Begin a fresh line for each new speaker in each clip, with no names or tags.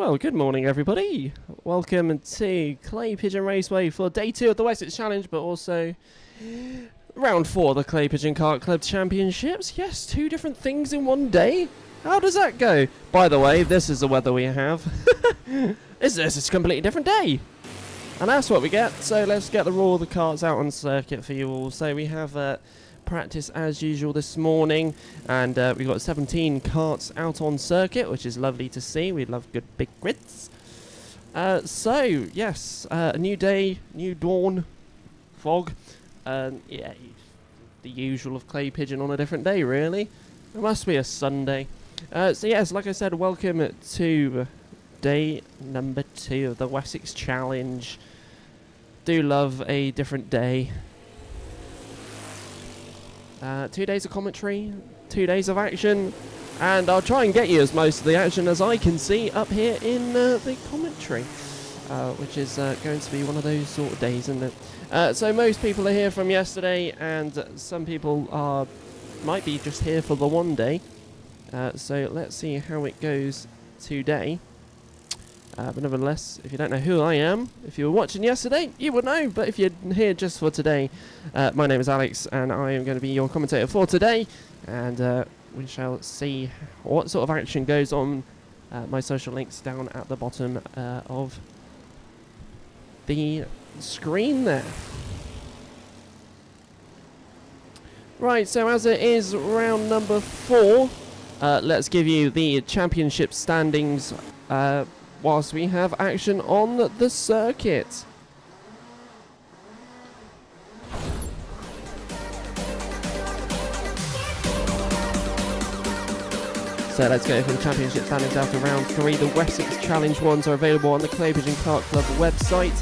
Well, good morning, everybody. Welcome to Clay Pigeon Raceway for day 2 of the Wessex Challenge, but also round 4 of the Clay Pigeon Kart Club Championships. Yes, 2 different things in one day. How does that go? By the way, this is the weather we have. This is a completely different day. And that's what we get. So let's get all the karts out on circuit for you all. So we have practice as usual this morning, and we've got 17 karts out on circuit, which is lovely to see. We love good big grids. So yes, a new day, new dawn, fog. Yeah, the usual of Clay Pigeon on a different day, really. It must be a Sunday. So yes, like I said, welcome to day number 2 of the Wessex Challenge. Do love a different day. 2 days of commentary, 2 days of action, and I'll try and get you as most of the action as I can see up here in the commentary, which is going to be one of those sort of days, isn't it? So most people are here from yesterday, and some people might be just here for the one day. So let's see how it goes today. But nevertheless, if you don't know who I am, if you were watching yesterday, you would know. But if you're here just for today, my name is Alex, and I am going to be your commentator for today. And we shall see what sort of action goes on. My social links down at the bottom of the screen there. Right, so as it is round number 4, let's give you the championship standings whilst we have action on the circuit. So let's go for the championship standings after round 3. The Wessex Challenge ones are available on the Clay Pigeon Kart Club website.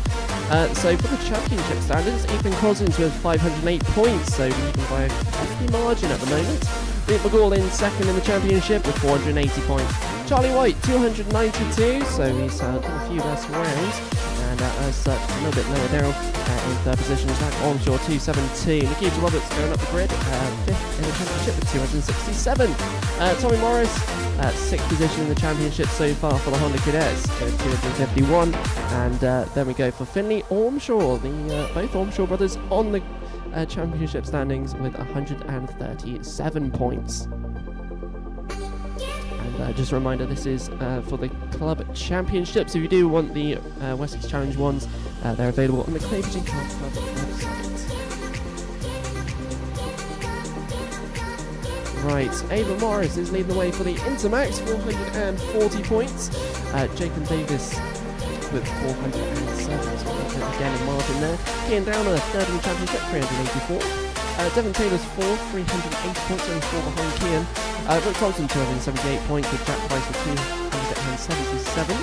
So for the championship standings, Ethan Cousins with 508 points, so leading by a hefty margin at the moment. Nick McGall in second in the championship with 480 points. Charlie White, 292, so he's done a few less rounds, and as such, a little bit lower down in third position. Zach Onshore, 272. Nikita Roberts going up the grid, 5th in the championship with 267. Tommy Morris, 6th position in the championship so far for the Honda Cadets with 251. And then we go for Finley Ormshaw, both Ormshaw brothers on the championship standings with 137 points. And just a reminder, this is for the club championships. If you do want the Wessex Challenge ones, they're available on the Clay Pigeon Kart Club website. Right, Ava Morris is leading the way for the Intermax, 440 points. Jacob Davis with 407, so again in margin there. Kian Downer, 3rd in the championship, 384. Devon Taylor's 4th, 380 points, only 4 behind Kian. Rick Thompson, 278 points, with Jack Price with 277. So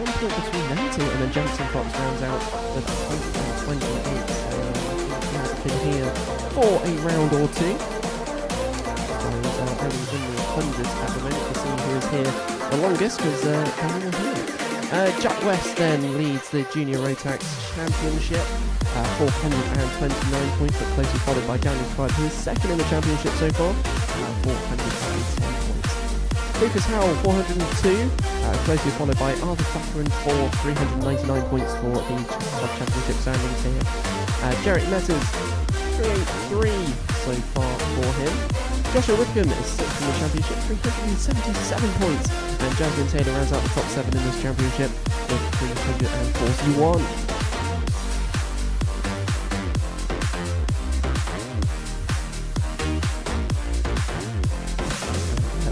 1 point between them two, and then Jensen Fox rounds out with 128. So he's been here for a round or two. So he's only in the hundreds at the moment. We'll see who is here the longest, because they're all here. Jack West then leads the Junior Rotax Championship, 429 points, but closely followed by Daniel Tribe, who is 2nd in the championship so far, 410 points. Lucas Howell, 402, closely followed by Arthur Thuckeren for 399 points for the Club Championship standings here. Jarrett Metters, 383 so far for him. Joshua Whitcomb is 6th in the championship, 377 points. And Jasmine Taylor rounds out the top 7 in this championship with 341.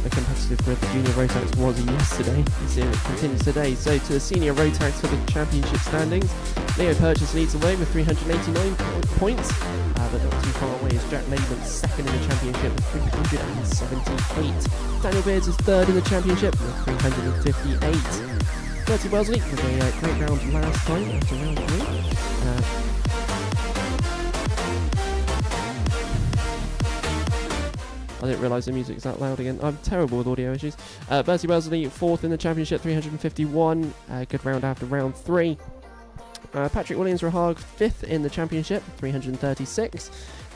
The competitive grid the Junior Rotax was yesterday. You see it continues today. So to the Senior Rotax for the championship standings, Leo Purchase leads the way with 389 points. But not too far away is Jack Laban, 2nd in the championship with 378. Daniel Beards is 3rd in the championship with 358. Bertie Wellesley with a great round last time after round 3. I didn't realise the music's that loud again. I'm terrible with audio issues. Bertie Wellesley, 4th in the championship, 351. Good round after round 3. Patrick Williams-Rahag, 5th in the championship, 336.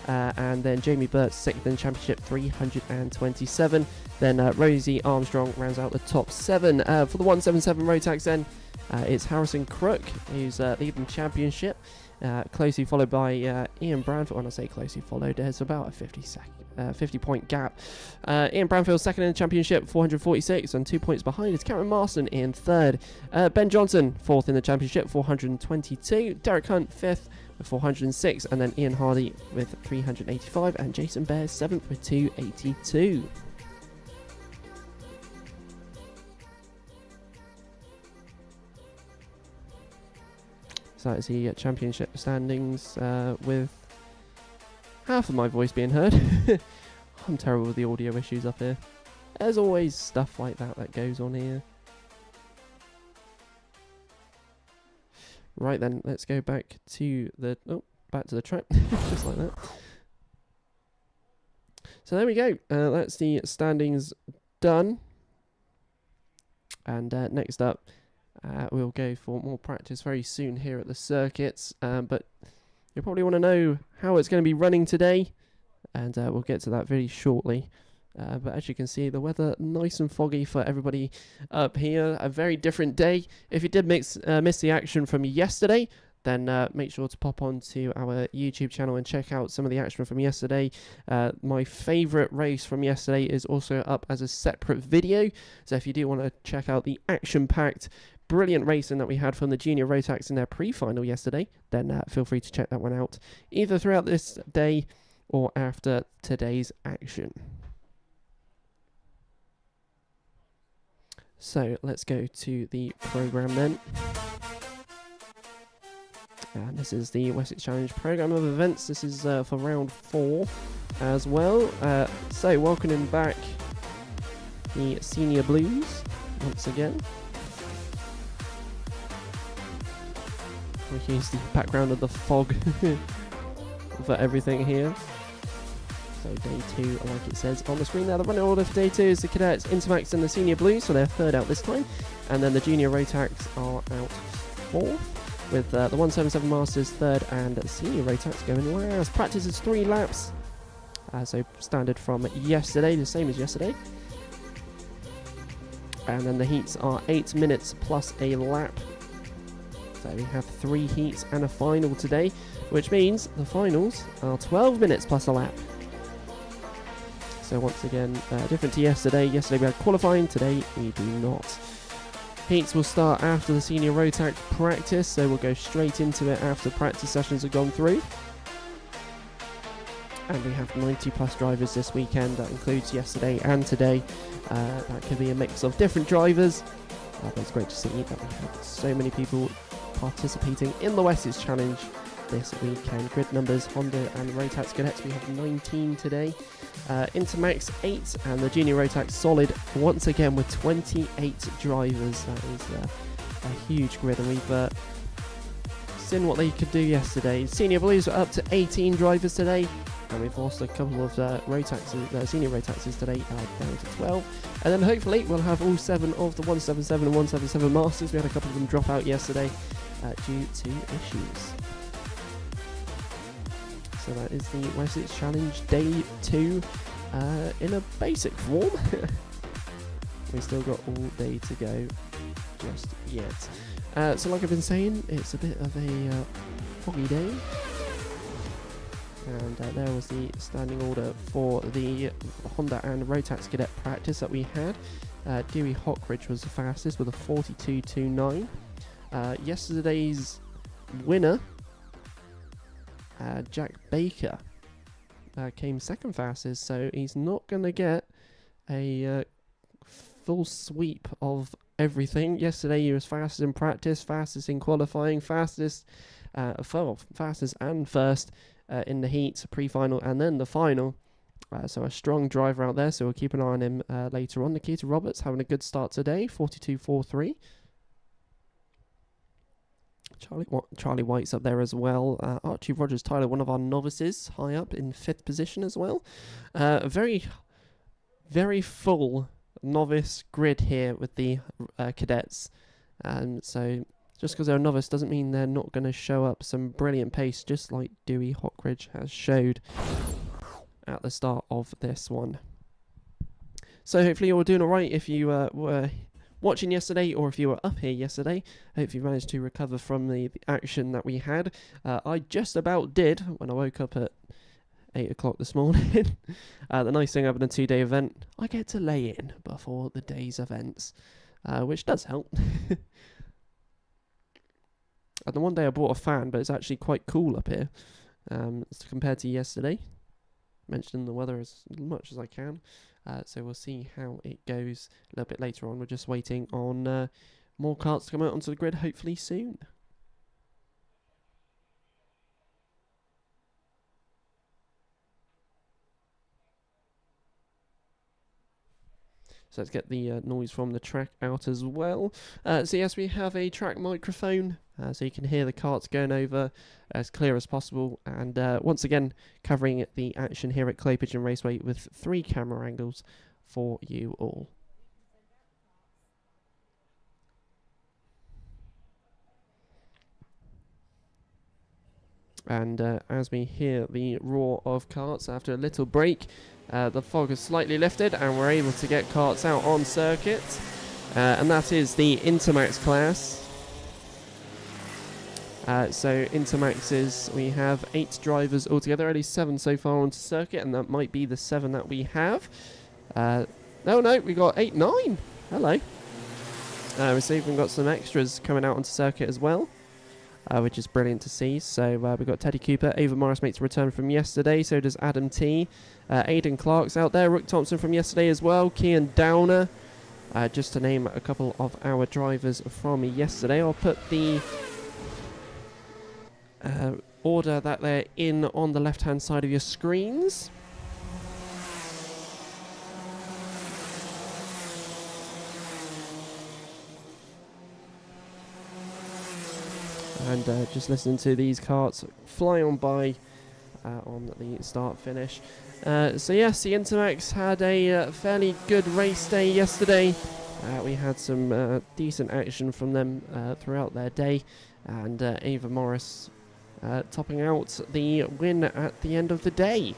and then Jamie Burt's 6th in the championship, 327. Then Rosie Armstrong rounds out the top 7. For the 177 Rotax then, it's Harrison Crook who's leading the championship, closely followed by Ian Branfield. When I say closely followed, there's about a 50-point gap. Ian Branfield 2nd in the championship, 446, and 2 points behind is Cameron Marston in 3rd. Ben Johnson 4th in the championship, 422. Derek Hunt 5th with 406, and then Ian Hardy with 385, and Jason Bear 7th with 282. So that is the championship standings with half of my voice being heard. I'm terrible with the audio issues up here. There's always stuff like that goes on here. Right then, let's go back to the track, just like that. So there we go. That's the standings done. And next up, we'll go for more practice very soon here at the circuits. But you'll probably want to know how it's going to be running today, and we'll get to that very shortly. But as you can see, the weather nice and foggy for everybody up here. A very different day. If you did miss the action from yesterday, then make sure to pop onto our YouTube channel and check out some of the action from yesterday. My favourite race from yesterday is also up as a separate video. So if you do want to check out the action-packed, brilliant racing that we had from the Junior Rotax in their pre-final yesterday, then feel free to check that one out, either throughout this day or after today's action. So let's go to the program then. And this is the Wessex Challenge program of events. This is for round 4 as well. So welcoming back the Senior Blues once again. We use the background of the fog for everything here. So day 2, like it says on the screen there, the running order for day 2 is the Cadets, Intermax and the Senior Blues, so they're 3rd out this time. And then the Junior Rotax are out 4th, with the 177 Masters 3rd and the Senior Rotax going last. Practice is 3 laps, so standard from yesterday, the same as yesterday. And then the heats are 8 minutes plus a lap. So we have 3 heats and a final today, which means the finals are 12 minutes plus a lap. So once again, different to yesterday. Yesterday we had qualifying, today we do not. Heats will start after the Senior Rotax practice, so we'll go straight into it after practice sessions have gone through. And we have 90 plus drivers this weekend. That includes yesterday and today. That could be a mix of different drivers. But it's great to see that we have so many people participating in the Wessex Challenge this weekend. Grid numbers, Honda and Rotax Cadets, we have 19 today. Intermax 8 and the Junior Rotax solid once again with 28 drivers. That is a huge grid, and we've seen what they could do yesterday. Senior Blues are up to 18 drivers today, and we've lost a couple of Rotaxes, Senior Rotaxes today, down to 12. And then hopefully we'll have all 7 of the 177 and 177 Masters. We had a couple of them drop out yesterday due to issues. So that is the Wessex Challenge Day 2 in a basic form. We've still got all day to go just yet. So like I've been saying, it's a bit of a foggy day. And there was the standing order for the Honda and Rotax Cadet practice that we had. Dewey Hockridge was the fastest with a 42.29. Yesterday's winner, Jack Baker, came 2nd fastest, so he's not going to get a full sweep of everything. Yesterday he was fastest in practice, fastest in qualifying, fastest and first in the heat, pre-final and then the final. So a strong driver out there, so we'll keep an eye on him later on. Nikita Roberts having a good start today, 42.43. Charlie White's up there as well. Archie Rogers Tyler, one of our novices, high up in 5th position as well. A very, very full novice grid here with the cadets. So Just because they're a novice doesn't mean they're not going to show up some brilliant pace, just like Dewey Hockridge has showed at the start of this one. So hopefully you're doing alright if you were watching yesterday, or if you were up here yesterday. Hopefully you managed to recover from the action that we had. I just about did when I woke up at 8 o'clock this morning. The nice thing having a 2-day event, I get to lay in before the day's events, which does help. And the one day I bought a fan, but it's actually quite cool up here compared to yesterday. Mentioning the weather as much as I can. So we'll see how it goes a little bit later on. We're just waiting on more karts to come out onto the grid, hopefully soon. So let's get the noise from the track out as well. So yes, we have a track microphone, so you can hear the karts going over as clear as possible. And once again, covering the action here at Clay Pigeon Raceway with 3 camera angles for you all. And as we hear the roar of karts after a little break, the fog has slightly lifted and we're able to get karts out on circuit. And that is the Intermax class. So Intermaxes, we have 8 drivers altogether, only 7 so far onto circuit, and that might be the 7 that we have. No, we got 8, 9. Hello. We've even got some extras coming out onto circuit as well. Which is brilliant to see. So we've got Teddy Cooper, Ava Morris makes a return from yesterday, so does Adam T. Aidan Clark's out there, Rook Thompson from yesterday as well, Kian Downer, just to name a couple of our drivers from yesterday. I'll put the order that they're in on the left hand side of your screens. And just listening to these karts fly on by on the start finish. So yes, the Intermax had a fairly good race day yesterday. We had some decent action from them throughout their day, and Ava Morris topping out the win at the end of the day.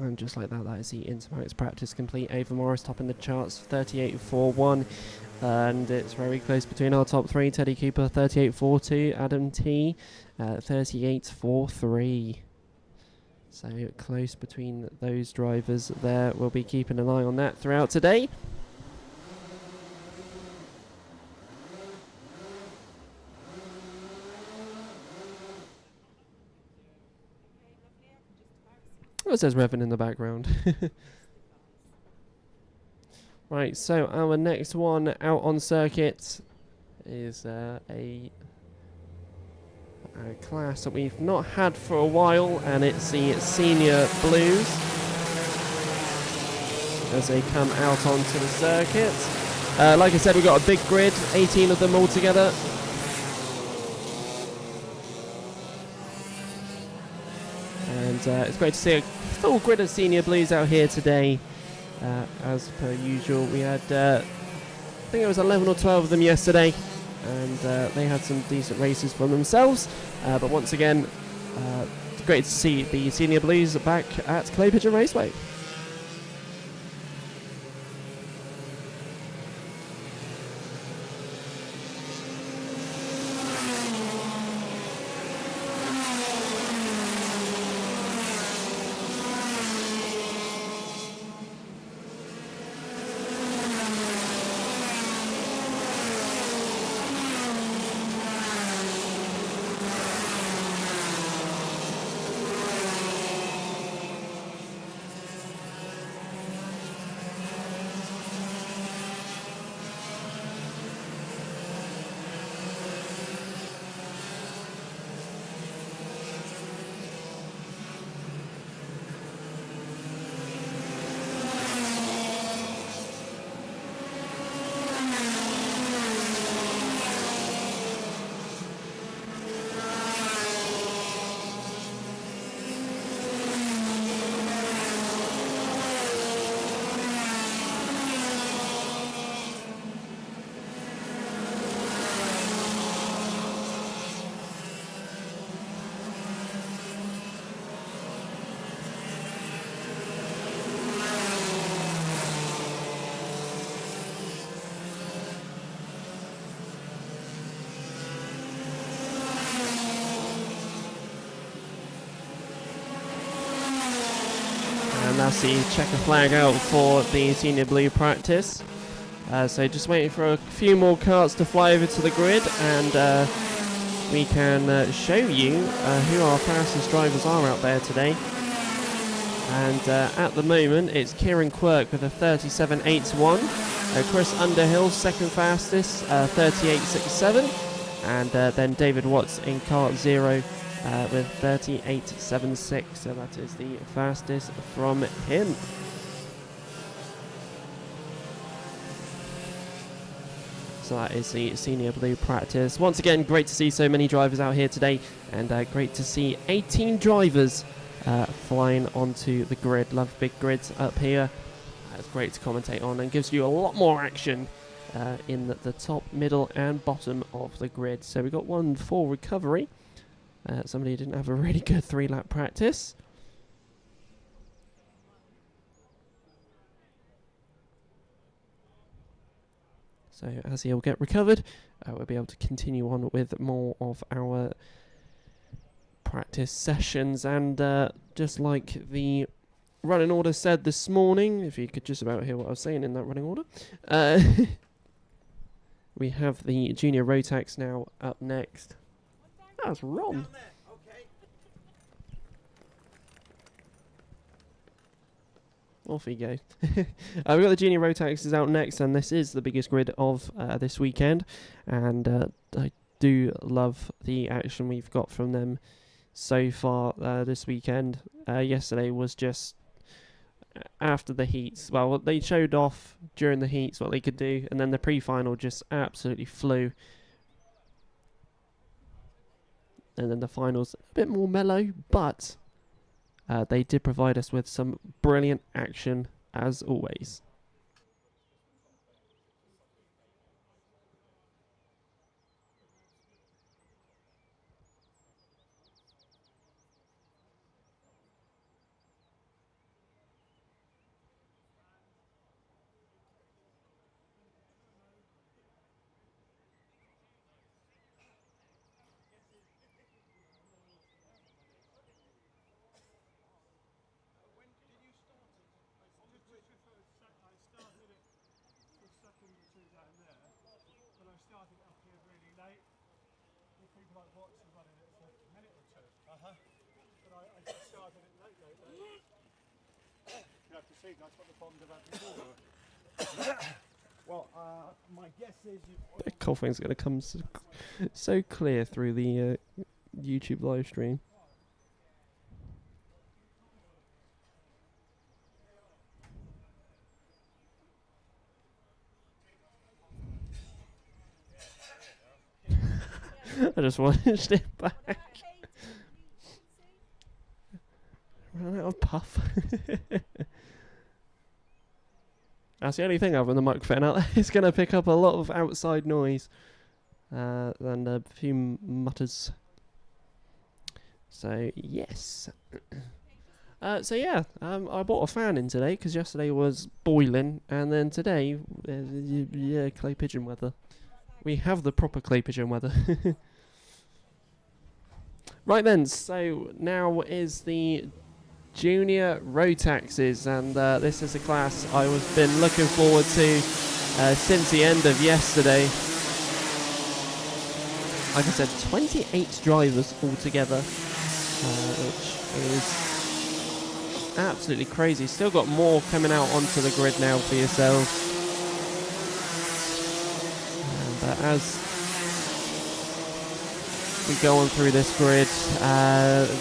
And just like that, that is the Intermax practice complete. Ava Morris topping the charts, 38.41. And it's very close between our top 3. Teddy Cooper, 38.42. Adam T, 38.43. So close between those drivers there. We'll be keeping an eye on that throughout today. Oh, it says Revan in the background. Right, so our next one out on circuit is a class that we've not had for a while, and it's the Senior Blues as they come out onto the circuit. Like I said, we've got a big grid, 18 of them all together. and it's great to see a full grid of senior blues out here today. As per usual, we had I think it was 11 or 12 of them yesterday, and they had some decent races for themselves, but once again it's great to see the senior blues back at Clay Pigeon Raceway. And that's the checker flag out for the senior blue practice. So just waiting for a few more karts to fly over to the grid, and we can show you who our fastest drivers are out there today. And at the moment it's Kieran Quirk with a 37.81, Chris Underhill second fastest, 38.67, and then David Watts in kart 0 with 38.76, so that is the fastest from him. So that is the senior blue practice. Once again, great to see so many drivers out here today, and great to see 18 drivers flying onto the grid. Love big grids up here. It's great to commentate on and gives you a lot more action in the top, middle and bottom of the grid. So we got one for recovery. Somebody didn't have a really good 3-lap practice. So as he'll get recovered, we'll be able to continue on with more of our practice sessions. And just like the running order said this morning, if you could just about hear what I was saying in that running order, we have the junior Rotax now up next. That's Ron. Off he goes. We've got the junior Rotaxes out next, and this is the biggest grid of this weekend, and I do love the action we've got from them so far this weekend. Yesterday was just after the heats. Well, they showed off during the heats what they could do, and then the pre-final just absolutely flew. And then the finals a bit more mellow, but they did provide us with some brilliant action as always.
That's what the problem's about before. Well, my guess is
The coughing's going to come so clear through the YouTube live stream. I just watched it back. Run out of puff. That's the only thing other than the microphone out there. It's going to pick up a lot of outside noise and a few mutters. So, yes. I bought a fan in today because yesterday was boiling, and then today, clay pigeon weather. We have the proper clay pigeon weather. Right then, so now is the Junior Rotaxes, and this is a class I've been looking forward to since the end of yesterday. Like I said, 28 drivers altogether, which is absolutely crazy. Still got more coming out onto the grid now for yourselves. But as we go on through this grid,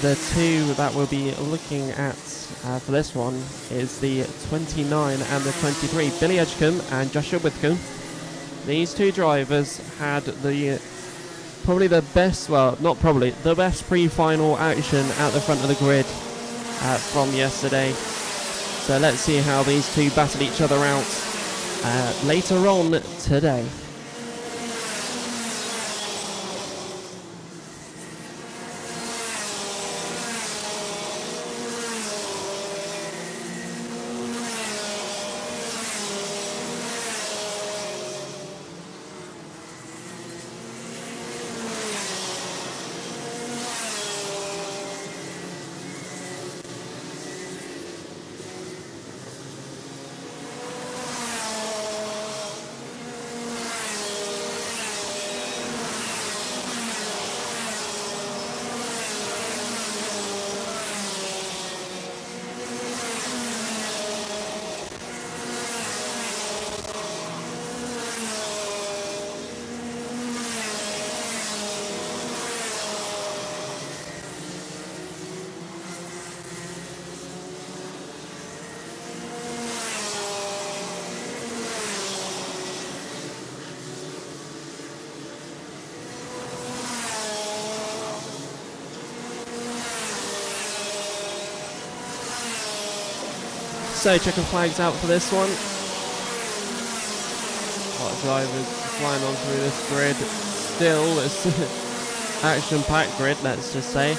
the two that we'll be looking at for this one is the 29 and the 23, Billy Edgecombe and Joshua Withcombe. These two drivers had the the best pre-final action at the front of the grid from yesterday. So let's see how these two battle each other out later on today. So checking flags out for this one. A lot of drivers flying on through this grid. Still, it's action-packed grid, let's just say.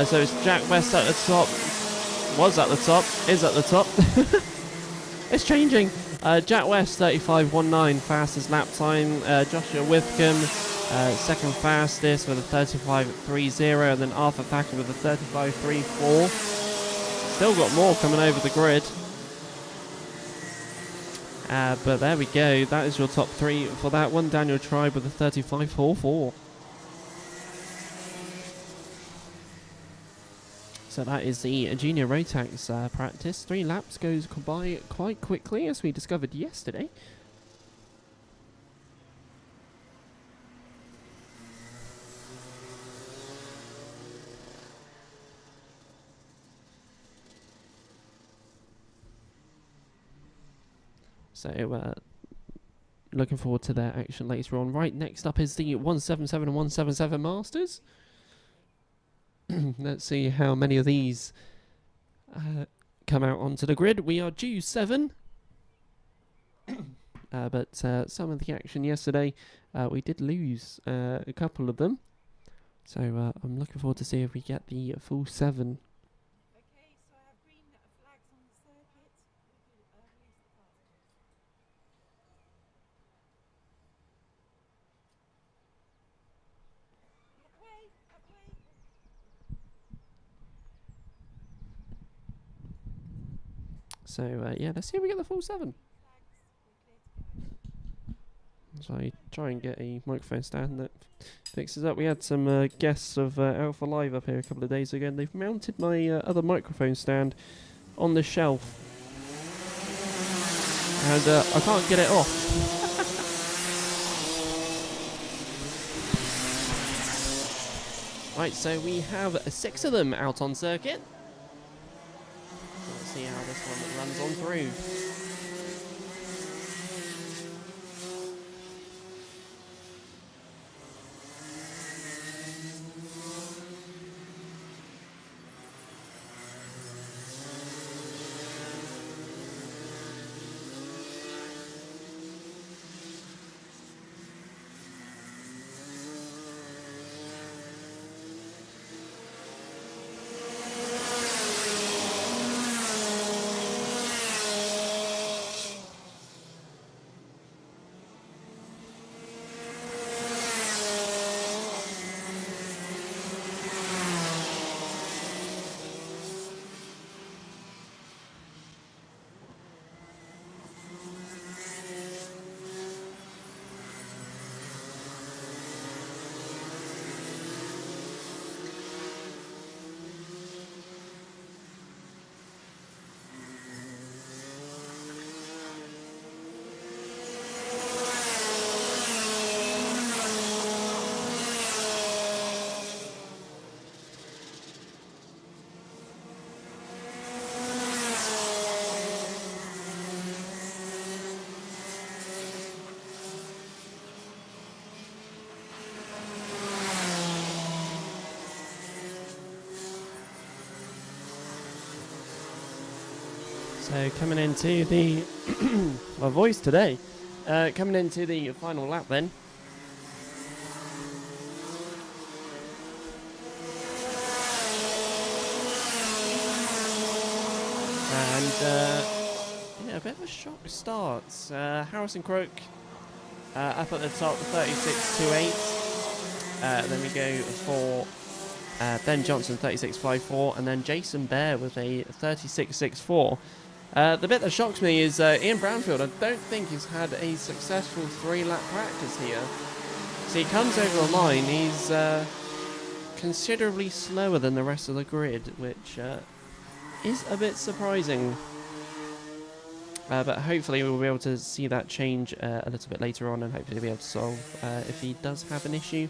So it's Jack West at the top. Was at the top. Is at the top. It's changing. Jack West 35.19, fastest lap time. Joshua Withcombe second fastest with a 35.30, and then Arthur Thacker with a 35.34. Still got more coming over the grid. But there we go. That is your top three for that one. Daniel Tribe with a 35.44. So that is the Junior Rotax practice. 3 laps goes by quite quickly, as we discovered yesterday. So, looking forward to their action later on. Right, next up is the 177 and 177 Masters. Let's see how many of these come out onto the grid. We are due 7. But some of the action yesterday, we did lose a couple of them. So I'm looking forward to see if we get the full 7. So, yeah, let's see if we get the full 7. So I try and get a microphone stand that fixes up. We had some guests of Alpha Live up here a couple of days ago, and they've mounted my other microphone stand on the shelf. And I can't get it off. Right, so we have 6 of them out on circuit. Let's see how this one runs on through. So coming into the my voice today, coming into the final lap then. And yeah, a bit of a shock start. Harrison Crook up at the top, 36.28. Then we go for Ben Johnson, 36.54, and then Jason Bear with a 36.64. The bit that shocks me is Ian Brownfield. I don't think he's had a successful 3-lap practice here. So he comes over the line. He's considerably slower than the rest of the grid, which is a bit surprising. But hopefully we'll be able to see that change a little bit later on, and hopefully be able to solve, if he does have an issue,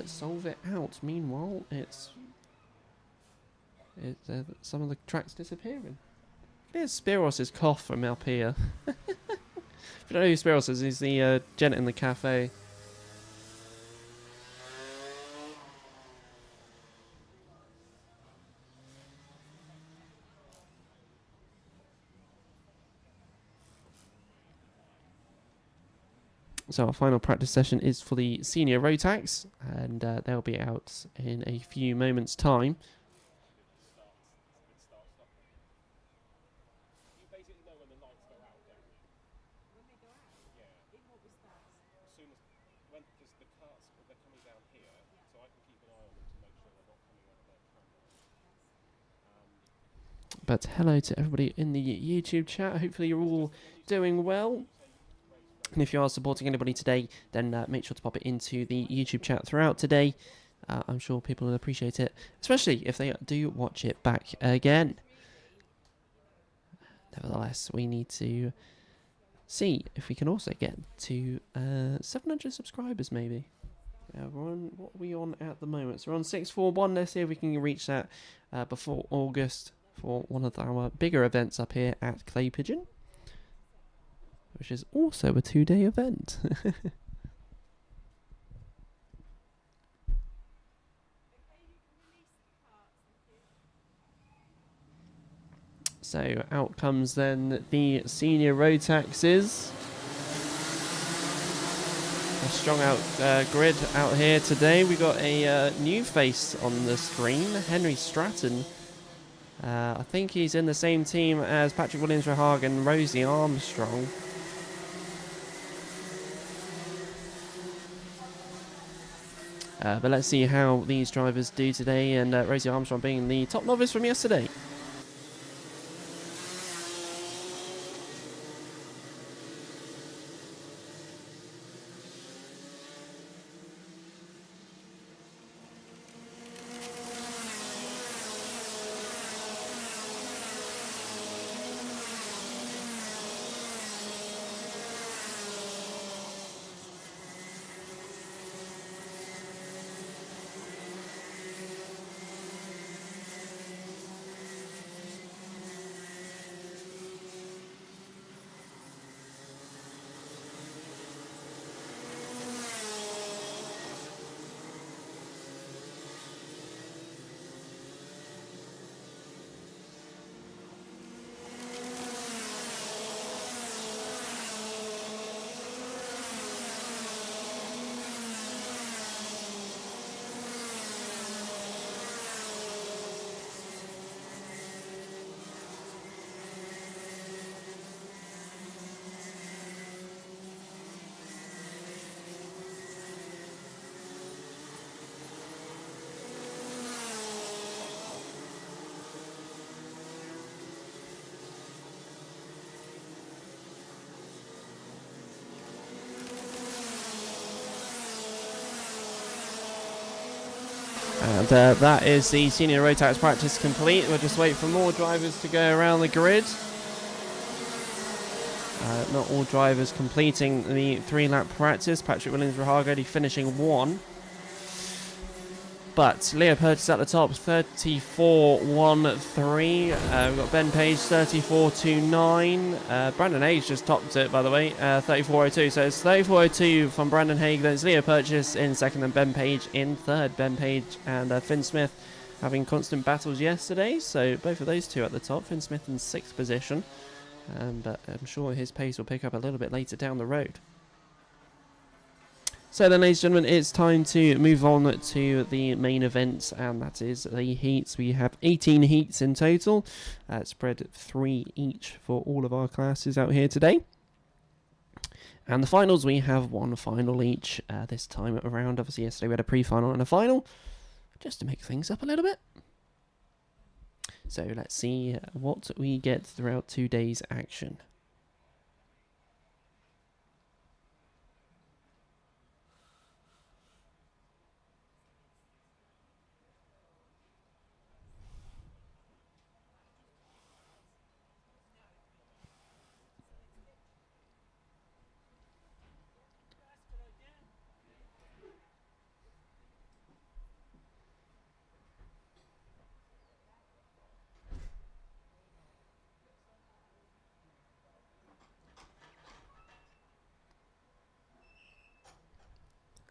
solve it out. Meanwhile, it's some of the tracks disappearing. There's Spiros' cough from up here. If you don't know who Spiros is, he's the gent in the cafe. So our final practice session is for the senior Rotax, and they'll be out in a few moments' time. But hello to everybody in the YouTube chat. Hopefully you're all doing well. And if you are supporting anybody today, then make sure to pop it into the YouTube chat throughout today. I'm sure people will appreciate it, especially if they do watch it back again. Nevertheless, we need to see if we can also get to 700 subscribers, maybe. We're on, what are we on at the moment? So we're on 641. Let's see if we can reach that before August for one of our bigger events up here at Clay Pigeon, which is also a 2-day event. So out comes then the senior Rotaxes. A strong out grid out here today. We got a new face on the screen, Henry Stratton. I think he's in the same team as Patrick Williams-Rahag and Rosie Armstrong. But let's see how these drivers do today, and Rosie Armstrong being the top novice from yesterday. And that is the senior Rotax practice complete. We'll just wait for more drivers to go around the grid. Not all drivers completing the 3-lap practice. Patrick Williams-Rahag only finishing 1. But Leo Purchase at the top, 34.13. We've got Ben Page, 34.29. Brandon Hayes just topped it, by the way, 34.02. So it's 34.02 from Brandon Haig. Then it's Leo Purchase in second and Ben Page in third. Ben Page and Finn Smith having constant battles yesterday, so both of those two at the top. Finn Smith in 6th position, but I'm sure his pace will pick up a little bit later down the road. So then, ladies and gentlemen, it's time to move on to the main events, and that is the heats. We have 18 heats in total, spread 3 each for all of our classes out here today. And the finals, we have 1 final each this time around. Obviously, yesterday we had a pre-final and a final, just to make things up a little bit. So let's see what we get throughout 2 days' action.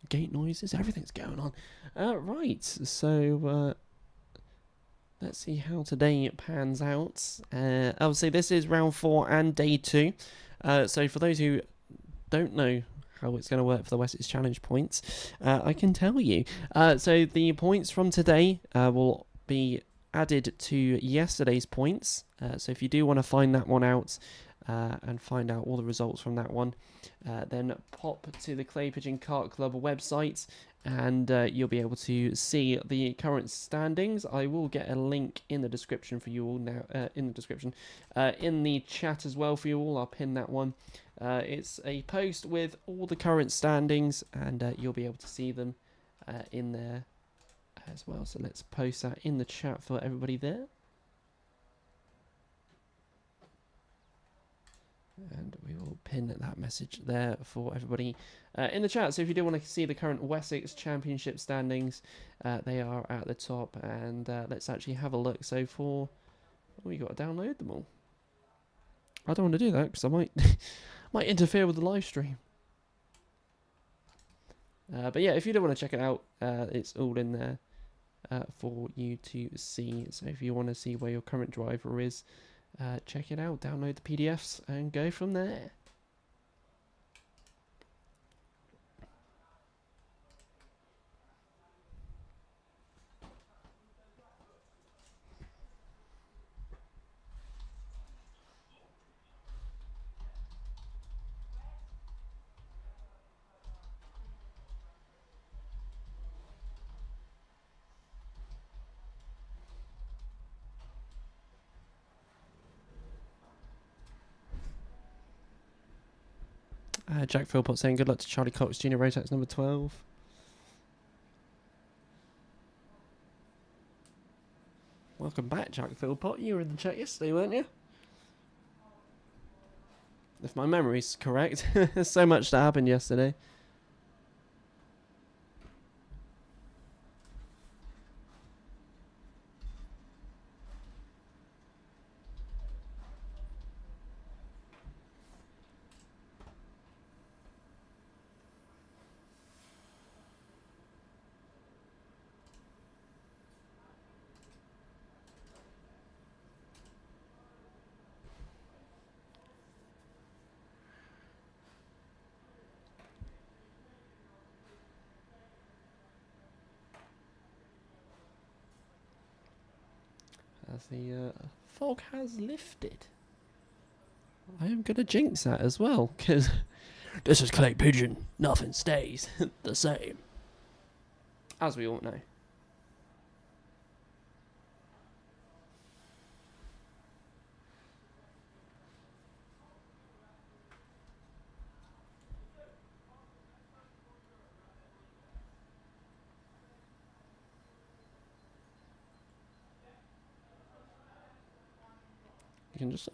Gate noises, everything's going on. Right, so let's see how today it pans out. Obviously, this is round 4 and day 2. So for those who don't know how it's going to work for the Wessex Challenge points, I can tell you. So the points from today will be added to yesterday's points. So if you do want to find that one out and find out all the results from that one, then pop to the Clay Pigeon Kart Club website, and you'll be able to see the current standings. I will get a link in the description for you all now, in the chat as well for you all. I'll pin that one. It's a post with all the current standings, and you'll be able to see them in there as well. So let's post that in the chat for everybody there. And we will pin that message there for everybody in the chat. So if you do want to see the current Wessex Championship standings, they are at the top. And let's actually have a look. So for... Oh, you got to download them all. I don't want to do that because I might, might interfere with the live stream. But yeah, if you do want to check it out, it's all in there for you to see. So if you want to see where your current driver is, check it out, download the PDFs and go from there. Jack Philpott saying good luck to Charlie Cox Jr. Rotax number 12. Welcome back, Jack Philpott. You were in the chat yesterday, weren't you? If my memory's correct. There's so much that happened yesterday. As the fog has lifted. I am going to jinx that as well, because this is Clay Pigeon. Nothing stays the same. As we all know.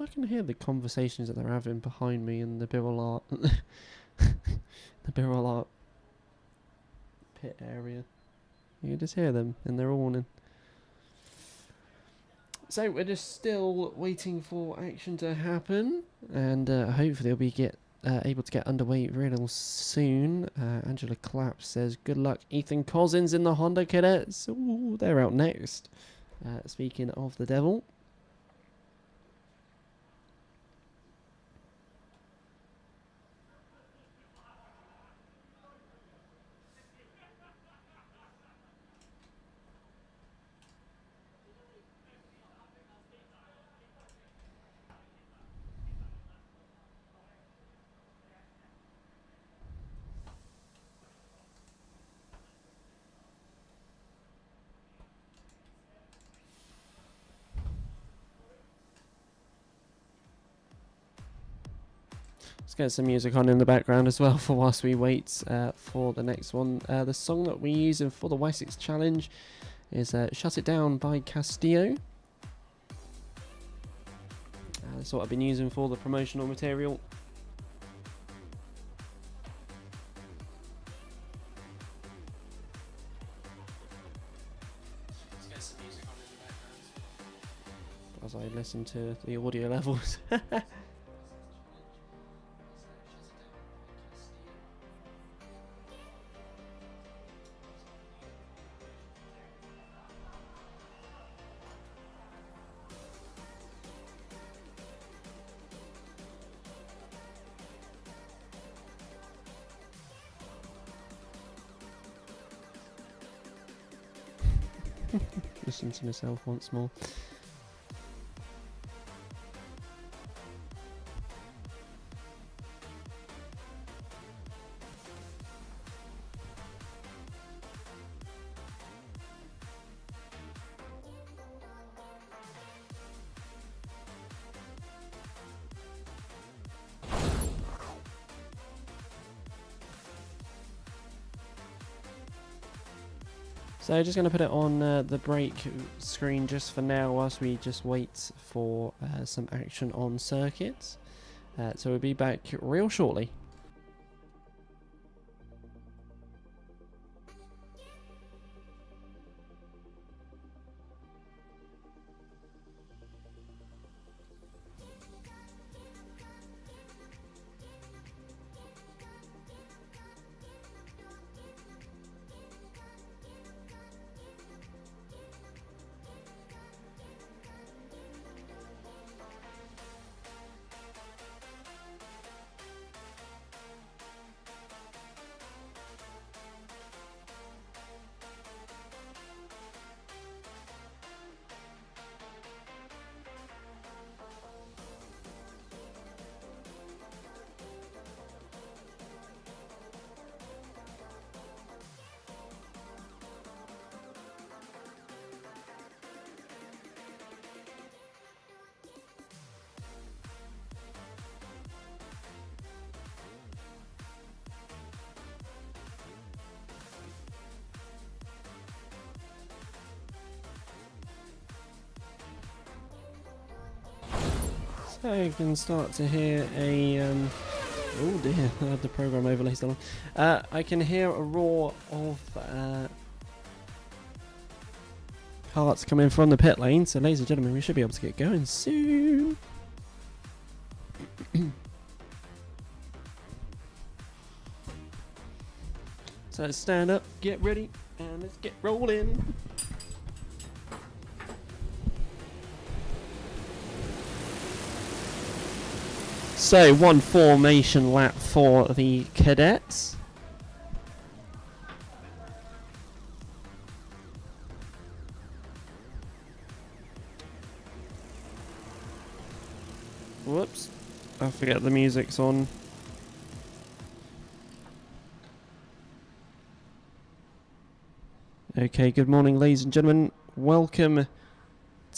I can hear the conversations that they're having behind me in the Birrell Art, the Birrell Art pit area. You can just hear them in their awning. So we're just still waiting for action to happen, and hopefully we get able to get underway real soon. Angela Clapp says, good luck, Ethan Cousins in the Honda Cadets. Ooh, they're out next. Speaking of the devil. Let's get some music on in the background as well for whilst we wait for the next one. The song that we're using for the Wessex Challenge is Shut It Down by Castillo. That's what I've been using for the promotional material. Let's get some music on in the background as I listen to the audio levels. Listen to myself once more. So just going to put it on the break screen just for now whilst we just wait for some action on circuits. So we'll be back real shortly. So you can start to hear a oh dear, I had the program overlay still on. I can hear a roar of carts coming from the pit lane, so ladies and gentlemen, we should be able to get going soon. So let's stand up, get ready, and let's get rolling. So, one formation lap for the cadets. Whoops, I forget the music's on. Okay, good morning ladies and gentlemen. Welcome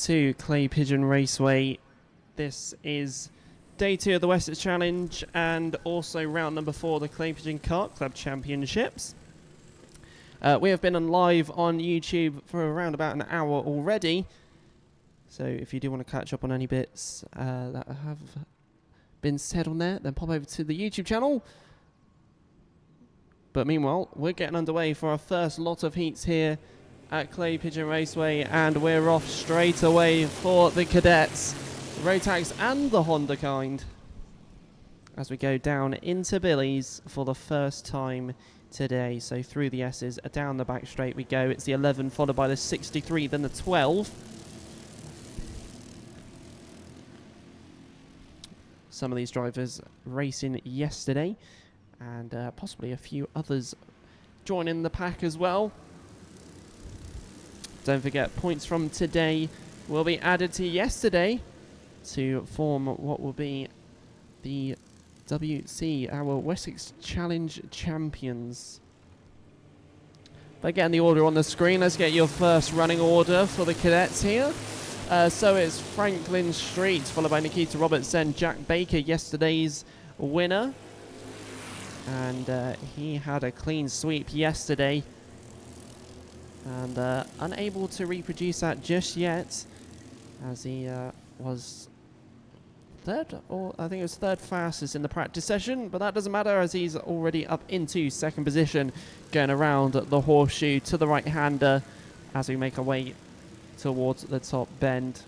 to Clay Pigeon Raceway. This is Day 2 of the Wessex Challenge and also round number 4 of the Clay Pigeon Kart Club Championships. We have been live on YouTube for around about an hour already. So if you do want to catch up on any bits that have been said on there, then pop over to the YouTube channel. But meanwhile, we're getting underway for our first lot of heats here at Clay Pigeon Raceway, and we're off straight away for the cadets, Rotax and the Honda kind. as we go down into Billy's for the first time today. So through the S's, down the back straight we go. It's the 11 followed by the 63, then the 12. Some of these drivers racing yesterday, and possibly a few others joining the pack as well. Don't forget, points from today will be added to yesterday to form what will be the WC, our Wessex Challenge champions. But again, the order on the screen. Let's get your first running order for the cadets here. So it's Franklin Street, followed by Nikita Robertson, Jack Baker, yesterday's winner. And he had a clean sweep yesterday. And unable to reproduce that just yet, as he was third, or I think it was third fastest in the practice session, but that doesn't matter as he's already up into second position, going around the horseshoe to the right-hander as we make our way towards the top bend.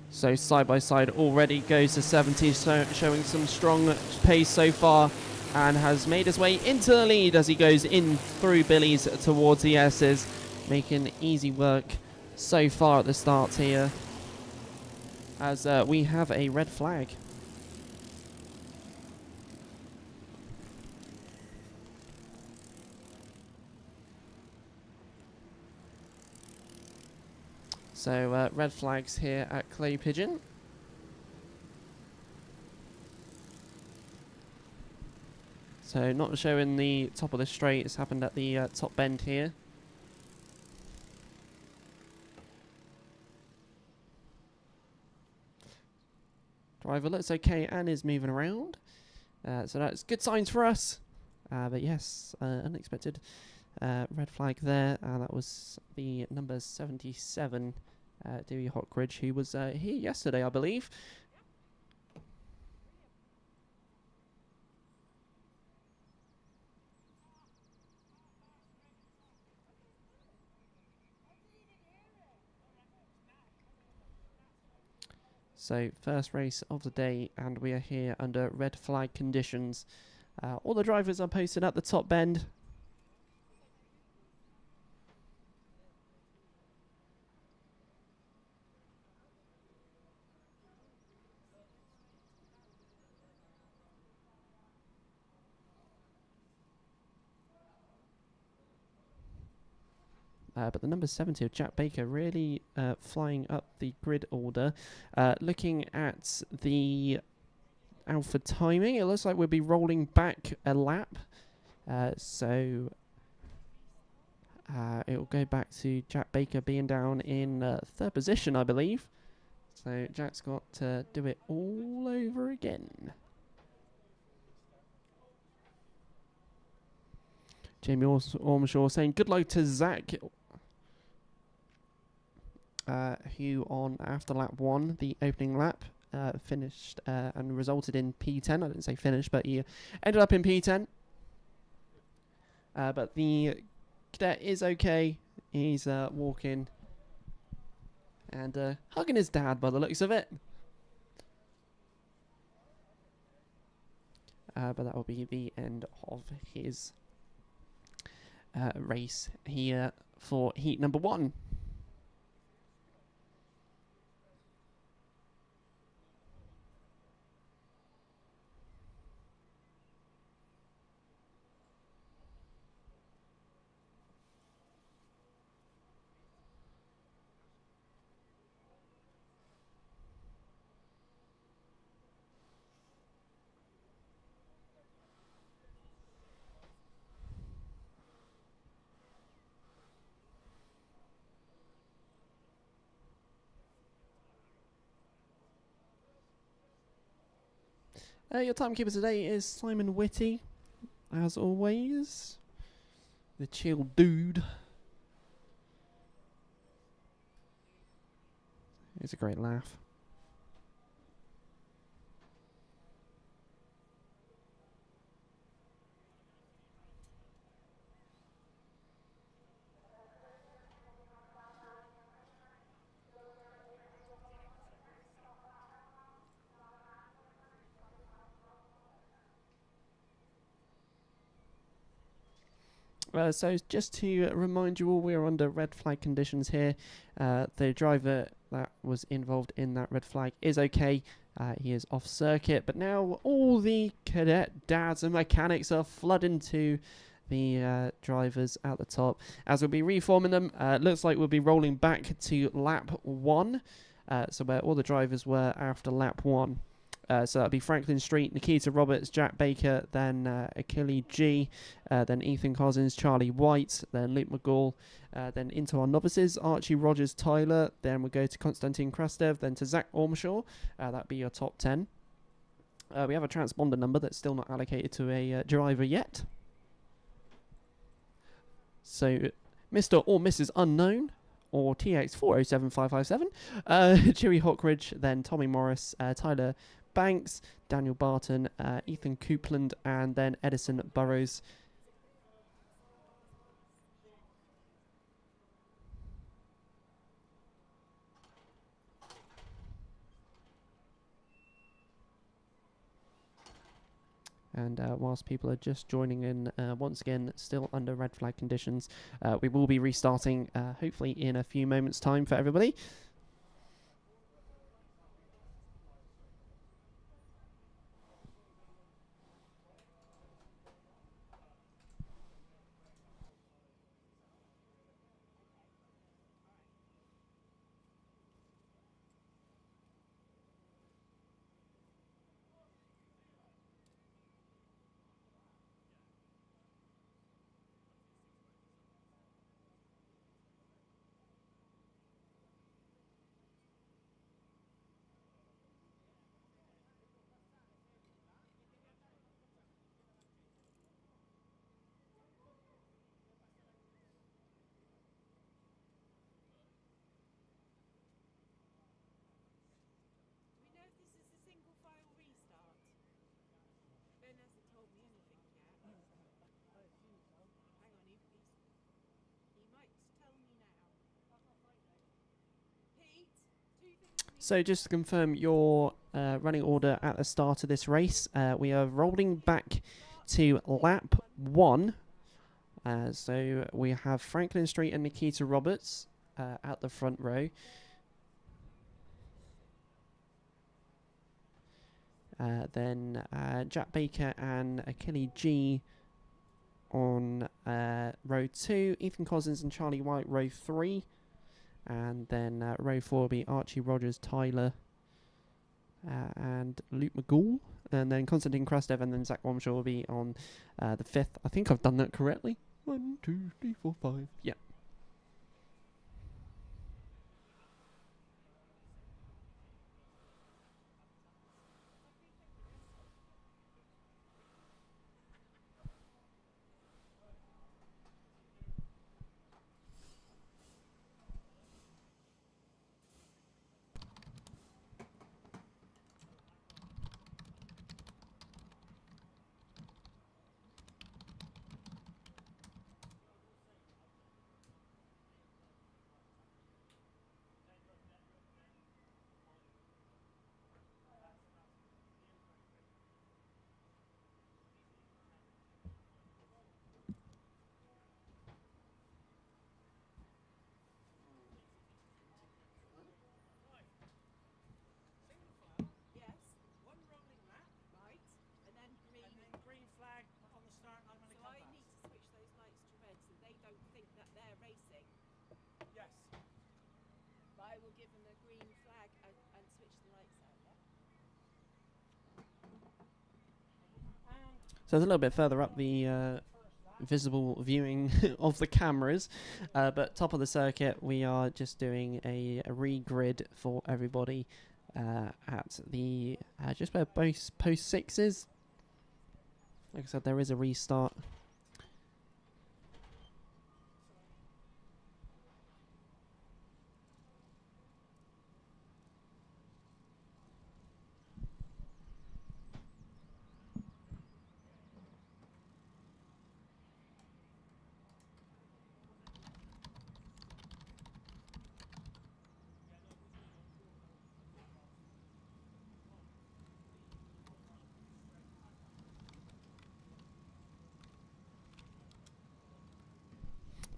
So side by side already goes to 70, so showing some strong pace so far, and has made his way into the lead as he goes in through Billy's towards the S's, making easy work so far at the start here, as we have a red flag. So red flags here at Clay Pigeon. So not showing the top of the straight, it's happened at the top bend here. Driver looks okay and is moving around. So that's good signs for us. But yes, unexpected red flag there. That was the number 77, Dewey Hockridge, who was here yesterday, I believe. So first race of the day, and we are here under red flag conditions. All the drivers are posted at the top bend. But the number 70 of Jack Baker really flying up the grid order. Looking at the Alpha timing, it looks like we'll be rolling back a lap. So it will go back to Jack Baker being down in third position, I believe. So Jack's got to do it all over again. Jamie Ormshaw saying good luck to Zach, who on after lap 1, the opening lap, finished and resulted in P10. I didn't say finished, but he ended up in P10. But the cadet is okay. He's walking and hugging his dad by the looks of it. But that will be the end of his race here for heat number 1. Your timekeeper today is Simon Whitty, as always. The chill dude. It's a great laugh. So just to remind you all, we're under red flag conditions here. The driver that was involved in that red flag is okay. He is off circuit, but now all the cadet dads and mechanics are flooding to the drivers at the top. As we'll be reforming them, looks like we'll be rolling back to lap 1, so where all the drivers were after lap 1. So that'll be Franklin Street, Nikita Roberts, Jack Baker, then Achille G, then Ethan Cousins, Charlie White, then Luke McGall, then into our novices, Archie Rogers, Tyler, then we'll go to Konstantin Krastev, then to Zach Ormshaw. That'll be your top 10. We have a transponder number that's still not allocated to a driver yet. So Mr. or Mrs. Unknown, or TX407557, Chewy Hawkridge, then Tommy Morris, Tyler Banks, Daniel Barton, Ethan Coupland, and then Edison Burrows. And whilst people are just joining in, once again, still under red flag conditions, we will be restarting hopefully in a few moments' time for everybody. So just to confirm your running order at the start of this race, we are rolling back to lap 1. So we have Franklin Street and Nikita Roberts at the front row. Then Jack Baker and Achille G on row 2. Ethan Cousins and Charlie White row 3. And then row 4 will be Archie Rogers, Tyler, and Luke McGall. And then Konstantin Krastev and then Zach Ormshaw will be on the 5th. I think I've done that correctly. 1, 2, 3, 4, 5. Yeah. So it's a little bit further up the visible viewing of the cameras, but top of the circuit we are just doing a re-grid for everybody at the just where both post 6 is. Like I said, there is a restart.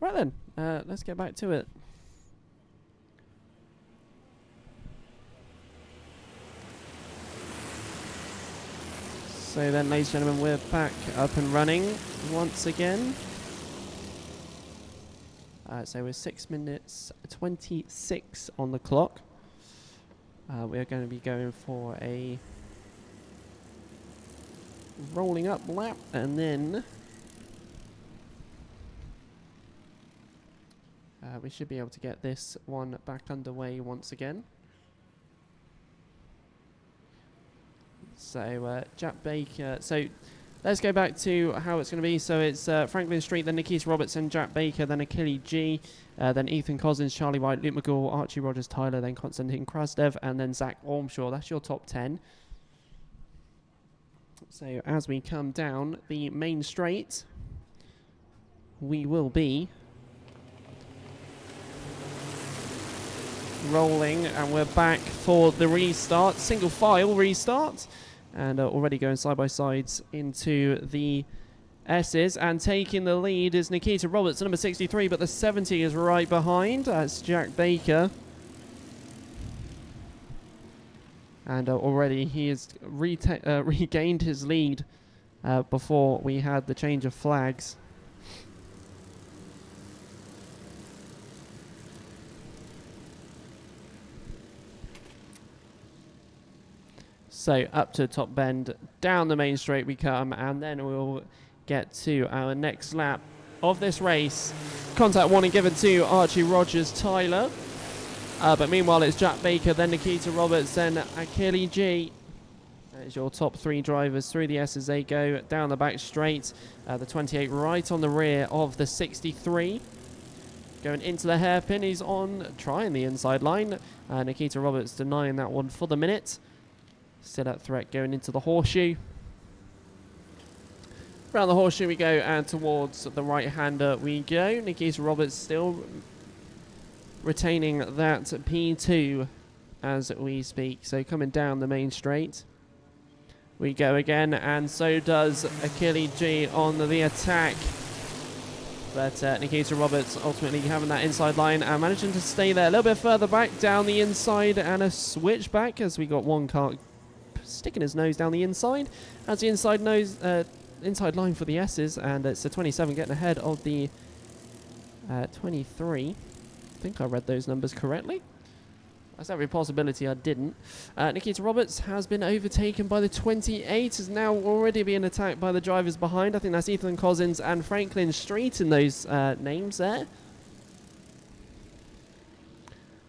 Right then, let's get back to it. So then, ladies and gentlemen, we're back up and running once again. So we're 6 minutes 26 on the clock. We're going to be going for a rolling up lap, and then we should be able to get this one back underway once again. So Jack Baker, so let's go back to how it's going to be. So it's Franklin Street, then Nikita Roberts, and Jack Baker, then Achille G, then Ethan Cousins, Charlie White, Luke McGool, Archie Rogers, Tyler, then Konstantin Krasdev, and then Zach Ormshaw. That's your top 10. So as we come down the main straight, we will be rolling, and we're back for the restart, single file restart. And already going side by sides into the S's, and taking the lead is Nikita Roberts, number 63, but the 70 is right behind. That's Jack Baker. And already he has regained his lead before we had the change of flags. So up to top bend, down the main straight we come, and then we'll get to our next lap of this race. Contact warning given to Archie Rogers, Tyler. But meanwhile it's Jack Baker, then Nikita Roberts, then Achille G. That is your top 3 drivers through the S as they go down the back straight. The 28 right on the rear of the 63. Going into the hairpin, he's on trying the inside line. Nikita Roberts denying that one for the minute. Still at threat going into the horseshoe. Around the horseshoe we go, and towards the right-hander we go. Nikita Roberts still retaining that P2 as we speak. So coming down the main straight we go again, and so does Achille G on the attack. But Nikita Roberts ultimately having that inside line and managing to stay there a little bit further back down the inside, and a switch back as we got one car sticking his nose down the inside as the inside line for the S's, and it's the 27 getting ahead of the 23. I think I read those numbers correctly. That's every possibility I didn't. Nikita Roberts has been overtaken by the 28, is now already being attacked by the drivers behind. I think that's Ethan Cousins and Franklin Street in those names there.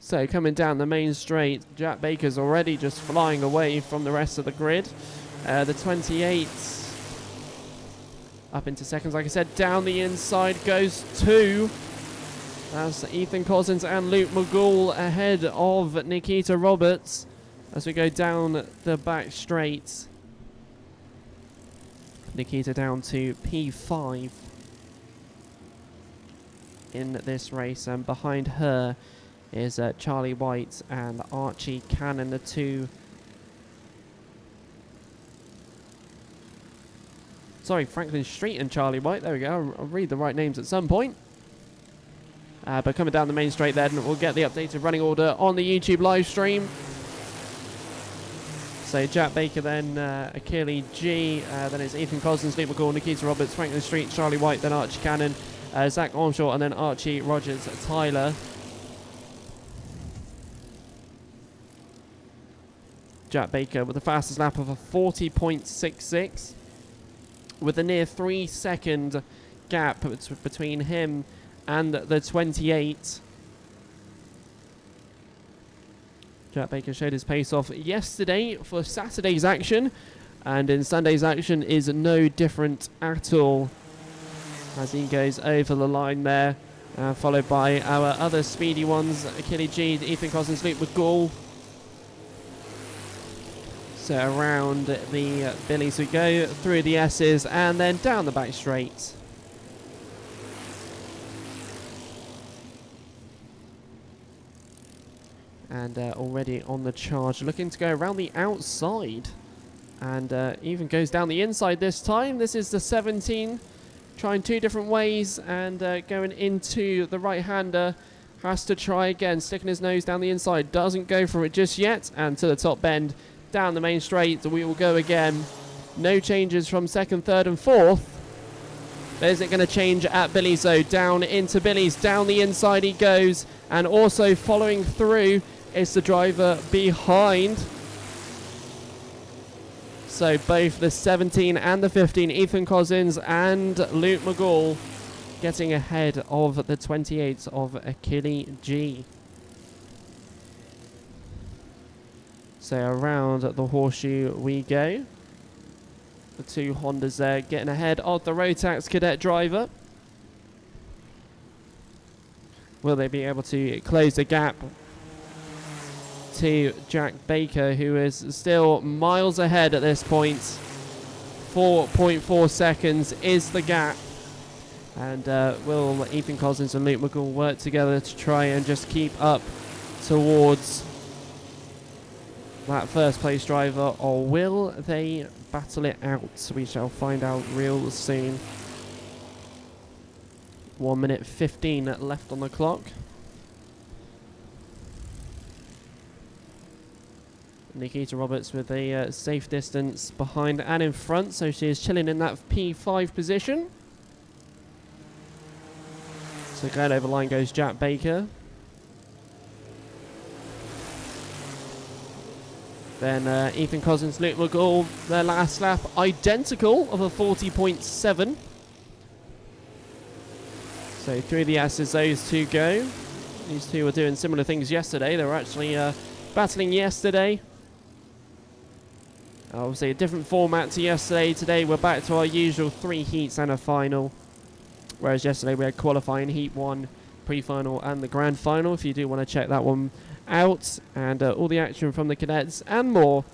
So coming down the main straight, Jack Baker's already just flying away from the rest of the grid. The 28 up into seconds, like I said. Down the inside goes 2. That's Ethan Cousins and Luke McGool ahead of Nikita Roberts as we go down the back straight. Nikita down to P5 in this race, and behind her is Charlie White and Archie Cannon, the 2. Sorry, Franklin Street and Charlie White. There we go. I'll read the right names at some point. But coming down the main straight then, we'll get the updated running order on the YouTube live stream. So Jack Baker, then Achille G, then it's Ethan Cousins, Luke McGool, Nikita Roberts, Franklin Street, Charlie White, then Archie Cannon, Zach Ormshaw, and then Archie Rogers, Tyler. Jack Baker with the fastest lap of a 40.66, with a near 3-second gap between him and the 28. Jack Baker showed his pace off yesterday for Saturday's action, and in Sunday's action is no different at all as he goes over the line there, followed by our other speedy ones, Achille G, Ethan Cousins, Luke McGool. So around the Billies we go, through the S's, and then down the back straight. And already on the charge, looking to go around the outside, and even goes down the inside this time. This is the 17 trying two different ways, and going into the right-hander. Has to try again, sticking his nose down the inside. Doesn't go for it just yet, and to the top bend. Down the main straight, we will go again. No changes from second, third, and fourth. Is it going to change at Billy's though? Down into Billy's, down the inside he goes, and also following through is the driver behind. So both the 17 and the 15, Ethan Cousins and Luke McGall, getting ahead of the 28 of Achille G. So around the horseshoe we go. The two Hondas there getting ahead of the Rotax Cadet driver. Will they be able to close the gap to Jack Baker, who is still miles ahead at this point? 4.4 seconds is the gap. And will Ethan Cousins and Luke McGall work together to try and just keep up towards that first place driver, or will they battle it out? We shall find out real soon. 1 minute 15 left on the clock. Nikita Roberts with a safe distance behind and in front, so she is chilling in that P5 position. So going over the line goes Jack Baker. Then Ethan Cousins, Luke McGall, their last lap identical of a 40.7. So through the S's those two go. These two were doing similar things yesterday. They were actually battling yesterday. Obviously a different format to yesterday. Today we're back to our usual 3 heats and a final. Whereas yesterday we had qualifying, heat 1, pre-final and the grand final. If you do want to check that one out, and all the action from the cadets and more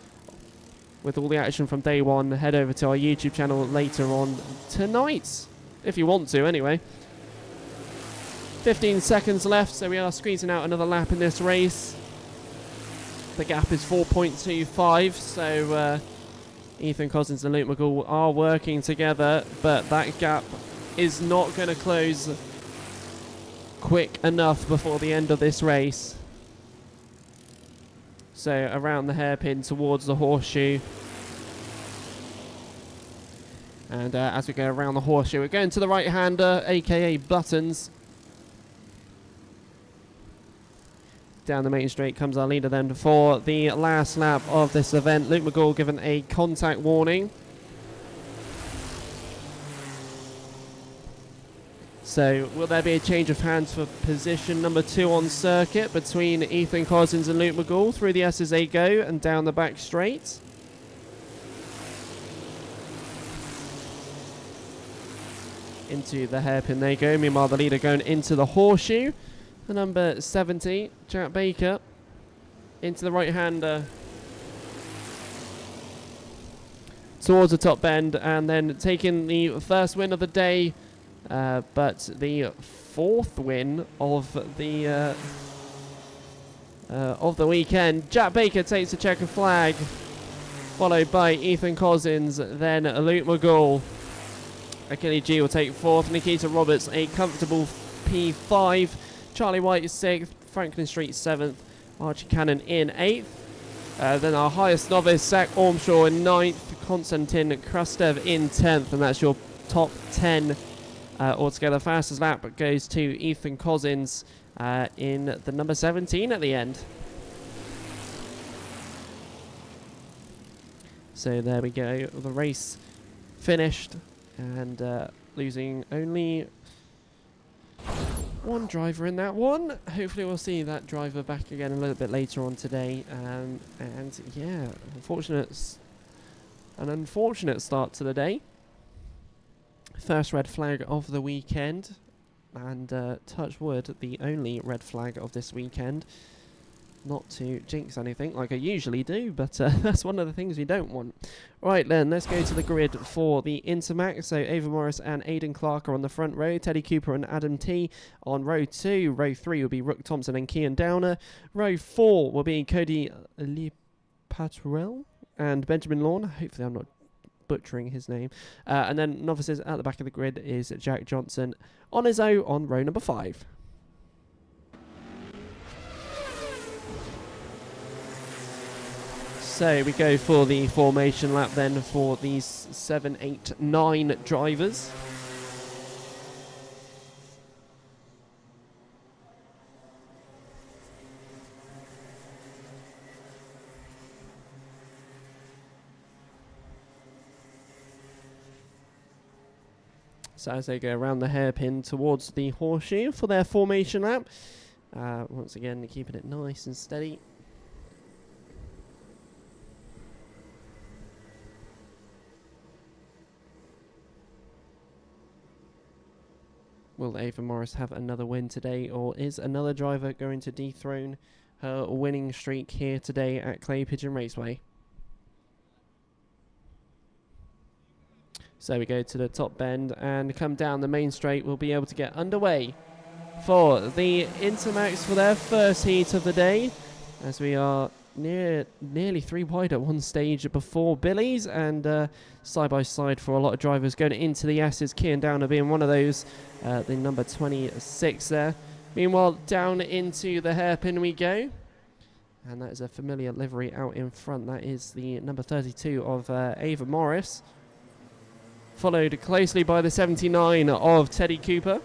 with all the action from day one, head over to our YouTube channel later on tonight, if you want to anyway. 15 seconds left, so we are squeezing out another lap in this race. The gap is 4.25, so Ethan Cousins and Luke McGall are working together, but that gap is not going to close quick enough before the end of this race. So around the hairpin towards the horseshoe. And as we go around the horseshoe, we're going to the right-hander, aka Buttons. Down the main straight comes our leader then for the last lap of this event. Luke McGall given a contact warning. So will there be a change of hands for position number 2 on circuit between Ethan Cousins and Luke McGall? Through the S's they go and down the back straight. Into the hairpin they go. Meanwhile the leader going into the horseshoe. The number 70, Jack Baker, into the right-hander. Towards the top bend and then taking the first win of the day. But the 4th win of the weekend. Jack Baker takes the checker flag, followed by Ethan Cousins, then Luke McGall. Achille G will take 4th. Nikita Roberts a comfortable P5. Charlie White is 6th. Franklin Street 7th. Archie Cannon in 8th. Then our highest novice, Zach Ormshaw in 9th. Konstantin Krastev in 10th, and that's your top 10. Altogether. Fastest lap goes to Ethan Cousins in the number 17 at the end. So there we go, the race finished, and losing only one driver in that one. Hopefully we'll see that driver back again a little bit later on today. And yeah, an unfortunate start to the day. First red flag of the weekend, and touch wood, the only red flag of this weekend. Not to jinx anything like I usually do, but that's one of the things we don't want. Right then, let's go to the grid for the Intermax. So Ava Morris and Aidan Clark are on the front row, Teddy Cooper and Adam T on row 2. Row 3 will be Rook Thompson and Kian Downer. Row 4 will be Cody Lee Patrell and Benjamin Lawn. Hopefully I'm not butchering his name. And then novices at the back of the grid is Jack Johnson on his own on row number 5. So we go for the formation lap then for these 7, 8, 9 drivers. So as they go around the hairpin towards the horseshoe for their formation lap. Once again, keeping it nice and steady. Will Ava Morris have another win today, or is another driver going to dethrone her winning streak here today at Clay Pigeon Raceway? So we go to the top bend and come down the main straight. We'll be able to get underway for the Intermax for their first heat of the day, as we are nearly 3 wide at one stage before Billy's, and side by side for a lot of drivers going into the S's, Kian Downer being one of those, the number 26 there. Meanwhile, down into the hairpin we go, and that is a familiar livery out in front. That is the number 32 of Ava Morris, followed closely by the 79 of Teddy Cooper.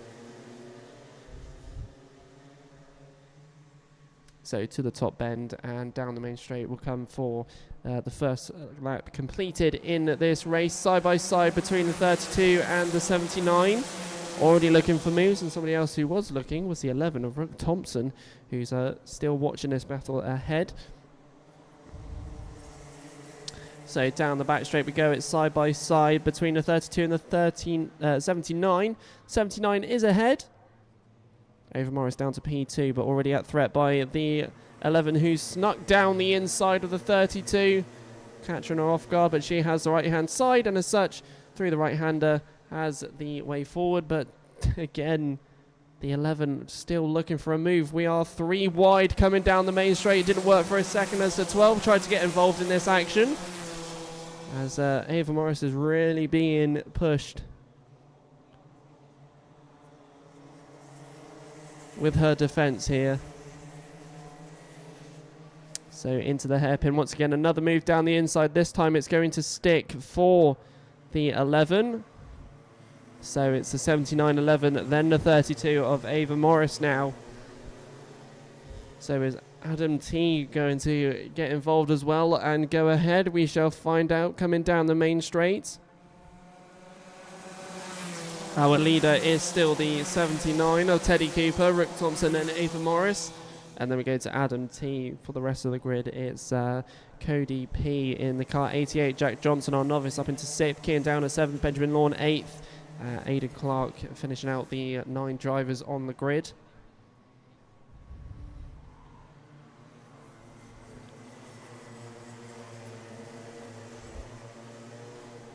So to the top bend and down the main straight will come for the first lap completed in this race, side by side between the 32 and the 79. Already looking for moves, and somebody else who was looking was the 11 of Rook Thompson, who's still watching this battle ahead. So down the back straight we go. It's side by side between the 32 and the 79. 79 is ahead. Ava Morris down to P2, but already at threat by the 11, who snuck down the inside of the 32. Catching her off guard, but she has the right-hand side, and as such, through the right-hander, has the way forward. But again, the 11 still looking for a move. We are 3 wide coming down the main straight. It didn't work for a second as the 12 tried to get involved in this action, as Ava Morris is really being pushed with her defense here. So into the hairpin once again, another move down the inside. This time it's going to stick for the 11. So it's the 79-11, then the 32 of Ava Morris now. So is Adam T going to get involved as well and go ahead? We shall find out coming down the main straight. Our leader is still the 79 of Teddy Cooper, Rook Thompson and Ava Morris. And then we go to Adam T. For the rest of the grid, it's Cody P in the car 88, Jack Johnson, our novice, up into 6th, Kian Downer 7th, Benjamin Lawn 8th, Aidan Clark finishing out the 9 drivers on the grid.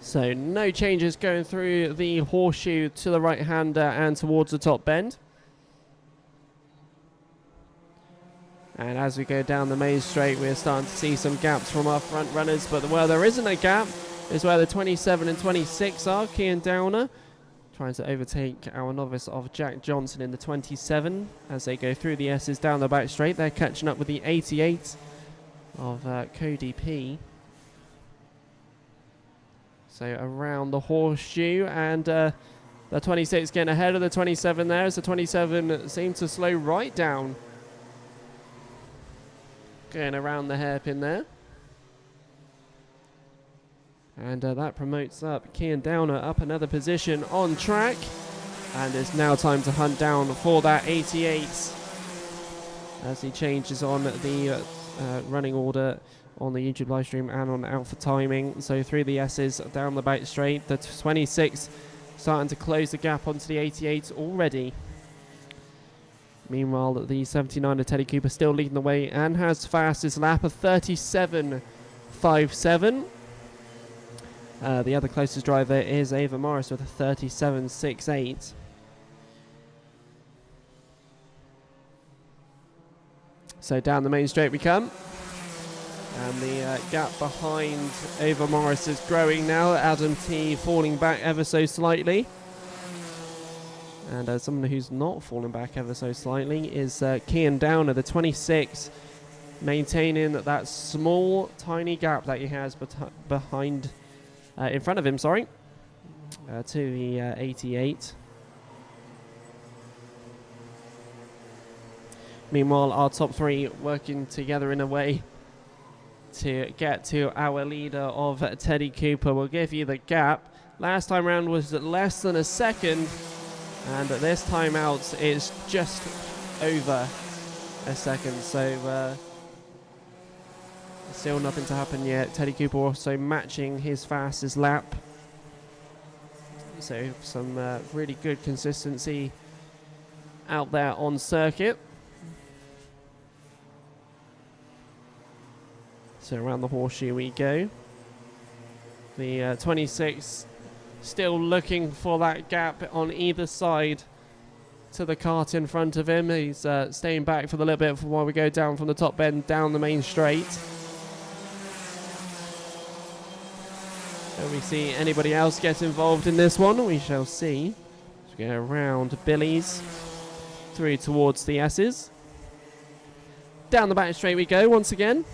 So no changes going through the horseshoe to the right-hander and towards the top bend. And as we go down the main straight, we're starting to see some gaps from our front runners, but where there isn't a gap is where the 27 and 26 are. Kian Downer trying to overtake our novice of Jack Johnson in the 27 as they go through the S's down the back straight. They're catching up with the 88 of Cody P. So around the horseshoe, and the 26 getting ahead of the 27 there, as the 27 seems to slow right down. Going around the hairpin there. And that promotes up Kian Downer up another position on track. And it's now time to hunt down for that 88 as he changes on the running order on the YouTube live stream and on Alpha Timing. So through the S's down the back straight, the 26 starting to close the gap onto the 88 already. Meanwhile, the 79 of Teddy Cooper still leading the way and has fastest lap of 37.57. The other closest driver is Ava Morris with a 37.68. So down the main straight we come. And the gap behind Ava Morris is growing now. Adam T falling back ever so slightly. And someone who's not falling back ever so slightly is Kian Downer, the 26, maintaining that small, tiny gap that he has behind, in front of him, sorry, to the 88. Meanwhile, our top three working together in a way to get to our leader of Teddy Cooper. We'll give you the gap. Last time round was less than a second, and this time out it's just over a second, so still nothing to happen yet. Teddy Cooper also matching his fastest lap, so some really good consistency out there on circuit. So around the horseshoe we go. The 26 still looking for that gap on either side to the kart in front of him. He's staying back for the little bit while we go down from the top bend down the main straight. Don't we see anybody else get involved in this one? We shall see. Let's go around Billy's through towards the S's. Down the back straight we go once again.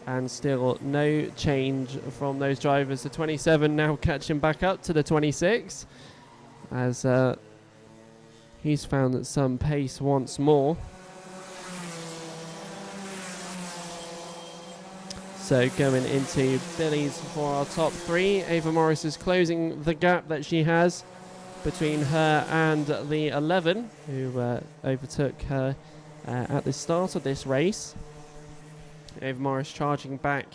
And still no change from those drivers. The 27 now catching back up to the 26 as he's found some pace once more. So going into Billy's for our top three. Ava Morris is closing the gap that she has between her and the 11, who overtook her at the start of this race. Ava Morris charging back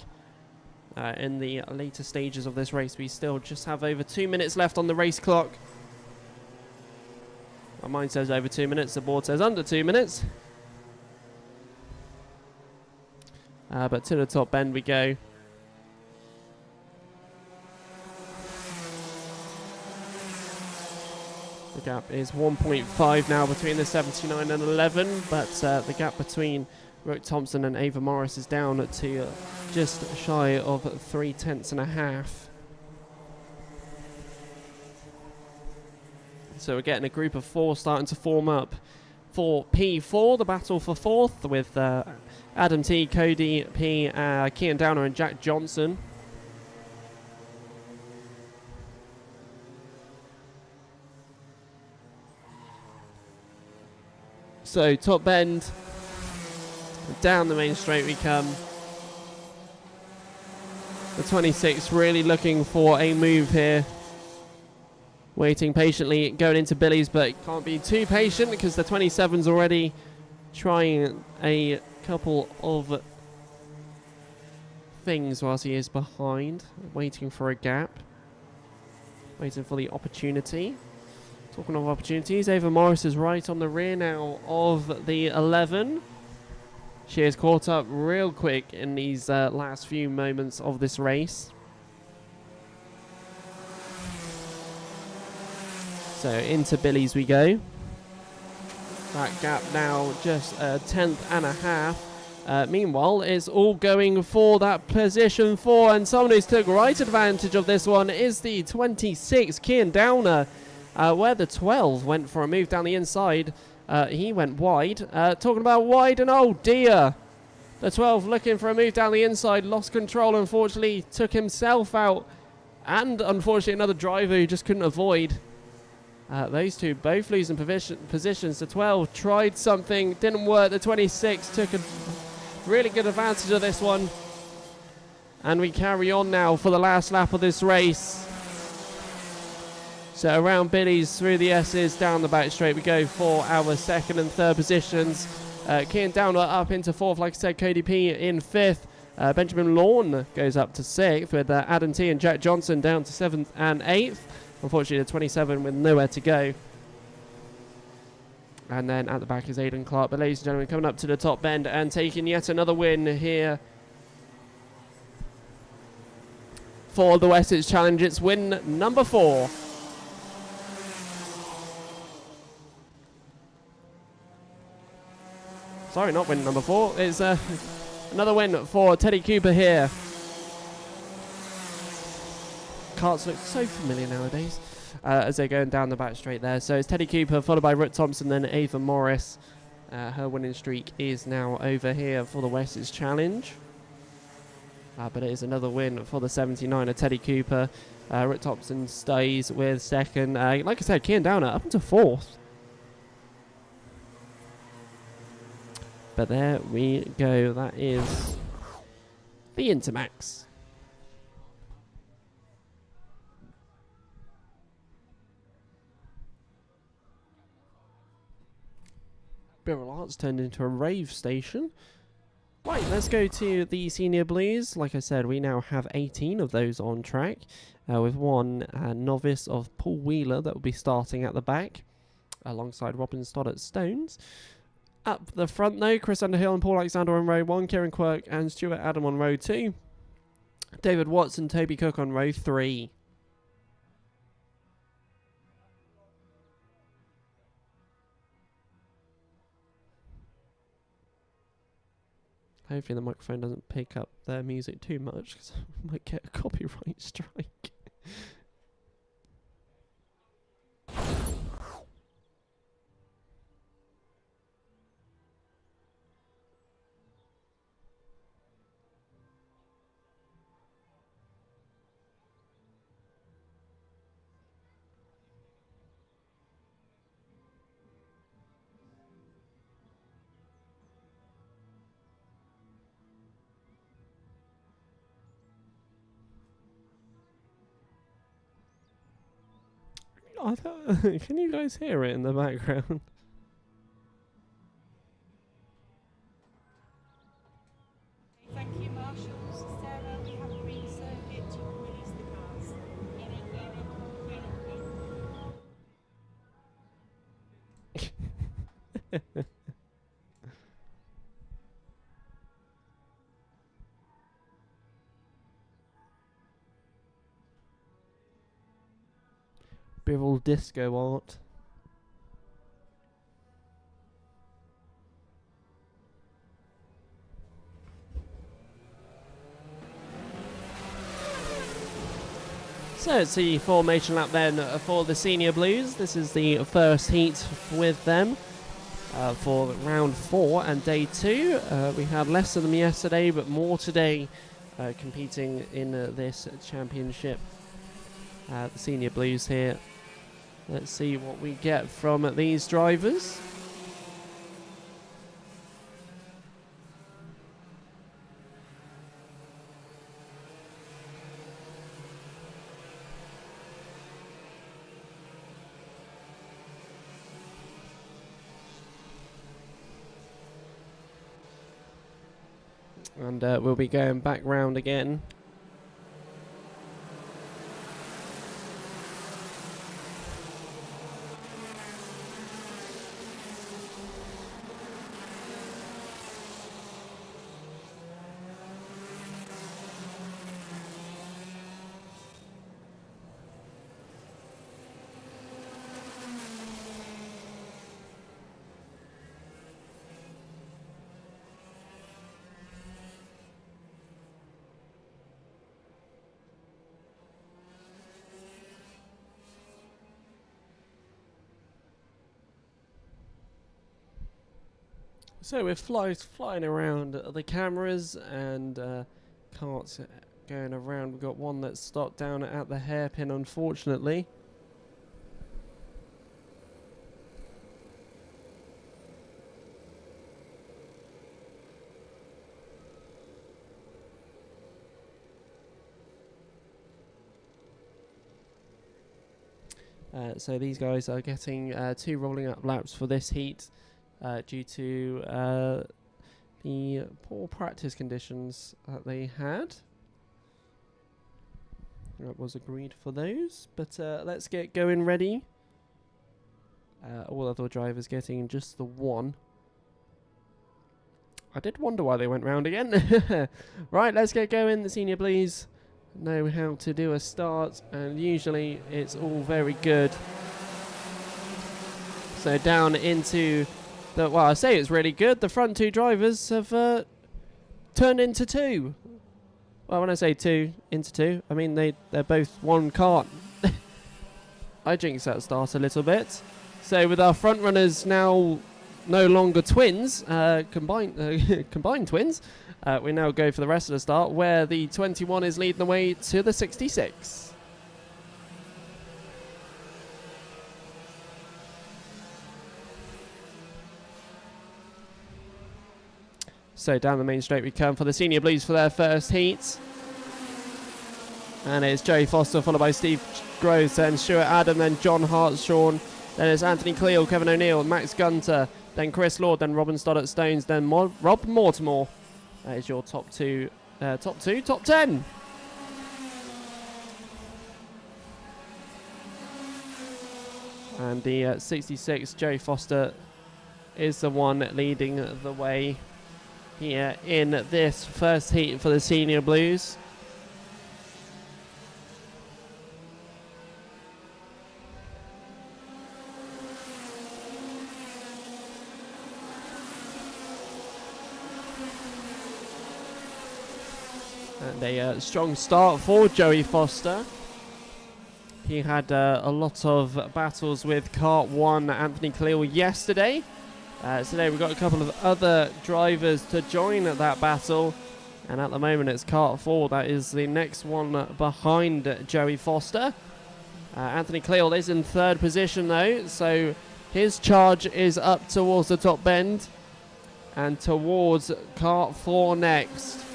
in the later stages of this race. We still just have over 2 minutes left on the race clock. Mine says over 2 minutes, the board says under 2 minutes. But to the top bend we go. The gap is 1.5 now between the 79 and 11, but the gap between Rook Thompson and Ava Morris is down to just shy of 0.3. So we're getting a group of four starting to form up for P4, the battle for fourth, with Adam T, Cody P, Kian Downer and Jack Johnson. So top bend, down the main straight we come. The 26 really looking for a move here. Waiting patiently, going into Billy's, but can't be too patient because the 27's already trying a couple of things whilst he is behind. Waiting for a gap. Waiting for the opportunity. Talking of opportunities, Ava Morris is right on the rear now of the 11. She has caught up real quick in these last few moments of this race. So into Billy's we go. That gap now just a 1/10.5. Meanwhile, it's all going for that position 4, and someone who's took right advantage of this one is the 26, Kian Downer, where the 12 went for a move down the inside. He went wide. Talking about wide, and oh dear. The 12 looking for a move down the inside, lost control, unfortunately, took himself out. And unfortunately another driver who just couldn't avoid. Those two both losing positions. The 12 tried something, didn't work. The 26 took a really good advantage of this one. And we carry on now for the last lap of this race. So around Billy's, through the S's, down the back straight we go for our second and third positions. Kian Downer up into fourth, like I said, Cody P in fifth. Benjamin Lawn goes up to sixth, with Adam T and Jack Johnson down to seventh and eighth. Unfortunately, the 27 with nowhere to go. And then at the back is Aidan Clark. But ladies and gentlemen, coming up to the top bend and taking yet another win here for the Wessex Challenge. It's win number 4. Sorry, not win number 4. It's another win for Teddy Cooper here. Karts look so familiar nowadays as they're going down the back straight there. So it's Teddy Cooper followed by Root Thompson, then Ava Morris. Her winning streak is now over here for the Wessex Challenge. But it is another win for the 79er Teddy Cooper. Root Thompson stays with second. Like I said, Kian Downer up into 4th. But there we go. That is the Intermax. Birrell Arts turned into a rave station. Right, let's go to the Senior Blues. Like I said, we now have 18 of those on track, with one novice of Paul Wheeler that will be starting at the back, alongside Robin Stoddart Stones. Up the front though, Chris Underhill and Paul Alexander on row 1, Kieran Quirk and Stuart Adam on row 2, David Watts and Toby Cook on row 3. Hopefully the microphone doesn't pick up their music too much, because I might get a copyright strike. Can you guys hear it in the background?
Thank you, marshals. Sarah, we have a green circuit to release the cars.
Birrell Disco Art. So it's the formation lap then for the Senior Blues. This is the first heat with them for round 4 and day 2. We had less of them yesterday, but more today competing in this championship. The Senior Blues here. Let's see what we get from these drivers. And we'll be going back round again. So we're flying around the cameras and carts going around. We've got one that's stopped down at the hairpin, unfortunately. So these guys are getting 2 rolling up laps for this heat. Due to the poor practice conditions that they had. That was agreed for those, but let's get going ready. All other drivers getting just the 1. I did wonder why they went round again. Right, let's get going. The Senior Blues know how to do a start, and usually it's all very good. So down into the, well, I say it's really good. The front two drivers have turned into two. Well, when I say two into two, I mean they're both one kart. I jinxed that start a little bit. So with our front runners now no longer twins, combined twins, we now go for the rest of the start, where the 21 is leading the way to the 66. So down the main straight we come for the Senior Blues for their first heat. And it's Joey Foster followed by Steve Groves, then Stuart Adam, then John Hartshorn, then it's Anthony Cleal, Kevin O'Neill, Max Gunter, then Chris Lord, then Robin Stoddart Stones, then Rob Mortimer. That is your top 10. And the 66, Joey Foster, is the one leading the way here in this first heat for the Senior Blues. And a strong start for Joey Foster. He had a lot of battles with Kart 1 Anthony Cleal yesterday. Today we've got a couple of other drivers to join that battle. And at the moment it's Kart 4 that is the next one behind Joey Foster. Anthony Cleal is in third position though, so his charge is up towards the top bend and towards Kart 4 next.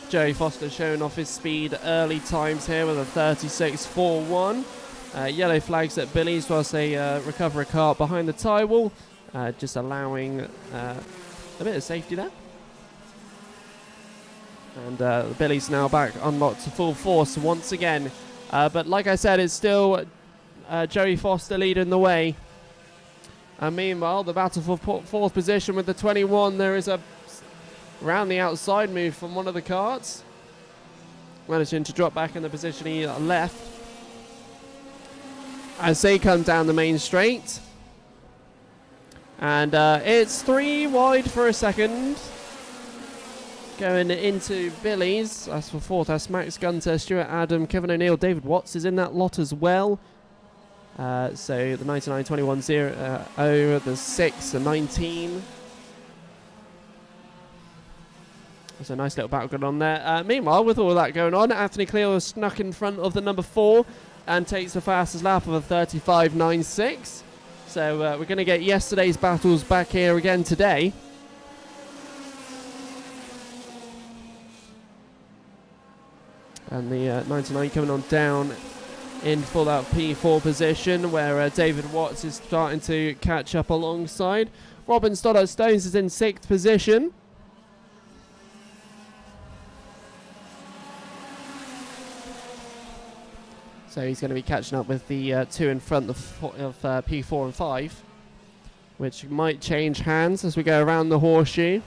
Joey Foster showing off his speed early times here with a 36.41. Yellow flags at Billy's whilst they recover a kart behind the tyre wall, just allowing a bit of safety there. And Billy's now back unlocked to full force once again. But like I said, it's still Joey Foster leading the way. And meanwhile, the battle for fourth position with the 21, there is a round the outside move from one of the karts. Managing to drop back in the position he left. As they come down the main straight. And it's 3 wide for a second. Going into Billy's. That's for fourth. That's Max Gunter, Stuart Adam, Kevin O'Neill, David Watts is in that lot as well. So the 99, 21, 0, the 6, the 19. There's a nice little battle going on there. Meanwhile, with all that going on, Anthony Cleal is snuck in front of the number 4 and takes the fastest lap of a 35.96. So we're going to get yesterday's battles back here again today. And the 99 coming on down in for that P4 position, where David Watts is starting to catch up alongside. Robin Stoddart Stones is in 6th position. So he's going to be catching up with the 2 in front of P4 and 5, which might change hands as we go around the horseshoe.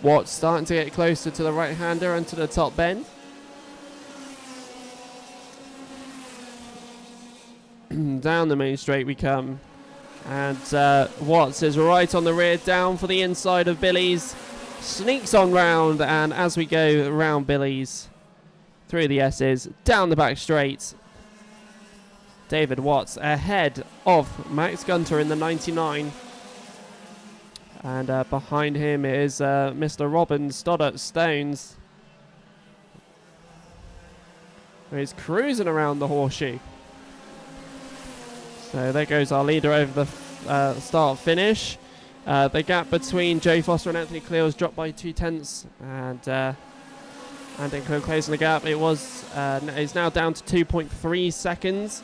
Watts starting to get closer to the right-hander and to the top bend. Down the main straight we come. And Watts is right on the rear, down for the inside of Billy's. Sneaks on round, and as we go around Billy's, through the S's, down the back straight, David Watts ahead of Max Gunter in the 99. And behind him is Mr. Robin Stoddart Stones, who is cruising around the horseshoe. So there goes our leader over the start-finish. The gap between Joey Foster and Anthony Cleal has dropped by 2/10, and Anthony Cleal closing the gap. It was is now down to 2.3 seconds,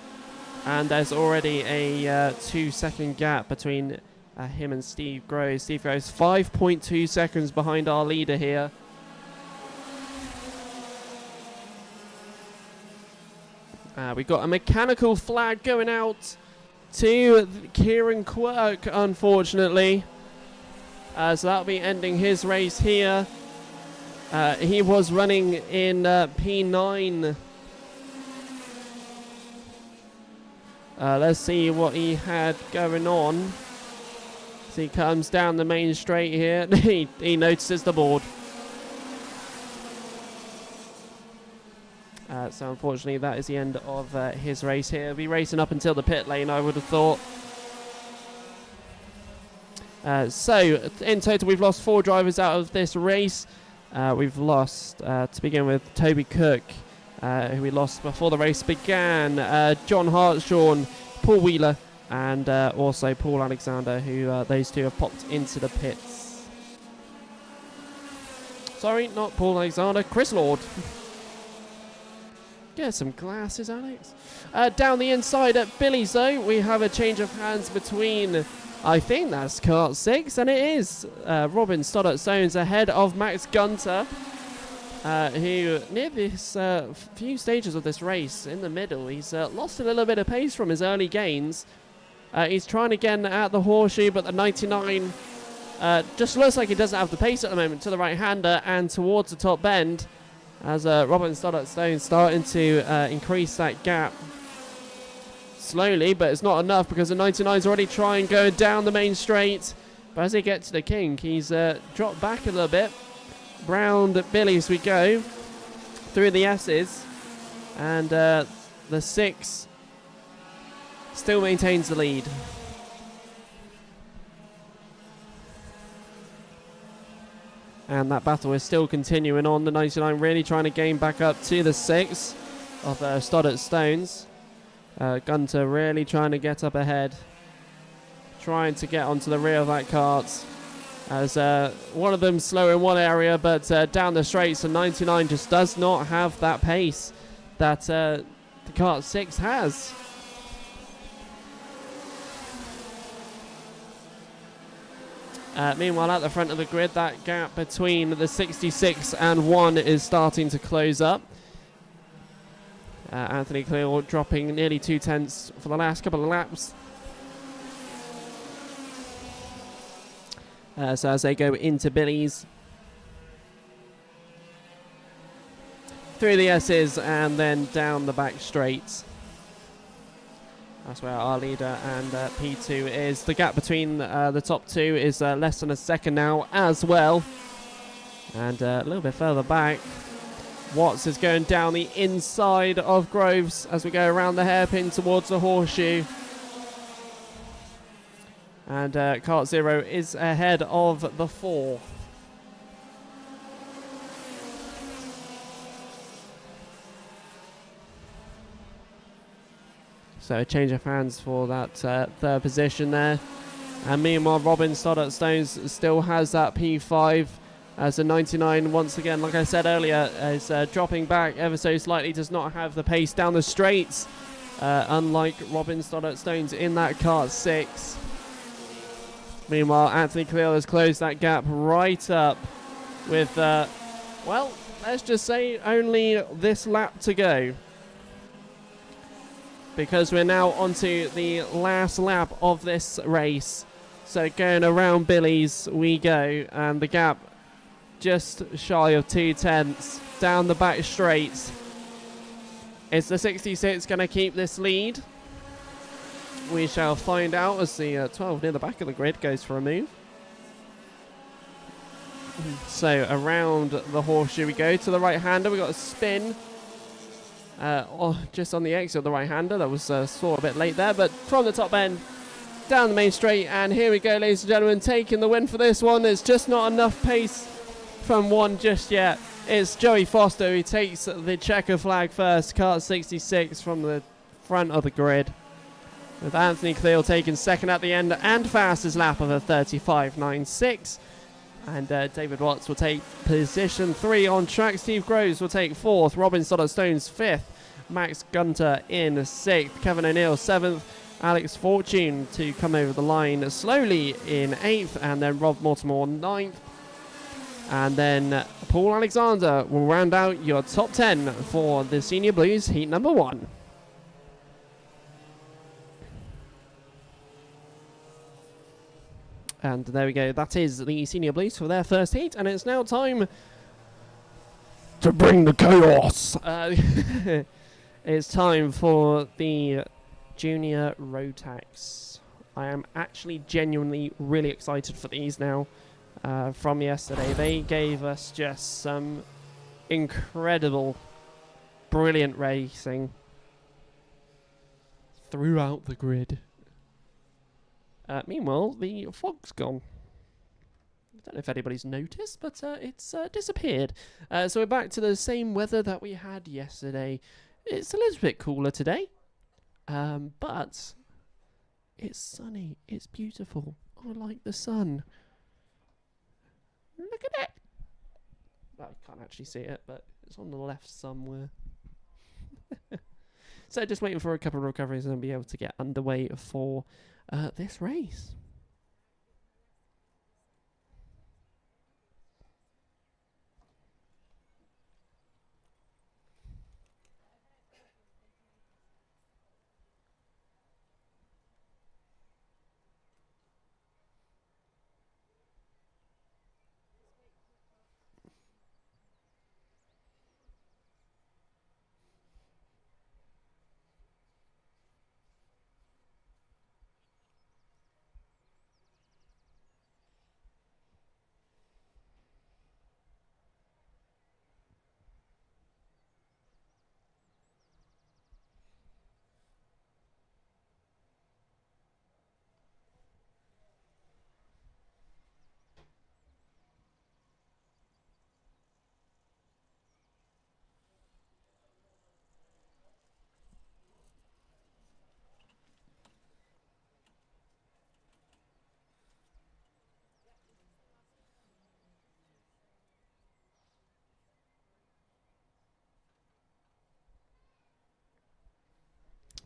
and there's already a 2-second gap between him and Steve Groves. Steve Groves 5.2 seconds behind our leader here. We've got a mechanical flag going out to Kieran Quirk, unfortunately. So that'll be ending his race here. He was running in P9. Let's see what he had going on. As he comes down the main straight here, he notices the board. So unfortunately that is the end of his race here. He'll be racing up until the pit lane, I would have thought. So in total we've lost 4 drivers out of this race. We've lost, to begin with, Toby Cook, who we lost before the race began, John Hartshorn, Paul Wheeler, and also Paul Alexander, who those two have popped into the pits. Sorry, not Paul Alexander, Chris Lord. Get some glasses, Alex. Down the inside at Billy's, though, we have a change of hands between, I think that's kart 6, and it is Robin Stoddart-Stones ahead of Max Gunter, who near this few stages of this race in the middle, he's lost a little bit of pace from his early gains. He's trying again at the horseshoe, but the 99 just looks like he doesn't have the pace at the moment to the right-hander and towards the top bend, as Robin Stoddart-Stones starting to increase that gap slowly, but it's not enough because the 99's already trying going down the main straight. But as they get to the kink, he's dropped back a little bit. Round Billy's we go through the S's, and the 6 still maintains the lead. And that battle is still continuing on. The 99 really trying to gain back up to the 6 of Stoddart-Stones. Gunter really trying to get up ahead, trying to get onto the rear of that kart, as one of them slow in one area, but down the straights, the 99 just does not have that pace that the kart 6 has. Meanwhile, at the front of the grid, that gap between the 66 and 1 is starting to close up. Anthony Clear dropping nearly 2 tenths for the last couple of laps. So as they go into Billy's, through the S's and then down the back straights. That's where our leader and P2 is. The gap between the top 2 is less than a second now as well. And a little bit further back, Watts is going down the inside of Groves as we go around the hairpin towards the horseshoe. And kart 0 is ahead of the 4. So a change of hands for that third position there. And meanwhile, Robin Stoddart-Stones still has that P5 as the 99 once again, like I said earlier, is dropping back ever so slightly, does not have the pace down the straights, unlike Robin Stoddart-Stones in that kart 6. Meanwhile, Anthony Clear has closed that gap right up with, well, let's just say only this lap to go, because we're now onto the last lap of this race. So going around Billy's we go, and the gap just shy of 2 tenths down the back straights. Is the 66 going to keep this lead? We shall find out as the 12 near the back of the grid goes for a move. So around the horseshoe we go to the right-hander. We got a spin. Just on the exit of the right-hander. That was sort of a bit late there, but from the top end down the main straight, and here we go, ladies and gentlemen, taking the win for this one. There's just not enough pace from 1 just yet. It's Joey Foster who takes the checker flag first, kart 66 from the front of the grid, with Anthony Clear taking second at the end and fastest lap of a 35.96. And David Watts will take position 3 on track. Steve Groves will take 4th. Robin Stoddart-Stones 5th. Max Gunter in 6th. Kevin O'Neill 7th. Alex Fortune to come over the line slowly in 8th. And then Rob Mortimer 9th. And then Paul Alexander will round out your top 10 for the Senior Blues heat number 1. And there we go. That is the Senior Blues for their first heat. And it's now time to bring the chaos. It's time for the Junior Rotax. I am actually genuinely really excited for these now. From yesterday, they gave us just some incredible, brilliant racing throughout the grid. Meanwhile, the fog's gone. I don't know if anybody's noticed, but it's disappeared. So we're back to the same weather that we had yesterday. It's a little bit cooler today, but it's sunny. It's beautiful. I like the sun. Look at it. Well, I can't actually see it, but it's on the left somewhere. So just waiting for a couple of recoveries and I'll be able to get underway for this race.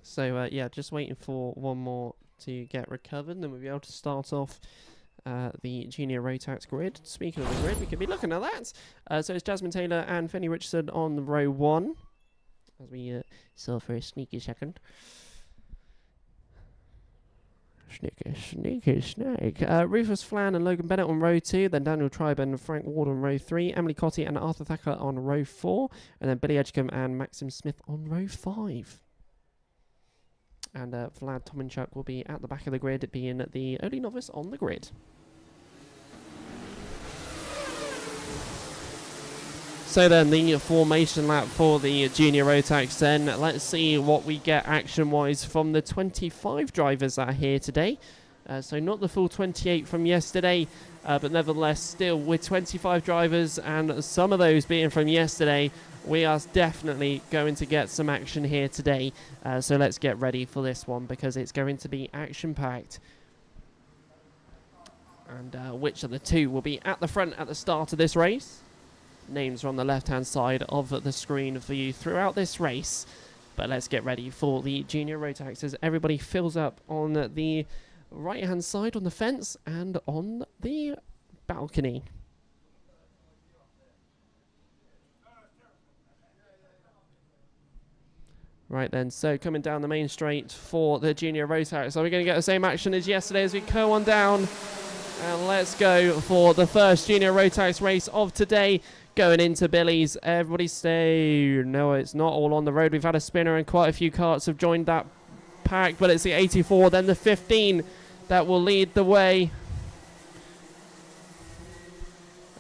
So, yeah, just waiting for one more to get recovered, and then we'll be able to start off the Junior Rotax grid. Speaking of the grid, we could be looking at that. So it's Jasmine Taylor and Fanny Richardson on row 1, as we saw for a sneaky second. Sneaky snake. Rufus Flan and Logan Bennett on row 2, then Daniel Tribe and Frank Ward on row 3, Emily Cotty and Arthur Thacker on row 4, and then Billy Edgecombe and Maxim Smith on row 5. And Vlad Tominchuk will be at the back of the grid, being the only novice on the grid. So then, the formation lap for the Junior Rotax then. Let's see what we get action-wise from the 25 drivers that are here today. So not the full 28 from yesterday, but nevertheless, still with 25 drivers and some of those being from yesterday, we are definitely going to get some action here today. So let's get ready for this one because it's going to be action-packed. And which of the two will be at the front at the start of this race? Names are on the left-hand side of the screen for you throughout this race. But let's get ready for the Junior Rotax as everybody fills up on the right-hand side on the fence and on the balcony. Right then, so coming down the main straight for the Junior Rotax. Are we going to get the same action as yesterday as we go on down? And let's go for the first Junior Rotax race of today. Going into Billy's. Everybody stay. No, it's not all on the road. We've had a spinner and quite a few carts have joined that pack, but it's the 84, then the 15 that will lead the way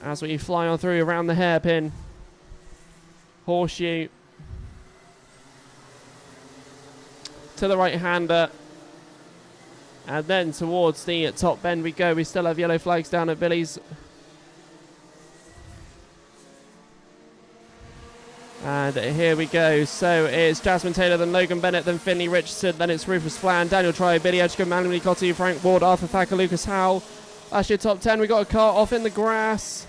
as we fly on through around the hairpin. Horseshoe to the right-hander, and then towards the top bend we go. We still have yellow flags down at Billy's. And here we go. So it's Jasmine Taylor, then Logan Bennett, then Finley Richardson, then it's Rufus Flan, Daniel Tribe, Billy Edgecombe, Emily Cotty, Frank Ward, Arthur Thacker, Lucas Howell. That's your top 10. We got a car off in the grass.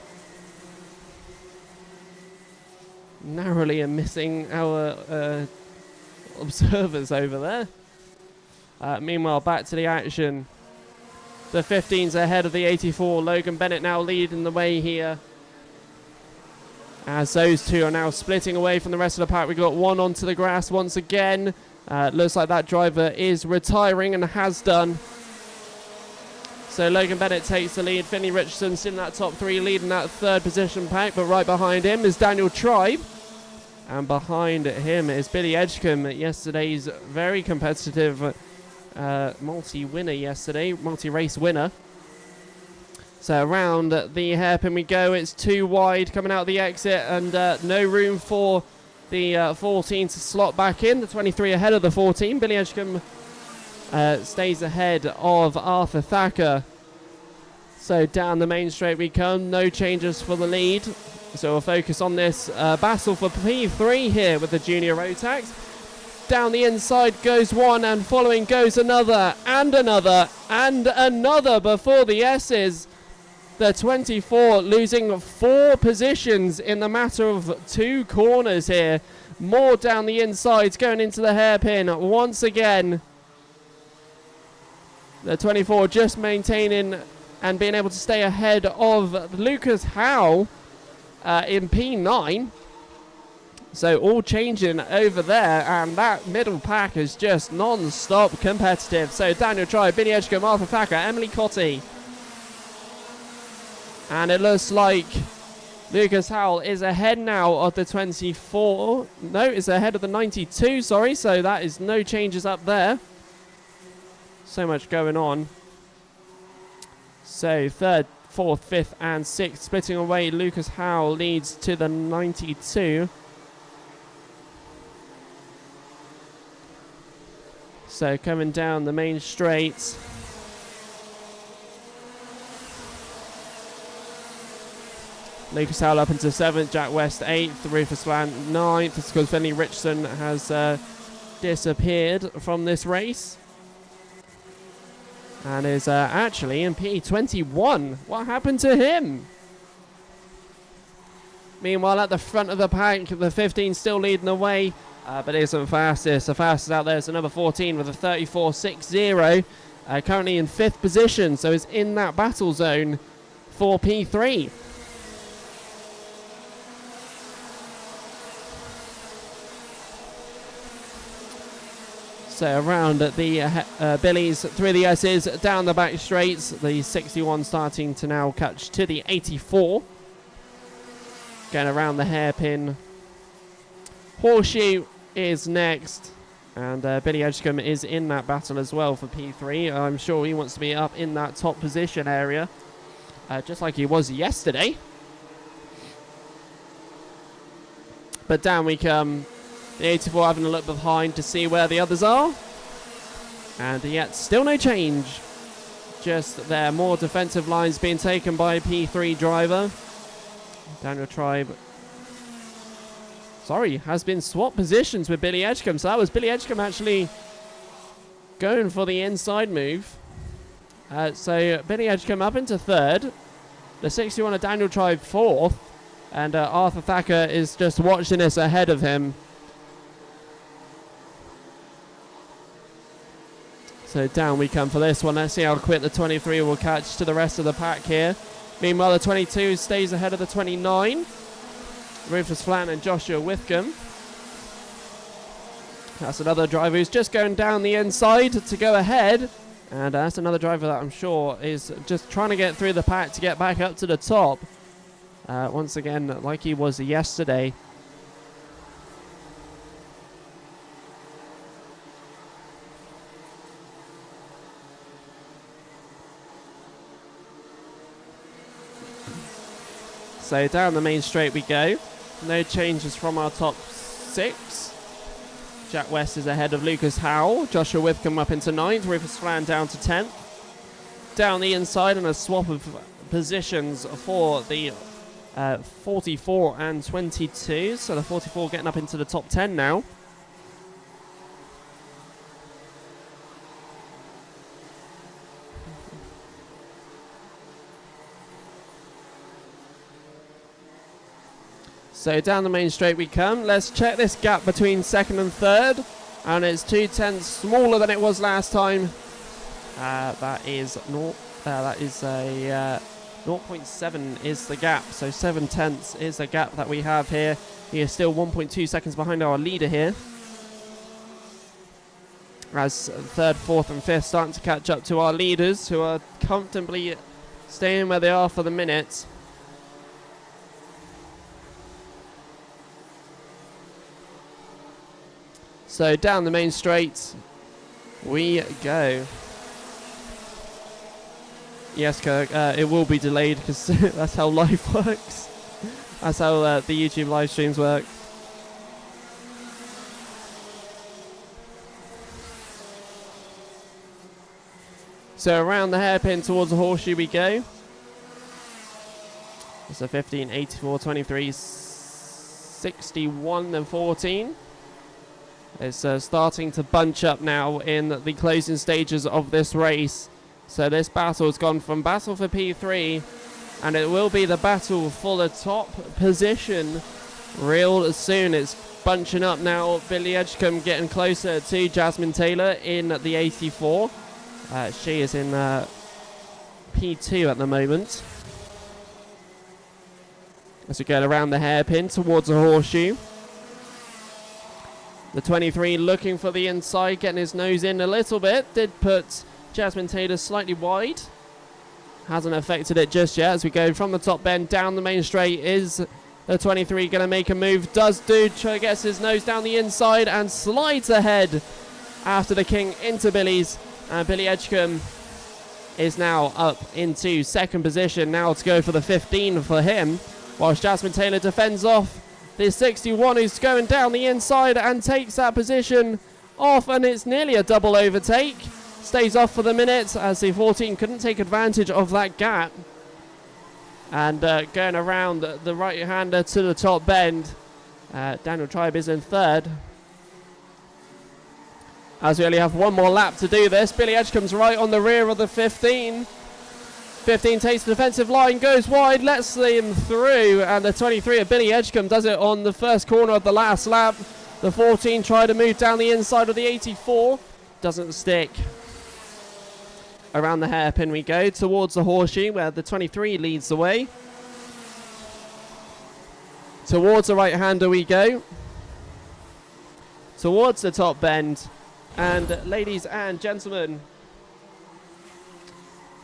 Narrowly missing our observers over there. Meanwhile, back to the action. The 15's ahead of the 84. Logan Bennett now leading the way here, as those two are now splitting away from the rest of the pack. We got one onto the grass once again. Looks like that driver is retiring and has done. So Logan Bennett takes the lead. Finley Richardson's in that top 3, leading that 3rd position pack, but right behind him is Daniel Tribe. And behind him is Billy Edgecombe, yesterday's very competitive multi-winner yesterday, multi-race winner. So around the hairpin we go. It's too wide coming out the exit, and no room for the 14 to slot back in. The 23 ahead of the 14. Billy Edgecombe stays ahead of Arthur Thacker. So down the main straight we come. No changes for the lead. So we'll focus on this battle for P3 here with the junior Rotax. Down the inside goes one, and following goes another, and another, and another before the S's. The 24 losing 4 positions in the matter of 2 corners here. More down the insides going into the hairpin once again. The 24 just maintaining and being able to stay ahead of Lucas Howe in P9. So all changing over there, and that middle pack is just non-stop competitive. So Daniel Tribe, Billy Edgecombe, Arthur Thacker, Emily Cotty. And it looks like Lucas Howell is ahead now of the 24. No, is ahead of the 92, sorry. So that is no changes up there. So much going on. So 3rd, 4th, 5th and 6th splitting away. Lucas Howell leads to the 92. So coming down the main straight. Lucas Howell up into 7th, Jack West 8th, Rufus Land 9th. It's because Finley Richardson has disappeared from this race. And is actually in P21. What happened to him? Meanwhile, at the front of the pack, the 15 still leading the way, but isn't fastest. The fastest out there is the number 14 with a 34.60. Currently in 5th position, so is in that battle zone for P3. So around the Billies, through the S's, down the back straights. The 61 starting to now catch to the 84. Going around the hairpin. Horseshoe is next. And Billy Edgecombe is in that battle as well for P3. I'm sure he wants to be up in that top position area. Just like he was yesterday. But down we come. The 84 having a look behind to see where the others are. And yet still no change. Just there, more defensive lines being taken by P3 driver. Daniel Tribe. Sorry, has been swapped positions with Billy Edgecombe. So that was Billy Edgecombe actually going for the inside move. So Billy Edgecombe up into 3rd. The 61 of Daniel Tribe 4th. And Arthur Thacker is just watching this ahead of him. So down we come for this one. Let's see how quick the 23 will catch to the rest of the pack here. Meanwhile, the 22 stays ahead of the 29. Rufus Flan and Joshua Whitcomb. That's another driver who's just going down the inside to go ahead. And that's another driver that I'm sure is just trying to get through the pack to get back up to the top. Once again, like he was yesterday. So down the main straight we go. No changes from our top 6. Jack West is ahead of Lucas Howell. Joshua Whitcomb up into 9th. Rufus Flan down to 10th. Down the inside and a swap of positions for the 44 and 22. So the 44 getting up into the top 10 now. So down the main straight we come. Let's check this gap between 2nd and 3rd. And it's 0.2 smaller than it was last time. That is a 0.7 is the gap. So 0.7 is the gap that we have here. He is still 1.2 seconds behind our leader here. as third, fourth and fifth starting to catch up to our leaders, who are comfortably staying where they are for the minute. So down the main straight we go. Yes, Kirk, it will be delayed because that's how live works. That's how the YouTube live streams work. So around the hairpin towards the horseshoe we go. So 15, 84, 23, 61 and 14. It's starting to bunch up now in the closing stages of this race. So this battle has gone from battle for P3, and it will be the battle for the top position real soon. It's bunching up now. Billy Edgecombe getting closer to Jasmine Taylor in the 84. She is in P2 at the moment. As we go around the hairpin towards the horseshoe. The 23 looking for the inside, getting his nose in a little bit. Did put Jasmine Taylor slightly wide. Hasn't affected it just yet. As we go from the top bend down the main straight, is the 23 going to make a move? Does do. Gets his nose down the inside and slides ahead after the king into Billy's. And Billy Edgecombe is now up into second position. Now to go for the 15 for him, whilst Jasmine Taylor defends off the 61, who's going down the inside and takes that position off, and it's nearly a double overtake. Stays off for the minute as the 14 couldn't take advantage of that gap. And going around the right-hander to the top bend, Daniel Tribe is in third. As we only have one more lap to do this, Billy Edgecombe's right on the rear of the 15. 15 takes the defensive line, goes wide, lets him through, and the 23 of Billy Edgecombe does it on the first corner of the last lap. The 14 tried to move down the inside of the 84, doesn't stick. Around the hairpin we go, towards the horseshoe where the 23 leads the way. Towards the right-hander we go. Towards the top bend. And ladies and gentlemen,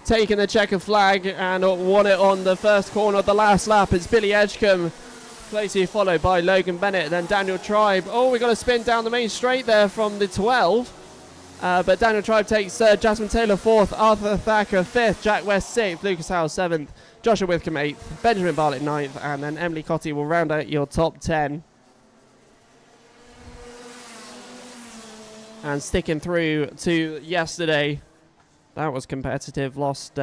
taking the checker flag and won it on the first corner of the last lap. It's Billy Edgecombe, closely followed by Logan Bennett, then Daniel Tribe. Oh, we got a spin down the main straight there from the 12. But Daniel Tribe takes third, Jasmine Taylor fourth, Arthur Thacker fifth, Jack West sixth, Lucas Howell seventh, Joshua Withcombe eighth, Benjamin Bartlett ninth, and then Emily Cotty will round out your top 10. And sticking through to yesterday, that was competitive. We lost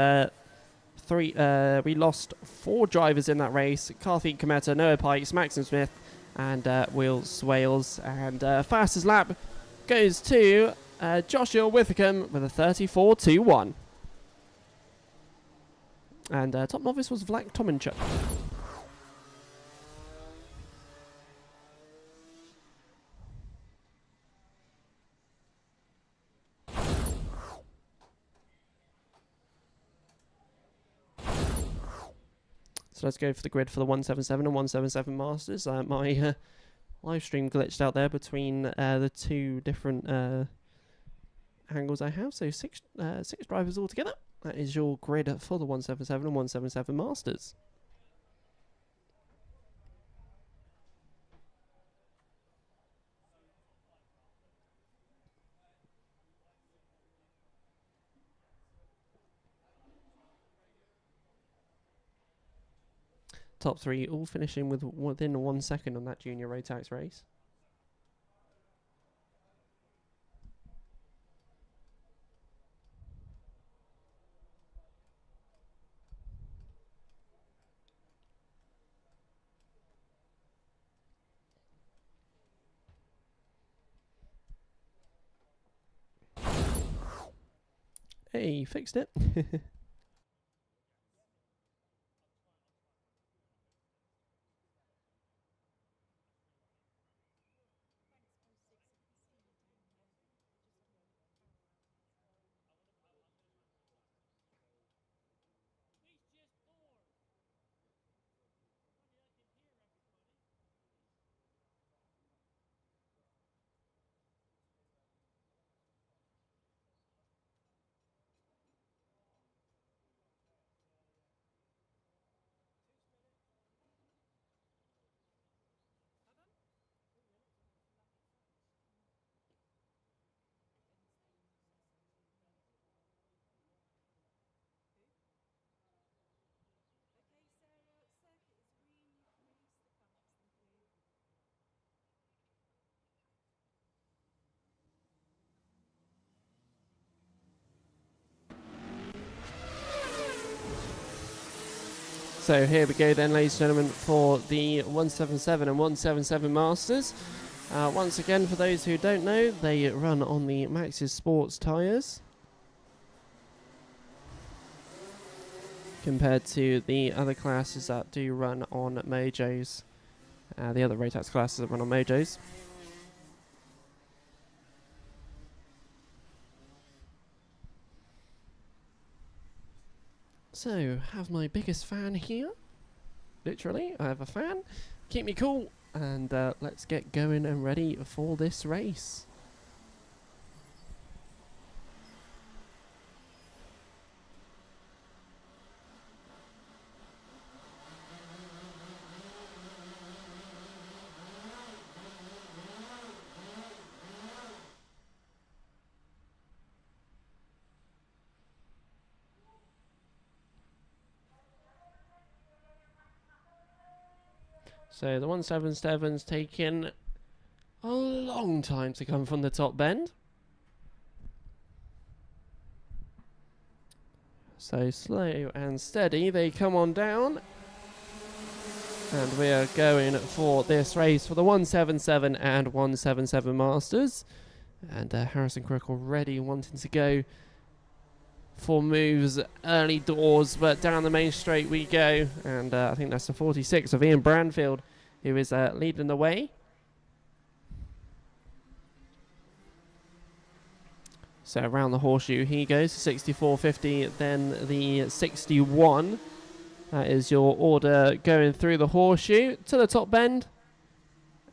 4 drivers in that race: Karthik Kometa, Noah Pikes, Maxim Smith, and Will Swales. And fastest lap goes to Joshua Withcombe with a 34.21. And top novice was Vlak Tominchuk. So let's go for the grid for the 177 and 177 Masters. My live stream glitched out there between the two different angles I have. So six drivers altogether. That is your grid for the 177 and 177 Masters. Top 3 all finishing within 1 second on that junior Rotax race. Hey, fixed it. So here we go then, ladies and gentlemen, for the 177 and 177 Masters. Once again, for those who don't know, they run on the Maxxis Sports tyres, compared to the other classes that do run on Mojos. The other Rotax classes that run on Mojos. So, have my biggest fan here. Literally, I have a fan. Keep me cool, and let's get going and ready for this race. So the 177's taken a long time to come from the top bend. So slow and steady, they come on down. And we are going for this race for the 177 and 177 Masters. And Harrison Crook already wanting to go for moves early doors, but down the main straight we go, and I think that's the 46 of Ian Branfield who is leading the way. So around the horseshoe he goes, 64.50, then the 61. That is your order going through the horseshoe to the top bend,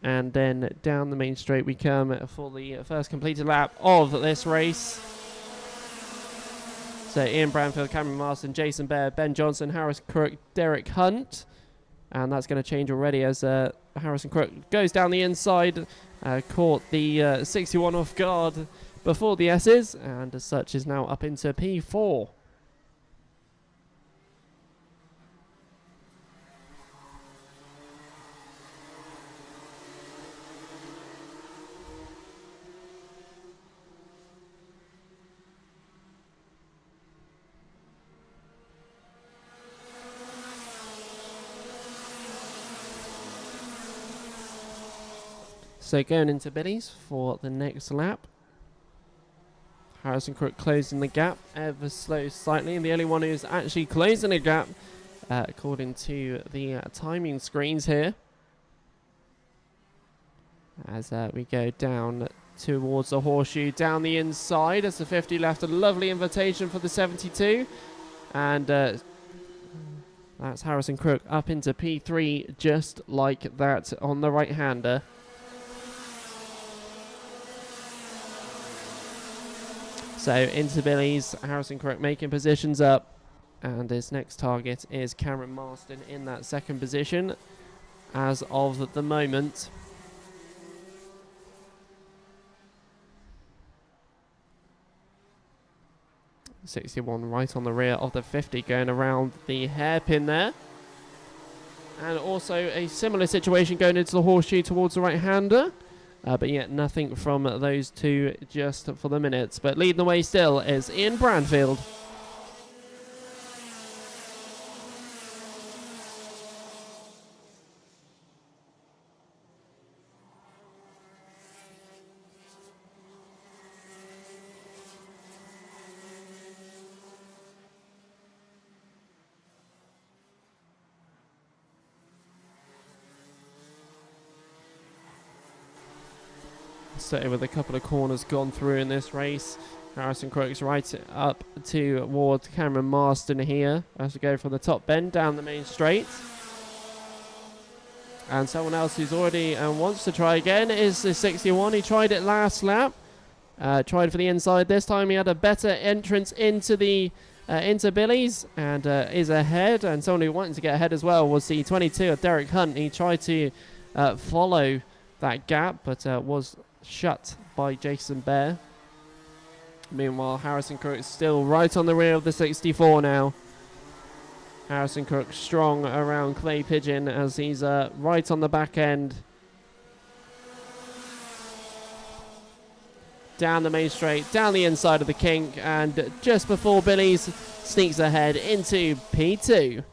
and then down the main straight we come for the first completed lap of this race. So Ian Branfield, Cameron Marston, Jason Baird, Ben Johnson, Harrison Crook, Derek Hunt. And that's going to change already as Harrison Crook goes down the inside. Caught the 61 off guard before the S's. And as such is now up into P4. So going into Billy's for the next lap. Harrison Crook closing the gap ever so slightly, and the only one who's actually closing the gap, according to the timing screens here. As we go down towards the horseshoe, down the inside, as the 50 left a lovely invitation for the 72. And that's Harrison Crook up into P3 just like that on the right-hander. So into Billy's, Harrison Crook making positions up, and his next target is Cameron Marston in that second position as of the moment. .61 right on the rear of the 50, going around the hairpin there. And also a similar situation going into the horseshoe towards the right-hander. But yet nothing from those two just for the minutes. But leading the way still is Ian Branfield. So with a couple of corners gone through in this race, Harrison Crook's right up towards Cameron Marston here as we go from the top bend down the main straight. And someone else who's already wants to try again is the 61. He tried it last lap. Tried for the inside this time. He had a better entrance into the into Billy's and is ahead. And someone who wanted to get ahead as well was the 22 of Derek Hunt. He tried to follow that gap, but was shut by Jason Bear. Meanwhile, Harrison Crook is still right on the rear of the 64 now. Harrison Crook strong around Clay Pigeon as he's right on the back end. Down the main straight, down the inside of the kink, and just before Billy's sneaks ahead into P2.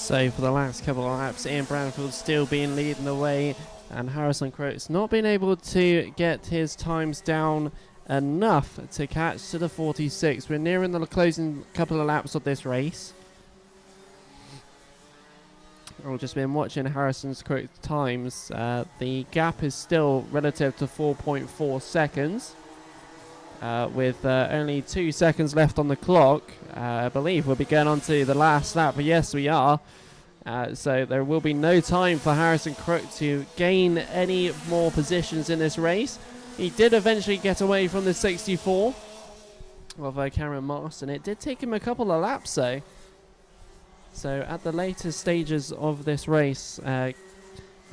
So for the last couple of laps, Ian Branfield still being leading the way, and Harrison Crook's not been able to get his times down enough to catch to the 46. We're nearing the closing couple of laps of this race. I've just been watching Harrison's Crook's times. The gap is still relative to 4.4 seconds. With only 2 seconds left on the clock. I believe we'll be going on to the last lap, but yes, we are. So there will be no time for Harrison Crook to gain any more positions in this race. He did eventually get away from the 64 of Cameron Marston. It did take him a couple of laps, though. So at the later stages of this race,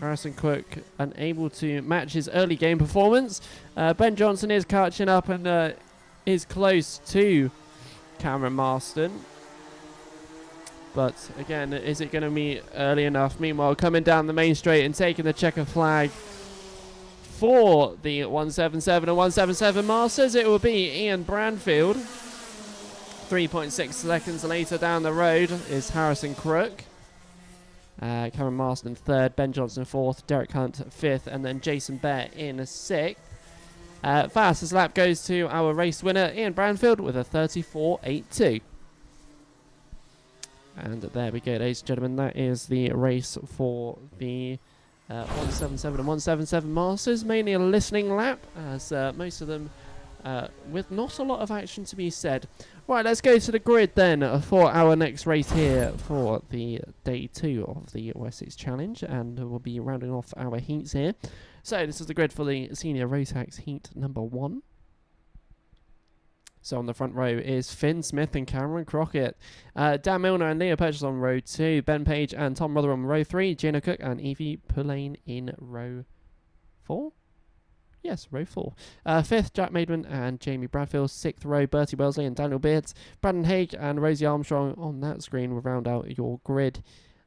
Harrison Crook unable to match his early game performance. Ben Johnson is catching up and is close to Cameron Marston. But again, is it going to be early enough? Meanwhile, coming down the main straight and taking the checker flag for the 177 and 177 Masters, it will be Ian Branfield. 3.6 seconds later down the road is Harrison Crook. Cameron Marston third, Ben Johnson fourth, Derek Hunt fifth, and then Jason Bear in sixth. Fastest lap goes to our race winner, Ian Branfield, with a 34.82. And there we go, ladies and gentlemen. That is the race for the 177 and 177 Masters. Mainly a listening lap, as most of them with not a lot of action to be said. Right, let's go to the grid then for our next race here for the day 2 of the Wessex Challenge, and we'll be rounding off our heats here. So this is the grid for the senior Rotax heat number 1. So on the front row is Finn Smith and Cameron Crockett. Dan Milner and Leah Purchase on row 2. Ben Page and Tom Rotherham on row 3. Gina Cook and Evie Pullane in row 4. Yes, row 4. 5th, Jack Maidman and Jamie Bradfield. 6th row, Bertie Wellesley and Daniel Beards. Brandon Haig and Rosie Armstrong on that screen will round out your grid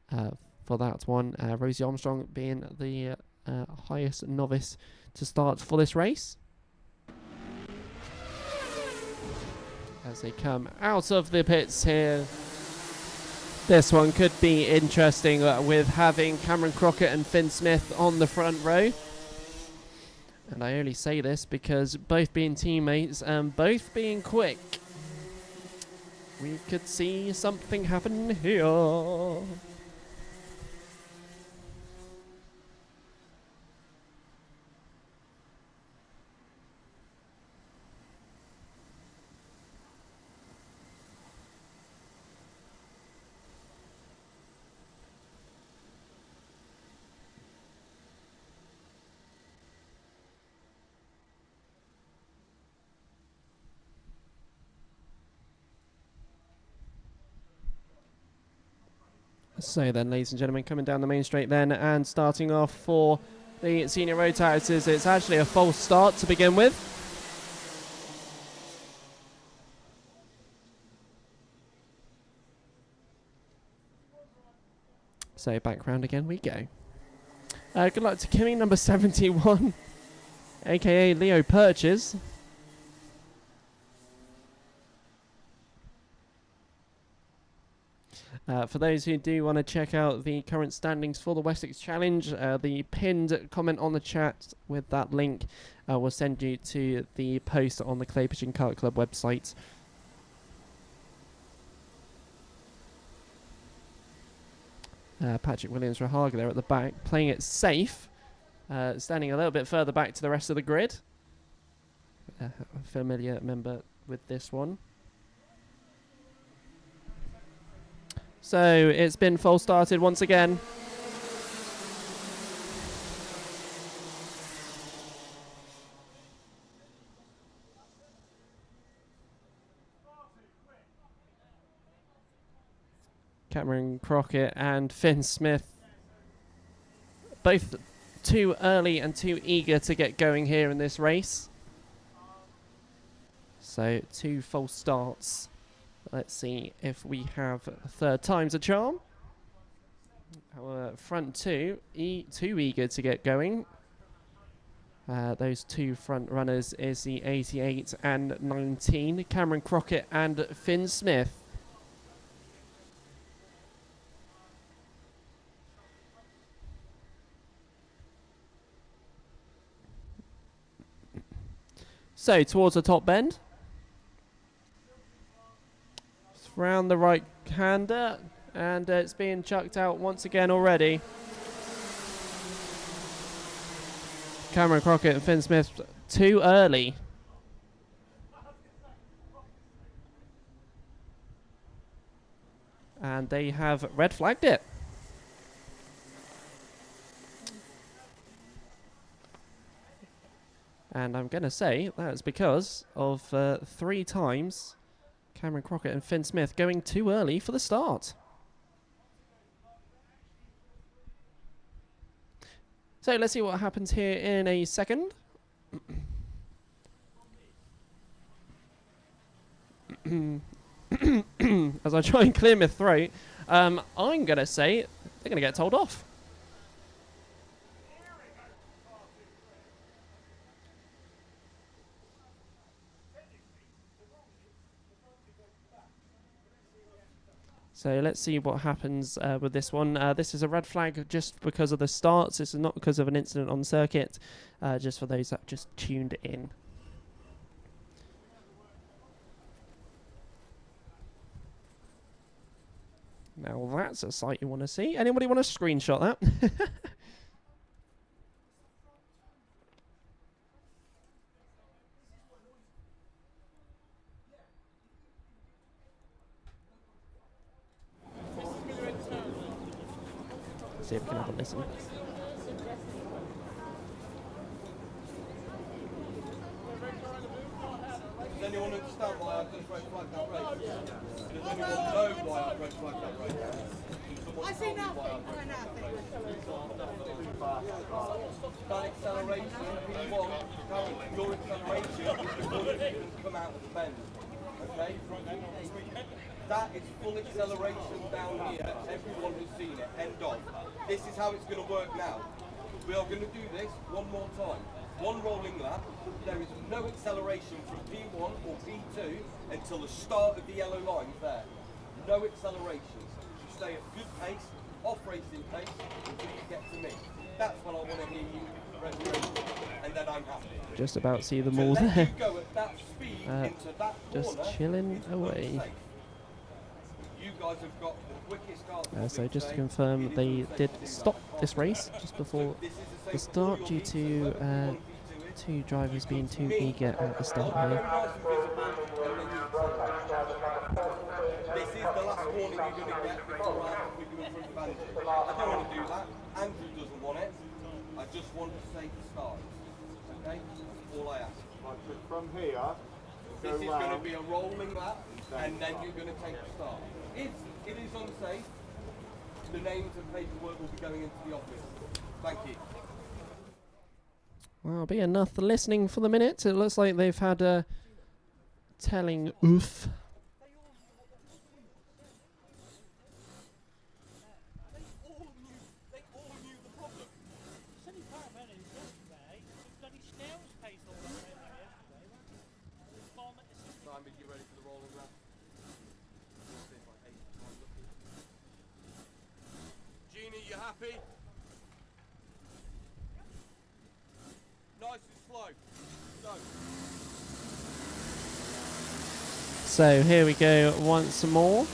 for that one. Rosie Armstrong being the highest novice to start for this race. As they come out of the pits here. This one could be interesting with having Cameron Crockett and Finn Smith on the front row. And I only say this because both being teammates and both being quick, we could see something happen here. So then, ladies and gentlemen, coming down the main straight then, and starting off for the senior Rotaxes, it's actually a false start to begin with. So back round again we go. Good luck to Kimmy, number 71, aka Leo Purchase. For those who do want to check out the current standings for the Wessex Challenge, the pinned comment on the chat with that link will send you to the post on the Clay Pigeon Kart Club website. Patrick Williams-Rahaga there at the back, playing it safe, standing a little bit further back to the rest of the grid. A familiar member with this one. So it's been false started once again. Cameron Crockett and Finn Smith, both too early and too eager to get going here in this race. So 2 false starts. Let's see if we have third time's a charm. Our front 2, too eager to get going. Those 2 front runners is the 88 and 19, Cameron Crockett and Finn Smith. So towards the top bend. Round the right hander, and it's being chucked out once again already. Cameron Crockett and Finn Smith too early. And they have red flagged it. And I'm going to say that's because of 3 times Cameron Crockett and Finn Smith going too early for the start. So let's see what happens here in a second. As I try and clear my throat, I'm going to say they're going to get told off. So let's see what happens with this one. This is a red flag just because of the starts. This is not because of an incident on circuit, just for those that just tuned in. Now that's a sight you want to see. Anybody want to screenshot that? See if we can have a listen.
Does anyone understand why I've just red flagged that race? Does anyone know why I've red flagged that race?
I see nothing.
That acceleration, P1, your acceleration is before you even come out of the bend. Okay? That is full acceleration down here. Everyone has seen it. End of. This is how it's going to work now. We are going to do this one more time. One rolling lap. There is no acceleration from P1 or P2 until the start of the yellow line there. No accelerations. You stay at good pace, off racing pace, until you get to me. That's when I want to hear you racing, and then I'm happy.
Just about see them all
to let
there.
you go at that speed into that
Just
corner
chilling
is
away.
safe. You guys have got the quickest car.
So just to confirm, they did stop this race just before the start due to 2 drivers being too eager at the start here.
This is the last warning you're going to get before I have to put you in front of Andrew. I don't want to do that. Andrew doesn't want it. I just want to say the start. Okay? That's all I ask.
Right, so from here,
this is going to be a rolling lap, and then you're going to take the start. If it is unsafe, the names and paperwork will be going into the office. Thank you.
Well, it'll be enough listening for the minute. It looks like they've had a telling oof.
Simon, you ready for the rolling lap? Jeannie, you happy? Nice and slow. Go.
So here we go once more.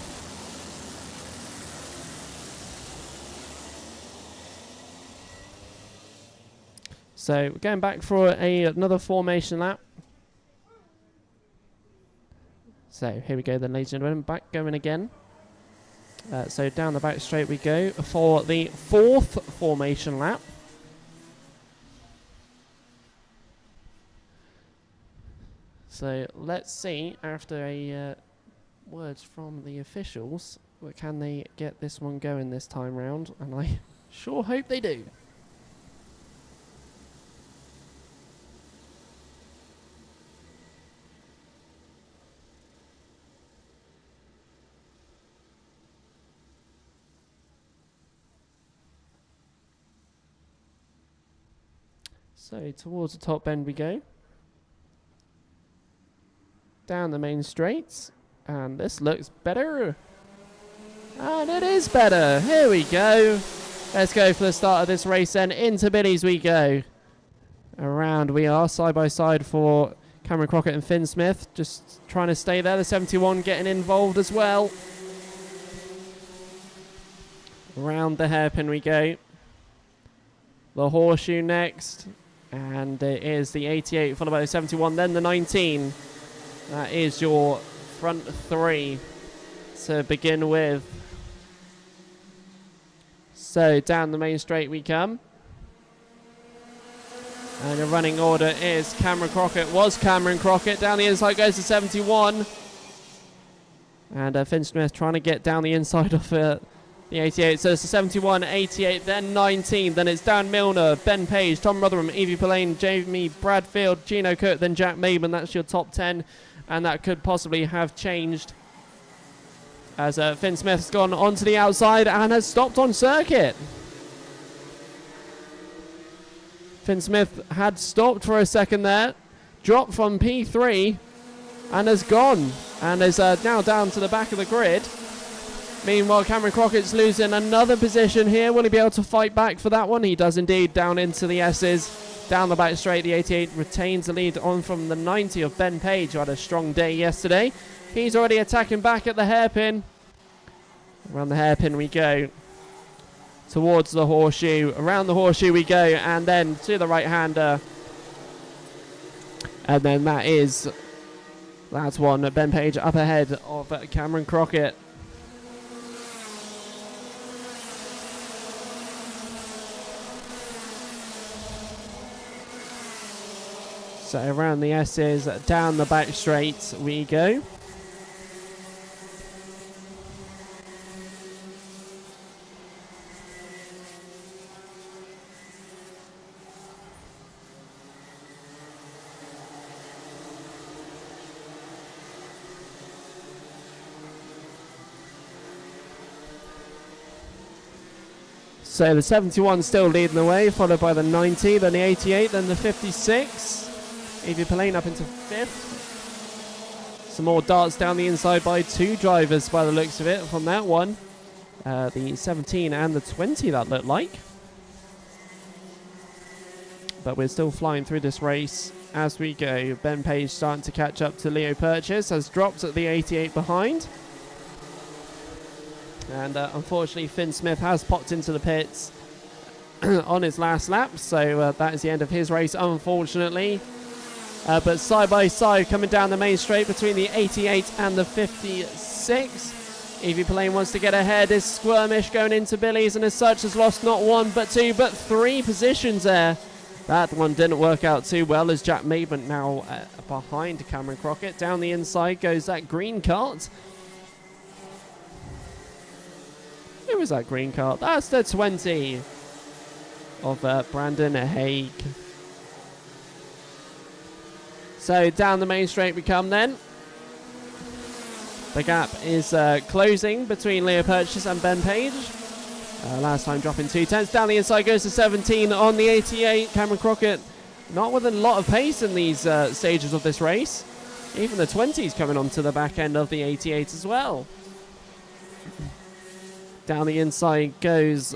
So we're going back for another formation lap. So here we go then, ladies and gentlemen, back going again. So down the back straight we go for the 4th formation lap. So let's see, after a words from the officials, can they get this one going this time round? And I sure hope they do. So towards the top end we go. Down the main straights. And this looks better. And it is better. Here we go. Let's go for the start of this race then. Into Billy's we go. Around we are, side by side for Cameron Crockett and Finn Smith just trying to stay there. The 71 getting involved as well. Round the hairpin we go. The horseshoe next. And it is the 88 followed by the 71, then the 19. That is your front three to begin with. So down the main straight we come. And the running order is Cameron Crockett. Was Cameron Crockett. Down the inside goes to 71. And Finn Smith trying to get down the inside of the 88. So it's the 71, 88, then 19. Then it's Dan Milner, Ben Page, Tom Rotherham, Evie Pillane, Jamie Bradfield, Gino Cook, then Jack Maben. That's your top 10. And that could possibly have changed as Finn Smith's gone onto the outside and has stopped on circuit. Finn Smith had stopped for a second there, dropped from P3 and has gone and is now down to the back of the grid. Meanwhile, Cameron Crockett's losing another position here. Will he be able to fight back for that one? He does indeed, down into the S's. Down the back straight, the 88 retains the lead on from the 90 of Ben Page, who had a strong day yesterday. He's already attacking back at the hairpin. Around the hairpin we go. Towards the horseshoe. Around the horseshoe we go, and then to the right-hander. And then that's one. Ben Page up ahead of Cameron Crockett. So around the S's, down the back straight we go. So the 71 still leading the way, followed by the 90, then the 88, then the 56. Evie Pillane up into 5th. Some more darts down the inside by 2 drivers by the looks of it from that one. The 17 and the 20 that looked like. But we're still flying through this race as we go. Ben Page starting to catch up to Leo Purchase, has dropped at the 88 behind. And unfortunately Finn Smith has popped into the pits on his last lap. So that is the end of his race, unfortunately. But side by side coming down the main straight between the 88 and the 56. Evie Pillane wants to get ahead. Is Squirmish going into Billy's, and as such has lost not 1 but 2 but 3 positions there. That one didn't work out too well as Jack Maben now behind Cameron Crockett. Down the inside goes that green cart. Who was that green cart? That's the 20 of Brandon Haig. So down the main straight we come then. The gap is closing between Leo Purchase and Ben Page. Last time dropping 2 tenths. Down the inside goes to 17 on the 88. Cameron Crockett not with a lot of pace in these stages of this race. Even the 20s coming onto the back end of the 88 as well. Down the inside goes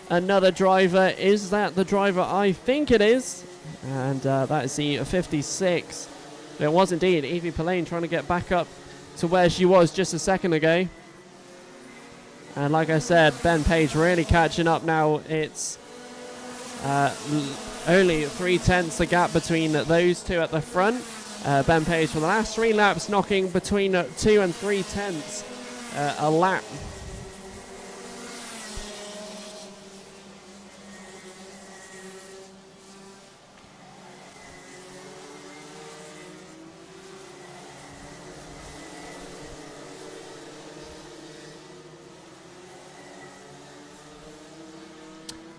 another driver. Is that the driver? I think it is. And that is the 56. It was indeed Evie Pillane trying to get back up to where she was just a second ago. And like I said, Ben Page really catching up now. It's only 3 tenths the gap between those two at the front. Ben Page for the last 3 laps knocking between 2 and 3 tenths a lap.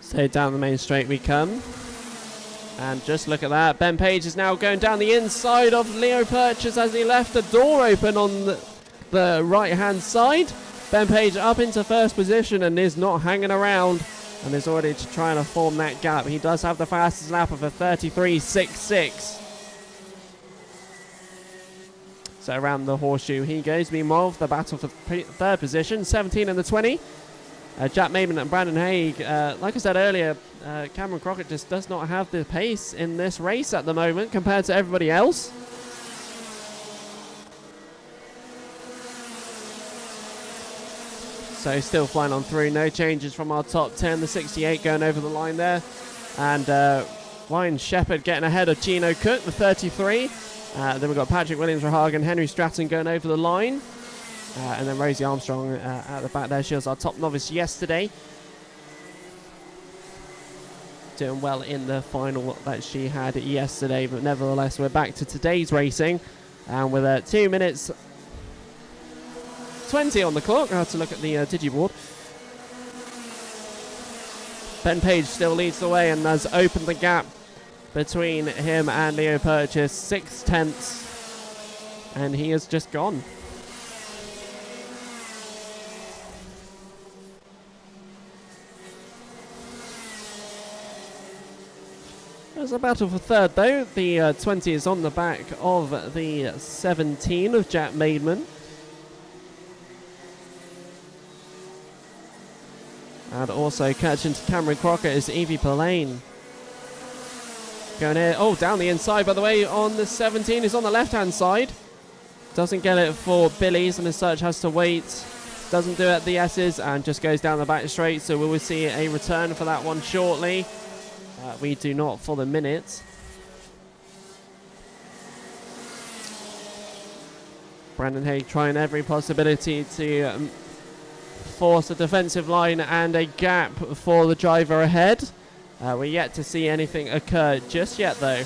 So down the main straight we come. And just look at that. Ben Page is now going down the inside of Leo Purchase as he left a door open on the right-hand side. Ben Page up into first position and is not hanging around and is already trying to form that gap. He does have the fastest lap of a 33.66. So around the horseshoe he goes. Meanwhile, the battle for 3rd position, 17 and the 20. Jack Maben and Brandon Haig, like I said earlier, Cameron Crockett just does not have the pace in this race at the moment compared to everybody else. So still flying on through. No changes from our top 10. The 68 going over the line there. And Ryan Shepherd getting ahead of Gino Cook, the 33. Then we've got Patrick Williams-Rahagen, Henry Stratton going over the line. And then Rosie Armstrong at the back there. She was our top novice yesterday. Doing well in the final that she had yesterday. But nevertheless, we're back to today's racing. And with 2 minutes 20 on the clock. I have to look at the digiboard. Ben Page still leads the way and has opened the gap between him and Leo Purchase. 6/10. And he has just gone. There's a battle for third though. The 20 is on the back of the 17 of Jack Maidman. And also catching to Cameron Crockett is Evie Pillane. Going here. Oh, down the inside, by the way, on the 17 is on the left-hand side. Doesn't get it for Billy's and as such has to wait. Doesn't do it at the S's and just goes down the back straight. So we will see a return for that one shortly. We do not for the minute. Brandon Haig trying every possibility to force a defensive line and a gap for the driver ahead. We're yet to see anything occur just yet though.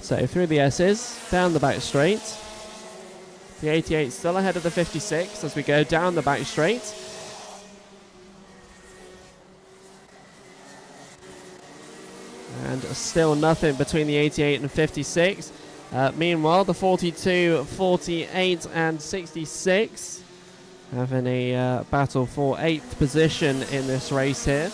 So through the S's, down the back straight. The 88 still ahead of the 56 as we go down the back straight. And still nothing between the 88 and 56. Meanwhile, the 42, 48 and 66 having a battle for 8th position in this race here.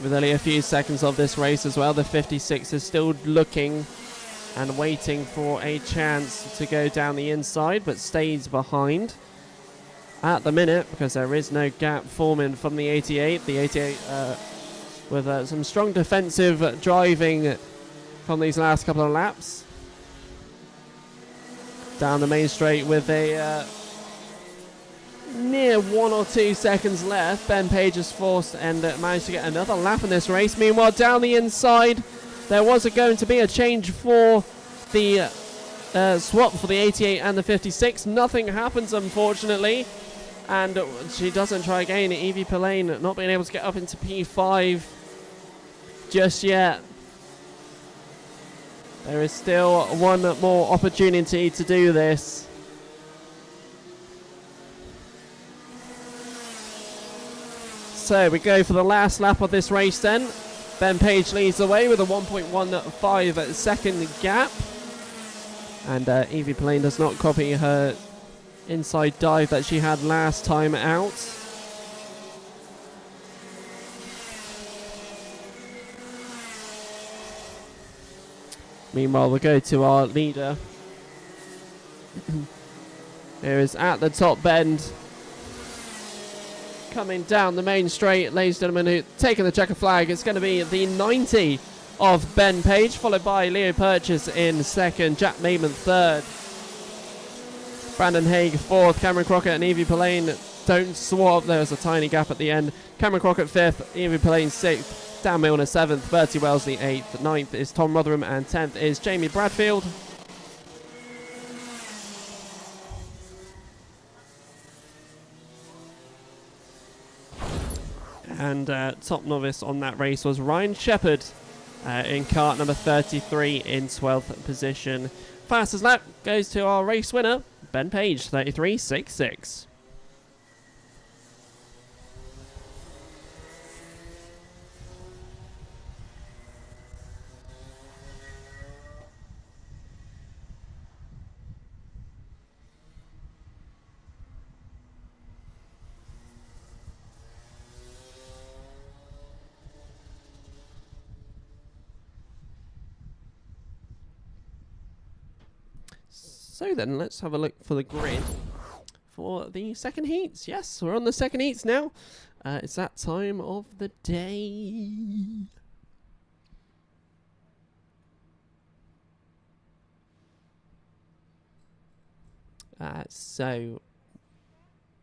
With only a few seconds of this race as well, the 56 is still looking and waiting for a chance to go down the inside, but stays behind at the minute because there is no gap forming from the 88. The 88 with some strong defensive driving from these last couple of laps. Down the main straight with a near 1 or 2 seconds left. Ben Page is forced and managed to get another lap in this race. Meanwhile, down the inside, there was going to be a change for the swap for the 88 and the 56. Nothing happens, unfortunately. And she doesn't try again. Evie Pillane not being able to get up into P5 just yet. There is still one more opportunity to do this. So we go for the last lap of this race then. Ben Page leads the way with a 1.15 second gap. And Evie Pillane does not copy her inside dive that she had last time out. Meanwhile, we'll go to our leader. Here is at the top bend. Coming down the main straight, ladies and gentlemen, taking the checker flag. It's going to be the 90 of Ben Page, followed by Leo Purchase in second, Jack Maidman third, Brandon Haig fourth, Cameron Crockett and Evie Pillane don't swap. There's a tiny gap at the end. Cameron Crockett fifth, Evie Pillane sixth, Dan Milner seventh, Bertie Wellesley eighth, ninth is Tom Rotherham and 10th is Jamie Bradfield. And top novice on that race was Ryan Shepherd in cart number 33 in 12th position. Fastest lap goes to our race winner, Ben Page, 33.66. So then, let's have a look for the grid for the second heats. Yes, we're on the second heats now. It's that time of the day. So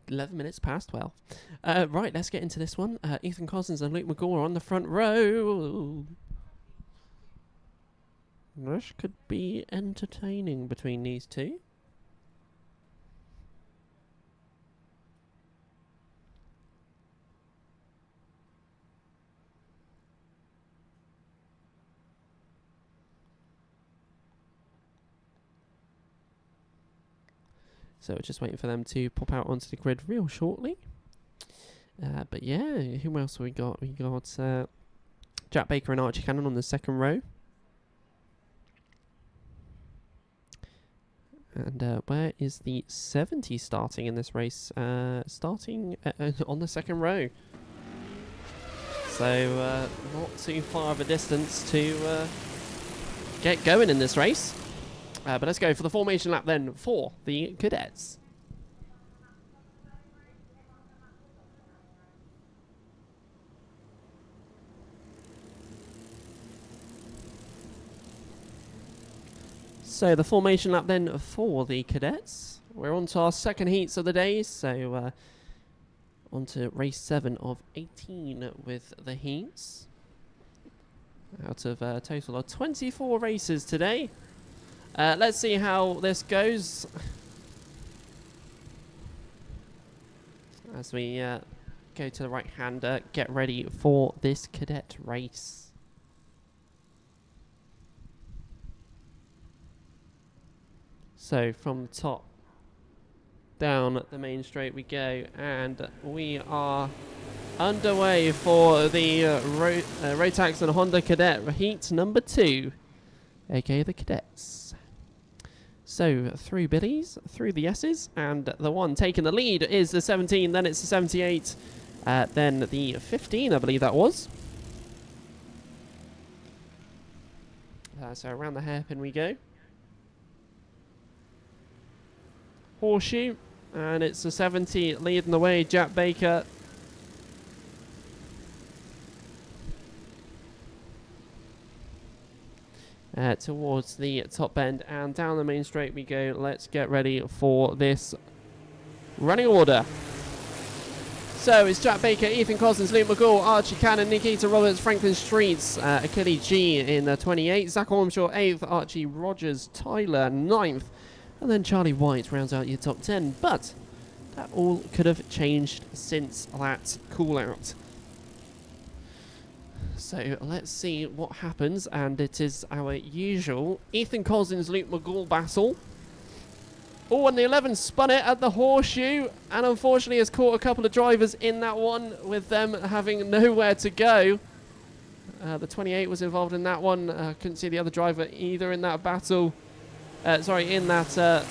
11 minutes past 12. Right, let's get into this one. Ethan Cousins and Luke McGaw are on the front row. This could be entertaining between these two. So we're just waiting for them to pop out onto the grid real shortly. But yeah, who else have we got? We got Jack Baker and Archie Cannon on the second row. And where is the 70 starting in this race? Starting on the second row. So not too far of a distance to get going in this race. But let's go for the formation lap then for the cadets. So the formation lap then for the cadets. We're on to our second heats of the day. So on to race 7 of 18 with the heats. Out of a total of 24 races today. Let's see how this goes as we go to the right hander, get ready for this cadet race. So from the top down the main straight we go, and we are underway for the Rotax and Honda Cadet heat number 2, aka the cadets. So through Billies, through the S's, and the one taking the lead is the 17, then it's the 78, then the 15, I believe that was. So around the hairpin we go. Horseshoe, and it's the 70 leading the way, Jack Baker. Towards the top bend, and down the main straight we go. Let's get ready for this running order. So it's Jack Baker, Ethan Cousins, Luke McGaw, Archie Cannon, Nikita Roberts, Franklin Streets, Achilles G in the 28, Zach Ormshaw 8th, Archie Rogers, Tyler 9th, and then Charlie White rounds out your top 10. But that all could have changed since that call out. So let's see what happens, and it is our usual Ethan Cousins, Luke McGaw battle. Oh, and the 11 spun it at the Horseshoe, and unfortunately has caught a couple of drivers in that one, with them having nowhere to go. The 28 was involved in that one. Couldn't see the other driver either in that battle. In that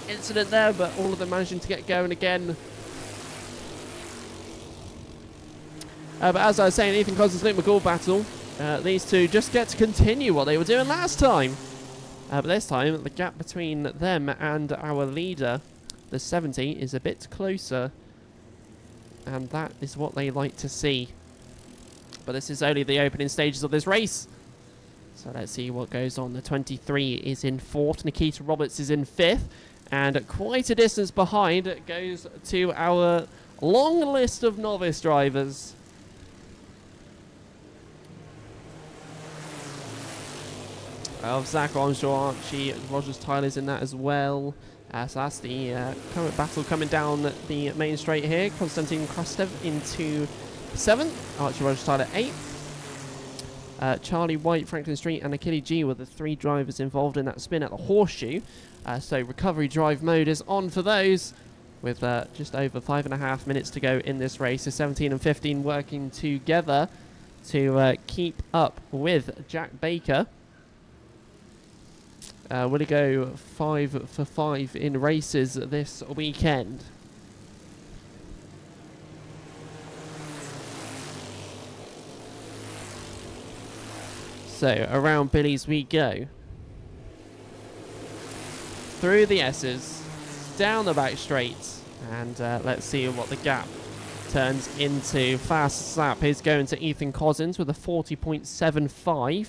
incident there, but all of them managing to get going again. But as I was saying, Ethan Cousins, Luke McGaw battle. These two just get to continue what they were doing last time. But this time, the gap between them and our leader, the 70, is a bit closer. And that is what they like to see. But this is only the opening stages of this race. So let's see what goes on. The 23 is in 4th. Nikita Roberts is in 5th. And quite a distance behind goes to our long list of novice drivers. Of Zach Armstrong, Archie Rogers, Tyler's in that as well. So that's the current battle coming down the main straight here. Konstantin Krastev into 7th. Archie Rogers, Tyler 8th. Charlie White, Franklin Street, and Achilles G were the 3 drivers involved in that spin at the Horseshoe. So recovery drive mode is on for those, with just over 5.5 minutes to go in this race. So 17 and 15 working together to keep up with Jack Baker. Will he go 5 for 5 in races this weekend? So around Billies we go. through the S's, down the back straight, and let's see what the gap turns into. Fast lap is going to Ethan Cousins with a 40.75.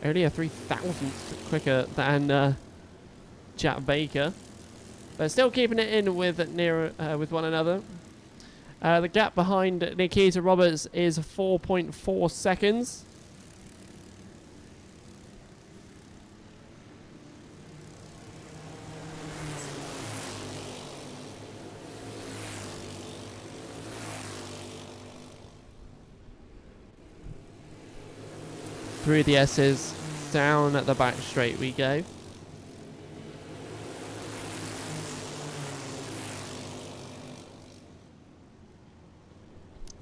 Only a 3,000th quicker than Jack Baker, but still keeping it in with with one another. The gap behind Nikita Roberts is 4.4 seconds. Through the S's, down at the back straight we go.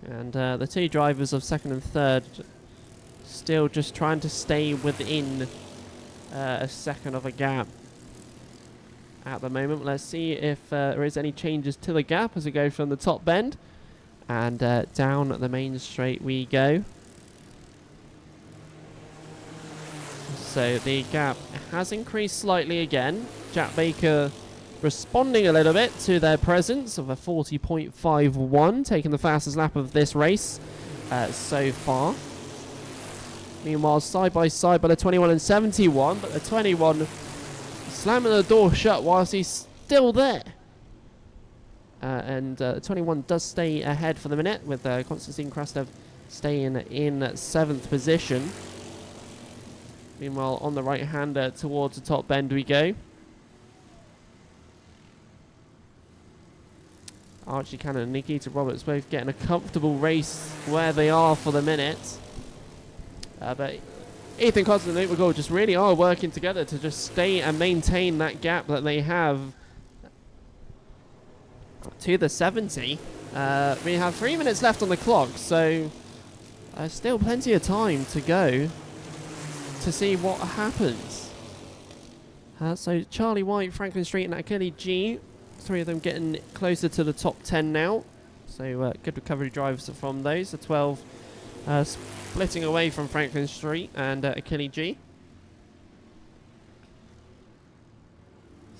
And the two drivers of second and third still just trying to stay within a second of a gap at the moment. Let's see if there is any changes to the gap as we go from the top bend. And down the main straight we go. So the gap has increased slightly again. Jack Baker responding a little bit to their presence of a 40.51, taking the fastest lap of this race so far. Meanwhile, side by side by the 21 and 71, but the 21 slamming the door shut whilst he's still there. And 21 does stay ahead for the minute, with Konstantin Krastev staying in 7th position. Meanwhile, on the right-hander towards the top bend we go. Archie Cannon and Nikita Roberts both getting a comfortable race where they are for the minute. But Ethan Cousins and Luke McGaw just really are working together to just stay and maintain that gap that they have to the 70. We have 3 minutes left on the clock, so still plenty of time to go to see what happens. So Charlie White, Franklin Street and Achille G, 3 of them getting closer to the top 10 now. So good recovery drives from those. The 12 splitting away from Franklin Street and Achille G.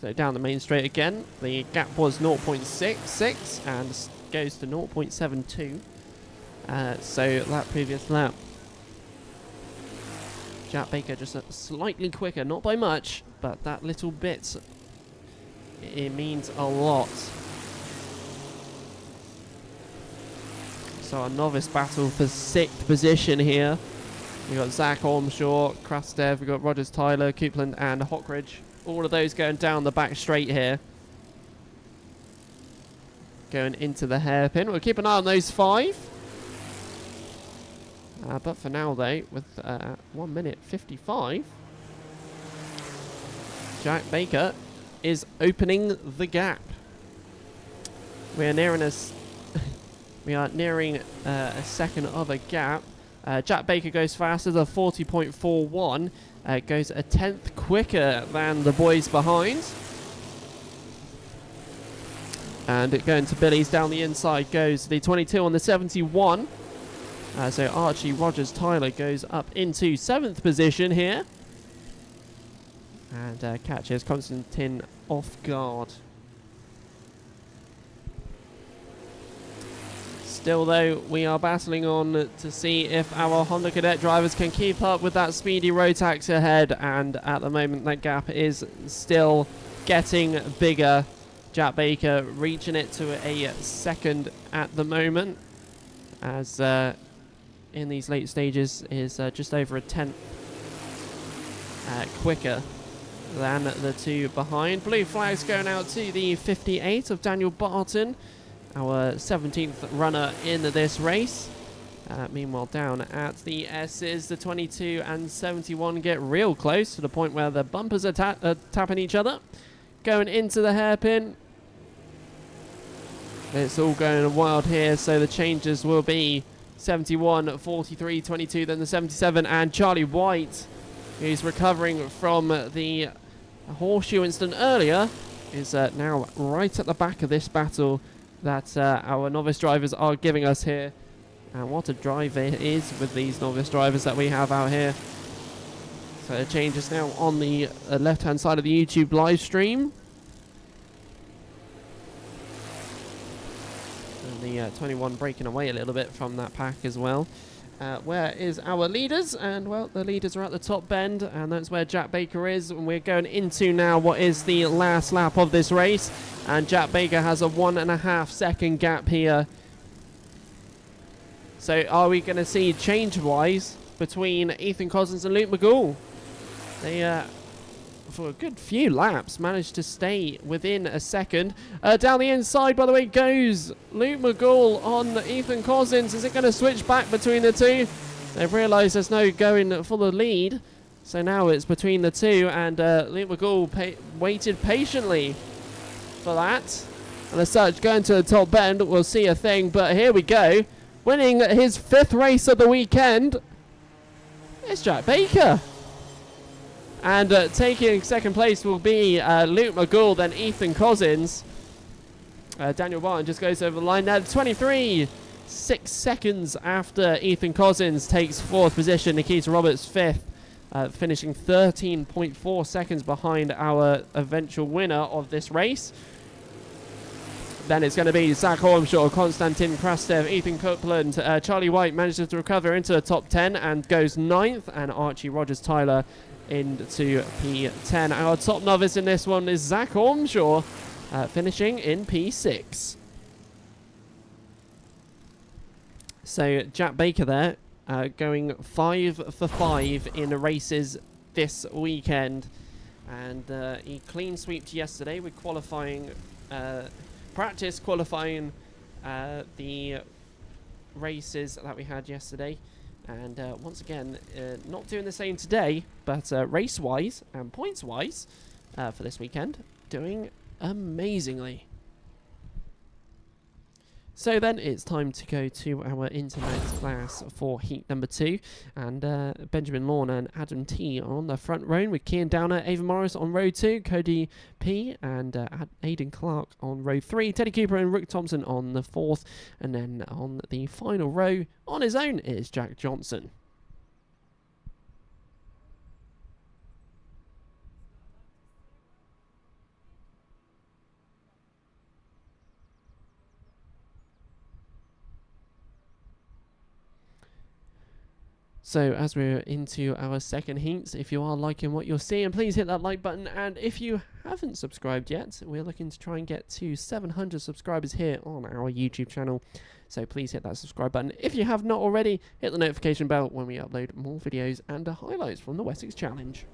So down the main straight again. The gap was 0.66 and goes to 0.72. So that previous lap. Jack Baker just slightly quicker, not by much, but that little bit, it means a lot. So a novice battle for 6th position here. We've got Zach Ormshaw, Krastev, we've got Rogers Tyler, Coupland and Hockridge. All of those going down the back straight here. Going into the hairpin. We'll keep an eye on those 5. But for now, though, with 1 minute 55, Jack Baker is opening the gap. We are nearing a second of a gap. Jack Baker goes faster, the 40.41 goes a 10th quicker than the boys behind. And it going to Billy's down the inside goes the 22 on the 71. So Archie Rogers Tyler goes up into 7th position here. And catches Konstantin off guard. Still though, we are battling on to see if our Honda Cadet drivers can keep up with that speedy Rotax ahead. And at the moment that gap is still getting bigger. Jack Baker reaching it to a second at the moment. As in these late stages is just over a 10th quicker than the 2 behind. Blue flags going out to the 58 of Daniel Barton, our 17th runner in this race. Meanwhile, down at the S's, the 22 and 71 get real close to the point where the bumpers are tapping each other. Going into the hairpin. It's all going wild here, so the changes will be 71, 43, 22, then the 77, and Charlie White, who's recovering from the horseshoe incident earlier, is now right at the back of this battle that our novice drivers are giving us here. And what a drive it is with these novice drivers that we have out here. So it changes now on the left-hand side of the YouTube live stream. And the 21 breaking away a little bit from that pack as well. Where is our leaders? And, well, the leaders are at the top bend, and that's where Jack Baker is. And we're going into now what is the last lap of this race. And Jack Baker has a 1.5 second gap here. So are we going to see change-wise between Ethan Cousins and Luke McGool? They, for a good few laps, managed to stay within a second. Down the inside, by the way, goes Luke McGool on Ethan Cousins. Is it going to switch back between the two? They've realised there's no going for the lead. So now it's between the two, and Luke McGool waited patiently for that. And as such, going to the top bend, we'll see a thing. But here we go. Winning his 5th race of the weekend, it's Jack Baker. And taking second place will be Luke McGool, then Ethan Cousins. Daniel Barton just goes over the line now. 6 seconds after Ethan Cousins takes 4th position. Nikita Roberts 5th, finishing 13.4 seconds behind our eventual winner of this race. Then it's going to be Zach Ormshaw, Konstantin Krastev, Ethan Copeland. Charlie White manages to recover into the top 10 and goes 9th. And Archie Rogers-Tyler into P10. Our top novice in this one is Zach Ormshaw, finishing in P6. So Jack Baker there, going 5 for 5 in the races this weekend. And he clean sweeped yesterday with qualifying... practice qualifying the races that we had yesterday, and once again not doing the same today, but race wise and points wise for this weekend doing amazingly. So then it's time to go to our Intermax class for heat number 2, and Benjamin Lorne and Adam T are on the front row with Kian Downer, Ava Morris on row 2, Cody P and Aidan Clark on row 3, Teddy Cooper and Rick Thompson on the 4th, and then on the final row on his own is Jack Johnson. So as we're into our second heats, if you are liking what you're seeing, please hit that like button. And if you haven't subscribed yet, we're looking to try and get to 700 subscribers here on our YouTube channel. So please hit that subscribe button. If you have not already, hit the notification bell when we upload more videos and highlights from the Wessex Challenge.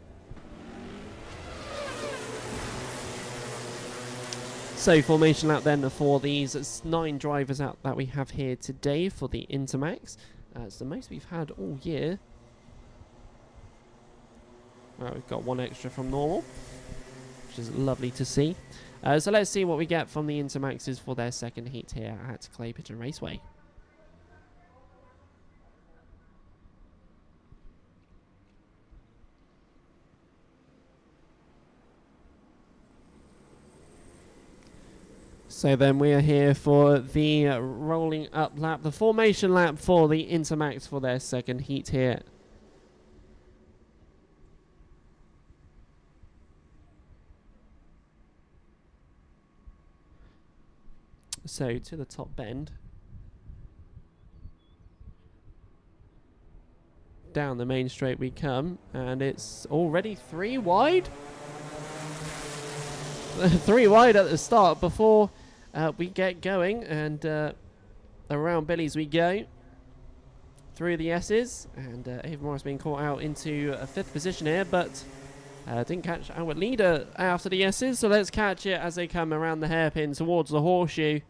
So formation lap then for these 9 drivers out that we have here today for the Intermax. It's the most we've had all year. Well, we've got 1 extra from normal, which is lovely to see. So let's see what we get from the Intermaxes for their second heat here at Clay Pigeon Raceway. So then we are here for the rolling up lap, the formation lap for the Intermax for their second heat here. So to the top bend. Down the main straight we come, and it's already 3 wide. 3 wide at the start before we get going, and around Billy's we go through the S's, and Ava Morris being caught out into a 5th position here, but didn't catch our leader after the S's, so let's catch it as they come around the hairpin towards the horseshoe.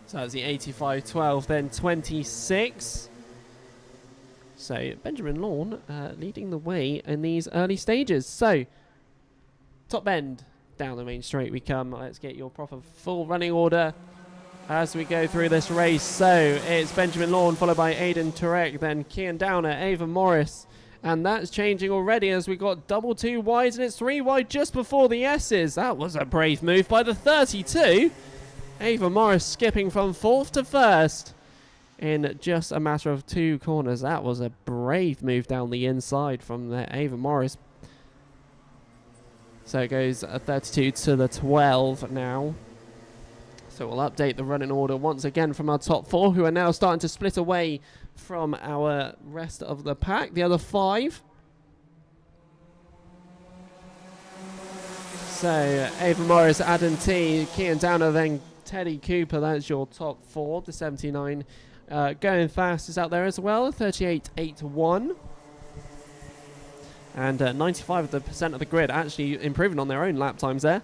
So that's the 85-12, then 26. So Benjamin Lorne leading the way in these early stages. So top bend, down the main straight we come. Let's get your proper full running order as we go through this race. So it's Benjamin Lorne followed by Aidan Turek, then Kian Downer, Ava Morris. And that's changing already as we got double 2 wides, and it's 3 wide just before the S's. That was a brave move by the 32. Ava Morris skipping from 4th to 1st. in just a matter of 2 corners. That was a brave move down the inside from Ava Morris. So it goes 32 to the 12 now. So we'll update the running order once again from our top 4, who are now starting to split away from our rest of the pack. The other 5. So Ava Morris, Adam T, Kian Downer, then Teddy Cooper. That's your top 4. The 79 going fast is out there as well. 38.81. And 95% of the grid actually improving on their own lap times there.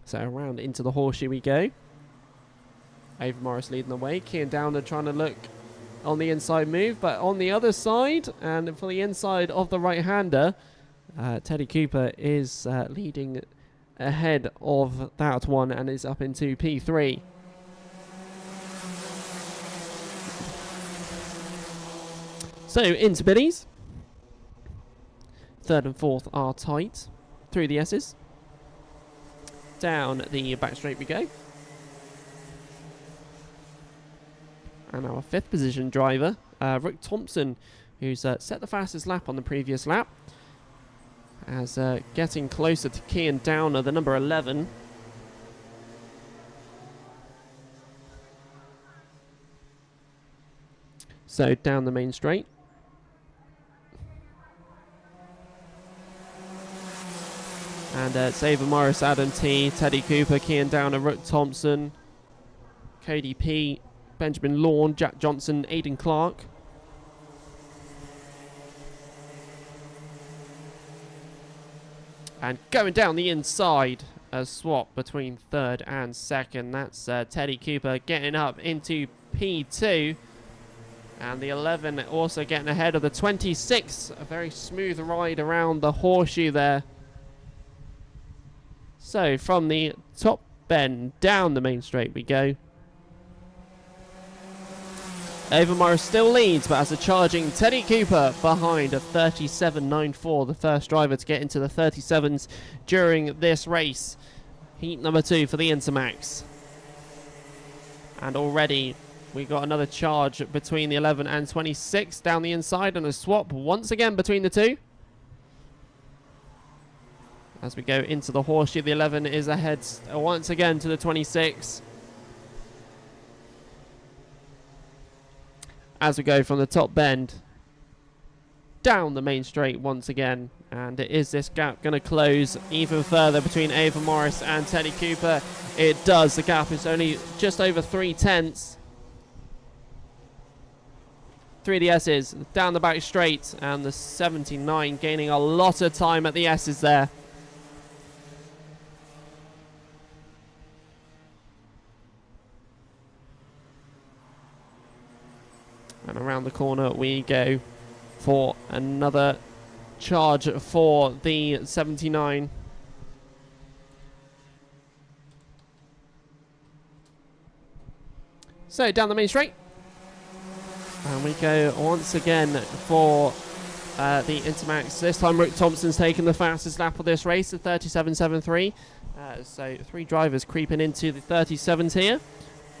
So around into the horseshoe we go. Ava Morris leading the way. Kian Downer trying to look on the inside move, but on the other side, and for the inside of the right-hander, Teddy Cooper is leading ahead of that one and is up into P3. So into biddies. 3rd and 4th are tight through the S's. Down the back straight we go. And our 5th position driver, Rick Thompson, who's set the fastest lap on the previous lap, as getting closer to Kian Downer, the number 11. So down the main straight. And it's Ava Morris, Adam T, Teddy Cooper, Kian Downer, Rick Thompson, Cody P, Benjamin Lawn, Jack Johnson, Aidan Clark. And going down the inside, a swap between 3rd and 2nd. That's Teddy Cooper getting up into P2. And the 11 also getting ahead of the 26. A very smooth ride around the horseshoe there. So from the top bend down the main straight we go. Ava Morris still leads, but has a charging Teddy Cooper behind a 37.94, the first driver to get into the 37s during this race. Heat number 2 for the Intermax. And already we got another charge between the 11 and 26 down the inside, and a swap once again between the 2. As we go into the horseshoe, the 11 is ahead once again to the 26. As we go from the top bend down the main straight once again. And is this gap going to close even further between Ava Morris and Teddy Cooper? It does. The gap is only just over 3/10. 3 of the S's down the back straight, and the 79 gaining a lot of time at the S's there. And around the corner we go for another charge for the 79. So down the main straight. And we go once again for the Intermax. This time Rick Thompson's taken the fastest lap of this race at 37.73. So 3 drivers creeping into the 37s here.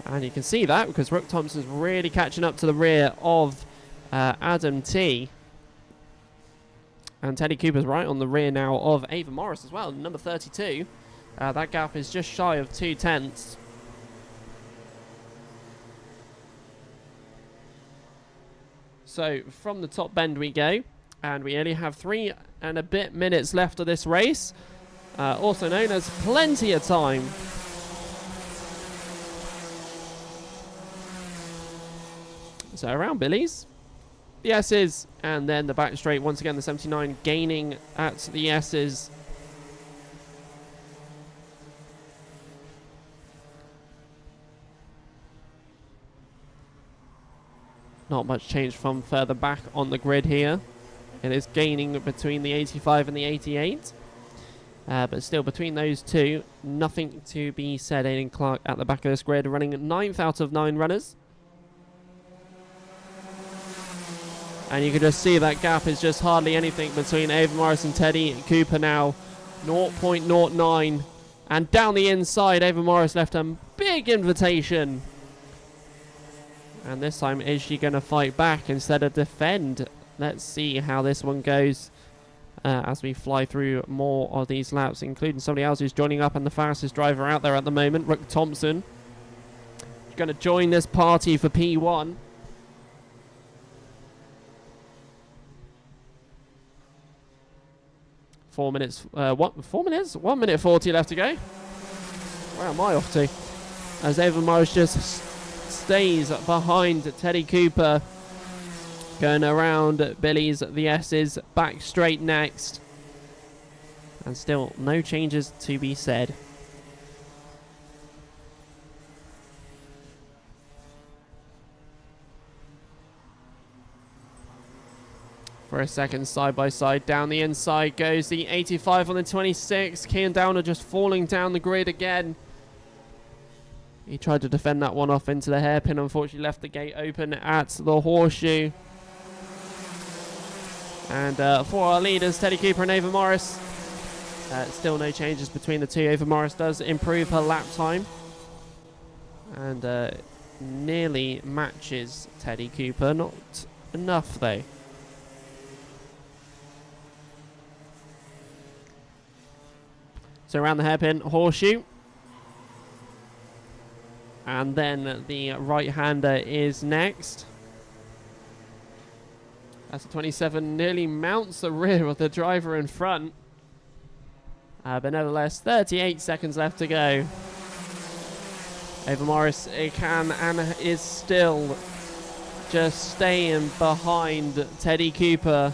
And you can see that because Rick Thompson's really catching up to the rear of Adam T. And Teddy Cooper's right on the rear now of Ava Morris as well, number 32. That gap is just shy of 2/10. So from the top bend we go, and we only have 3 and a bit minutes left of this race, also known as plenty of time. So around Billy's, the S's, and then the back straight. Once again, the 79 gaining at the S's. Not much change from further back on the grid here. It is gaining between the 85 and the 88. But still, between those 2, nothing to be said. Aidan Clark at the back of this grid, running 9th out of 9 runners. And you can just see that gap is just hardly anything between Ava Morris and Teddy Cooper now. 0.09. And down the inside, Ava Morris left a big invitation. And this time, is she going to fight back instead of defend? Let's see how this one goes as we fly through more of these laps, including somebody else who's joining up, and the fastest driver out there at the moment, Rook Thompson. She's going to join this party for P1. Four minutes, 1 minute 40 left to go. Where am I off to? As Ava Morris just stays behind Teddy Cooper. Going around Billy's, the S's, back straight next. And still no changes to be said. For a second, side by side, down the inside goes the 85 on the 26. Kian Downer just falling down the grid again. He tried to defend that one off into the hairpin, unfortunately left the gate open at the horseshoe. And for our leaders, Teddy Cooper and Ava Morris, still no changes between the two. Ava Morris does improve her lap time and nearly matches Teddy Cooper. Not enough though. So around the hairpin, horseshoe. And then the right-hander is next. That's the 27, nearly mounts the rear of the driver in front. But nevertheless, 38 seconds left to go. Ava Morris can and is still just staying behind Teddy Cooper.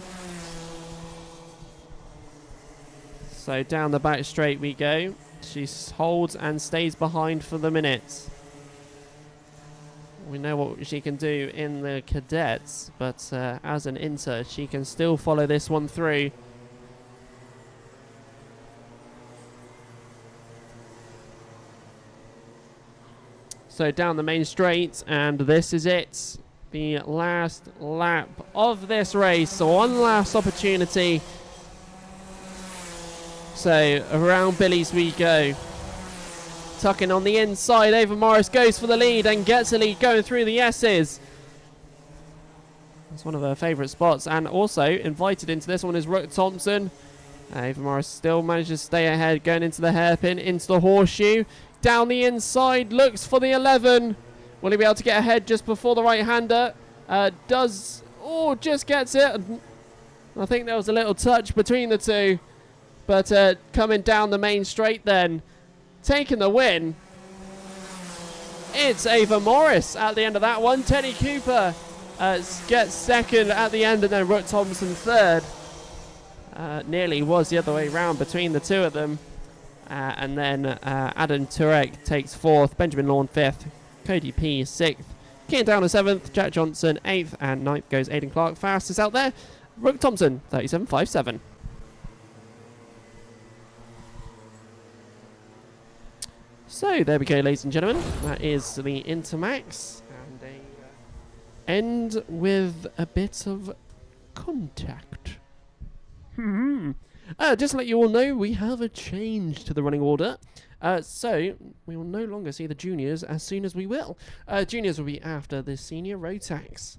So down the back straight we go. She holds and stays behind for the minute. We know what she can do in the cadets, but as an inter, she can still follow this one through. So down the main straight, and this is it. The last lap of this race. So one last opportunity. So around Billy's we go. Tucking on the inside, Ava Morris goes for the lead and gets a lead going through the S's. That's one of her favourite spots, and also invited into this one is Rook Thompson. Ava Morris still manages to stay ahead, going into the hairpin, into the horseshoe. Down the inside, looks for the 11. Will he be able to get ahead just before the right-hander? Just gets it. I think there was a little touch between the two. But coming down the main straight then, taking the win, it's Ava Morris at the end of that one. Teddy Cooper gets second at the end, and then Rook Thompson third. Nearly was the other way round between the two of them. And then Adam Turek takes fourth, Benjamin Lawn fifth, Cody P sixth, Kian Downer seventh, Jack Johnson eighth, and ninth goes Aidan Clark. Fastest out there, Rook Thompson 37.57. So there we go, ladies and gentlemen. That is the Intermax, and end with a bit of contact. Just to let you all know, we have a change to the running order. So we will no longer see the juniors as soon as we will. Juniors will be after the senior Rotax.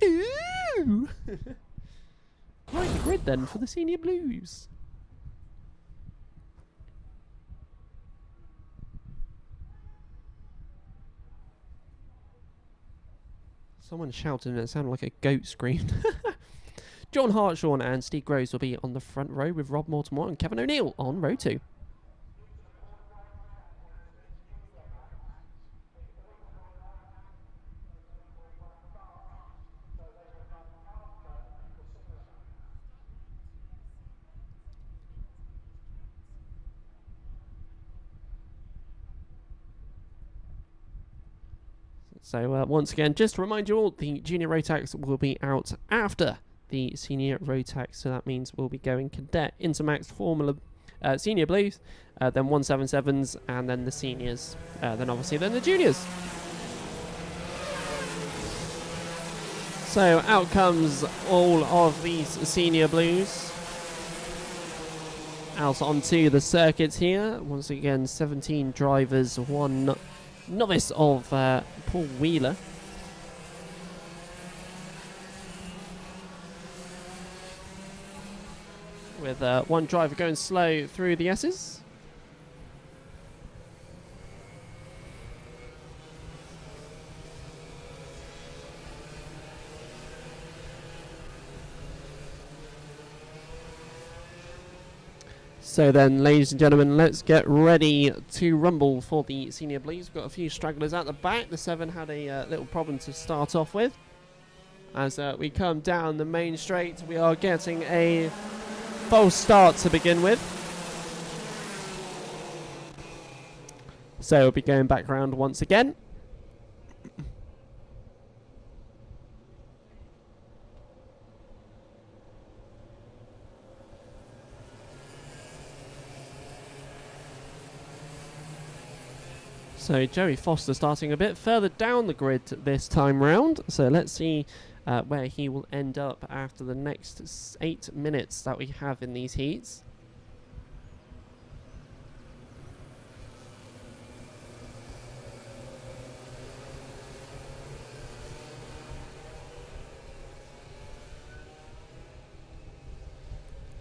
Ooh! Right, the grid then for the senior blues. Someone shouted and it sounded like a goat screamed. John Hartshorn and Steve Groves will be on the front row with Rob Mortimer and Kevin O'Neill on row 2. So once again, just to remind you all, the Junior Rotax will be out after the Senior Rotax. So that means we'll be going Cadet, Intermax, Formula, Senior Blues, then 177s, and then the Seniors. Then obviously then the Juniors. So out comes all of these Senior Blues. Out onto the circuits here. Once again, 17 drivers, 1 novice of Paul Wheeler. With one driver going slow through the S's. So then, ladies and gentlemen, let's get ready to rumble for the Senior Blues. We've got a few stragglers at the back. The 7 had a little problem to start off with. As we come down the main straight, we are getting a false start to begin with. So we'll be going back round once again. So Joey Foster starting a bit further down the grid this time round. So let's see where he will end up after the next 8 minutes that we have in these heats.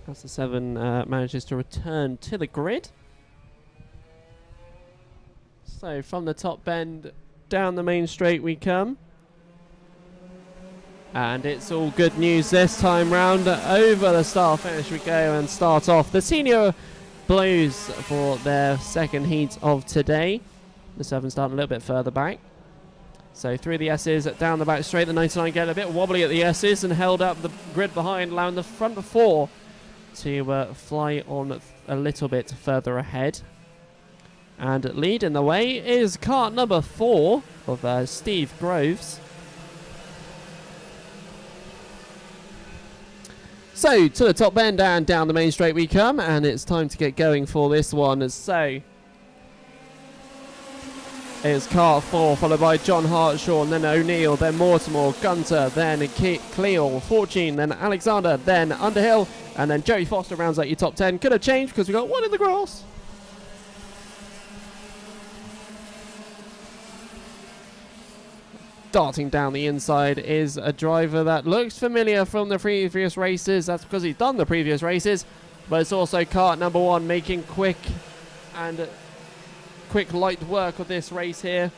As the 7 manages to return to the grid. So from the top bend, down the main straight we come. And it's all good news this time round. Over the start finish we go and start off the Senior Blues for their second heat of today. The 7 starting a little bit further back. So through the S's, down the back straight. The 99 get a bit wobbly at the S's and held up the grid behind, allowing the front 4 to fly on a little bit further ahead. And leading the way is kart number 4 of Steve Groves. So to the top bend and down the main straight we come, and it's time to get going for this one. So it's kart 4 followed by John Hartshaw, then O'Neill, then Mortimer, Gunter, then Cleo, Fortune, then Alexander, then Underhill, and then Joey Foster rounds out your top 10. Could have changed because we got one in the grass. Darting down the inside is a driver that looks familiar from the previous races. That's because he's done the previous races. But it's also kart number 1 making quick light work of this race here.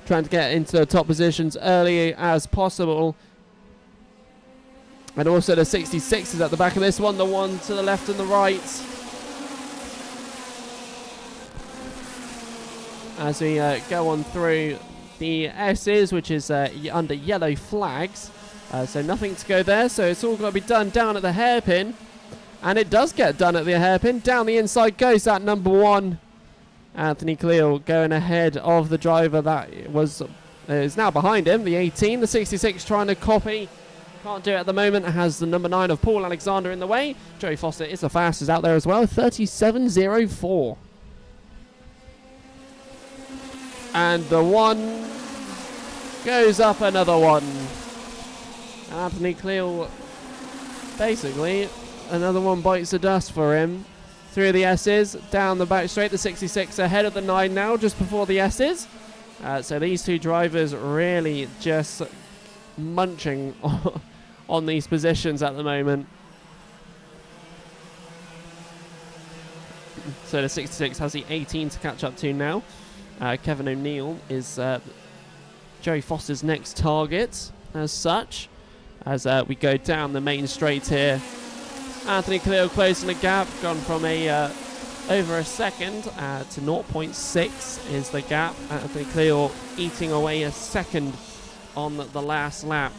Trying to get into the top positions early as possible. And also the 66 is at the back of this one. The one to the left and the right. As we go on through the S's, which is under yellow flags, so nothing to go there, so it's all got to be done down at the hairpin, and it does get done at the hairpin. Down the inside goes that number 1, Anthony Cleo, going ahead of the driver that is now behind him, the 18. The 66 trying to copy, can't do it at the moment, has the number 9 of Paul Alexander in the way. Joey Foster is the fastest out there as well, 37.04. And the 1 goes up another 1. Anthony Cleo, basically, another 1 bites the dust for him. Through the S's, down the back straight, the 66 ahead of the 9 now, just before the S's. So these 2 drivers really just munching on these positions at the moment. So the 66 has the 18 to catch up to now. Kevin O'Neill is Joey Foster's next target as such. As we go down the main straight here, Anthony Cleo closing the gap, gone from over a second to 0.6 is the gap. Anthony Cleo eating away a second on the last lap,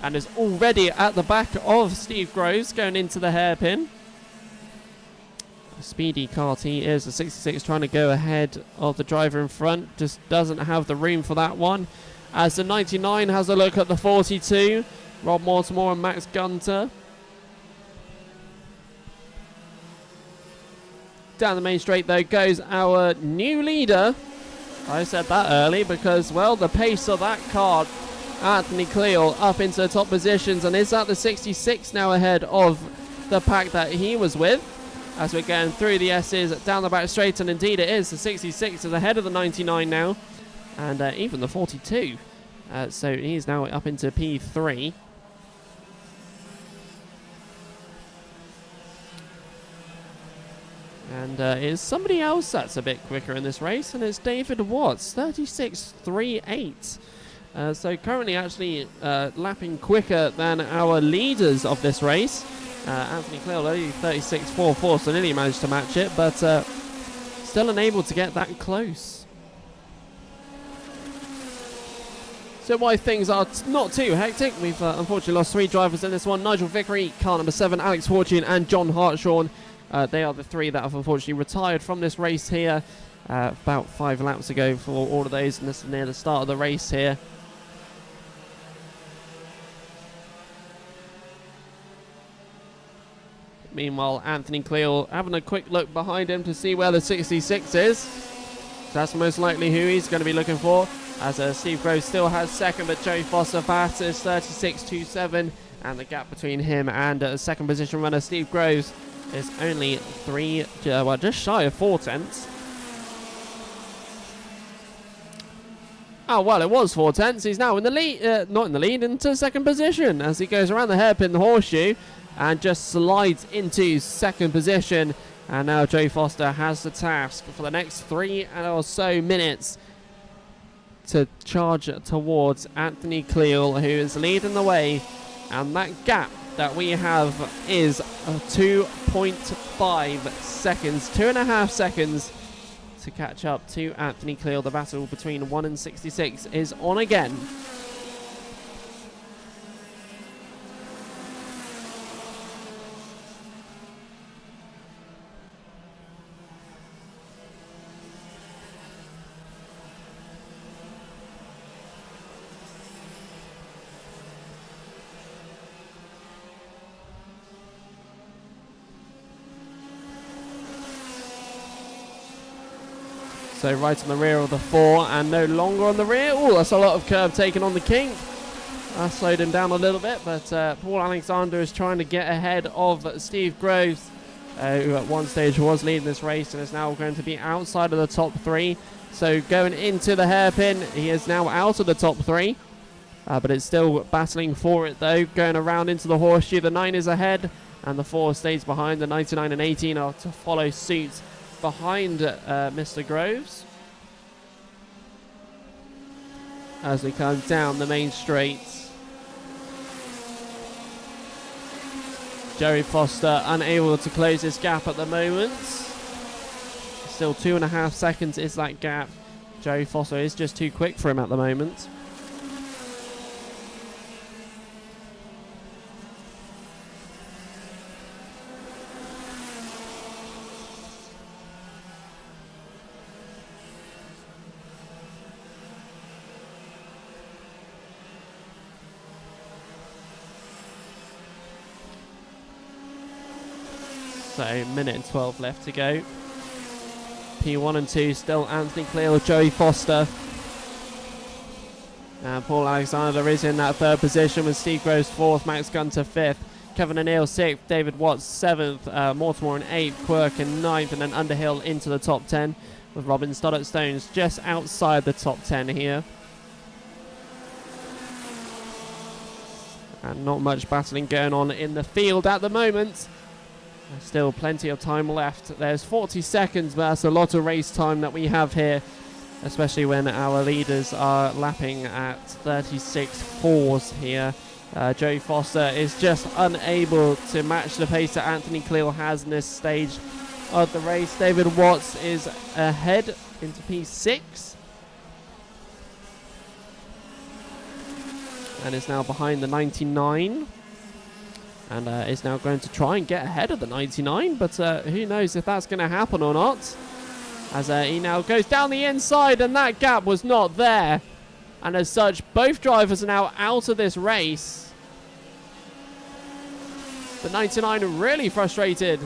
and is already at the back of Steve Groves going into the hairpin. Speedy kart he is. The 66 trying to go ahead of the driver in front, just doesn't have the room for that one. As the 99 has a look at the 42, Rob Mortimer and Max Gunter. Down the main straight though goes our new leader. I said that early because, well, the pace of that kart, Anthony Cleo up into the top positions, and is at the 66 now ahead of the pack that he was with. As we're going through the S's, down the back straight, and indeed it is. The 66 is ahead of the 99 now. and even the 42. So he's now up into P3. And it's somebody else that's a bit quicker in this race, and it's David Watts, 36.38. So currently actually lapping quicker than our leaders of this race. Anthony Cleal only 36.44, so nearly managed to match it, but still unable to get that close. So why things are not too hectic, we've unfortunately lost 3 drivers in this one. Nigel Vickery, car number 7, Alex Fortune and John Hartshorn. They are the 3 that have unfortunately retired from this race here about 5 laps ago for all of those, and this is near the start of the race here. Meanwhile, Anthony Cleal having a quick look behind him to see where the 66 is. That's most likely who he's going to be looking for, as Steve Groves still has second, but Joey Foster passes 36.27, and the gap between him and second position runner Steve Groves is only just shy of 4 tenths. Oh, well, it was 4 tenths. He's now in the lead, not in the lead, into second position as he goes around the hairpin horseshoe and just slides into second position. And now Joey Foster has the task for the next 3 or so minutes to charge towards Anthony Cleal, who is leading the way. And that gap that we have is 2.5 seconds, 2.5 seconds to catch up to Anthony Cleal. The battle between 1 and 66 is on again. So right on the rear of the 4 and no longer on the rear. Oh, that's a lot of curve taken on the kink. That slowed him down a little bit, but Paul Alexander is trying to get ahead of Steve Groves, who at one stage was leading this race and is now going to be outside of the top 3. So going into the hairpin, he is now out of the top 3, but it's still battling for it though. Going around into the horseshoe, the 9 is ahead and the 4 stays behind. The 99 and 18 are to follow suit behind Mr. Groves as we come down the main straights. Joey Foster unable to close this gap at the moment. Still 2.5 seconds is that gap. Joey Foster is just too quick for him at the moment. So, minute and 12 left to go. P1 and 2 still Anthony Cleal, Joey Foster. And Paul Alexander is in that 3rd position with Steve Groves 4th, Max Gunter 5th, Kevin O'Neill 6th, David Watts 7th, Mortimer in 8th, Quirk in 9th, and then Underhill into the top 10 with Robin Stoddart Stones just outside the top 10 here. And not much battling going on in the field at the moment. There's still plenty of time left. There's 40 seconds, but that's a lot of race time that we have here, especially when our leaders are lapping at 36.4s here. Joey Foster is just unable to match the pace that Anthony Cleal has in this stage of the race. David Watts is ahead into P6 and is now behind the 99. And is now going to try and get ahead of the 99, but who knows if that's going to happen or not. As he now goes down the inside, and that gap was not there. And as such, both drivers are now out of this race. The 99 are really frustrated.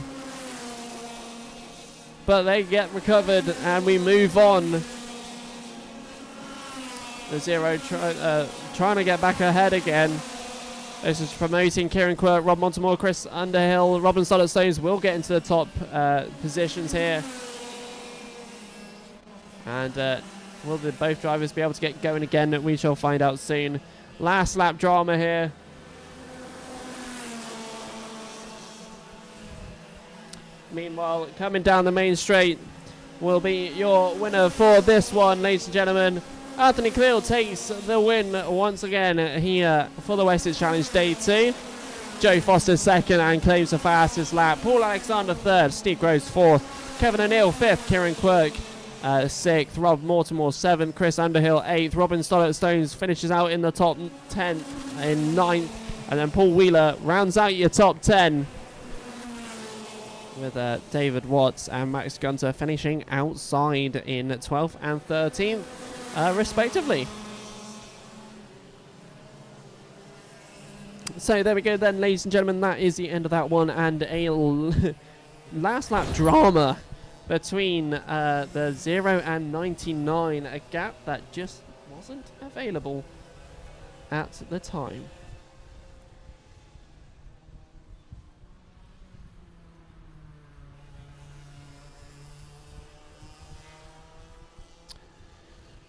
But they get recovered, and we move on. The 0 trying to get back ahead again. This is promoting Kieran Quirk, Rob Montemore, Chris Underhill, Robin Stoddart Stones will get into the top positions here. And Will both drivers be able to get going again? We shall find out soon. Last lap drama here. Meanwhile, coming down the main straight will be your winner for this one, ladies and gentlemen. Anthony Cleal takes the win once again here for the Wessex Challenge Day 2. Joe Foster second and claims the fastest lap. Paul Alexander third, Steve Groves fourth, Kevin O'Neill fifth, Kieran Quirk sixth, Rob Mortimer seventh, Chris Underhill eighth, Robin Stollett-Stones finishes out in the top 10 in ninth, and then Paul Wheeler rounds out your top 10 with David Watts and Max Gunter finishing outside in 12th and 13th respectively. So there we go then, ladies and gentlemen, that is the end of that one, and a last lap drama between the 0 and 99, a gap that just wasn't available at the time.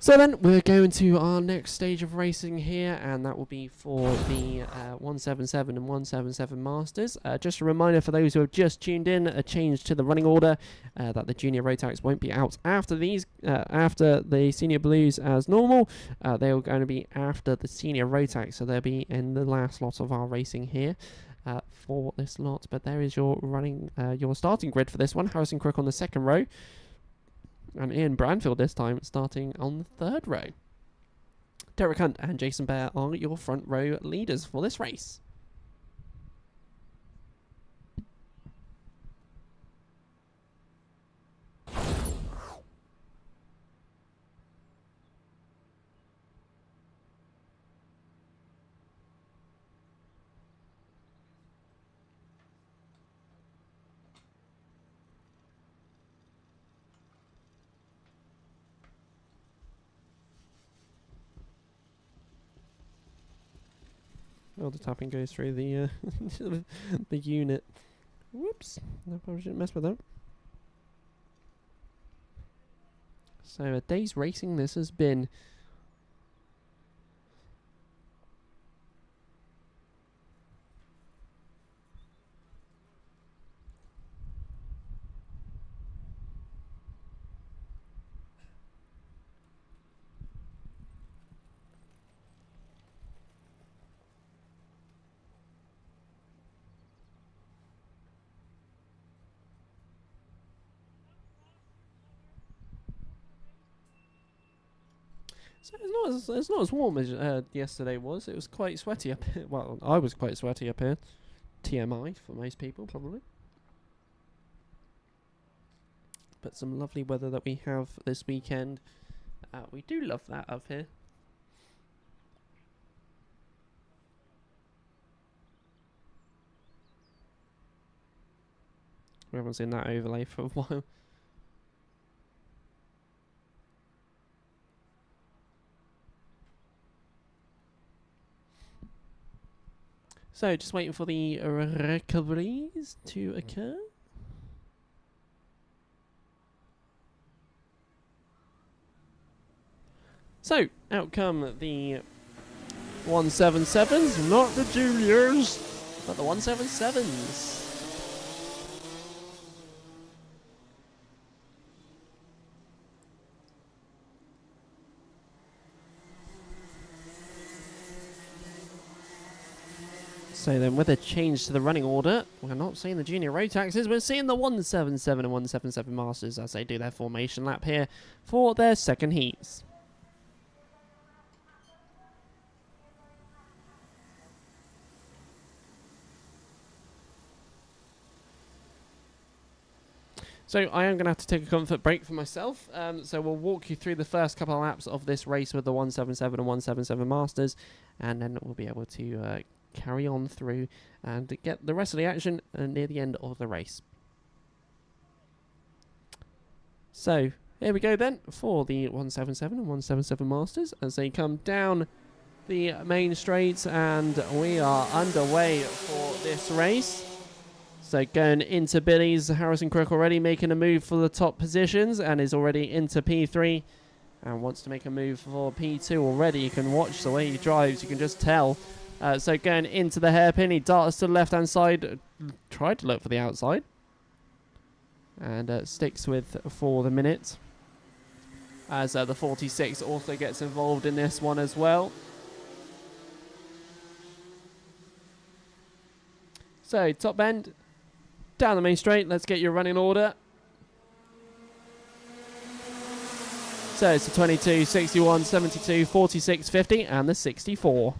So then we're going to our next stage of racing here, and that will be for the 177 and 177 Masters. Just a reminder for those who have just tuned in, a change to the running order, that the Junior Rotax won't be out after these, after the Senior Blues as normal. They are going to be after the Senior Rotax, so they'll be in the last lot of our racing here. For this lot, but there is your your starting grid for this one. Harrison Crook on the second row, and Ian Branfield this time starting on the third row. Derek Hunt and Jason Bear are your front row leaders for this race. Oh, the tapping goes through the the unit. Whoops! I probably shouldn't mess with that. So a day's racing this has been. So it's not as warm as yesterday was. It was quite sweaty up here. Well, I was quite sweaty up here. TMI for most people, probably. But some lovely weather that we have this weekend. We do love that up here. We haven't seen that overlay for a while. So, just waiting for the recoveries to occur. So, out come the 177s, not the juniors, but the 177s. So then with a change to the running order, we're not seeing the junior Rotaxes, we're seeing the 177 and 177 Masters as they do their formation lap here for their second heats. So I am going to have to take a comfort break for myself, so we'll walk you through the first couple of laps of this race with the 177 and 177 Masters, and then we'll be able to carry on through and get the rest of the action near the end of the race. So here we go then for the 177 and 177 Masters as they come down the main straight, and we are underway for this race. So going into Billy's, Harrison Crook already making a move for the top positions and is already into P3. and wants to make a move for P2 already. You can watch the way he drives, you can just tell. So going into the hairpin, he darts to the left-hand side, tried to look for the outside, and sticks with for the minute. As the 46 also gets involved in this one as well. So top bend, down the main straight, let's get your running order. So it's the 22, 61, 72, 46, 50 and the 64.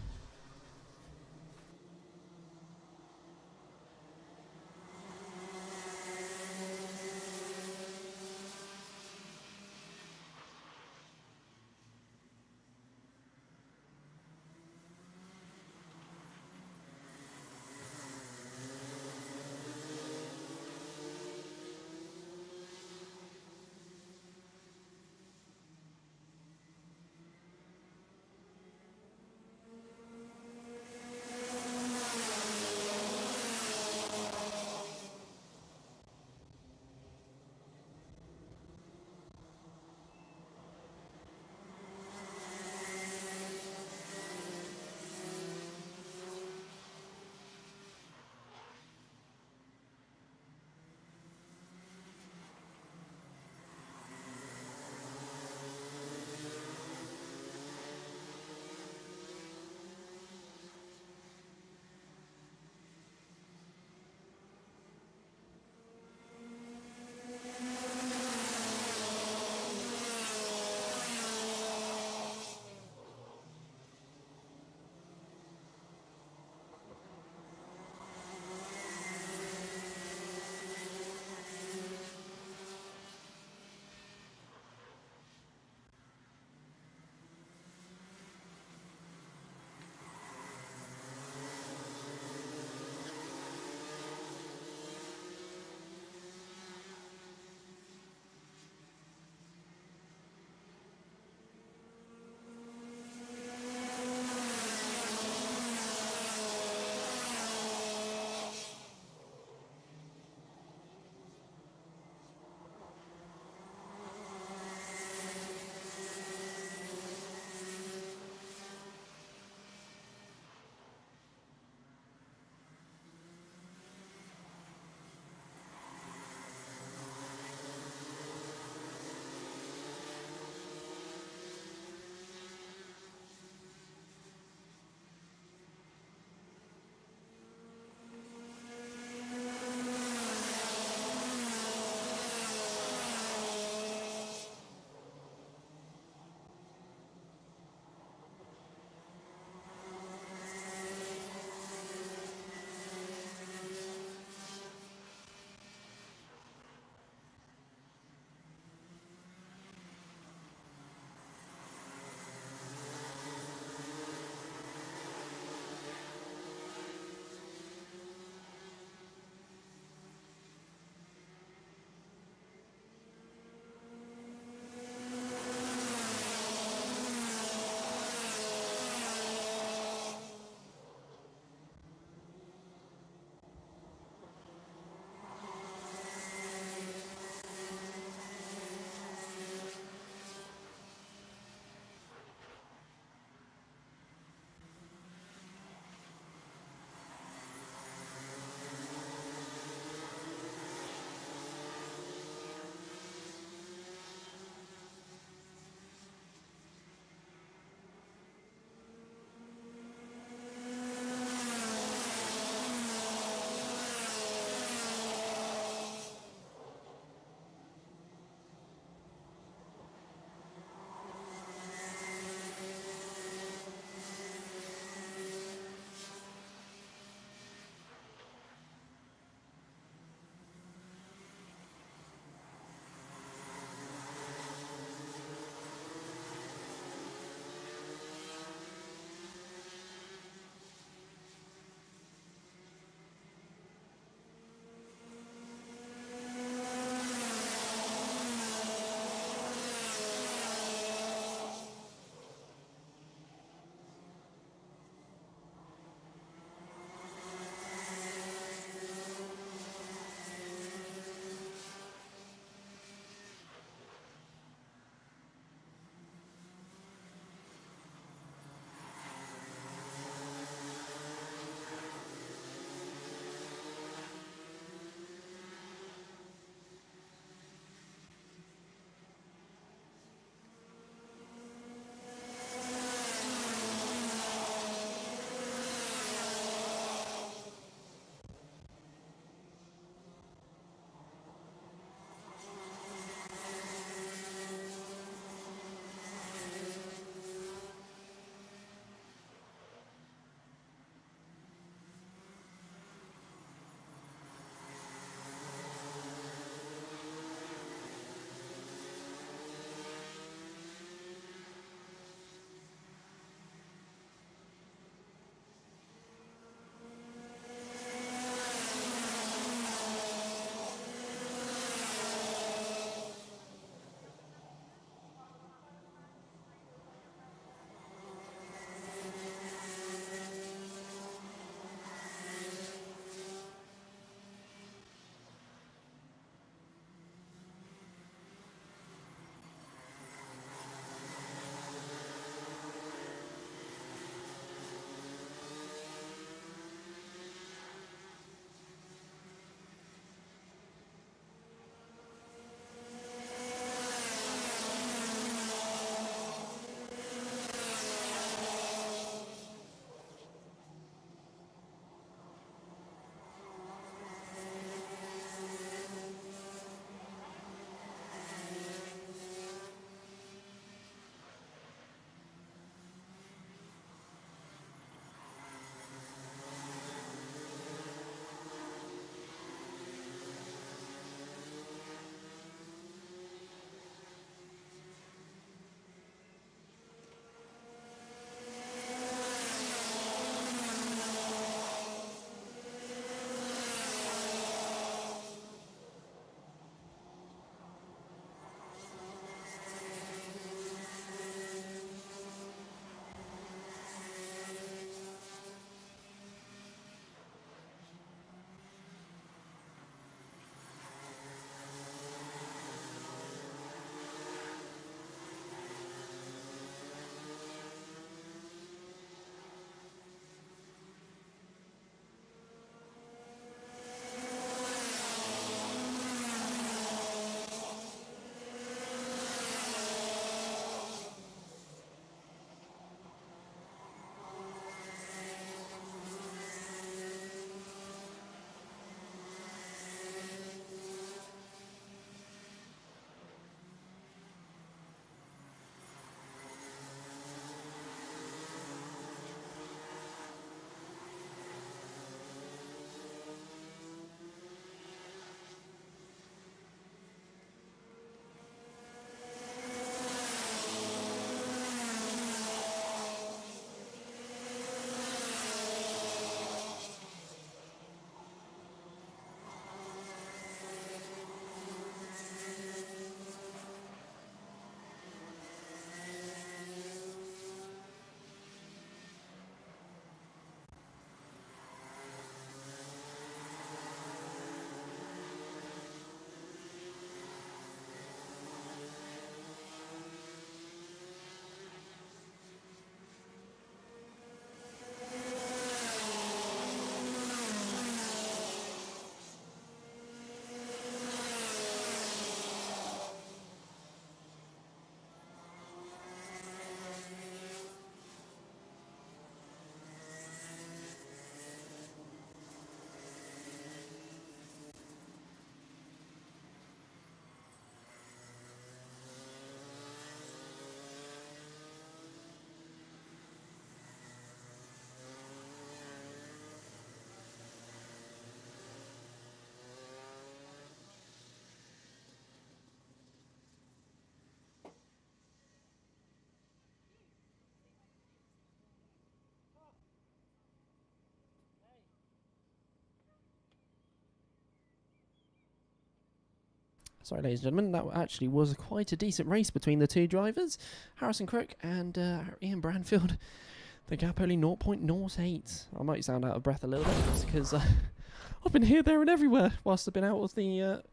Sorry, ladies and gentlemen, that actually was quite a decent race between the two drivers, Harrison Crook and Ian Branfield. The gap only 0.08. I might sound out of breath a little bit because I've been here, there, and everywhere whilst I've been out of the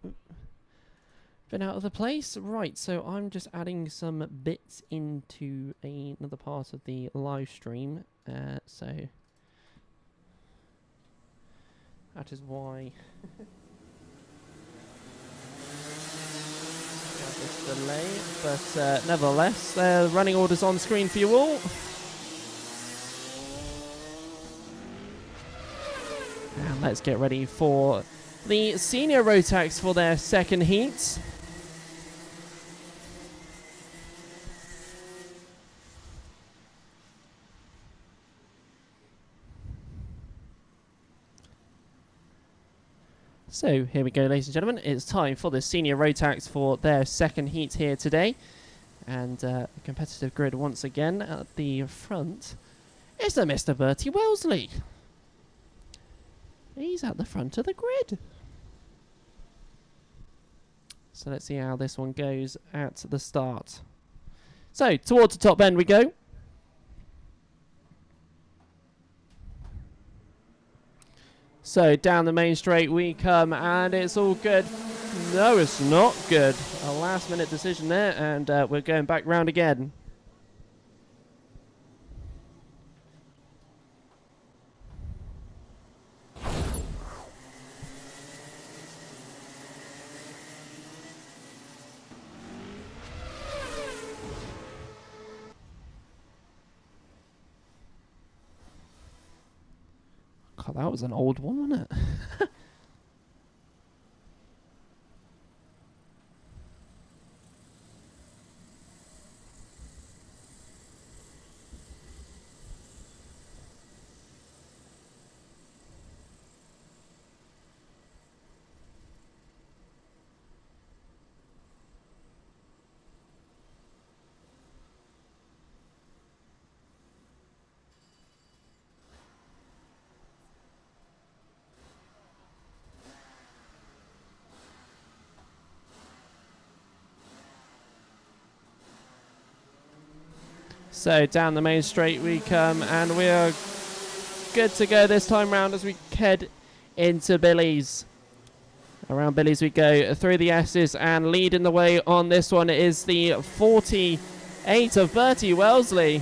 place. Right, so I'm just adding some bits into another part of the live stream. So that is why this delay, but nevertheless, running orders on screen for you all. And let's get ready for the senior Rotax for their second heat. So here we go, ladies and gentlemen. It's time for the senior Rotax for their second heat here today. And a competitive grid once again at the front is the Mr. Bertie Wellesley. He's at the front of the grid. So let's see how this one goes at the start. So towards the top end we go. So down the main straight we come, and it's all good. No, it's not good. A last minute decision there, and we're going back round again. God, that was an old one, wasn't it? So down the main straight we come, and we are good to go this time round as we head into Billy's. Around Billy's we go through the S's, and leading the way on this one is the 48 of Bertie Wellesley.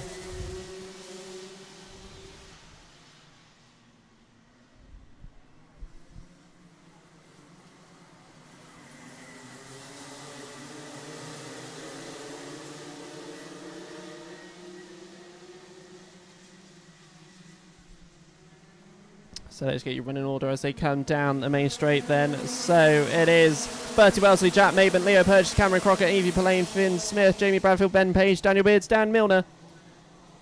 So let's get your running order as they come down the main straight then. So it is Bertie Wellesley, Jack Maben, Leo Purchase, Cameron Crockett, Evie Pillane, Finn Smith, Jamie Bradfield, Ben Page, Daniel Beards, Dan Milner.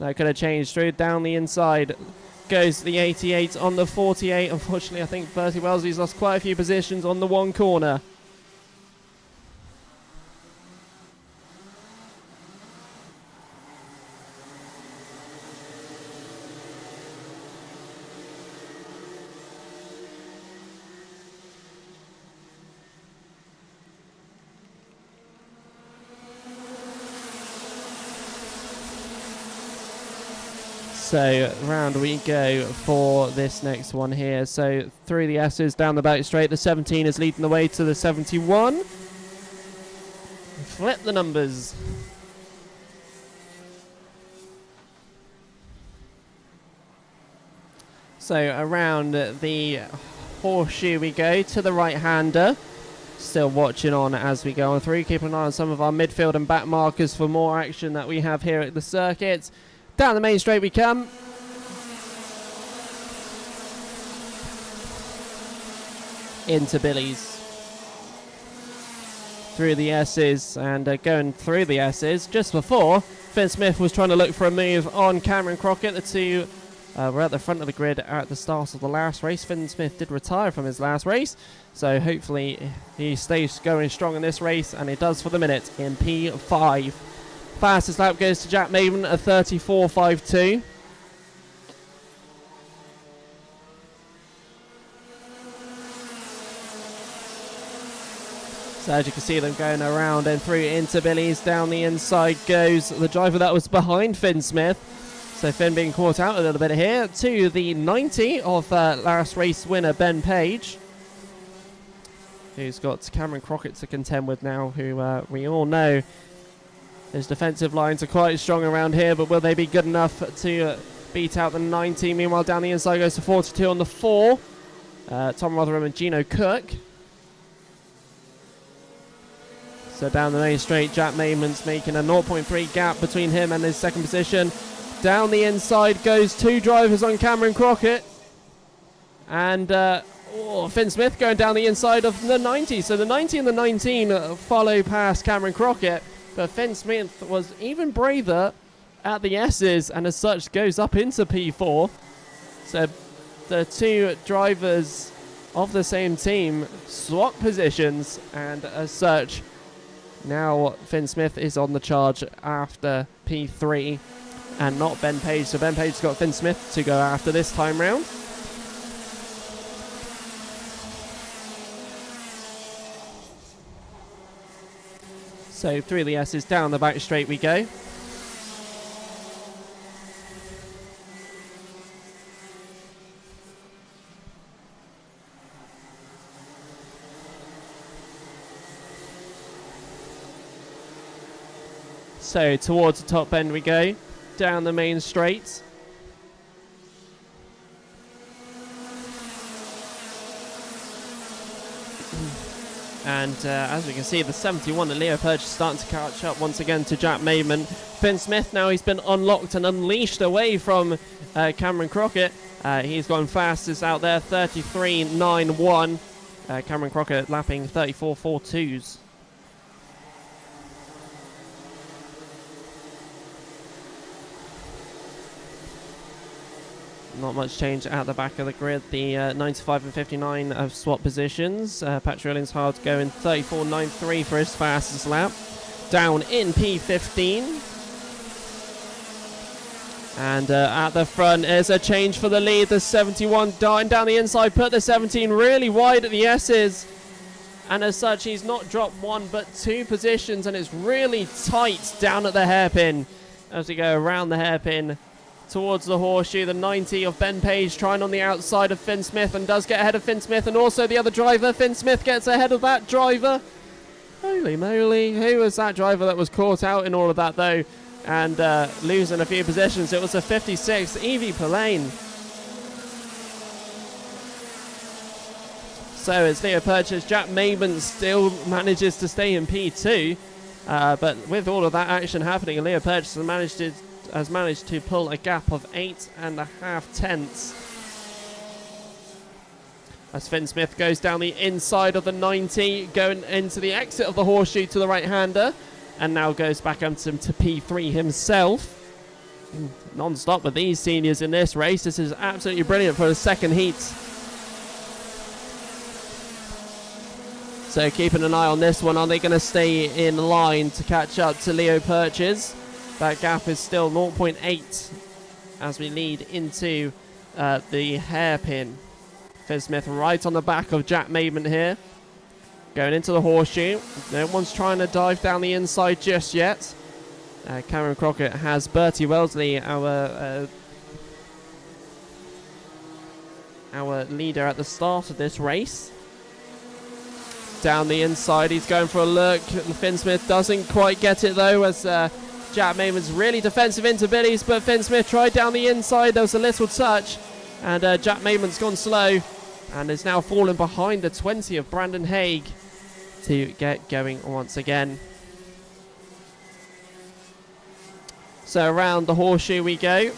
That could have changed through down the inside. Goes the 88 on the 48. Unfortunately, I think Bertie Wellesley's lost quite a few positions on the one corner. So round we go for this next one here. So through the S's, down the back straight. The 17 is leading the way to the 71. Flip the numbers. So around the horseshoe we go to the right-hander. Still watching on as we go on through. Keeping an eye on some of our midfield and back markers for more action that we have here at the circuit. Down the main straight we come. Into Billy's. Through the S's, and going through the S's just before Finn Smith was trying to look for a move on Cameron Crockett. The two were at the front of the grid at the start of the last race. Finn Smith did retire from his last race, so hopefully he stays going strong in this race, and it does for the minute in P5. Fastest lap goes to Jack Maven, a 34.52. So as you can see them going around and through into Billy's. Down the inside goes the driver that was behind Finn Smith. So Finn being caught out a little bit here to the 90 of last race winner Ben Page, who's got Cameron Crockett to contend with now, who we all know his defensive lines are quite strong around here, but will they be good enough to beat out the 90? Meanwhile, down the inside goes to 42 on the 4. Tom Rotherham and Gino Cook. So down the main straight, Jack Mayman's making a 0.3 gap between him and his second position. Down the inside goes 2 drivers on Cameron Crockett. And Finn Smith going down the inside of the 90. So the 90 and the 19 follow past Cameron Crockett. But Finn Smith was even braver at the S's and as such goes up into P4. So the 2 drivers of the same team swap positions, and as such now Finn Smith is on the charge after P3 and not Ben Page. So Ben Page's got Finn Smith to go after this time round. So through the S's, down the back straight we go. So towards the top end we go, down the main straight. And as we can see, the 71 of Leo Purge is starting to catch up once again to Jack Mayman. Finn Smith now, he's been unlocked and unleashed away from Cameron Crockett. He's gone fastest out there, 33.91. Cameron Crockett lapping 34.42s. Not much change at the back of the grid. The 95 and 59 have swap positions. Patrick Illingshard going 34.93 for his fastest lap. Down in P15. And at the front is a change for the lead. The 71 darting down the inside, put the 17 really wide at the S's. And as such, he's not dropped 1 but 2 positions, and it's really tight down at the hairpin as we go around the hairpin towards the horseshoe. The 90 of Ben Page trying on the outside of Finn Smith and does get ahead of Finn Smith, and also the other driver. Finn Smith gets ahead of that driver. Holy moly, who was that driver that was caught out in all of that though, and losing a few positions? It was a 56, Evie Pillane. So it's Leo Purchase. Jack Mayman still manages to stay in P2, but with all of that action happening, Leo Purchase has managed to pull a gap of 8.5 tenths. As Finn Smith goes down the inside of the 90, going into the exit of the horseshoe to the right-hander, and now goes back up to P3 himself. Non-stop with these seniors in this race. This is absolutely brilliant for the second heat. So keeping an eye on this one. Are they going to stay in line to catch up to Leo Purchase? That gap is still 0.8 as we lead into the hairpin. Finn Smith right on the back of Jack Mayman here. Going into the horseshoe. No one's trying to dive down the inside just yet. Cameron Crockett has Bertie Wellesley, our leader at the start of this race. Down the inside, he's going for a look. Finn Smith doesn't quite get it though, as Jack Mayman's really defensive into Billy's, but Finn Smith tried down the inside. There was a little touch, and Jack Mayman's gone slow and is now falling behind the 20 of Brandon Haig to get going once again. So around the horseshoe we go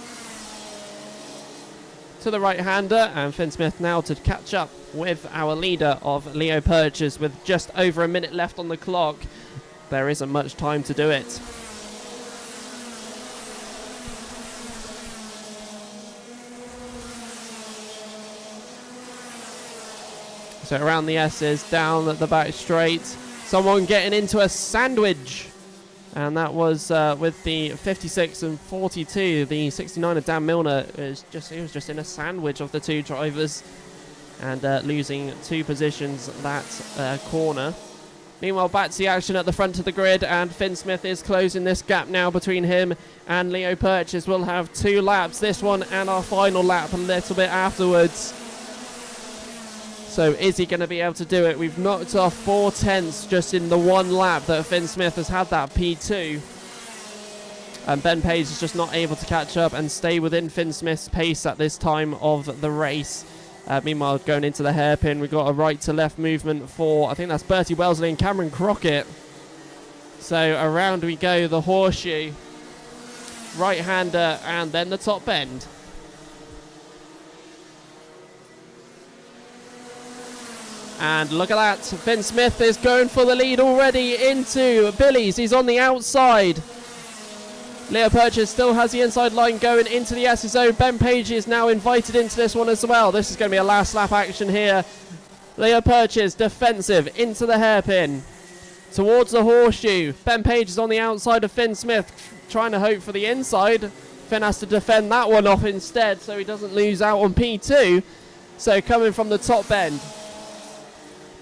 to the right-hander, and Finn Smith now to catch up with our leader of Leo Purchase with just over a minute left on the clock. There isn't much time to do it. So around the S's, down at the back straight. Someone getting into a sandwich. And that was with the 56 and 42. The 69 of Dan Milner, he was just in a sandwich of the 2 drivers. And losing 2 positions that corner. Meanwhile, back to the action at the front of the grid, and Finn Smith is closing this gap now between him and Leo Purchase. We'll have 2 laps, this one and our final lap a little bit afterwards. So is he going to be able to do it? We've knocked off 4 tenths just in the 1 lap that Finn Smith has had that P2. And Ben Page is just not able to catch up and stay within Finn Smith's pace at this time of the race. Meanwhile, going into the hairpin, we've got a right to left movement for, I think that's Bertie Wellesley and Cameron Crockett. So around we go, the horseshoe, right-hander, and then the top bend. And look at that, Finn Smith is going for the lead already into Billy's. He's on the outside. Leo Purchase still has the inside line going into the SSO. Ben Page is now invited into this one as well. This is going to be a last lap action here. Leo Purchase defensive into the hairpin towards the horseshoe. Ben Page is on the outside of Finn Smith trying to hope for the inside. Finn has to defend that one off instead so he doesn't lose out on P2. So coming from the top bend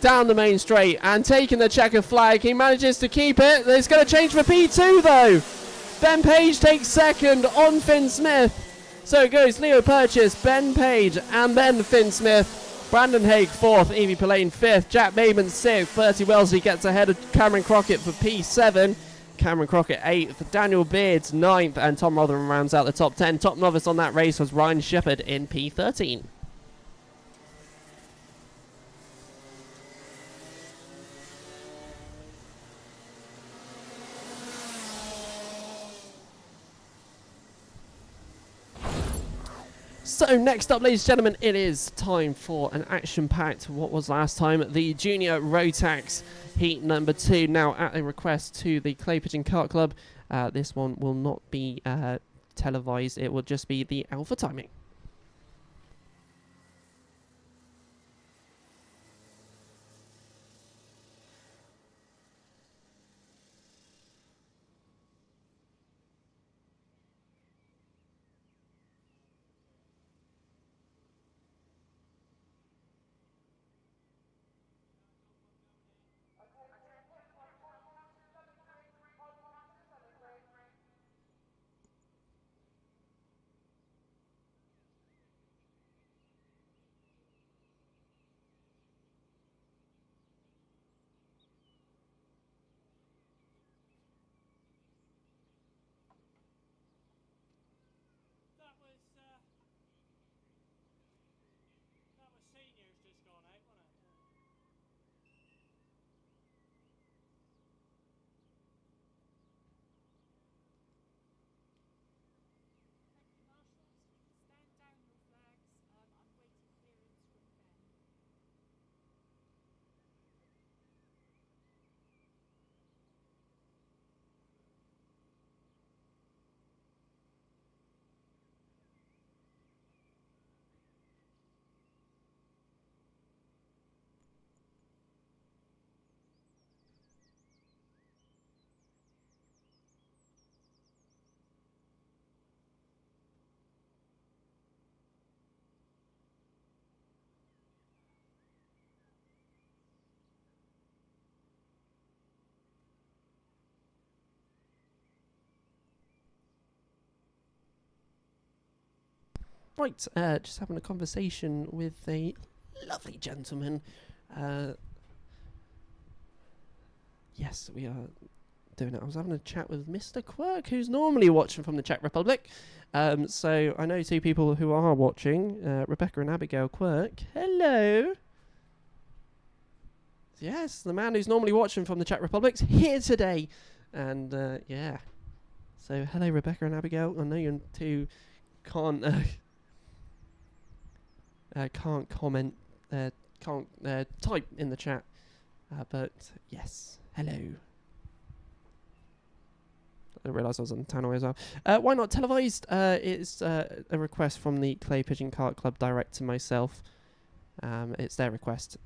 down the main straight and taking the checker flag. He manages to keep it. It's going to change for P2 though. Ben Page takes second on Finn Smith. So it goes Leo Purchase, Ben Page, and then Finn Smith. Brandon Haig 4th, Evie Pillane 5th, Jack Maben 6th, Bertie Wellesley gets ahead of Cameron Crockett for P7. Cameron Crockett 8th, Daniel Beards 9th, and Tom Rotherham rounds out the top 10. Top novice on that race was Ryan Shepherd in P13. So next up, ladies and gentlemen, it is time for an action-packed, what was last time, the Junior Rotax Heat number 2. Now, at a request to the Clay Pigeon Kart Club, this one will not be televised. It will just be the alpha timing. Right, just having a conversation with a lovely gentleman. Yes, we are doing it. I was having a chat with Mr. Quirk, who's normally watching from the Czech Republic. So I know 2 people who are watching, Rebecca and Abigail Quirk. Hello. Yes, the man who's normally watching from the Czech Republic's here today. And yeah. So hello, Rebecca and Abigail. I know you 2 can't can't comment, can't type in the chat, but yes, hello. I realised I was on Tannoy as well. Why not televised? It's a request from the Clay Pigeon Kart Club direct to myself. It's their request.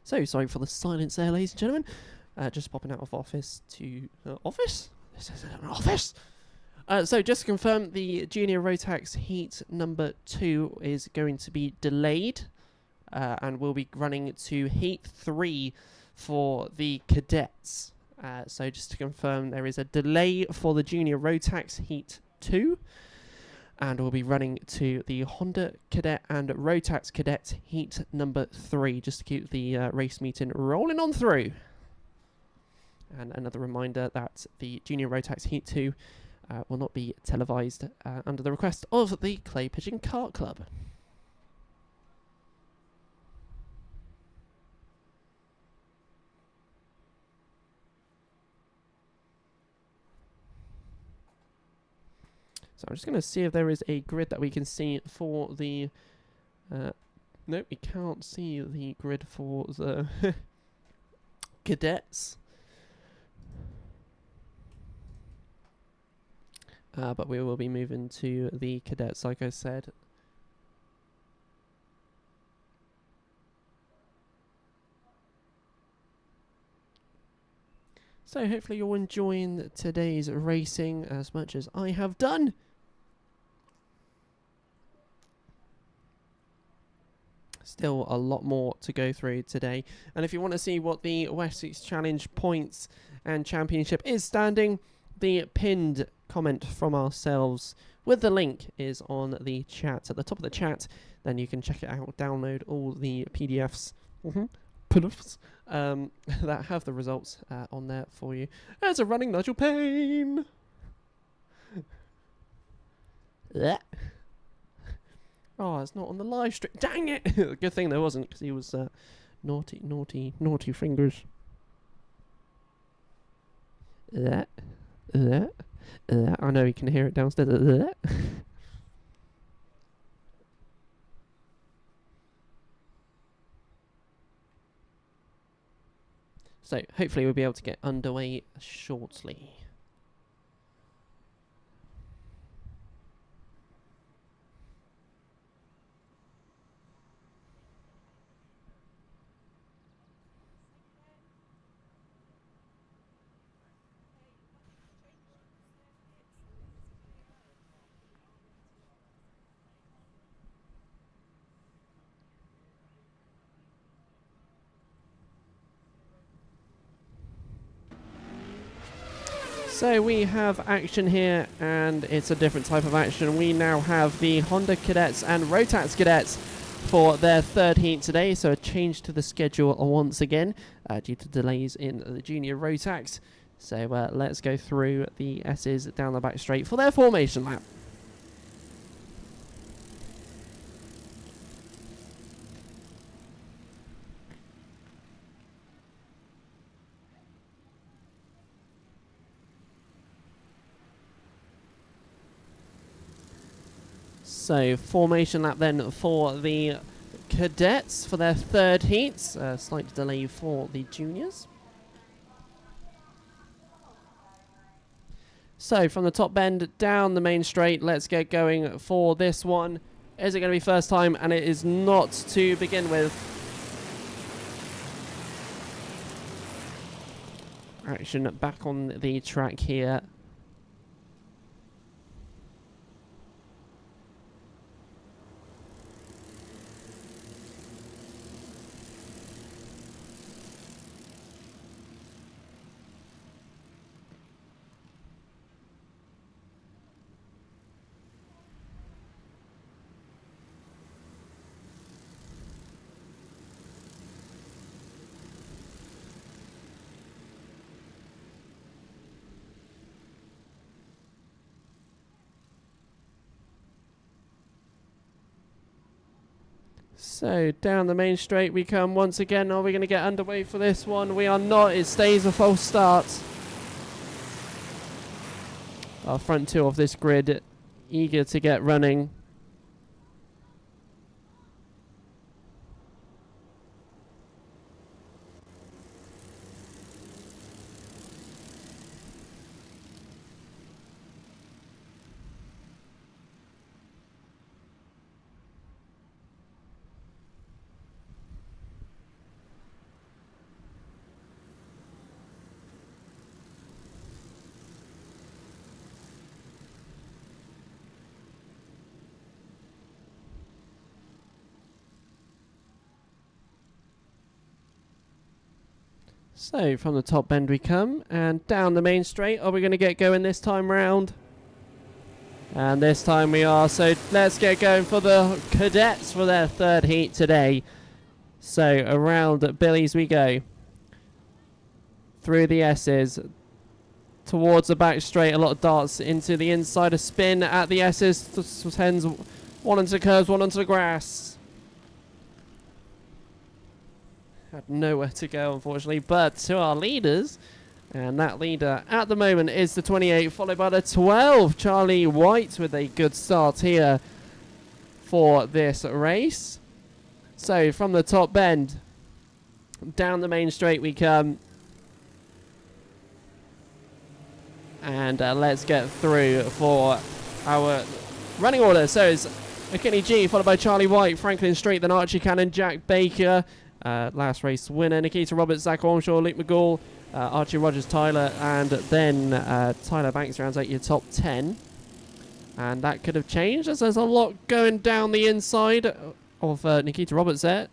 So, sorry for the silence there, ladies and gentlemen. Just popping out of office to... office? This isn't an office! So, just to confirm, the Junior Rotax Heat number 2 is going to be delayed. And we'll be running to Heat 3 for the Cadets. So, just to confirm, there is a delay for the Junior Rotax Heat 2. And we'll be running to the Honda Cadet and Rotax Cadet Heat number 3, just to keep the race meeting rolling on through. And another reminder that the Junior Rotax Heat 2 will not be televised under the request of the Clay Pigeon Kart Club. So I'm just going to see if there is a grid that we can see for the... nope, we can't see the grid for the Cadets. But we will be moving to the Cadets, like I said. So hopefully you're enjoying today's racing as much as I have done. Still a lot more to go through today. And if you want to see what the Wessex Challenge points and championship is standing, the pinned comment from ourselves with the link is on the chat, at the top of the chat. Then you can check it out, download all the PDFs that have the results on there for you. There's a running Nigel Payne. Oh, it's not on the live stream. Dang it! Good thing there wasn't, because he was naughty, naughty, naughty fingers. I know you can hear it downstairs. So, hopefully we'll be able to get underway shortly. So we have action here, and it's a different type of action. We now have the Honda Cadets and Rotax Cadets for their third heat today, so a change to the schedule once again due to delays in the Junior Rotax. So let's go through the S's down the back straight for their formation lap. So, formation lap then for the Cadets for their third heat. Slight delay for the Juniors. So, from the top bend down the main straight, let's get going for this one. Is it going to be first time? And it is not to begin with. Action back on the track here. So, down the main straight we come once again. Are we going to get underway for this one? We are not. It stays a false start. Our front two of this grid eager to get running. So from the top bend we come, and down the main straight. Are we going to get going this time round? And this time we are. So let's get going for the cadets for their third heat today. So around Billy's we go. Through the S's. Towards the back straight. A lot of darts into the inside. A spin at the S's. Tens one onto the curves, one onto the grass. Had nowhere to go, unfortunately, but to our leaders, and that leader at the moment is the 28, followed by the 12, Charlie White, with a good start here for this race. So from the top bend, down the main straight we come, and let's get through for our running order. So it's McKinney G, followed by Charlie White, Franklin Street, then Archie Cannon, Jack Baker, last race winner, Nikita Roberts, Zach Ormshaw, Luke McGall, Archie Rogers, Tyler, and then Tyler Banks rounds out your top 10. And that could have changed as there's a lot going down the inside of Nikita Roberts there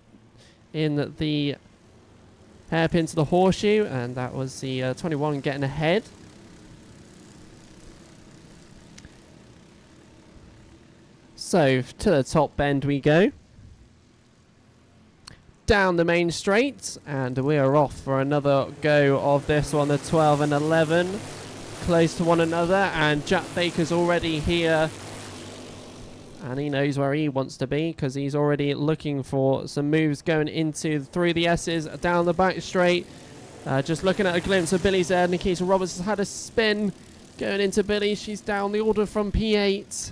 in the hairpin to the horseshoe, and that was the 21 getting ahead. So to the top bend we go. Down the main straight, and we are off for another go of this one. The 12 and 11 close to one another, and Jack Baker's already here, and he knows where he wants to be because he's already looking for some moves going into through the S's down the back straight. Just looking at a glimpse of Billy's there. Nikita Roberts has had a spin going into Billy. She's down the order from P8.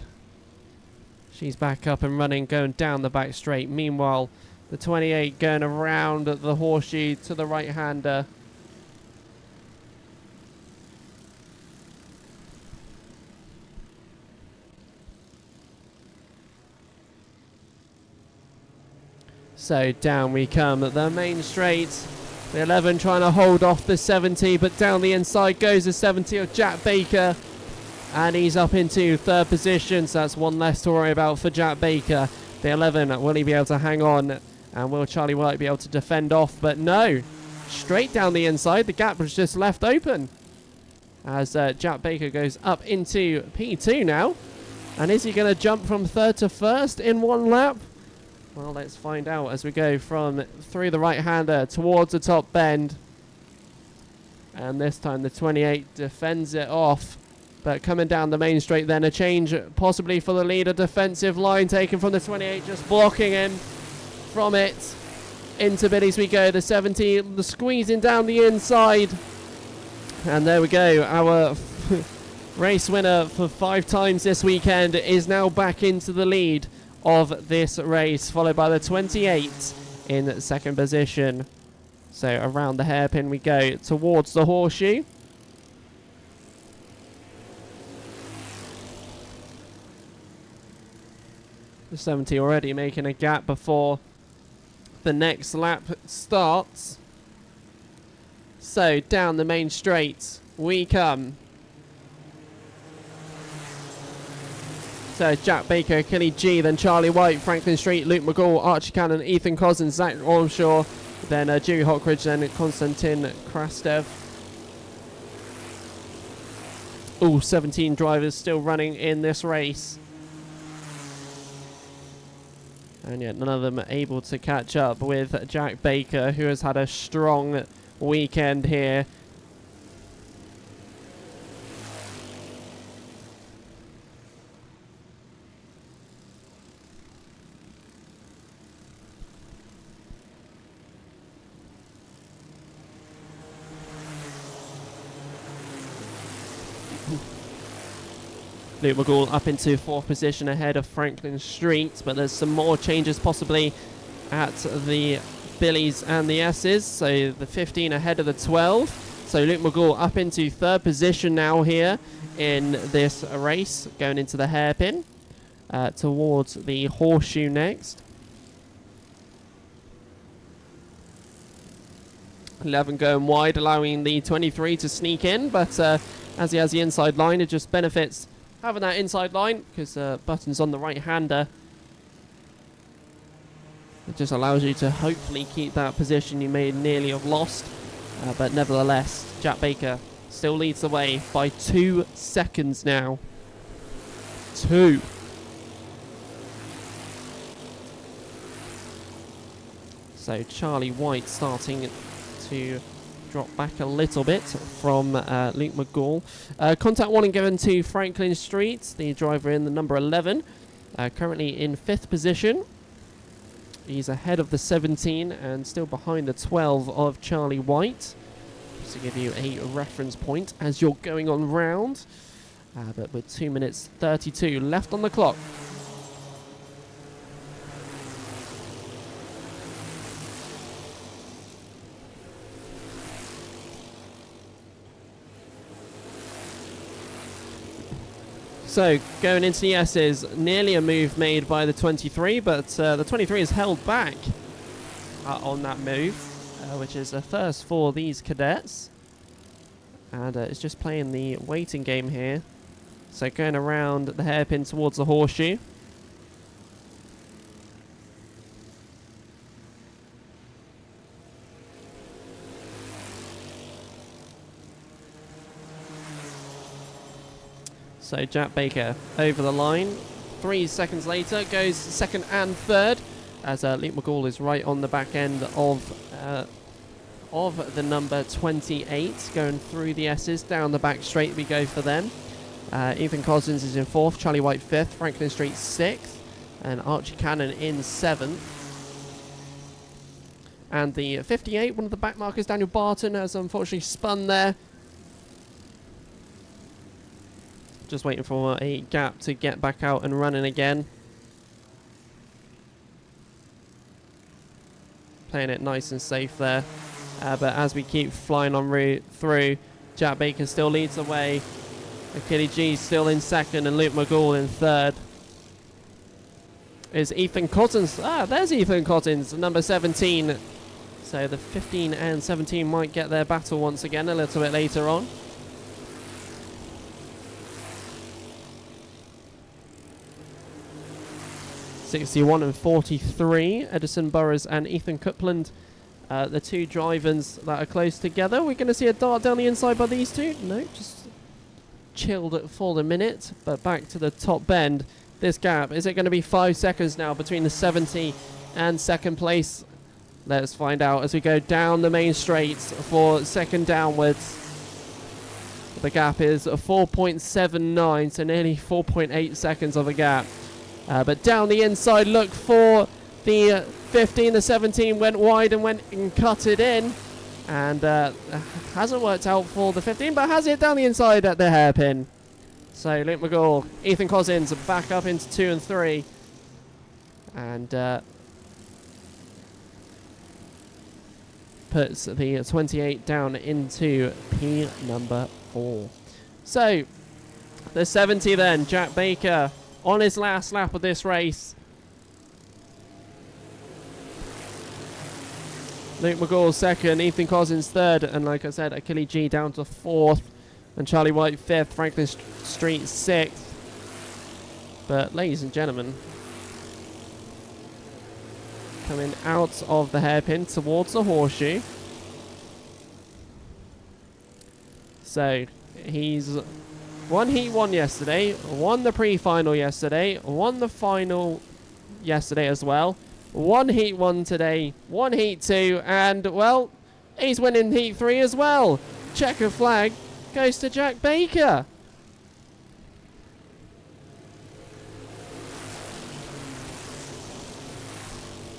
She's back up and running, going down the back straight. Meanwhile, the 28 going around the horseshoe to the right-hander. So down we come at the main straight. The 11 trying to hold off the 70, but down the inside goes the 70 of Jack Baker. And he's up into third position, so that's one less to worry about for Jack Baker. The 11, will he be able to hang on? And will Charlie White be able to defend off? But no, straight down the inside. The gap was just left open as Jack Baker goes up into P2 now. And is he going to jump from third to first in one lap? Well, let's find out as we go from through the right-hander towards the top bend. And this time the 28 defends it off. But coming down the main straight then, a change possibly for the leader. Defensive line taken from the 28, just blocking him from it. Into Billy's we go. The 70, the squeezing down the inside. And there we go. Our race winner for 5 times this weekend is now back into the lead of this race, followed by the 28 in second position. So around the hairpin we go towards the horseshoe. The 70 already making a gap before the next lap starts. So down the main straight we come. So Jack Baker, Kelly G, then Charlie White, Franklin Street, Luke McGall, Archie Cannon, Ethan Cousins, Zach Ormshaw, then Dewey Hockridge, then Konstantin Krastev. All 17 drivers still running in this race. And yet none of them are able to catch up with Jack Baker, who has had a strong weekend here. Luke McGall up into 4th position ahead of Franklin Street, but there's some more changes possibly at the Billies and the S's. So the 15 ahead of the 12. So Luke McGall up into 3rd position now here in this race, going into the hairpin towards the horseshoe next. 11 going wide, allowing the 23 to sneak in, but as he has the inside line, it just benefits having that inside line because button's on the right-hander. It just allows you to hopefully keep that position you may nearly have lost But nevertheless, Jack Baker still leads the way by 2 seconds now. 2. So Charlie White starting to drop back a little bit from Luke McGall. Contact warning given to Franklin Street, the driver in the number 11, currently in 5th position. He's ahead of the 17 and still behind the 12 of Charlie White. Just to give you a reference point as you're going on round. But with 2 minutes 32 left on the clock. So, going into the S's, nearly a move made by the 23, but the 23 is held back on that move, which is a first for these cadets. And it's just playing the waiting game here. So, going around the hairpin towards the horseshoe. So Jack Baker over the line. 3 seconds later goes second and third as Luke McGall is right on the back end of the number 28, going through the S's. Down the back straight we go for them. Ethan Cousins is in 4th, Charlie White 5th, Franklin Street 6th, and Archie Cannon in 7th. And the 58, one of the back markers, Daniel Barton, has unfortunately spun there. Just waiting for a gap to get back out and running again. Playing it nice and safe there. But as we keep flying on through, Jack Baker still leads the way. Achilles G still in 2nd and Luke McGall in 3rd. Is Ethan Cottons. There's Ethan Cottons, number 17. So the 15 and 17 might get their battle once again a little bit later on. '61 and 43, Edison Burrows and Ethan Coupland, the 2 drivers that are close together. We're going to see a dart down the inside by these 2. No, just chilled for the minute, but back to the top bend. This gap, is it going to be 5 seconds now between the 70 and 2nd place? Let's find out as we go down the main straights for 2nd downwards. The gap is 4.79, so nearly 4.8 seconds of a gap. But down the inside, look for the 15. The 17 went wide and went and cut it in. And hasn't worked out for the 15, but has it down the inside at the hairpin. So Luke McGall, Ethan Cousins back up into 2 and 3. And puts the 28 down into P number 4. So the 70 then, Jack Baker on his last lap of this race. Luke McGall 2nd, Ethan Cousins 3rd, and like I said, Achilles G down to 4th, and Charlie White 5th, Franklin Street 6th. But ladies and gentlemen, coming out of the hairpin towards the horseshoe. So he's won Heat 1 yesterday, won the pre-final yesterday, won the final yesterday as well, won Heat 1 today, won Heat 2, and, well, he's winning Heat 3 as well. Checker flag goes to Jack Baker.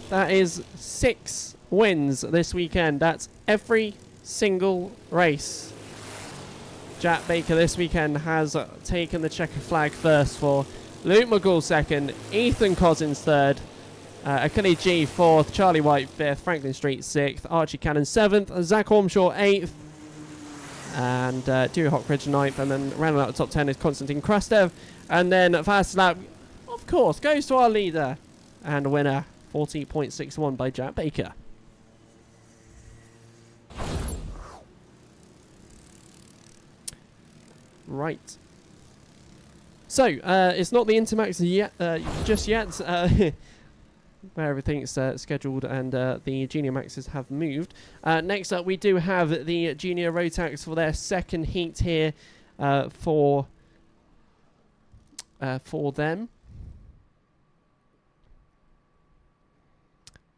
That is 6 wins this weekend. That's every single race. Jack Baker this weekend has taken the checker flag first for Luke McGall 2nd, Ethan Cousins 3rd, Achilles G 4th, Charlie White 5th, Franklin Street 6th, Archie Cannon 7th, Zach Ormshaw 8th, and Dewey Hockridge 9th, and then rounding out the top 10 is Konstantin Krastev, and then fast lap, of course, goes to our leader and winner, 40.61 by Jack Baker. Right. So, it's not the Intermax yet, just yet. where everything's scheduled and the Junior Maxes have moved. Next up, we do have the Junior Rotax for their second heat here for them.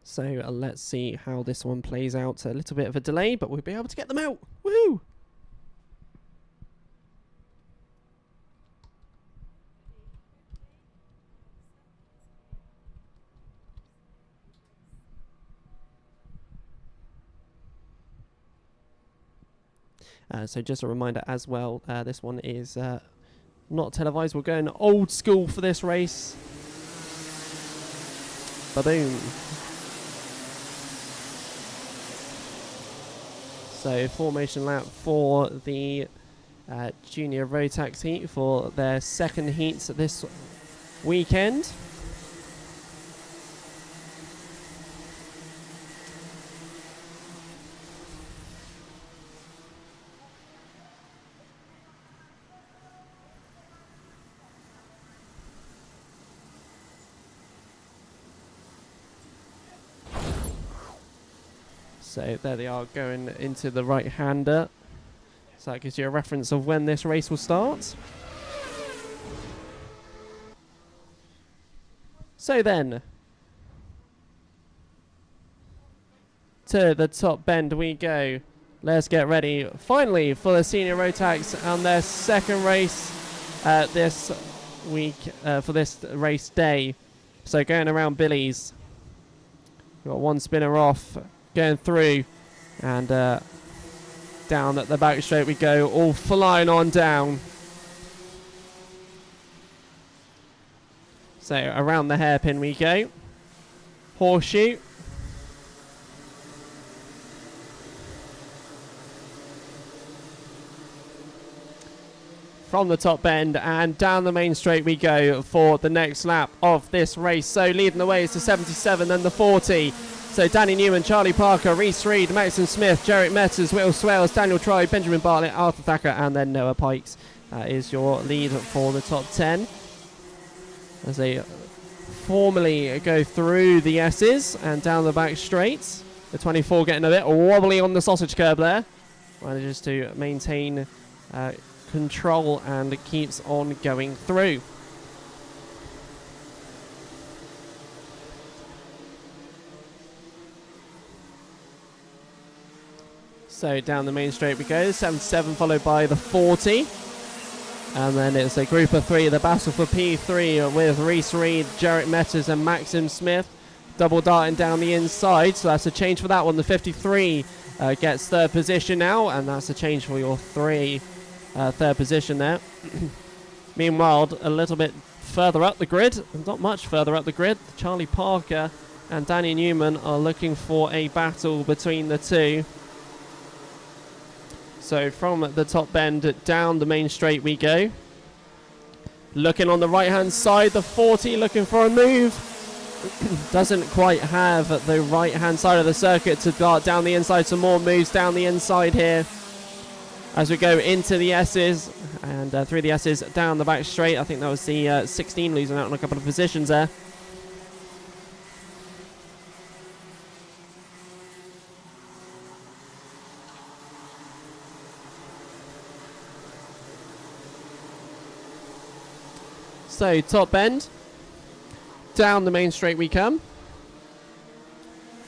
So let's see how this one plays out. A little bit of a delay, but we'll be able to get them out. Woohoo! So just a reminder as well, this one is not televised. We're going old school for this race. Ba-boom. So formation lap for the Junior Rotax heat for their second heats this weekend. So there they are going into the right-hander. So that gives you a reference of when this race will start. So then, to the top bend we go. Let's get ready finally for the Senior Rotax and their second race this week for this race day. So going around Billy's. We've got one spinner off. Going through and down at the back straight we go, all flying on down. So around the hairpin we go. Horseshoe. From the top bend and down the main straight we go for the next lap of this race. So leading the way is the 77 and the 40. So Danny Newman, Charlie Parker, Reese Reed, Maxim Smith, Jarek Metters, Will Swales, Daniel Tribe, Benjamin Bartlett, Arthur Thacker, and then Noah Pikes is your lead for the top 10. As they formally go through the S's and down the back straight. The 24 getting a bit wobbly on the sausage curb there. Manages to maintain control and keeps on going through. So down the main straight we go, 77 followed by the 40. And then it's a group of three, the battle for P3 with Reese Reed, Jarek Metters and Maxim Smith. Double darting down the inside, so that's a change for that one. The 53 gets third position now, and that's a change for your third position there. Meanwhile, a little bit further up the grid, not much further up the grid, Charlie Parker and Danny Newman are looking for a battle between the two. So from the top bend down the main straight we go. Looking on the right hand side, the 40 looking for a move. Doesn't quite have the right hand side of the circuit to dart down the inside. Some more moves down the inside here as we go into the S's and through the S's down the back straight. I think that was the 16 losing out on a couple of positions there. So top bend, down the main straight we come.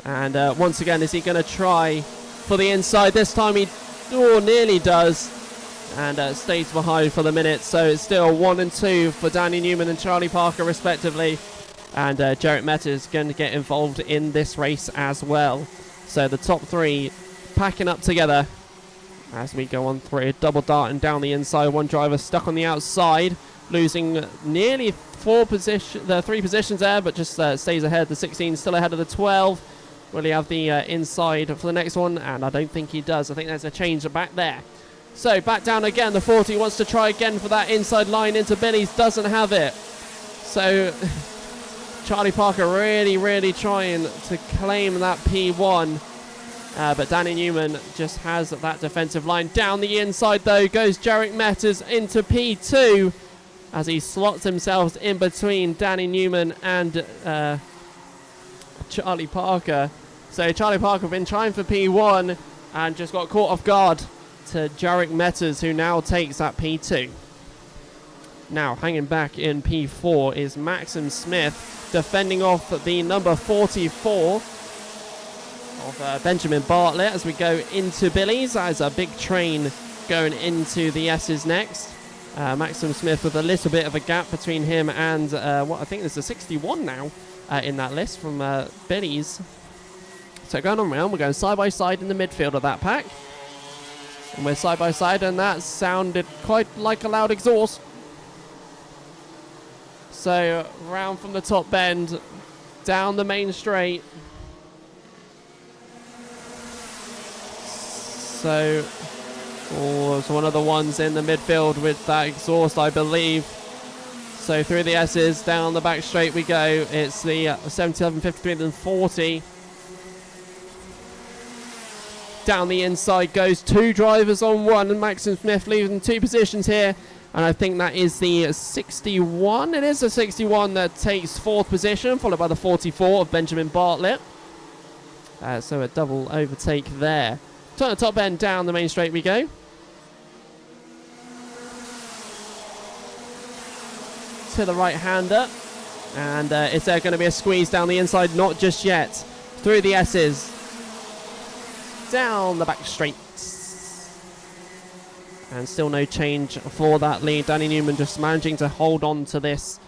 And once again, is he going to try for the inside? This time he nearly does. And stays behind for the minute. So it's still 1 and 2 for Danny Newman and Charlie Parker respectively. And Jarek Meta is going to get involved in this race as well. So the top three packing up together as we go on through. Double darting down the inside. One driver stuck on the outside. Losing nearly 3 positions there, but just stays ahead. The 16 still ahead of the 12. Will he have the inside for the next one? And I don't think he does. I think there's a change back there. So back down again. The 40 wants to try again for that inside line into Billy's. Doesn't have it. So Charlie Parker really trying to claim that P1. But Danny Newman just has that defensive line. Down the inside though goes Jarek Metters into P2. As he slots himself in between Danny Newman and Charlie Parker. So Charlie Parker been trying for P1 and just got caught off guard to Jarek Metters, who now takes that P2. Now hanging back in P4 is Maxim Smith, defending off the number 44 of Benjamin Bartlett as we go into Billy's. That is a big train going into the S's next. Maxim Smith with a little bit of a gap between him and what I think there's a 61 now in that list from Billy's. So going on round, we're going side by side in the midfield of that pack. And we're side by side, and that sounded quite like a loud exhaust. So round from the top bend, down the main straight. So it's one of the ones in the midfield with that exhaust, I believe. So through the S's, down the back straight we go. It's the 77, 53 and 40. Down the inside goes two drivers on one, and Maxim Smith leaving two positions here. And I think that is the 61. It is the 61 that takes fourth position, followed by the 44 of Benjamin Bartlett. So a double overtake there. Turn the top end, down the main straight we go. To the right-hander. And is there going to be a squeeze down the inside? Not just yet. Through the S's. Down the back straight. And still no change for that lead. Danny Newman just managing to hold on to this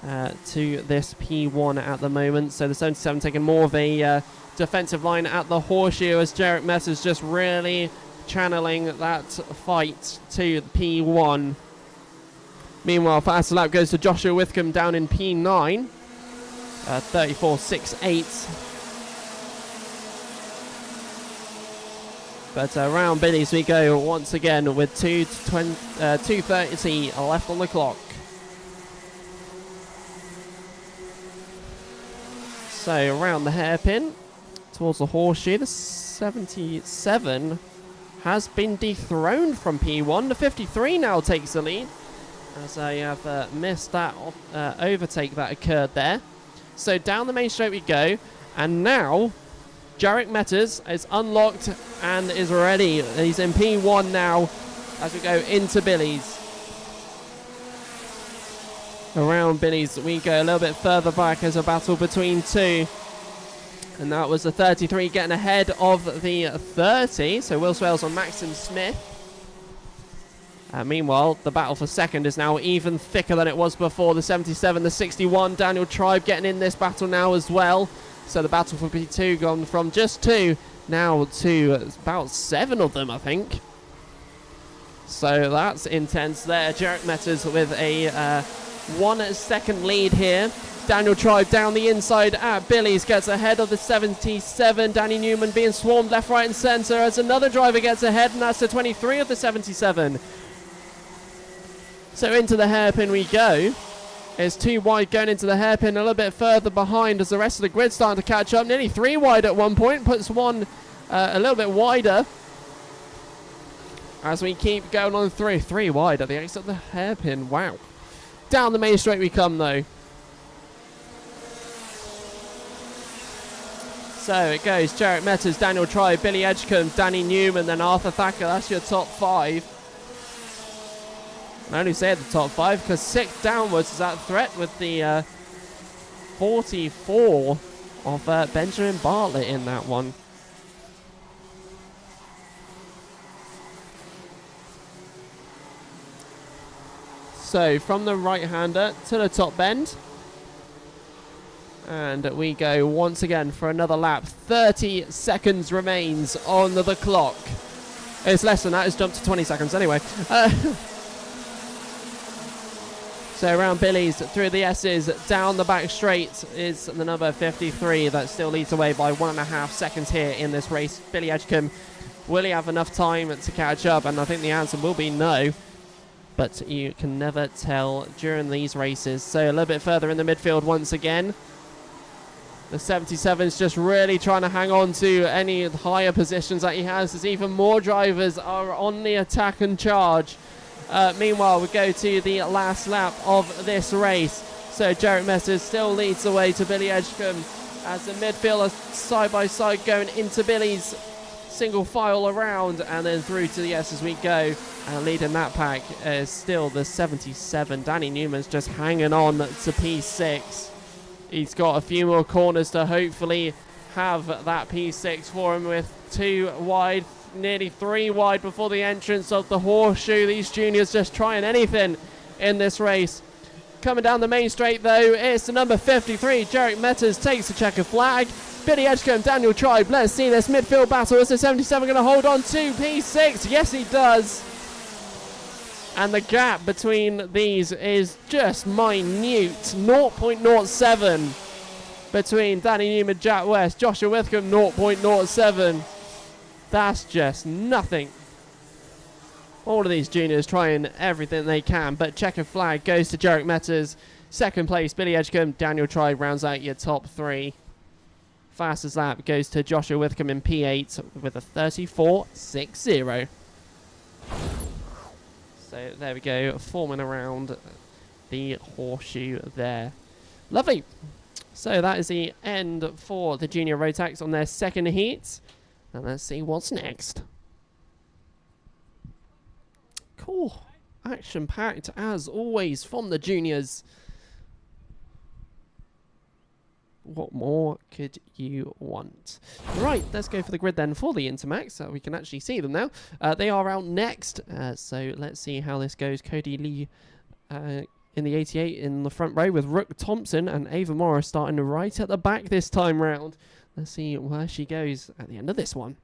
P1 at the moment. So the 77 taking more of a defensive line at the horseshoe as Jarek Messers just really channeling that fight to P1. Meanwhile, fast lap goes to Joshua Withcomb down in P9. 34.68. But around Billy's we go once again with 2:30 left on the clock. So around the hairpin towards the horseshoe, the 77 has been dethroned from P1. The 53 now takes the lead, as I have missed that overtake that occurred there. So down the main straight we go, and now Jarek Metters is unlocked and is ready. He's in P1 now as we go into Billy's. Around Billy's we go a little bit further back as a battle between two. And that was the 33 getting ahead of the 30. So Will Swales on Maxim Smith. Meanwhile, the battle for second is now even thicker than it was before. The 77, the 61, Daniel Tribe getting in this battle now as well. So the battle for P2 gone from just two now to about 7 of them, I think. So that's intense there. Jarek Metters with a 1 second lead here. Daniel Tribe down the inside at Billy's gets ahead of the 77. Danny Newman being swarmed left, right and centre as another driver gets ahead, and that's the 23 of the 77. So into the hairpin we go. It's too wide going into the hairpin, a little bit further behind as the rest of the grid starting to catch up. Nearly 3 wide at one point, puts one a little bit wider. As we keep going on through. 3 wide at the exit of the hairpin, wow. Down the main straight we come though. So it goes Jarek Metters, Daniel Tribe, Billy Edgecombe, Danny Newman, then Arthur Thacker. That's your top 5. I only say at the top 5 because 6 downwards is that threat with the 44 of Benjamin Bartlett in that one. So from the right-hander to the top bend. And we go once again for another lap. 30 seconds remains on the clock. It's less than that. It's jumped to 20 seconds anyway. So around Billy's, through the S's, down the back straight is the number 53 that still leads away by 1.5 seconds here in this race. Billy Edgecombe, will he have enough time to catch up? And I think the answer will be no. But you can never tell during these races. So a little bit further in the midfield once again. The 77's just really trying to hang on to any higher positions that he has, as even more drivers are on the attack and charge. Meanwhile, we go to the last lap of this race. So Jarek Messers still leads the way to Billy Edgecombe as the midfield are side by side going into Billy's single file around and then through to the S as we go. And leading that pack is still the 77. Danny Newman's just hanging on to P6. He's got a few more corners to hopefully have that P6 for him, with 2 wide, nearly 3 wide before the entrance of the horseshoe. These juniors just trying anything in this race. Coming down the main straight though, it's the number 53, Jarek Metters takes the checker flag. Billy Edgecombe, Daniel Tribe, let's see this midfield battle. Is the 77 going to hold on to P6? Yes, he does. And the gap between these is just minute, 0.07 between Danny Newman, Jack West, Joshua Withcombe, 0.07. That's just nothing. All of these juniors trying everything they can, but checker flag goes to Jarek Metters. Second place, Billy Edgecombe, Daniel Tribe rounds out your top 3. Fastest lap goes to Joshua Withcombe in P8 with a 34.60. So there we go, forming around the horseshoe there. Lovely. So that is the end for the junior Rotax on their second heat. And let's see what's next. Cool. Action-packed as always from the juniors. What more could you want? Right, let's go for the grid then for the Intermax, so we can actually see them now. They are out next, so let's see how this goes. Cody Lee in the 88 in the front row, with Rook Thompson and Ava Morris starting right at the back this time round. Let's see where she goes at the end of this one.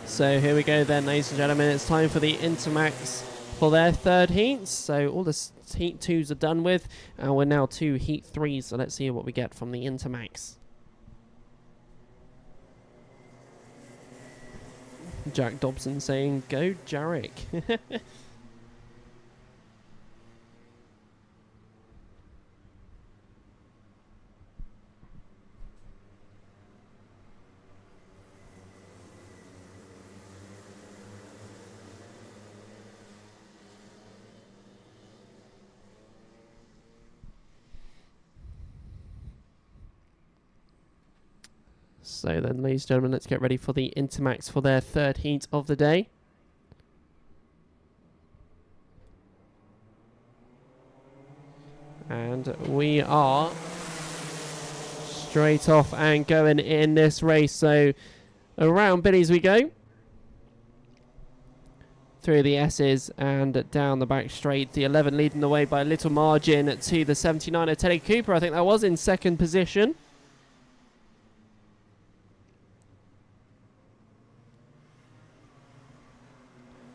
So here we go then, ladies and gentlemen. It's time for the Intermax for their third heat. So all the heat 2s are done with, and we're now to heat 3s. So let's see what we get from the Intermax. Jack Dobson saying, "Go Jarek." So then, ladies and gentlemen, let's get ready for the Intermax for their third heat of the day. And we are straight off and going in this race. So around Billy's we go. Through the S's and down the back straight. The 11 leading the way by a little margin to the 79 of Teddy Cooper. I think that was in second position.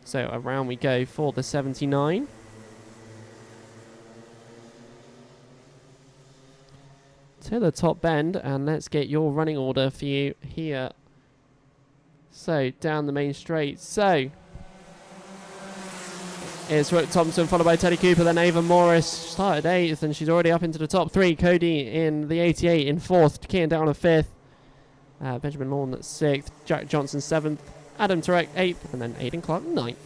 So around we go for the 79. To the top bend, and let's get your running order for you here. So down the main straight. So it's Rook Thompson followed by Teddy Cooper, then Ava Morris started 8th and she's already up into the top 3. Cody in the 88 in 4th, Kian down in 5th. Benjamin Lawn 6th, Jack Johnson 7th, Adam Turek 8th, and then Aidan Clark 9th.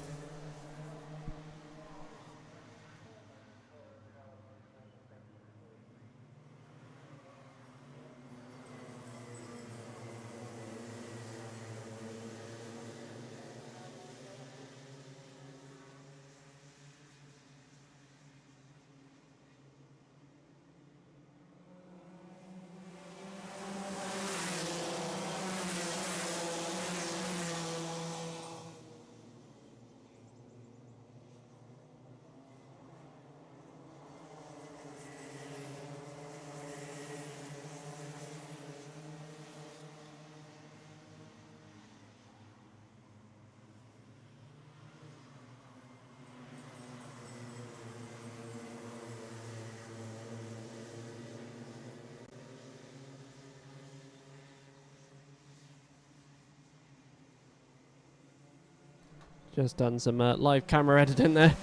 Just done some live camera editing there,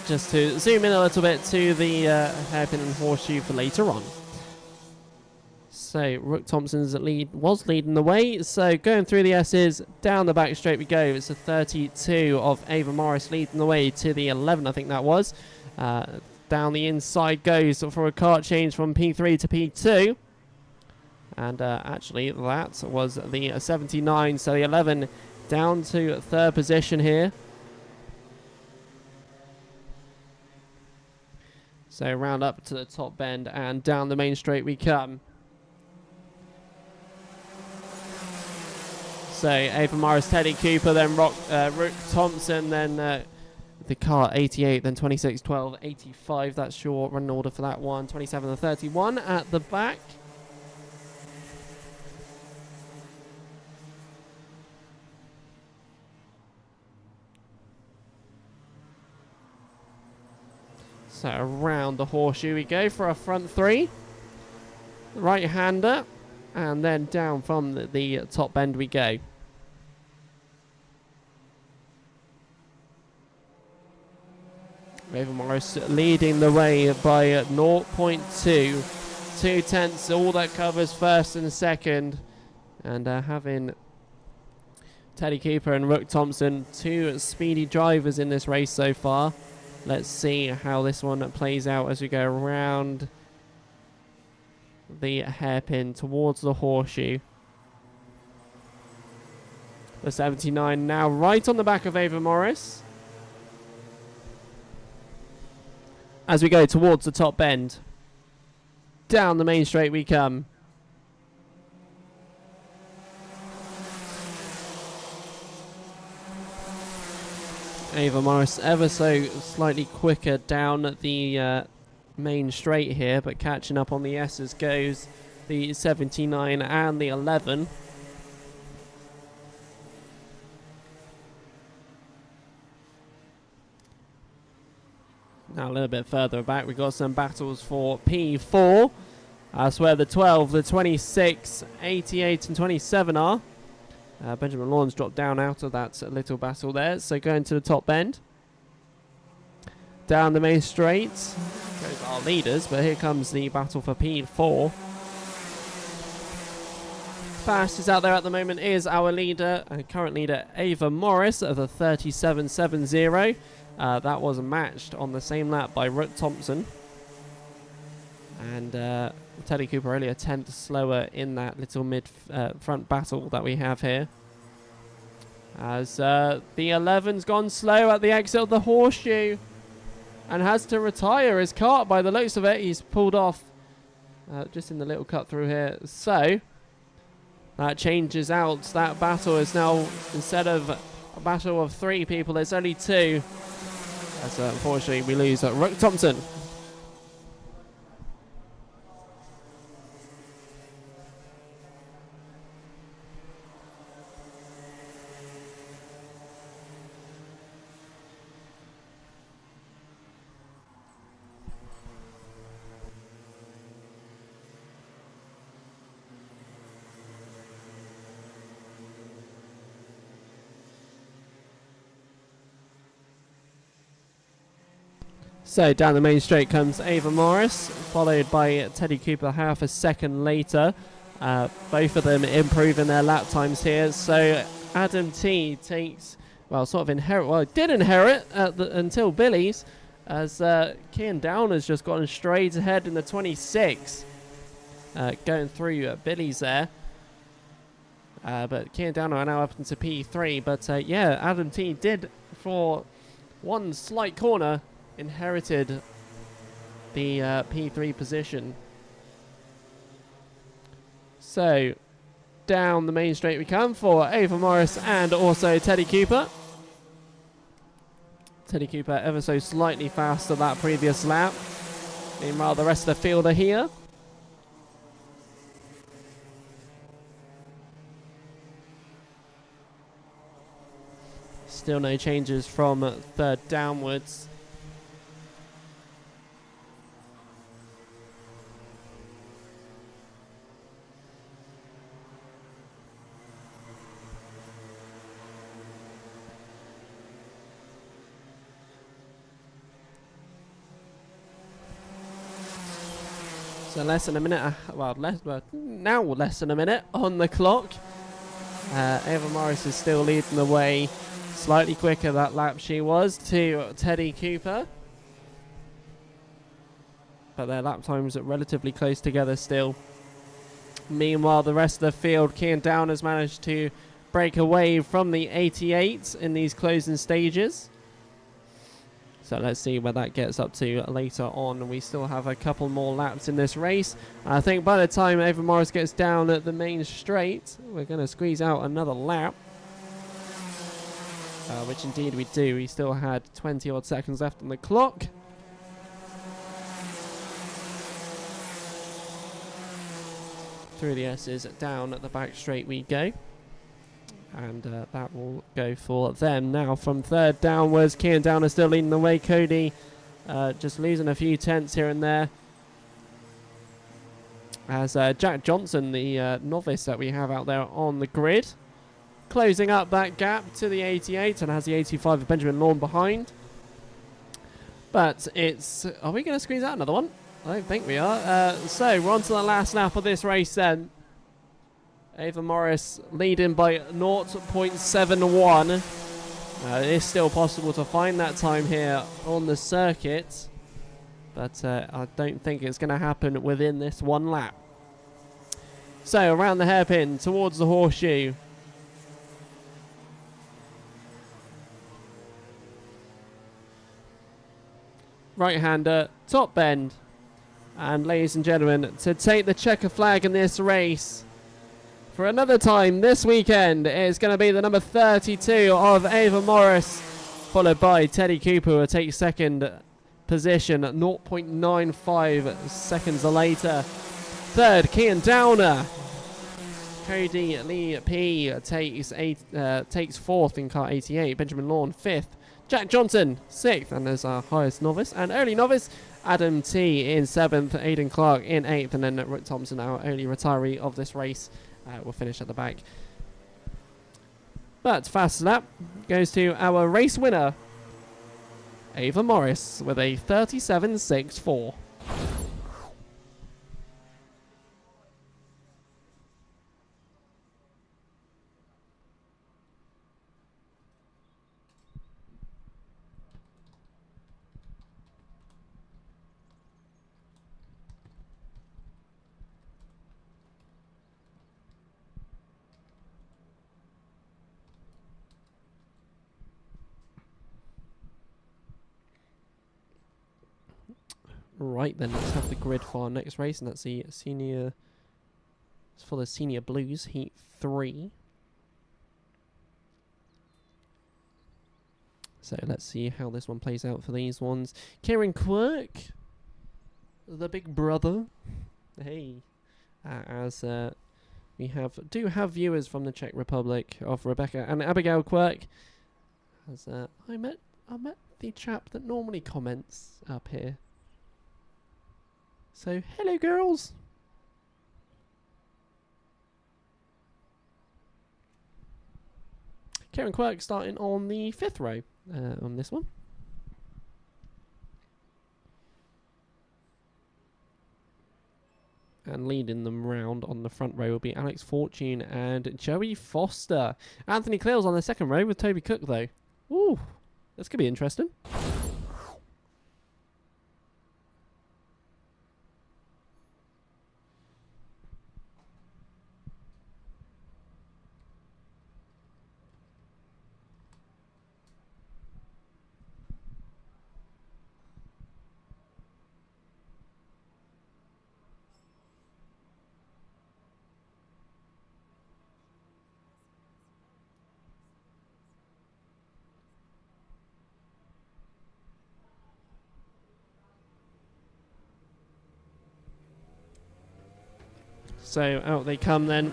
just to zoom in a little bit to the hairpin and horseshoe for later on. So Rook Thompson's was leading the way. So going through the S's, down the back straight we go. It's a 32 of Ava Morris leading the way to the 11, I think that was. Down the inside goes for a kart change from P3 to P2. And actually that was the 79, so the 11 down to third position here. So round up to the top bend and down the main straight we come. So Ava Morris, Teddy Cooper, then Rook Thompson, then the car 88, then 26, 12, 85. That's your running order for that one. 27 and 31 at the back. So around the horseshoe we go for a front three. Right-hander. And then down from the top bend we go. Ava Morris leading the way by 0.2. 2 tenths, all that covers first and second. And having Teddy Cooper and Rook Thompson, 2 speedy drivers in this race so far. Let's see how this one plays out as we go around the hairpin towards the horseshoe. The 79 now right on the back of Ava Morris. As we go towards the top bend. Down the main straight we come. Ava Morris ever so slightly quicker down the main straight here, but catching up on the S's goes the 79 and the 11. Now a little bit further back, we've got some battles for P4. That's where the 12, the 26, 88 and 27 are. Benjamin Lawns dropped down out of that little battle there. So going to the top bend. Down the main straight. Goes our leaders, but here comes the battle for P4. Fastest out there at the moment is our leader, current leader Ava Morris of the 37.70. That was matched on the same lap by Rook Thompson. And Teddy Cooper only a tenth slower in that little front battle that we have here. As the 11's gone slow at the exit of the horseshoe and has to retire his kart by the looks of it. He's pulled off just in the little cut through here. So that changes out. That battle is now, instead of a battle of 3 people, it's only 2. As unfortunately we lose Rook Thompson. So down the main straight comes Ava Morris, followed by Teddy Cooper half a second later. Both of them improving their lap times here. So Adam T takes, well, sort of did inherit until Billy's, as Kian Downer's just gotten straight ahead in the 26, going through Billy's there. But Kian Downer are now up into P3. But yeah, Adam T did, for one slight corner, inherited the P3 position. So down the main straight we come for Ava Morris and also Teddy Cooper. Teddy Cooper ever so slightly faster that previous lap. Meanwhile the rest of the field are here. Still no changes from third downwards. So less than a minute, now less than a minute on the clock. Ava Morris is still leading the way. Slightly quicker that lap she was to Teddy Cooper. But their lap times are relatively close together still. Meanwhile, the rest of the field, Kian Down has managed to break away from the 88 in these closing stages. So let's see where that gets up to later on. We still have a couple more laps in this race. I think by the time Ava Morris gets down at the main straight, we're going to squeeze out another lap. Which indeed we do. We still had 20 odd seconds left on the clock. Through the S's, down at the back straight we go. And that will go for them. Now from third downwards, Kian Downer still leading the way. Cody just losing a few tenths here and there. As Jack Johnson, the novice that we have out there on the grid, closing up that gap to the 88 and has the 85 of Benjamin Lawn behind. But it's... Are we going to squeeze out another one? I don't think we are. So we're on to the last lap of this race then. Ava Morris leading by 0.71. It is still possible to find that time here on the circuit, but I don't think it's going to happen within this one lap. So around the hairpin towards the horseshoe. Right-hander, top bend. And ladies and gentlemen, to take the checker flag in this race for another time this weekend is going to be the number 32 of Ava Morris, followed by Teddy Cooper, who will take second position at 0.95 seconds later. Third, Kian Downer. Cody Lee P takes fourth in car 88. Benjamin Lawn fifth. Jack Johnson sixth, and there's our highest novice and early novice. Adam T in seventh, Aidan Clark in eighth, and then Rick Thompson, our only retiree of this race, will finish at the back. But fast lap goes to our race winner, Ava Morris, with a 37.64. Right then, let's have the grid for our next race, and that's the senior. It's for the senior blues heat 3. So let's see how this one plays out for these ones. Kieran Quirk, the big brother. Hey, as we do have viewers from the Czech Republic of Rebecca and Abigail Quirk. As I met the chap that normally comments up here. So, hello girls! Kieran Quirk starting on the 5th row on this one. And leading them round on the front row will be Alex Fortune and Joey Foster. Anthony Cleels on the 2nd row with Toby Cook though. Ooh, this could be interesting. So out they come then.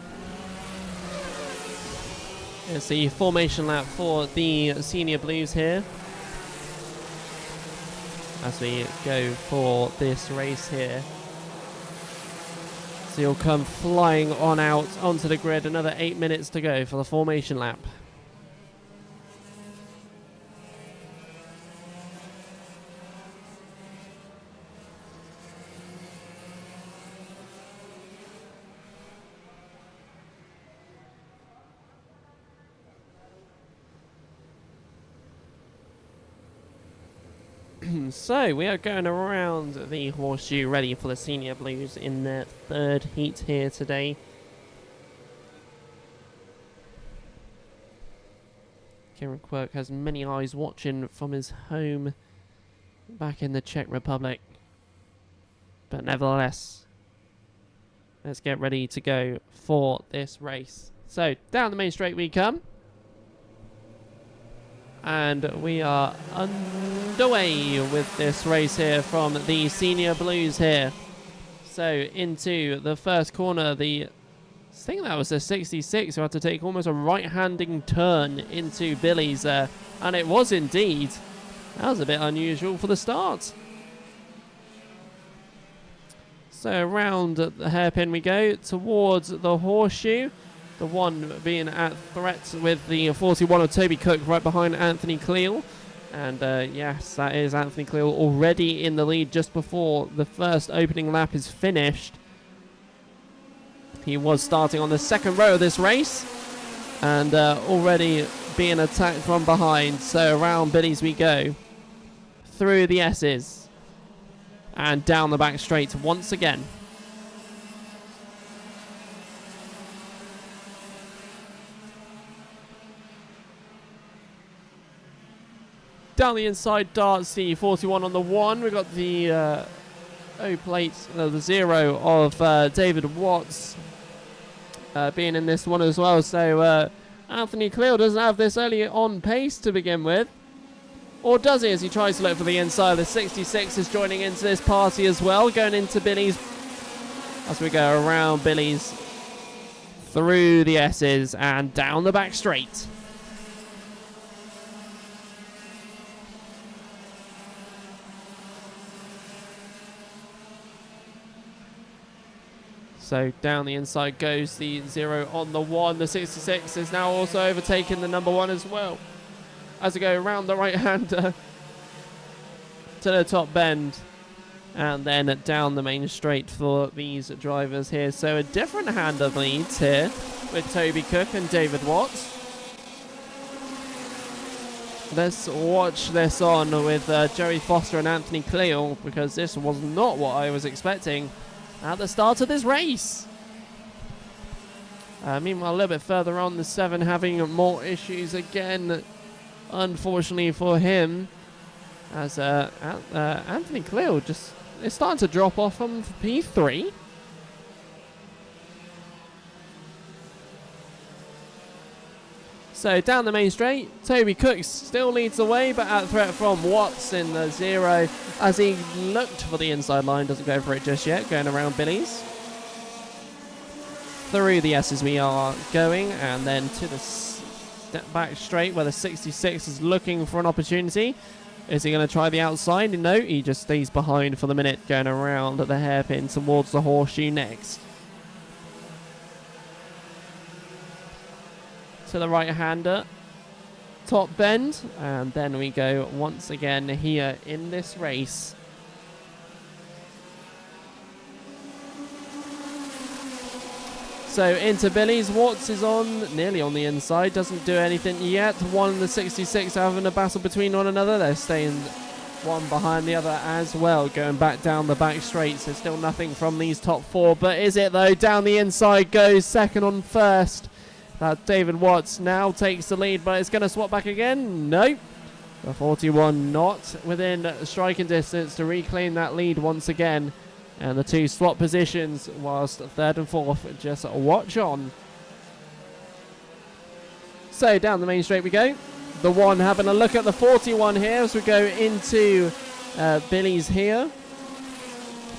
It's the formation lap for the senior blues here. As we go for this race here. So you'll come flying on out onto the grid. Another 8 minutes to go for the formation lap. So we are going around the horseshoe ready for the Senior Blues in their third heat here today. Kieran Quirk has many eyes watching from his home back in the Czech Republic. But nevertheless, let's get ready to go for this race. So down the main straight we come. And we are underway with this race here from the Senior Blues here. So into the first corner, I think that was the 66 who had to take almost a right-handing turn into Billy's there. And it was indeed. That was a bit unusual for the start. So around the hairpin we go towards the horseshoe. The one being at threat with the 41 of Toby Cook right behind Anthony Cleal. And yes, that is Anthony Cleal already in the lead just before the first opening lap is finished. He was starting on the second row of this race and already being attacked from behind. So around Billy's we go. Through the S's and down the back straight once again. Down the inside darts the 41 on the 1. We've got the O plate, the 0 of David Watts being in this one as well. So Anthony Cleal doesn't have this early on pace to begin with. Or does he, as he tries to look for the inside? The 66 is joining into this party as well, going into Billy's as we go around Billy's, through the S's and down the back straight. So down the inside goes the 0 on the 1. The 66 is now also overtaking the number 1 as well. As we go around the right-hander to the top bend. And then down the main straight for these drivers here. So a different hand of leads here with Toby Cook and David Watts. Let's watch this on with Joey Foster and Anthony Cleal, because this was not what I was expecting at the start of this race. Meanwhile, a little bit further on, the 7 having more issues again, unfortunately for him, as Anthony Cleal just is starting to drop off from P3. So down the main straight, Toby Cook still leads the way, but at threat from Watts in the 0 as he looked for the inside line, doesn't go for it just yet, going around Billy's. Through the S's we are going, and then to the step back straight where the 66 is looking for an opportunity. Is he going to try the outside? No, he just stays behind for the minute, going around the hairpin towards the horseshoe next. To the right-hander, top bend, and then we go once again here in this race. So into Billy's, Watts is on, nearly on the inside, doesn't do anything yet. 1 and the 66 having a battle between one another. They're staying one behind the other as well, going back down the back straight, so still nothing from these top 4. But is it though? Down the inside goes second on first. David Watts now takes the lead, but it's going to swap back again. Nope. The 41 not within striking distance to reclaim that lead once again. And the 2 swap positions whilst 3rd and 4th just watch on. So down the main straight we go. The 1 having a look at the 41 here as we go into Billy's here.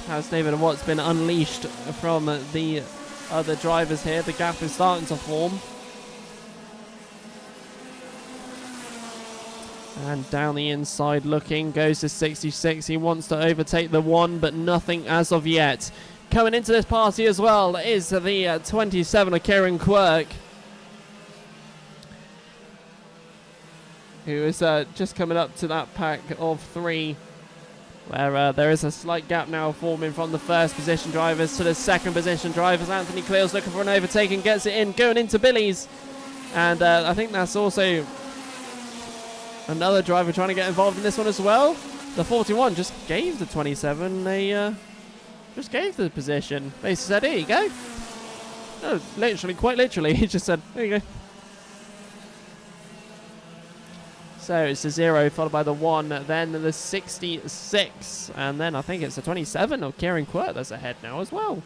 Has David Watts been unleashed from the other drivers here? The gap is starting to form. And down the inside looking goes to 66. He wants to overtake the 1, but nothing as of yet. Coming into this party as well is the 27 of Kieran Quirk, who is just coming up to that pack of 3, where there is a slight gap now forming from the first position drivers to the second position drivers. Anthony Cleal's looking for an overtake and gets it in, going into Billy's. And I think that's also another driver trying to get involved in this one as well. The 41 just gave the 27 just gave the position. Basically said, here you go. No, literally, quite literally, he just said, there you go. So it's the 0 followed by the 1, then the 66, and then I think it's the 27 of Kieran Quirk that's ahead now as well.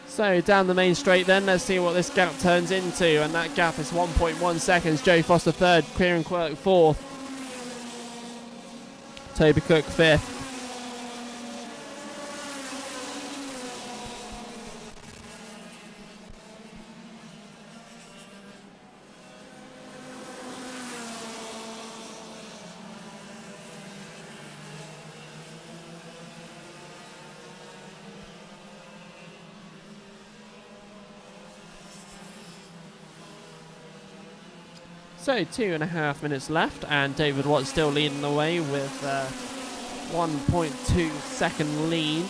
So down the main straight then, let's see what this gap turns into, and that gap is 1.1 seconds. Joey Foster third, Kieran Quirk fourth, Toby Cook fifth. So 2.5 minutes left, and David Watt still leading the way with 1.2 second lead.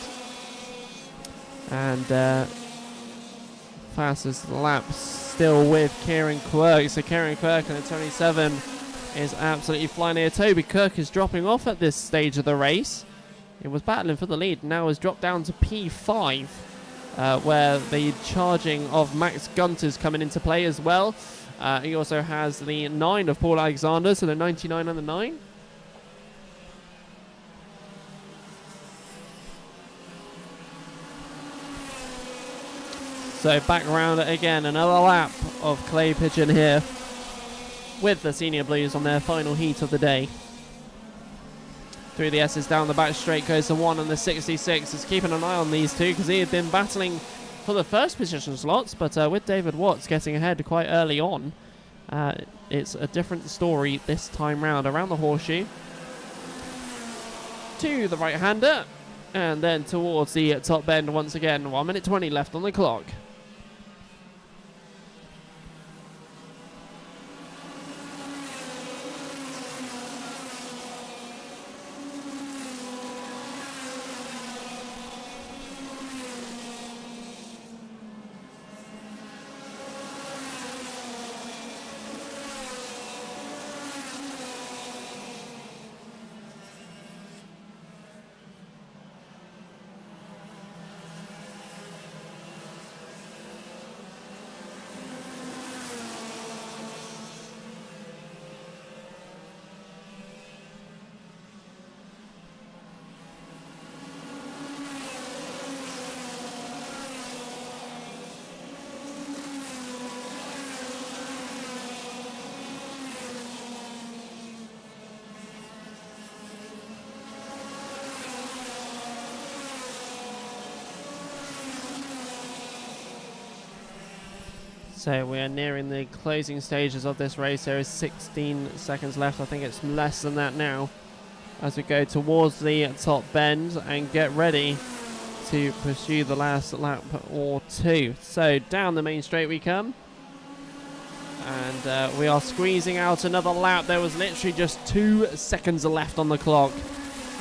And fastest lap still with Kieran Quirk. So Kieran Quirk and the 27 is absolutely flying here. Toby Cook is dropping off at this stage of the race. He was battling for the lead, now has dropped down to P5, where the charging of Max Gunter's coming into play as well. He also has the 9 of Paul Alexander, so the 99 and the 9. So back around it again, another lap of Clay Pigeon here with the Senior Blues on their final heat of the day. Through the S's down the back straight goes the 1 and the 66. Is keeping an eye on these two because he had been battling for the first position slots, but with David Watts getting ahead quite early on, it's a different story this time round. Around the horseshoe to the right-hander, and then towards the top bend once again. 1 minute 20 left on the clock. So we are nearing the closing stages of this race. There is 16 seconds left. I think it's less than that now as we go towards the top bend and get ready to pursue the last lap or two. So down the main straight we come, and we are squeezing out another lap. There was literally just 2 seconds left on the clock,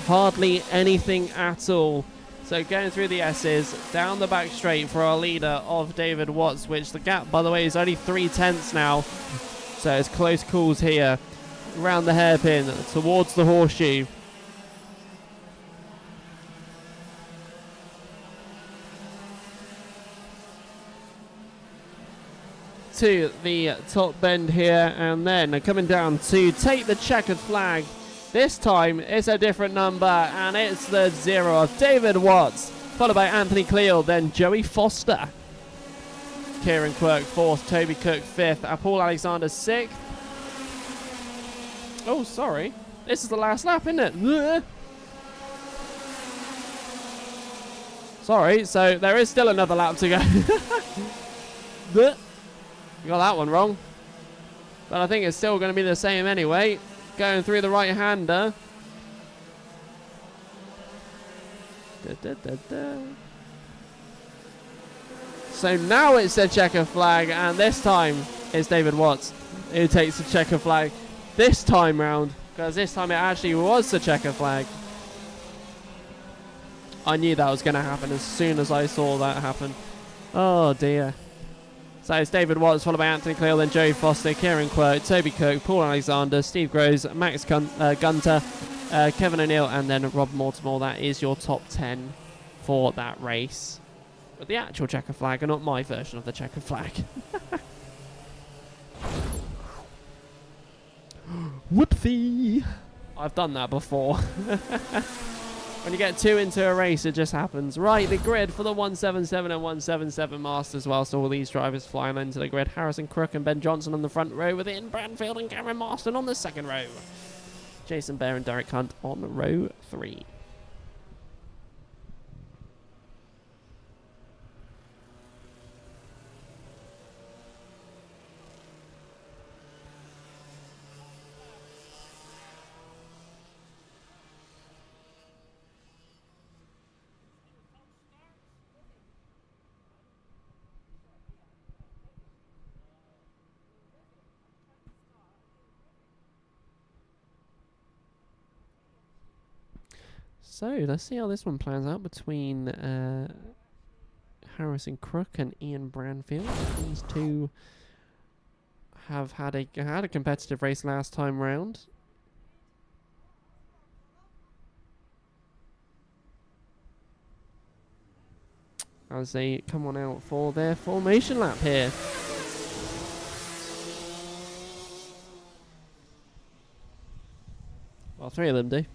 hardly anything at all. So going through the S's, down the back straight for our leader of David Watts, which the gap, by the way, is only 3/10 now. So it's close calls here. Around the hairpin, towards the horseshoe. To the top bend here, and then coming down to take the checkered flag. This time it's a different number, and it's the 0 of David Watts, followed by Anthony Cleal, then Joey Foster. Kieran Quirk 4th, Toby Cook 5th, Paul Alexander 6th. Oh, sorry. This is the last lap, isn't it? Sorry, so there is still another lap to go. You got that one wrong. But I think it's still going to be the same anyway. Going through the right-hander. So now it's a checker flag, and this time it's David Watts who takes the checker flag this time round, because this time it actually was the checker flag. I knew that was going to happen as soon as I saw that happen. Oh dear. So it's David Watts, followed by Anthony Cleal, then Joey Foster, Kieran Quirk, Toby Cook, Paul Alexander, Steve Groves, Max Gunter, Kevin O'Neill, and then Rob Mortimer. That is your top 10 for that race. With the actual checker flag, and not my version of the checker flag. Whoopsie! I've done that before. When you get two into a race, it just happens. Right, the grid for the 177 and 177 Masters, whilst all these drivers flying into the grid. Harrison Crook and Ben Johnson on the front row, with Ian Branfield and Cameron Marston on the second row. Jason Bear and Derek Hunt on row 3. So let's see how this one plans out between Harrison Crook and Ian Branfield. These two have had a competitive race last time round. As they come on out for their formation lap here. Well, 3 of them do.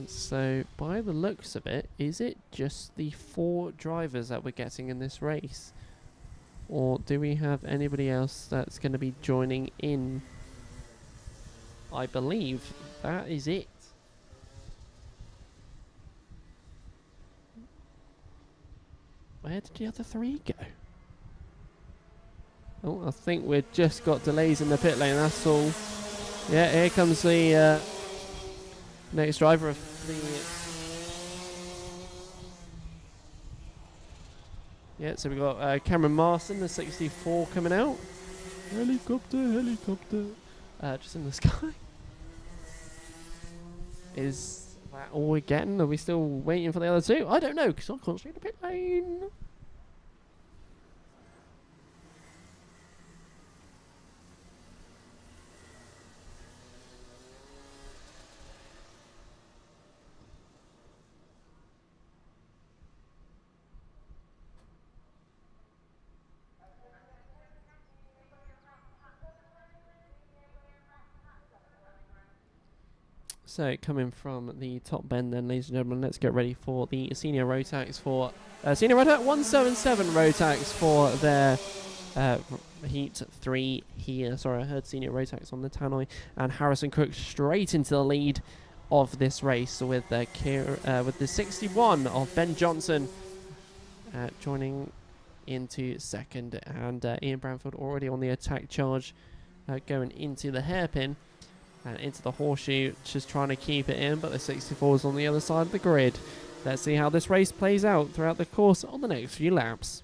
So, by the looks of it, is it just the 4 drivers that we're getting in this race? Or do we have anybody else that's going to be joining in? I believe that is it. Where did the other 3 go? Oh, I think we've just got delays in the pit lane, that's all. Yeah, here comes the next driver of the... Yeah, so we've got Cameron Marston, the 64 coming out. Helicopter, helicopter. Just in the sky. Is that all we're getting? Are we still waiting for the other 2? I don't know, because I can't see the pit lane. So coming from the top bend then, ladies and gentlemen, let's get ready for the senior Rotax for senior Rotax 177 Rotax for their heat 3 here. Sorry, I heard senior Rotax on the tannoy, and Harrison Cook straight into the lead of this race with the 61 of Ben Johnson joining into second, and Ian Branfield already on the attack charge, going into the hairpin. And into the horseshoe, just trying to keep it in, but the 64 is on the other side of the grid. Let's see how this race plays out throughout the course on the next few laps.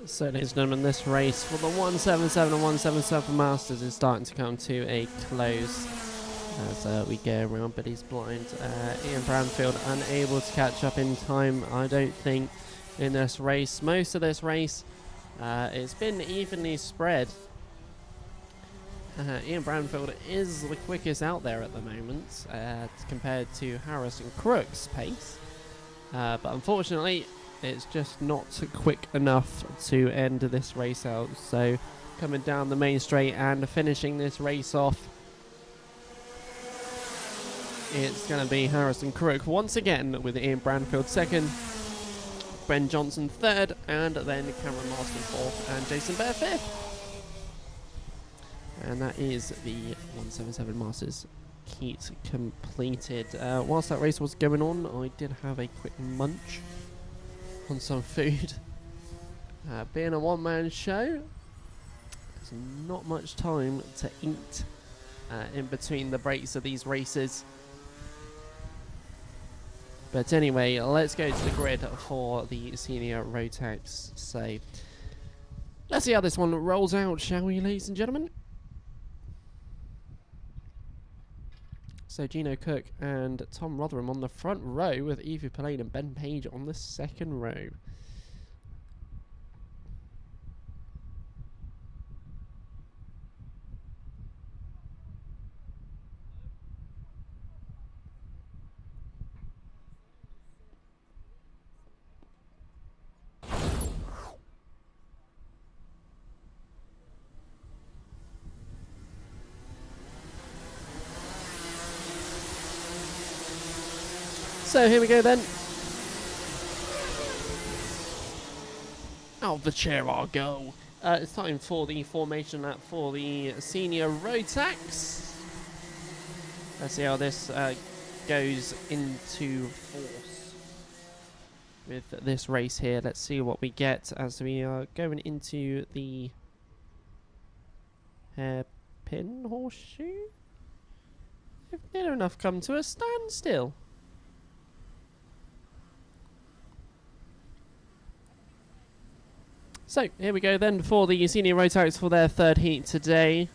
So, ladies and gentlemen, this race for the 177 and 177 Masters is starting to come to a close as we go around Billy's blind. Ian Branfield unable to catch up in time, I don't think, in this race. Most of this race, it's been evenly spread. Ian Branfield is the quickest out there at the moment compared to Harrison Crook's pace. But unfortunately, it's just not quick enough to end this race out. So coming down the main straight and finishing this race off, it's going to be Harrison Crook once again with Ian Branfield second, Ben Johnson third, and then Cameron Marston fourth, and Jason Bear fifth. And that is the 177 Masters heat completed. Whilst that race was going on, I did have a quick munch on some food. Being a one-man show, there's not much time to eat in between the breaks of these races. But anyway, let's go to the grid for the senior Rotax. So let's see how this one rolls out, shall we, ladies and gentlemen? So Gino Cook and Tom Rotherham on the front row, with Evie Pillane and Ben Page on the second row. So here we go then. Out of the chair I'll go. It's time for the formation lap for the senior Rotax. Let's see how this goes into force with this race here. Let's see what we get as we are going into the hairpin horseshoe. If near enough come to a standstill. So, here we go then for the senior Rotax for their third heat today.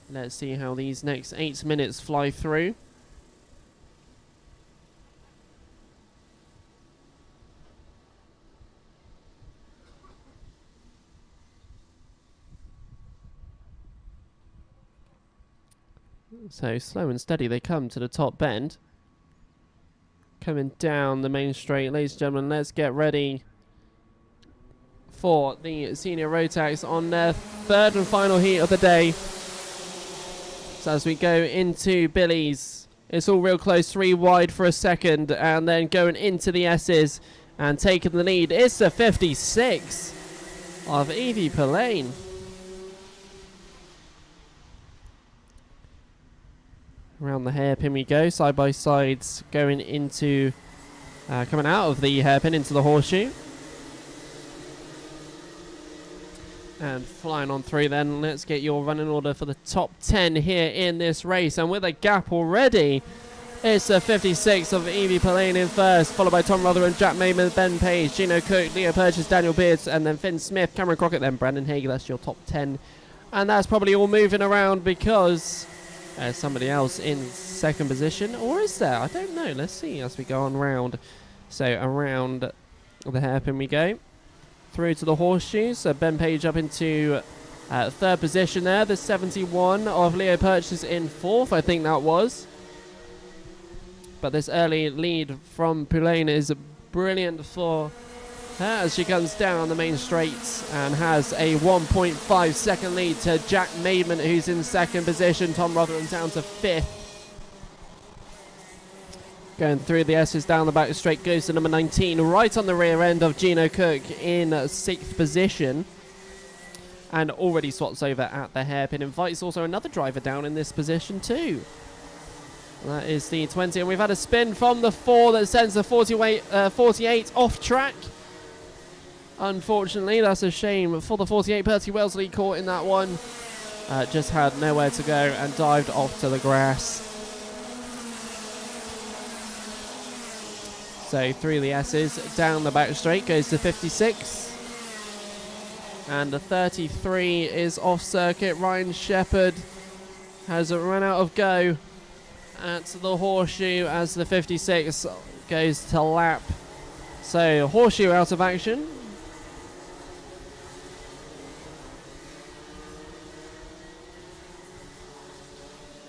Let's see how these next 8 minutes fly through. So, slow and steady they come to the top bend. Coming down the main straight. Ladies and gentlemen, let's get ready for the senior Rotax on their third and final heat of the day. So as we go into Billy's, it's all real close, 3 wide for a second, and then going into the S's and taking the lead. It's the 56 of Evie Pillane. Around the hairpin we go, side by sides, going into, coming out of the hairpin into the horseshoe. And flying on through then, let's get your running order for the top 10 here in this race. And with a gap already, it's the 56 of Evie Pillane in first, followed by Tom Rotherham, Jack Mayman, Ben Page, Gino Cook, Leo Purchase, Daniel Beards, and then Finn Smith, Cameron Crockett, then Brandon Hager. That's your top 10. And that's probably all moving around because there's somebody else in second position. Or is there? I don't know. Let's see as we go on round. So around the hairpin we go. Through to the horseshoes. So Ben Page up into third position there. The 71 of Leo Purchase in fourth, I think that was. But this early lead from Pillane is brilliant for her as she comes down the main straight and has a 1.5 second lead to Jack Maidman, who's in second position. Tom Rotherham down to fifth. Going through the S's down the back straight, goes to number 19, right on the rear end of Gino Cook in sixth position. And already swaps over at the hairpin. Invites also another driver down in this position too. That is the 20, and we've had a spin from the 4 that sends the 48 off track. Unfortunately, that's a shame for the 48. Bertie Wellesley caught in that one. Just had nowhere to go and dived off to the grass. So through the S's, down the back straight, goes to 56. And the 33 is off circuit. Ryan Shepherd has run out of go at the horseshoe as the 56 goes to lap. So horseshoe out of action.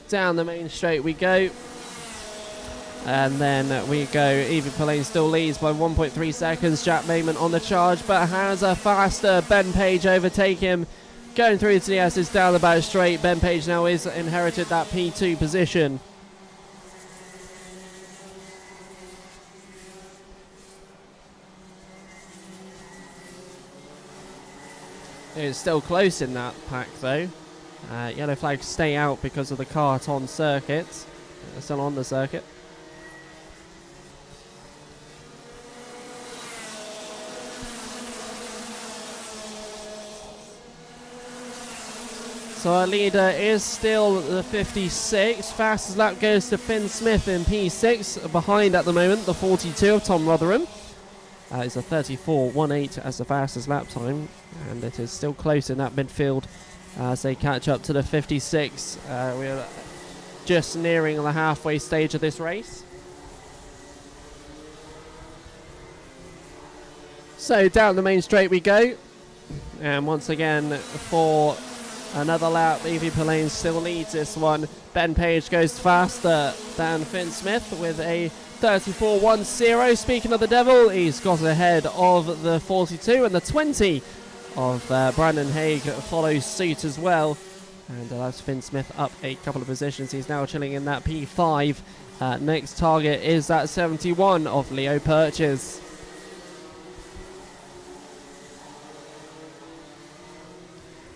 Down the main straight we go. And then we go. Evie Pillane still leads by 1.3 seconds. Jack Maidman on the charge, but has a faster Ben Page overtake him. Going through to the S's down the back straight. Ben Page now is inherited that P2 position. It's still close in that pack though. Yellow flags stay out because of the kart on circuit. Still on the circuit. So our leader is still the 56. Fastest lap goes to Finn Smith in P6. Behind at the moment, the 42 of Tom Rotherham. It's a 34.18 as the fastest lap time. And it is still close in that midfield as they catch up to the 56. We're just nearing the halfway stage of this race. So down the main straight we go. And once again for another lap, Evie Pillane still leads this one. Ben Page goes faster than Finn Smith with a 34.10. Speaking of the devil, he's got ahead of the 42, and the 20 of Brandon Haig follows suit as well. And that's Finn Smith up a couple of positions. He's now chilling in that P5. Next target is that 71 of Leo Purchase.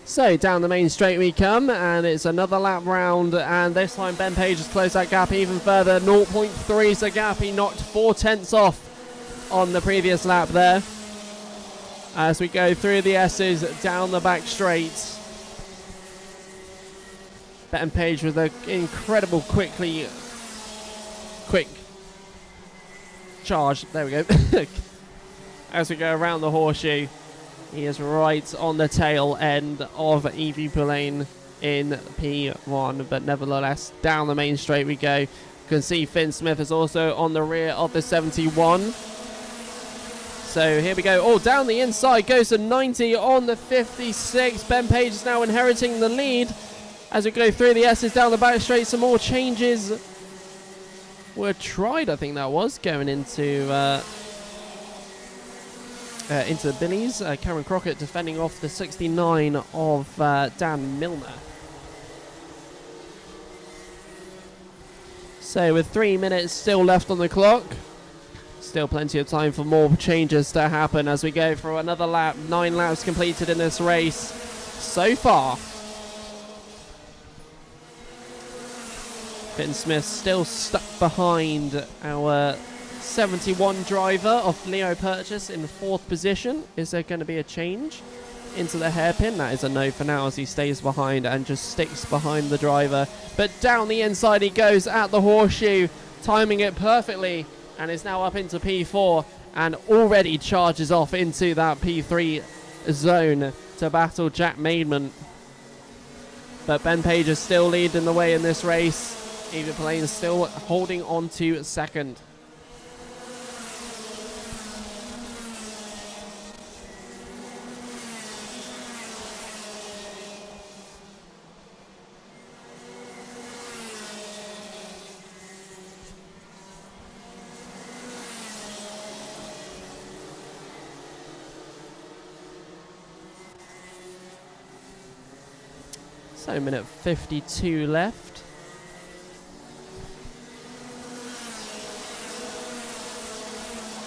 So down the main straight we come, and it's another lap round, and this time Ben Page has closed that gap even further. 0.3 is the gap. He knocked 4/10 off on the previous lap there. As we go through the S's down the back straight. Ben Page with an incredible quick charge. There we go. As we go around the horseshoe. He is right on the tail end of Evie Pillane in P1, but nevertheless, down the main straight we go. You can see Finn Smith is also on the rear of the 71. So here we go. Oh, down the inside goes to 90 on the 56. Ben Page is now inheriting the lead. As we go through the S's down the back straight, some more changes were tried, I think that was, going into the Billies. Cameron Crockett defending off the 69 of Dan Milner. So with 3 minutes still left on the clock, still plenty of time for more changes to happen as we go for another lap. 9 laps completed in this race so far. Finn Smith still stuck behind our 71 driver of Leo Purchase in 4th position. Is there going to be a change into the hairpin? That is a no for now as he stays behind and just sticks behind the driver. But down the inside he goes at the horseshoe, timing it perfectly, and is now up into P4 and already charges off into that P3 zone to battle Jack Maidman. But Ben Page is still leading the way in this race. Evie Pillane is still holding on to second. So minute 52 left.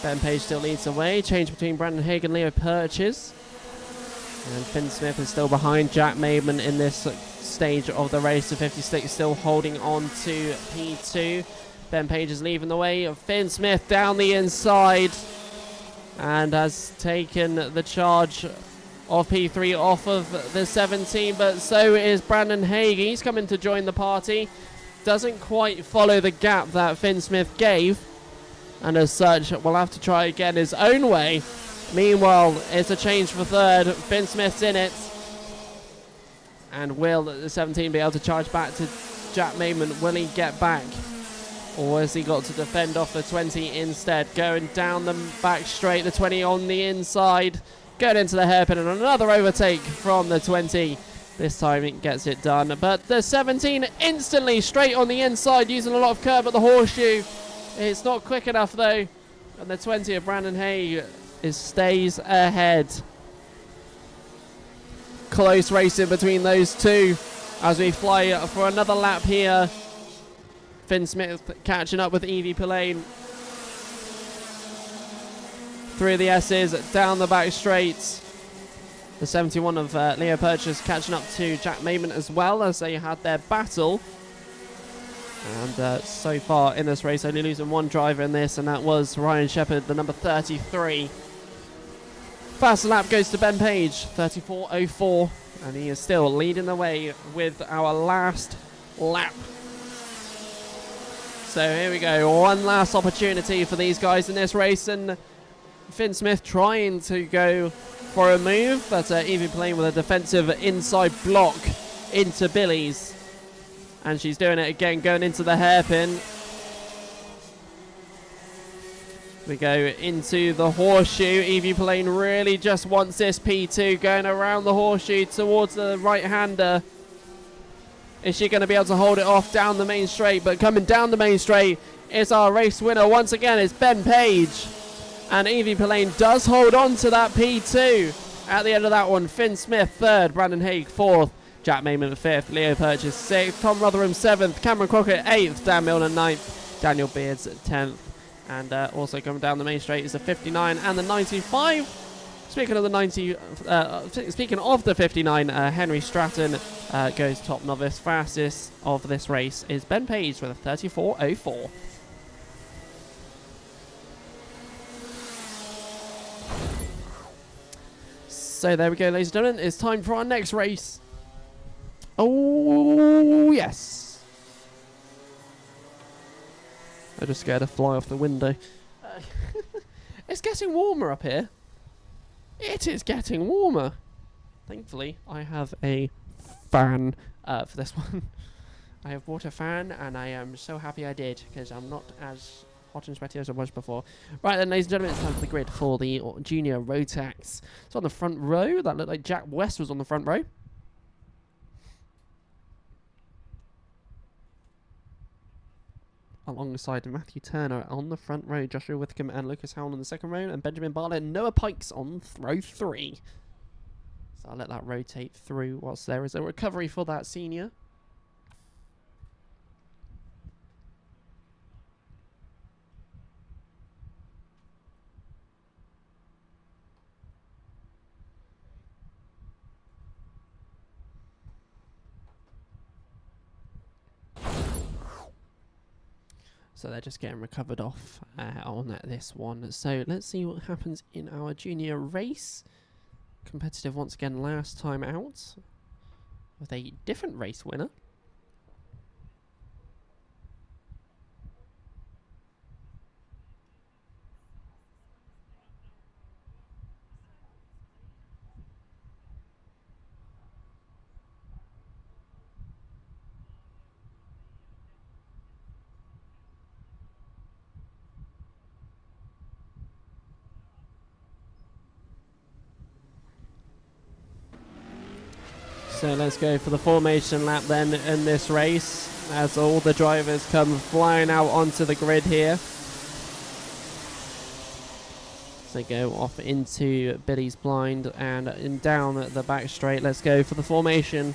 Ben Page still leads the way. Change between Brandon Haig and Leo Purchase. And Finn Smith is still behind Jack Maidman in this stage of the race. The 56 still holding on to P2. Ben Page is leaving the way. Finn Smith down the inside and has taken the charge of P3 off of the 17, but so is Brandon Haig. He's coming to join the party. Doesn't quite follow the gap that Finn Smith gave, and as such will have to try again his own way Meanwhile, it's a change for third. Finn Smith's in it. And will the 17 be able to charge back to Jack Mayman? Will he get back? Or has he got to defend off the 20 instead? Going down the back straight, the 20 on the inside. Going into the hairpin and another overtake from the 20. This time it gets it done. But the 17 instantly straight on the inside, using a lot of curb at the horseshoe. It's not quick enough though. And the 20 of Brandon Hay stays ahead. Close racing between those two as we fly for another lap here. Finn Smith catching up with Evie Pillane. Through the S's, down the back straight. The 71 of Leo Purchase catching up to Jack Mayman as well as they had their battle. And so far in this race, only losing one driver in this, and that was Ryan Shepherd, the number 33. Fast lap goes to Ben Page, 34.04, and he is still leading the way with our last lap. So here we go, one last opportunity for these guys in this race, and Finn Smith trying to go for a move, but Evie playing with a defensive inside block into Billy's. And she's doing it again, going into the hairpin. We go into the horseshoe. Evie Pillane really just wants this P2 going around the horseshoe towards the right-hander. Is she going to be able to hold it off down the main straight? But coming down the main straight is our race winner. Once again, it's Ben Page. And Evie Pillane does hold on to that P2. At the end of that one, Finn Smith third, Brandon Haig fourth, Jack Mayman fifth, Leo Purchase sixth, Tom Rotherham seventh, Cameron Crockett eighth, Dan Milner ninth, Daniel Beards 10th. And also coming down the main straight is the 59 and the 95. Speaking of the 59, Henry Stratton goes top novice. Fastest of this race is Ben Page with a 34.04. So there we go, ladies and gentlemen. It's time for our next race. Oh, yes. I'm just scared to fly off the window. It's getting warmer up here. It is getting warmer. Thankfully, I have a fan for this one. I have bought a fan, and I am so happy I did, because I'm not as hot and sweaty as I was before. Right then, ladies and gentlemen, it's time for the grid for the junior Rotax. So on the front row, that looked like Jack West was on the front row. Alongside Matthew Turner on the front row, Joshua Withcombe and Lucas Howell on the second row, and Benjamin Bartlett and Noah Pikes on row 3. So I'll let that rotate through whilst there is a recovery for that senior. So they're just getting recovered off on this one. So let's see what happens in our junior race. Competitive once again last time out with a different race winner. So let's go for the formation lap then in this race as all the drivers come flying out onto the grid here. So they go off into Billy's blind and down the back straight. Let's go for the formation.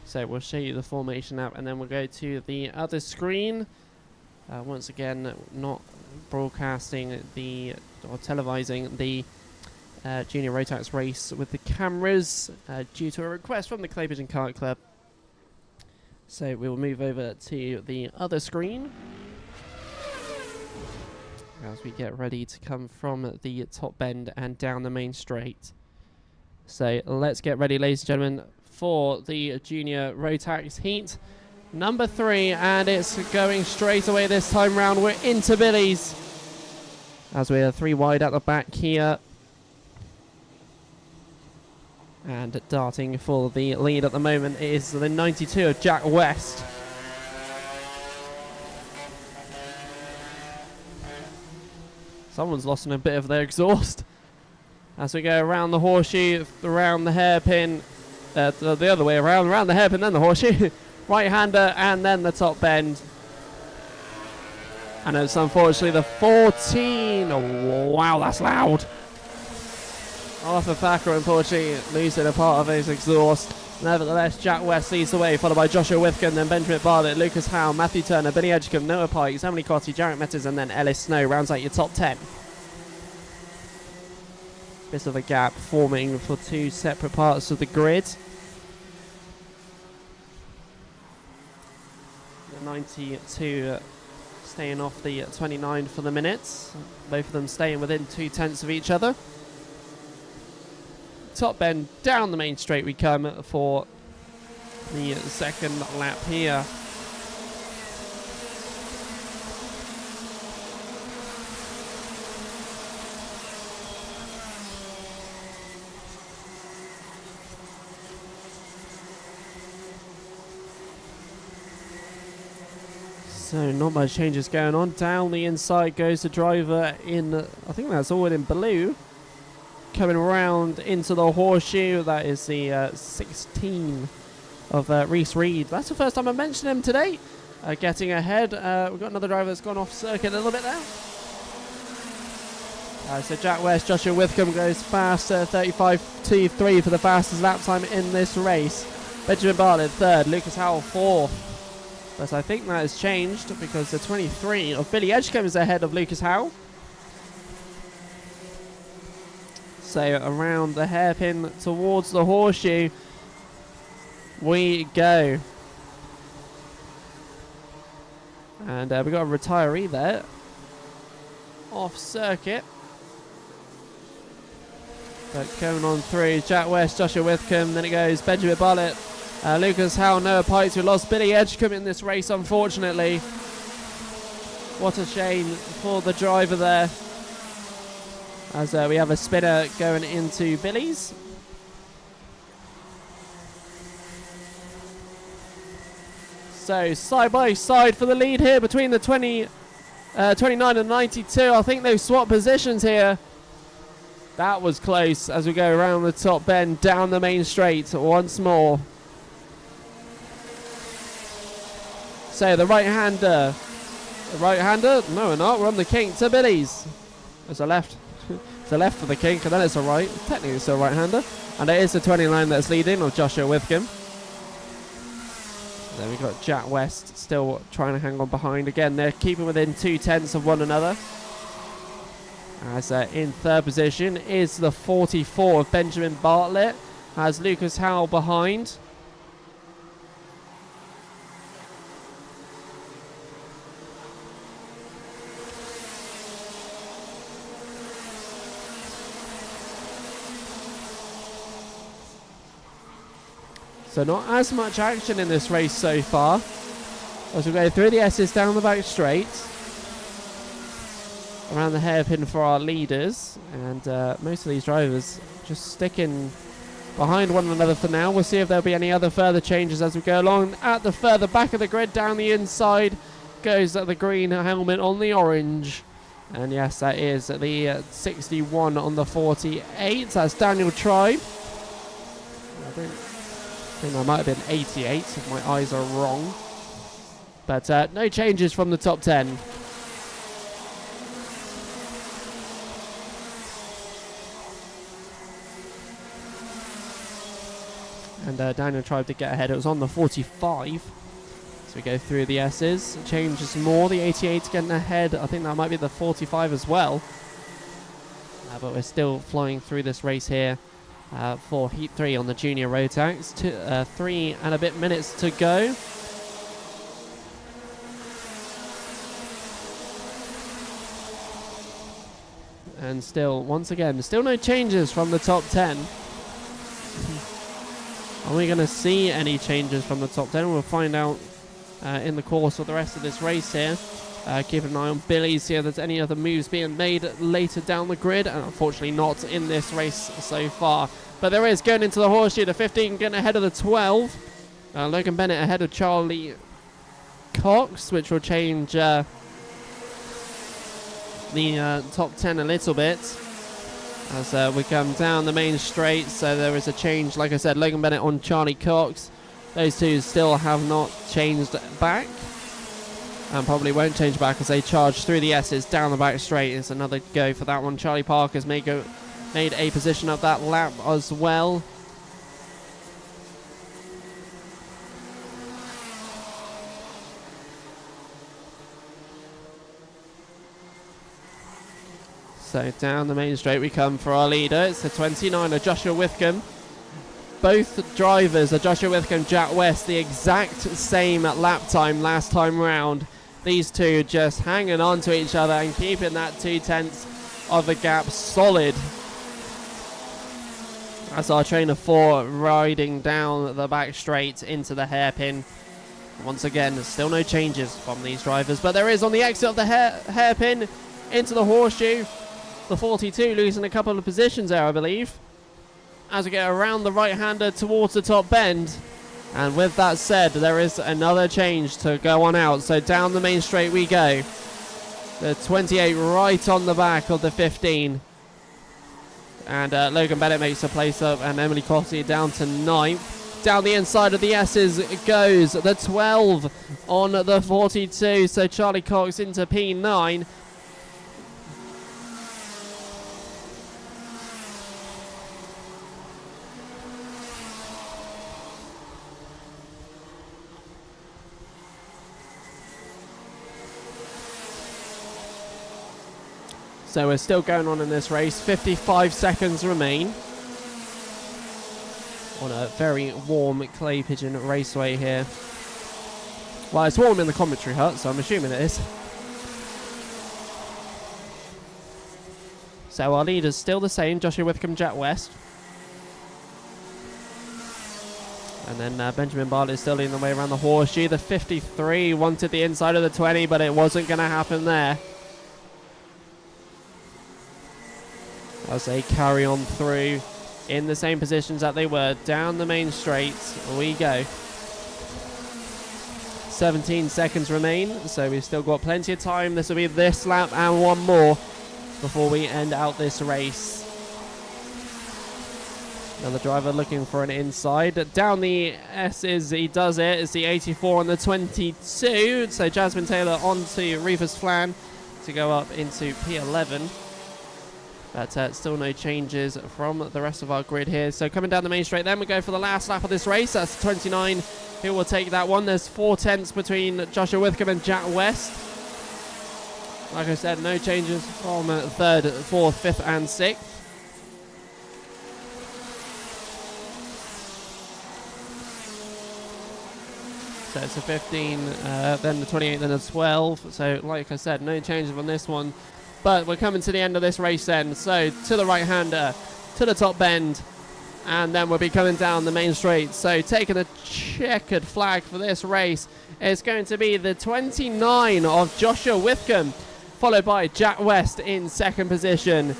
So we'll show you the formation app and then we'll go to the other screen. Once again, not broadcasting or televising the junior Rotax race with the cameras due to a request from the Clay Pigeon Kart Club. So we will move over to the other screen as we get ready to come from the top bend and down the main straight. So let's get ready, ladies and gentlemen, for the junior Rotax heat. Number 3, and it's going straight away this time round. We're into Billy's as we are 3 wide at the back here. And darting for the lead at the moment is the 92 of Jack West. Someone's lost a bit of their exhaust. As we go around the horseshoe, around the hairpin, the other way around the hairpin, then the horseshoe. Right-hander, and then the top bend. And it's unfortunately the 14. Oh, wow, that's loud. Arthur Thacker, unfortunately, losing a part of his exhaust. Nevertheless, Jack West leads the way, followed by Joshua Withcombe, then Benjamin Bartlett, Lucas Howe, Matthew Turner, Billy Edgecombe, Noah Pike, Emily Cotty, Jarrett Metters, and then Ellis Snow rounds out your top 10. Bit of a gap forming for 2 separate parts of the grid. The 92 staying off the 29 for the minutes. Both of them staying within 2/10 of each other. Top bend down the main straight we come for the second lap here. So not much changes going on. Down the inside goes the driver in, I think that's all in blue. Coming around into the horseshoe, that is the 16 of Reese Reed. That's the first time I mentioned him today. Getting ahead. We've got another driver that's gone off circuit a little bit there. So Jack West, Joshua Withcombe goes fast, 35.23 for the fastest lap time in this race. Benjamin Bartlett 3rd, Lucas Howell 4th. But I think that has changed because the 23 of Billy Edgecombe is ahead of Lucas Howell. So around the hairpin towards the horseshoe we go. And we've got a retiree there. Off circuit. But coming on through, Jack West, Joshua Withcombe, then it goes Benjamin Bartlett, Lucas Howell, Noah Pikes. We lost Billy Edgecombe in this race, unfortunately. What a shame for the driver there. As we have a spinner going into Billy's. So side by side for the lead here between the 29 and 92. I think they've swapped positions here. That was close as we go around the top bend, down the main straight once more. So the right-hander. The right-hander? No, we're not. We're on the kink to Billy's. It's a left. It's a left for the kink, and then it's a right. Technically it's a right-hander. And it is the 29 that's leading, of Joshua Withcombe. Then we've got Jack West still trying to hang on behind. Again, they're keeping within 2/10 of one another. As in 3rd position is the 44 of Benjamin Bartlett. Has Lucas Howell behind. So not as much action in this race so far. As we go through the S's down the back straight. Around the hairpin for our leaders. And most of these drivers just sticking behind one another for now. We'll see if there'll be any other further changes as we go along. At the further back of the grid, down the inside, goes the green helmet on the orange. And yes, that is the 61 on the 48. That's Daniel Tribe. I think that might have been 88 if my eyes are wrong. But no changes from the top 10. And Daniel tried to get ahead. It was on the 45. So we go through the S's. Changes more. The 88 getting ahead. I think that might be the 45 as well. But we're still flying through this race here. For Heat 3 on the junior Rotax. 3 and a bit minutes to go. And still, once again, still no changes from the top 10. Are we going to see any changes from the top 10? We'll find out in the course of the rest of this race here. Keep an eye on Billy, see if there's any other moves being made later down the grid, and unfortunately not in this race so far. But there is, going into the horseshoe, the 15 getting ahead of the 12. Logan Bennett ahead of Charlie Cox, which will change the top 10 a little bit as we come down the main straight. So there is a change, like I said, Logan Bennett on Charlie Cox. Those two still have not changed back, and probably won't change back as they charge through the S's down the back straight. It's another go for that one. Charlie Parker's made a position of that lap as well. So down the main straight we come for our leader. It's the 29er, Joshua Withcombe. Both drivers are Joshua Withcombe, Jack West, the exact same lap time last time round. These two just hanging on to each other and keeping that 2/10 of the gap solid. That's our trainer 4 riding down the back straight into the hairpin. Once again, still no changes from these drivers, but there is on the exit of the hairpin into the horseshoe. The 42 losing a couple of positions there, I believe, as we get around the right-hander towards the top bend. And with that said, there is another change to go on out. So down the main straight we go. The 28 right on the back of the 15. And Logan Bennett makes a place up, and Emily Cotty down to 9th. Down the inside of the S's goes the 12 on the 42. So Charlie Cox into P9. So we're still going on in this race. 55 seconds remain on a very warm Clay Pigeon Raceway here. Well, it's warm in the commentary hut, so I'm assuming it is. So our leader's still the same, Joshua Withcombe, Jack West. And then Benjamin Bartlett still leading the way around the horseshoe. The 53 wanted the inside of the 20, but it wasn't going to happen there. As they carry on through in the same positions that they were. Down the main straight we go. 17 seconds remain, so we've still got plenty of time. This will be this lap and one more before we end out this race. Another driver looking for an inside. Down the S's, he does it. It's the 84 and the 22. So Jasmine Taylor onto Reeves Flan to go up into P11. But still no changes from the rest of our grid here. So coming down the main straight, then we go for the last lap of this race. That's 29 who will take that one. There's 4/10 between Joshua Withcombe and Jack West. Like I said, no changes from 3rd, 4th, 5th and 6th. So it's a 15, then the 28, then the 12. So like I said, no changes on this one. But we're coming to the end of this race then. So to the right-hander, to the top bend, and then we'll be coming down the main straight. So taking the checkered flag for this race is going to be the 29 of Joshua Withcombe, followed by Jack West in 2nd position.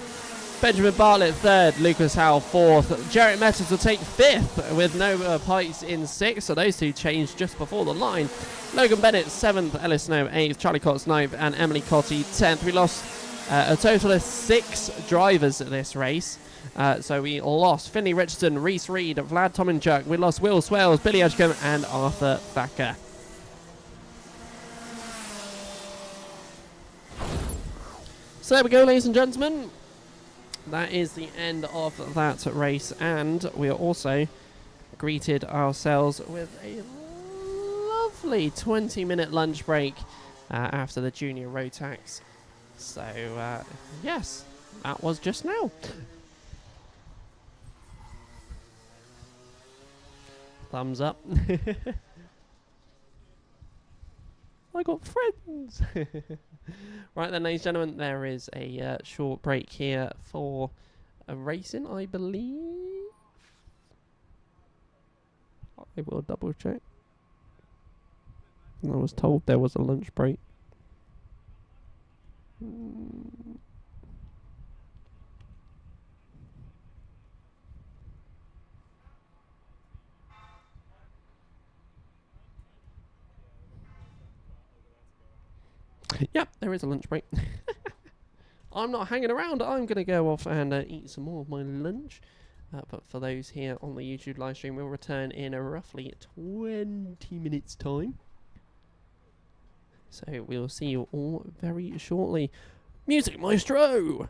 Benjamin Bartlett 3rd, Lucas Howe 4th. Jarrett Metters will take 5th with Nova Pikes in 6th. So those two changed just before the line. Logan Bennett 7th, Ellis Snow 8th, Charlie Cox 9th, and Emily Cotty 10th. We lost a total of 6 drivers at this race. So we lost Finley Richardson, Reese Reed, Vlad Tominchuk. We lost Will Swales, Billy Edgecombe, and Arthur Thacker. So there we go, ladies and gentlemen. That is the end of that race, and we are also greeted ourselves with a lovely 20-minute lunch break after the junior Rotax. So, yes, that was just now. Thumbs up. I got friends. Right then, ladies and gentlemen, there is a short break here for a racing, I believe. I will double check. I was told there was a lunch break. Yep, there is a lunch break. I'm not hanging around. I'm going to go off and eat some more of my lunch. But for those here on the YouTube live stream, we'll return in roughly 20 minutes time. So we'll see you all very shortly. Music Maestro!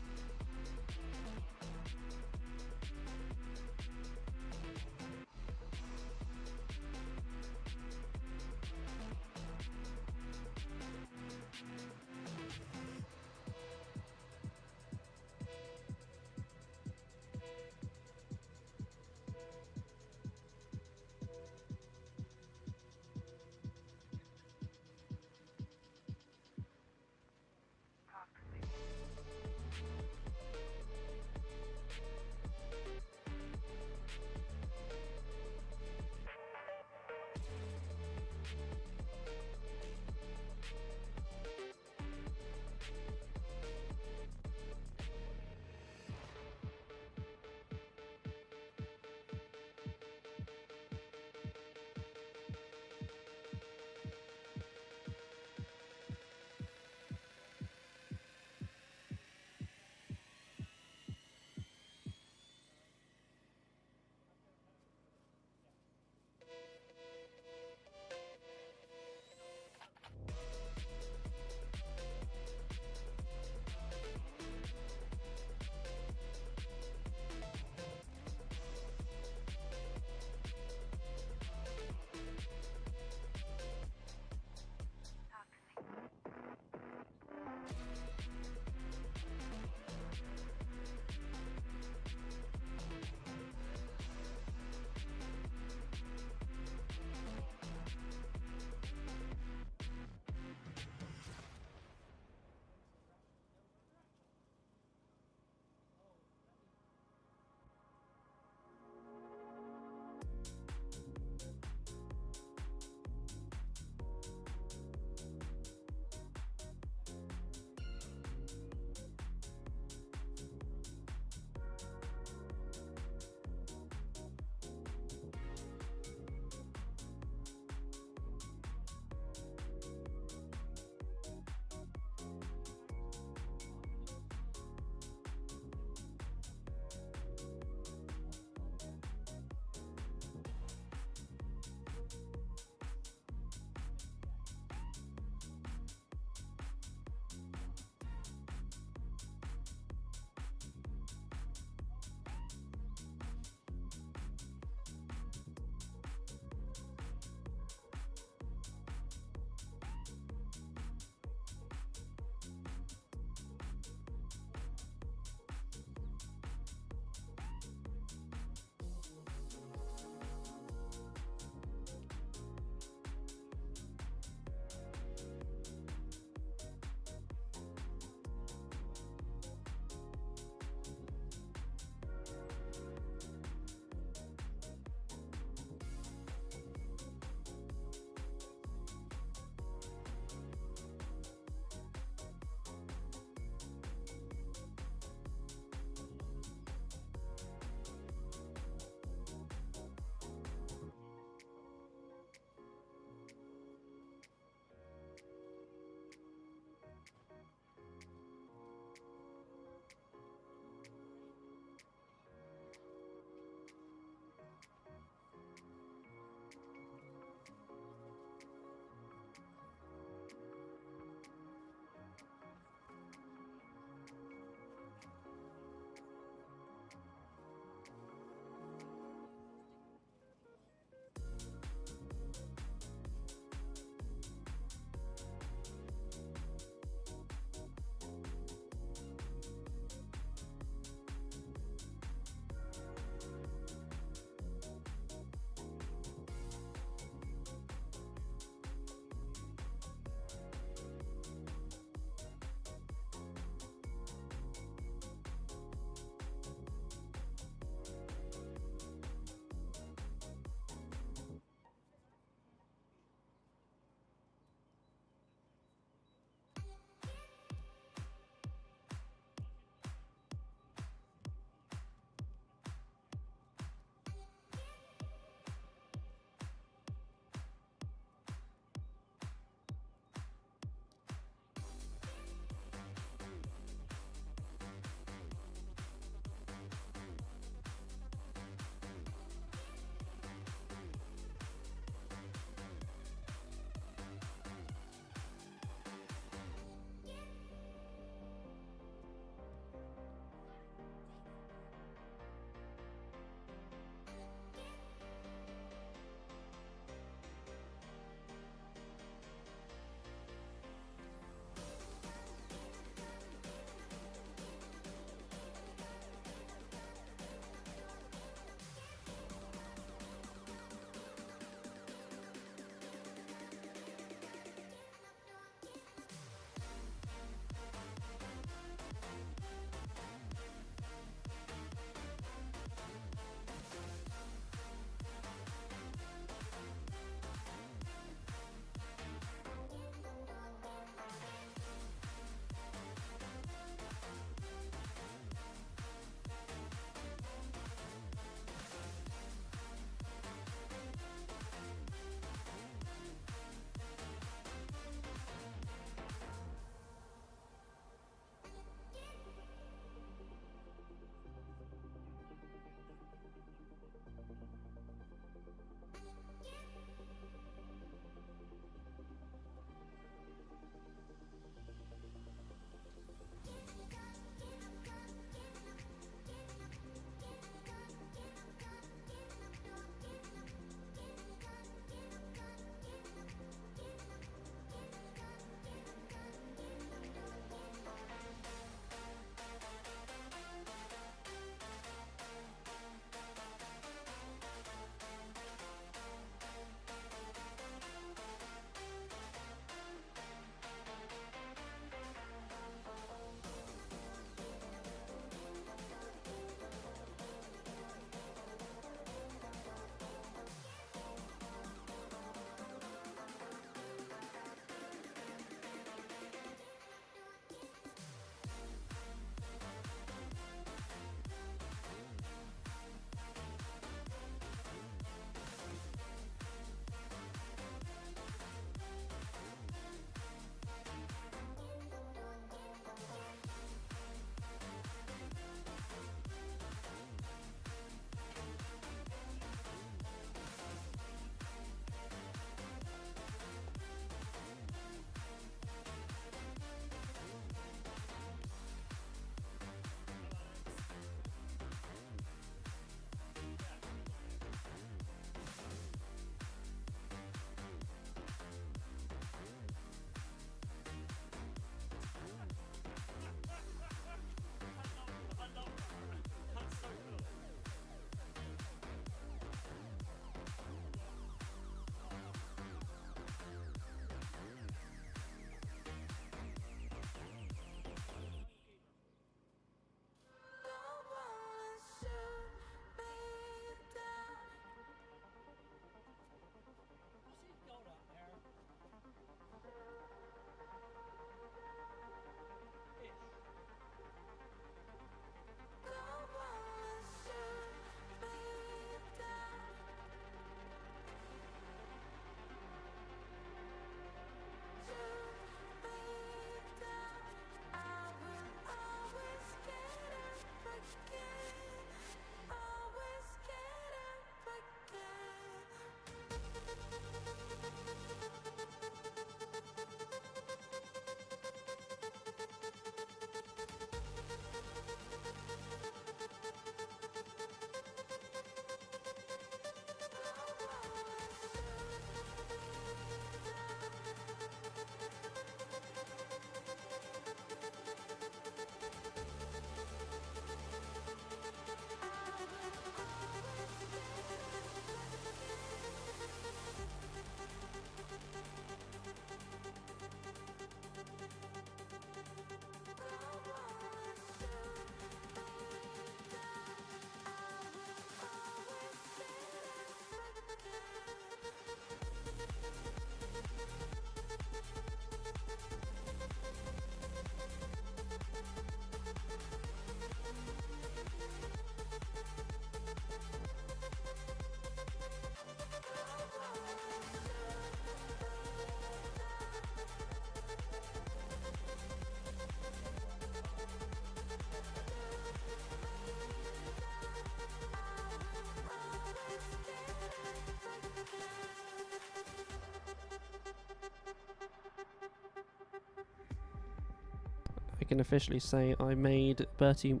can officially say I made Bertie...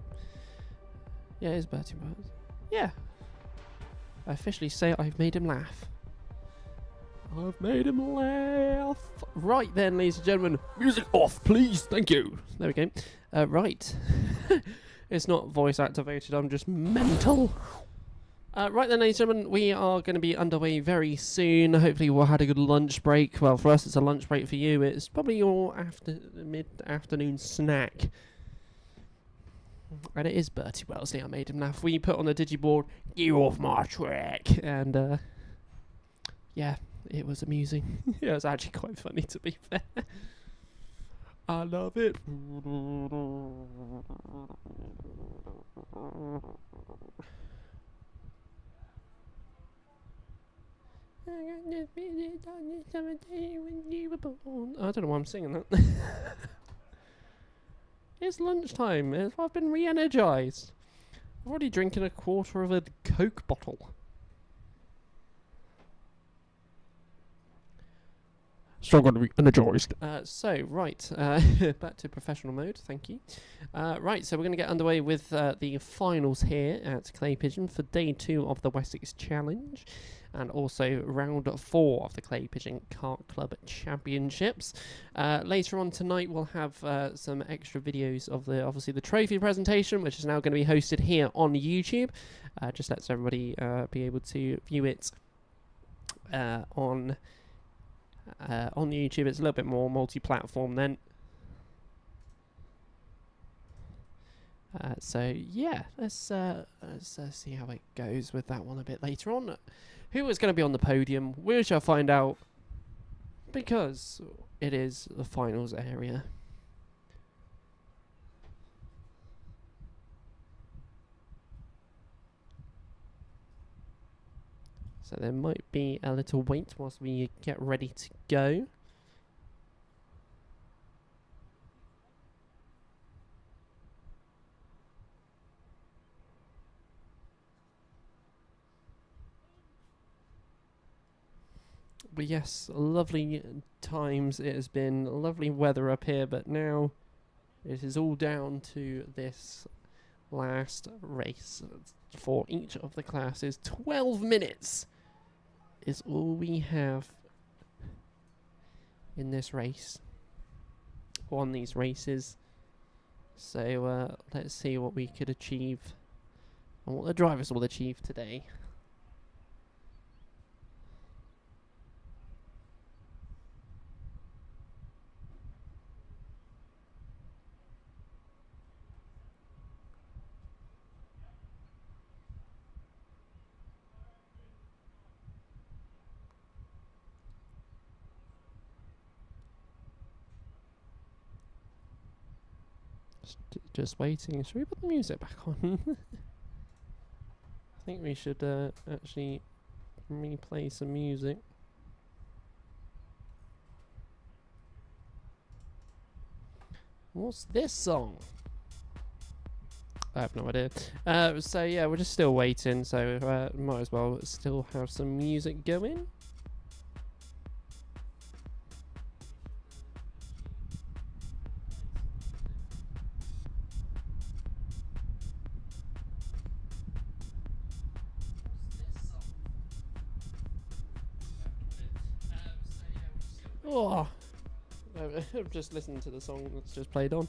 Yeah, it is Bertie Buzz. Yeah. I officially say I've made him laugh. I've made him laugh. Right then, ladies and gentlemen. Music off, please. Thank you. There we go. Right. It's not voice activated. I'm just mental. Right then, ladies and gentlemen. We are going to be underway very soon. Hopefully we'll have a good lunch break. Well, for us, it's a lunch break. For you, it's probably your mid-afternoon snack. And it is Bertie Wellesley. I made him laugh. We put on the digiboard, "Get off my track," and yeah. It was amusing. It was actually quite funny, to be fair. I love it. I don't know why I'm singing that. It's lunchtime. I've been re-energized. I'm already drinking a quarter of a Coke bottle. Still got to be energized. Right, back to professional mode, thank you. Right, so we're going to get underway with the finals here at Clay Pigeon for day 2 of the Wessex Challenge, and also round 4 of the Clay Pigeon Kart Club Championships. Later on tonight, we'll have some extra videos of obviously the trophy presentation, which is now going to be hosted here on YouTube. Just lets everybody be able to view it on YouTube. It's a little bit more multi-platform then. So yeah, let's see how it goes with that one a bit later on. Who is going to be on the podium? We shall find out, because it is the finals area. So there might be a little wait whilst we get ready to go. But yes, lovely times it has been, lovely weather up here, but now it is all down to this last race for each of the classes. 12 minutes is all we have in this race, on these races. So let's see what we could achieve and what the drivers will achieve today. Just waiting. Should we put the music back on? I think we should actually replay some music. What's this song? I have no idea. So yeah, we're just still waiting, so might as well still have some music going. Oh, I've just listened to the song that's just played on.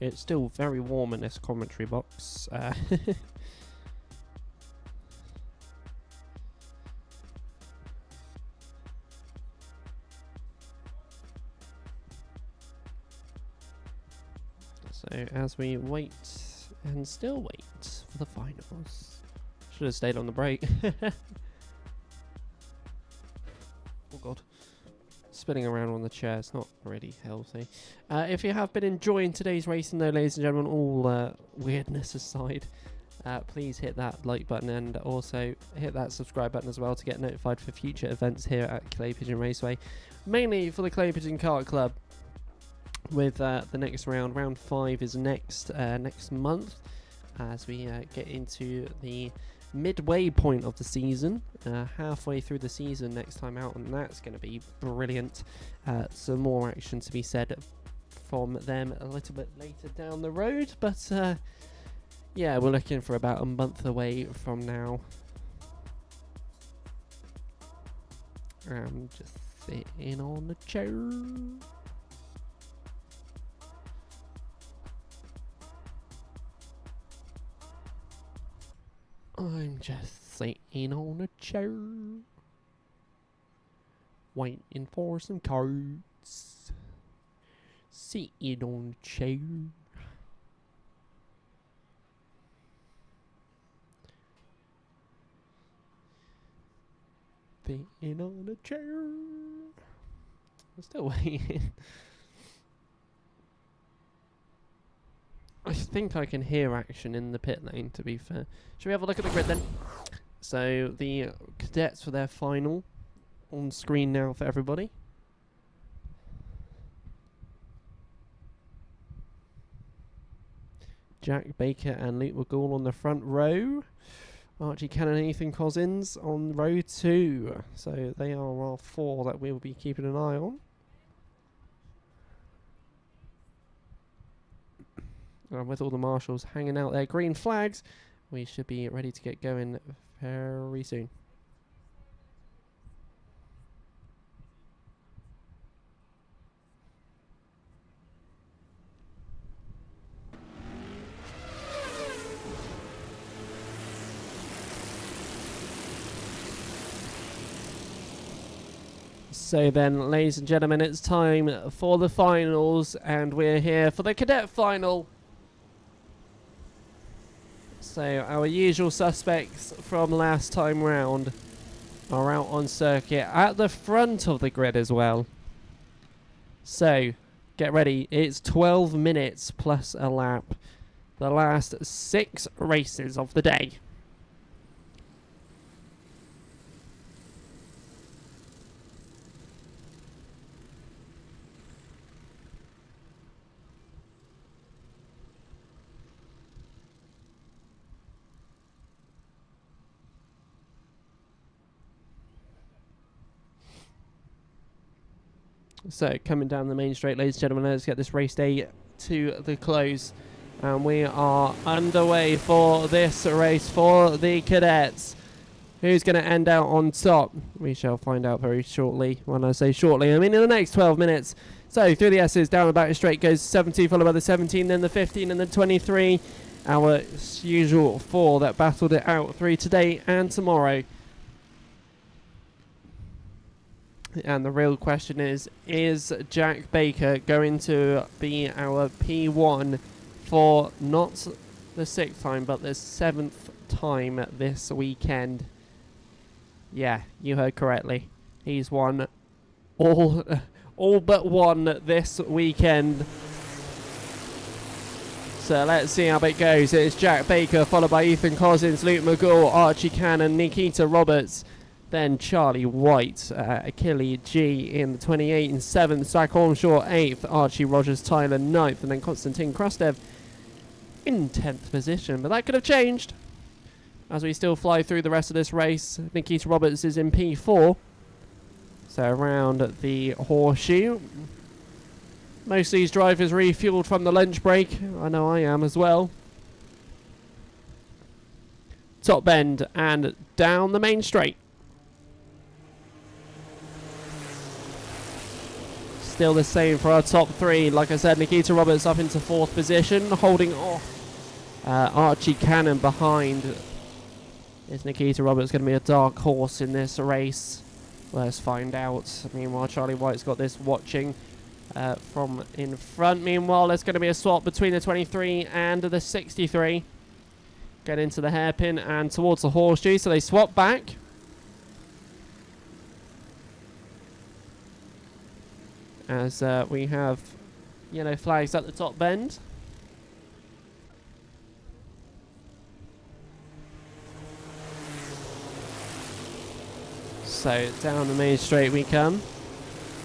It's still very warm in this commentary box. So as we wait and still wait for the finals. Should have stayed on the break. Oh god. Spinning around on the chair, it's not really healthy. If you have been enjoying today's racing though, ladies and gentlemen, all weirdness aside, please hit that like button and also hit that subscribe button as well to get notified for future events here at Clay Pigeon Raceway. Mainly for the Clay Pigeon Kart Club. With the next round 5 is next month, as we get into the midway point of the season, halfway through the season next time out, and that's going to be brilliant. Some more action to be said from them a little bit later down the road, but yeah, we're looking for about a month away from now. I'm just sitting on the chair. I'm just sitting on a chair, waiting for some cards. Sitting on a chair. Sitting on a chair. I'm still waiting. I think I can hear action in the pit lane, to be fair. Should we have a look at the grid then? So the cadets for their final on screen now for everybody. Jack Baker and Luke McGall on the front row. Archie Cannon and Ethan Cousins on row 2. So they are our 4 that we'll be keeping an eye on. And with all the marshals hanging out their green flags, we should be ready to get going very soon. So then, ladies and gentlemen, it's time for the finals, and we're here for the cadet final. So our usual suspects from last time round are out on circuit at the front of the grid as well. So get ready, it's 12 minutes plus a lap. The last 6 races of the day. So coming down the main straight, ladies and gentlemen, let's get this race day to the close. And we are underway for this race for the cadets. Who's going to end out on top? We shall find out very shortly. When I say shortly, I mean in the next 12 minutes. So through the S's, down the back straight goes 17, followed by the 17, then the 15 and the 23. Our usual 4 that battled it out through today and tomorrow. And the real question is Jack Baker going to be our P1 for not the 6th time, but the 7th time this weekend? Yeah, you heard correctly. He's won all but one this weekend. So let's see how it goes. It's Jack Baker, followed by Ethan Cousins, Luke McGall, Archie Cannon, Nikita Roberts. Then Charlie White, Achille G in the 28 and 7th, Zach Ormshaw 8th, Archie Rogers Tyler 9th, and then Konstantin Krastev in 10th position. But that could have changed as we still fly through the rest of this race. Nikita Roberts is in P4. So around the horseshoe. Most of these drivers refueled from the lunch break. I know I am as well. Top bend and down the main straight. Still the same for our top 3. Like I said, Nikita Roberts up into 4th position, holding off Archie Cannon behind. Is Nikita Roberts going to be a dark horse in this race? Let's find out. Meanwhile, Charlie White's got this watching from in front. Meanwhile, there's going to be a swap between the 23 and the 63. Get into the hairpin and towards the horseshoe, so they swap back. As we have yellow flags at the top bend. So down the main straight we come.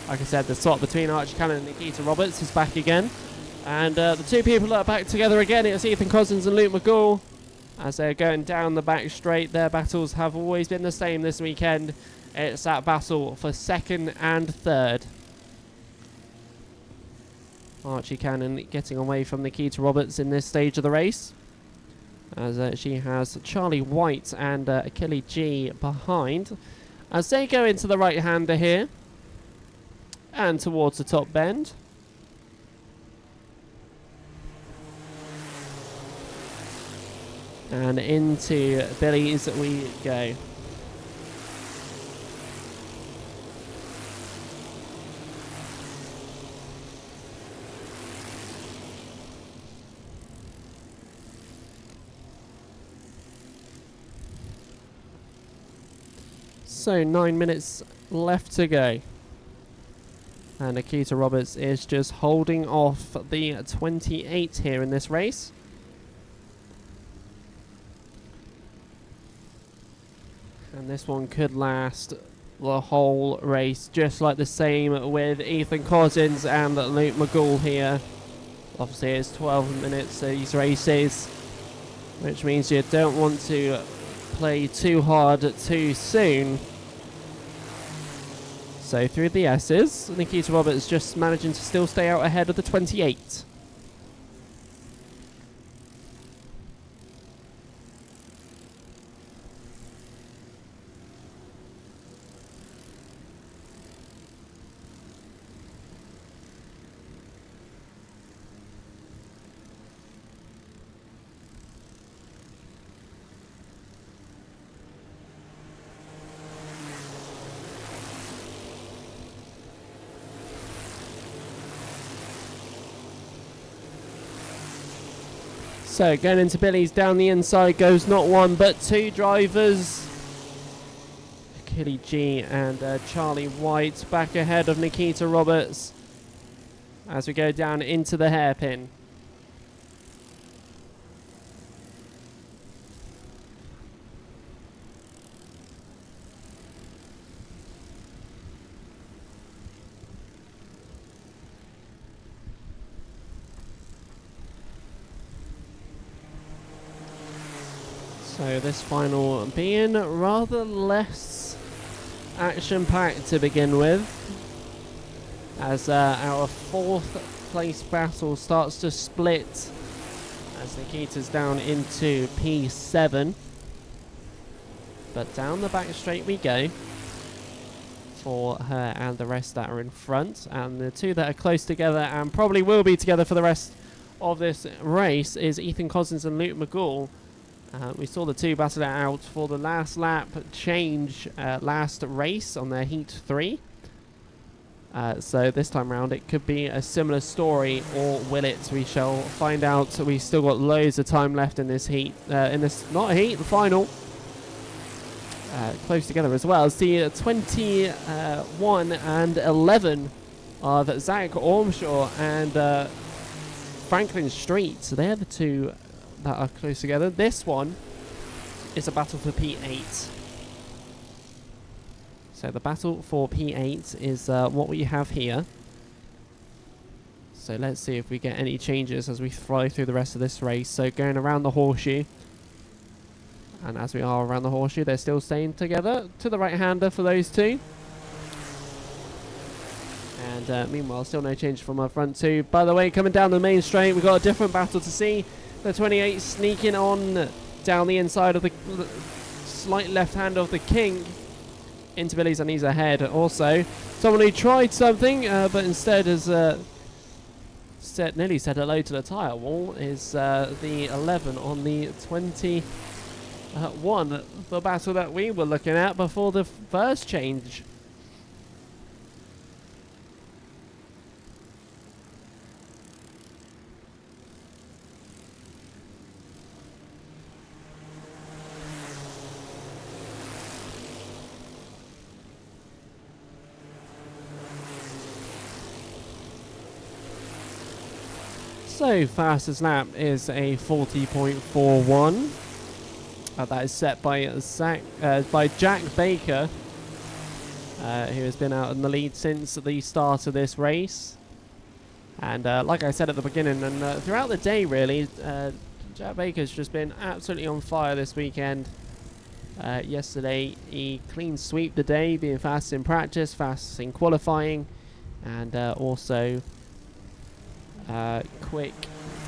Like I said, the swap between Archie Cannon and Nikita Roberts is back again. And the 2 people that are back together again, it's Ethan Cousins and Luke McGall. as they're going down the back straight. Their battles have always been the same this weekend. It's that battle for second and third. Archie Cannon getting away from Nikita Roberts in this stage of the race, as she has Charlie White and Achille G behind, as they go into the right-hander here and towards the top bend. And into Billy's we go. So 9 minutes left to go. And Nikita Roberts is just holding off the 28 here in this race. And this one could last the whole race, just like the same with Ethan Cousins and Luke McGool here. Obviously it's 12 minutes these races, which means you don't want to play too hard too soon. So through the S's, Nikita Roberts just managing to still stay out ahead of the 28. So going into Billy's, down the inside goes not one but two drivers. Achille G and Charlie White back ahead of Nikita Roberts as we go down into the hairpin. So this final being rather less action-packed to begin with, as our fourth place battle starts to split as Nikita's down into P7. But down the back straight we go for her and the rest that are in front. And the two that are close together and probably will be together for the rest of this race is Ethan Cousins and Luke McGool. We saw the two battle it out for the last lap change last race on their Heat 3. So this time around it could be a similar story, or will it? We shall find out. We still got loads of time left in this heat. The final. Close together as well. It's the 21 and 11 of Zach Ormshaw and Franklin Street. So they're the two that are close together. This one is a battle for P8. So the battle for P8 is what we have here. So let's see if we get any changes as we fly through the rest of this race. So going around the horseshoe. And as we are around the horseshoe, they're still staying together. To the right-hander for those two. And meanwhile, still no change from our front two. By the way, coming down the main straight, we've got a different battle to see. The 28 sneaking on down the inside of the slight left hand of the King into Billy's, and he's ahead. Also, someone who tried something but instead has nearly said hello to the tyre wall is the 11 on the 21. The battle that we were looking at before the first change. So fastest lap is a 40.41. That is set by Jack Baker, who has been out in the lead since the start of this race. And like I said at the beginning, and throughout the day really, Jack Baker's just been absolutely on fire this weekend. Yesterday he clean sweep the day, being fast in practice, fast in qualifying, and also quick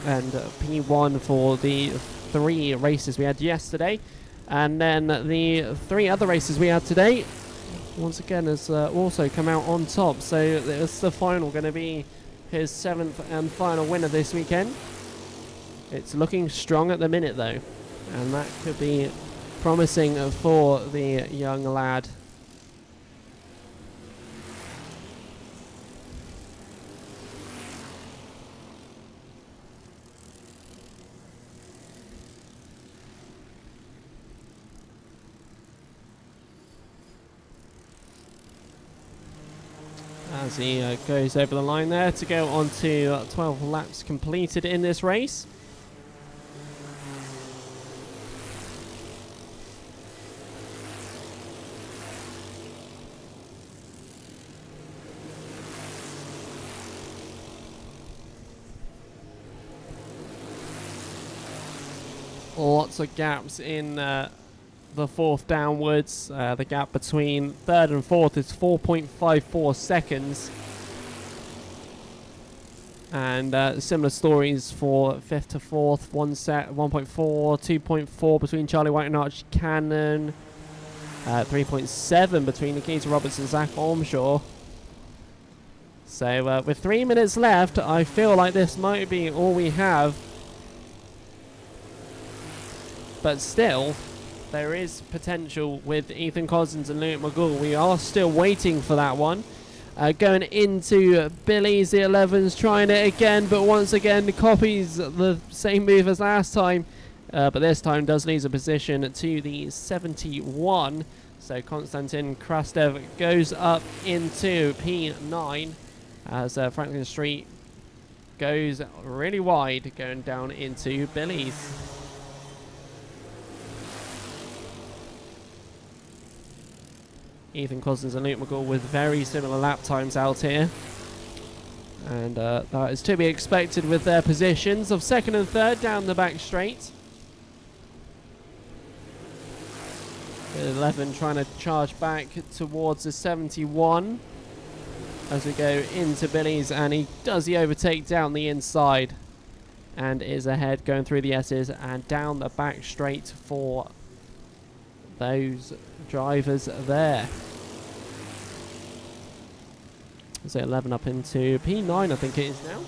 and P1 for the 3 races we had yesterday. And then the 3 other races we had today, once again, has also come out on top. So it's the final going to be his 7th and final winner this weekend. It's looking strong at the minute though, and that could be promising for the young lad. As he goes over the line there to go on to 12 laps completed in this race. Lots of gaps in the 4th downwards. The gap between 3rd and 4th is 4.54 seconds. And similar stories for 5th to 4th. 1.4, 2.4 between Charlie White and Archie Cannon. 3.7 between Nikita Roberts and Zach Ormshaw. So with 3 minutes left, I feel like this might be all we have. But still, there is potential with Ethan Cousins and Luke McGool. We are still waiting for that one. Going into Billy's, the 11's trying it again, but once again copies the same move as last time. But this time does lose a position to the 71. So Konstantin Krastev goes up into P9 as Franklin Street goes really wide, going down into Billy's. Ethan Cousins and Luke McGool with very similar lap times out here. And that is to be expected with their positions of 2nd and 3rd down the back straight. 11 trying to charge back towards the 71 as we go into Billy's, and he does the overtake down the inside and is ahead going through the S's and down the back straight for those drivers there. So 11 up into P9, I think it is now.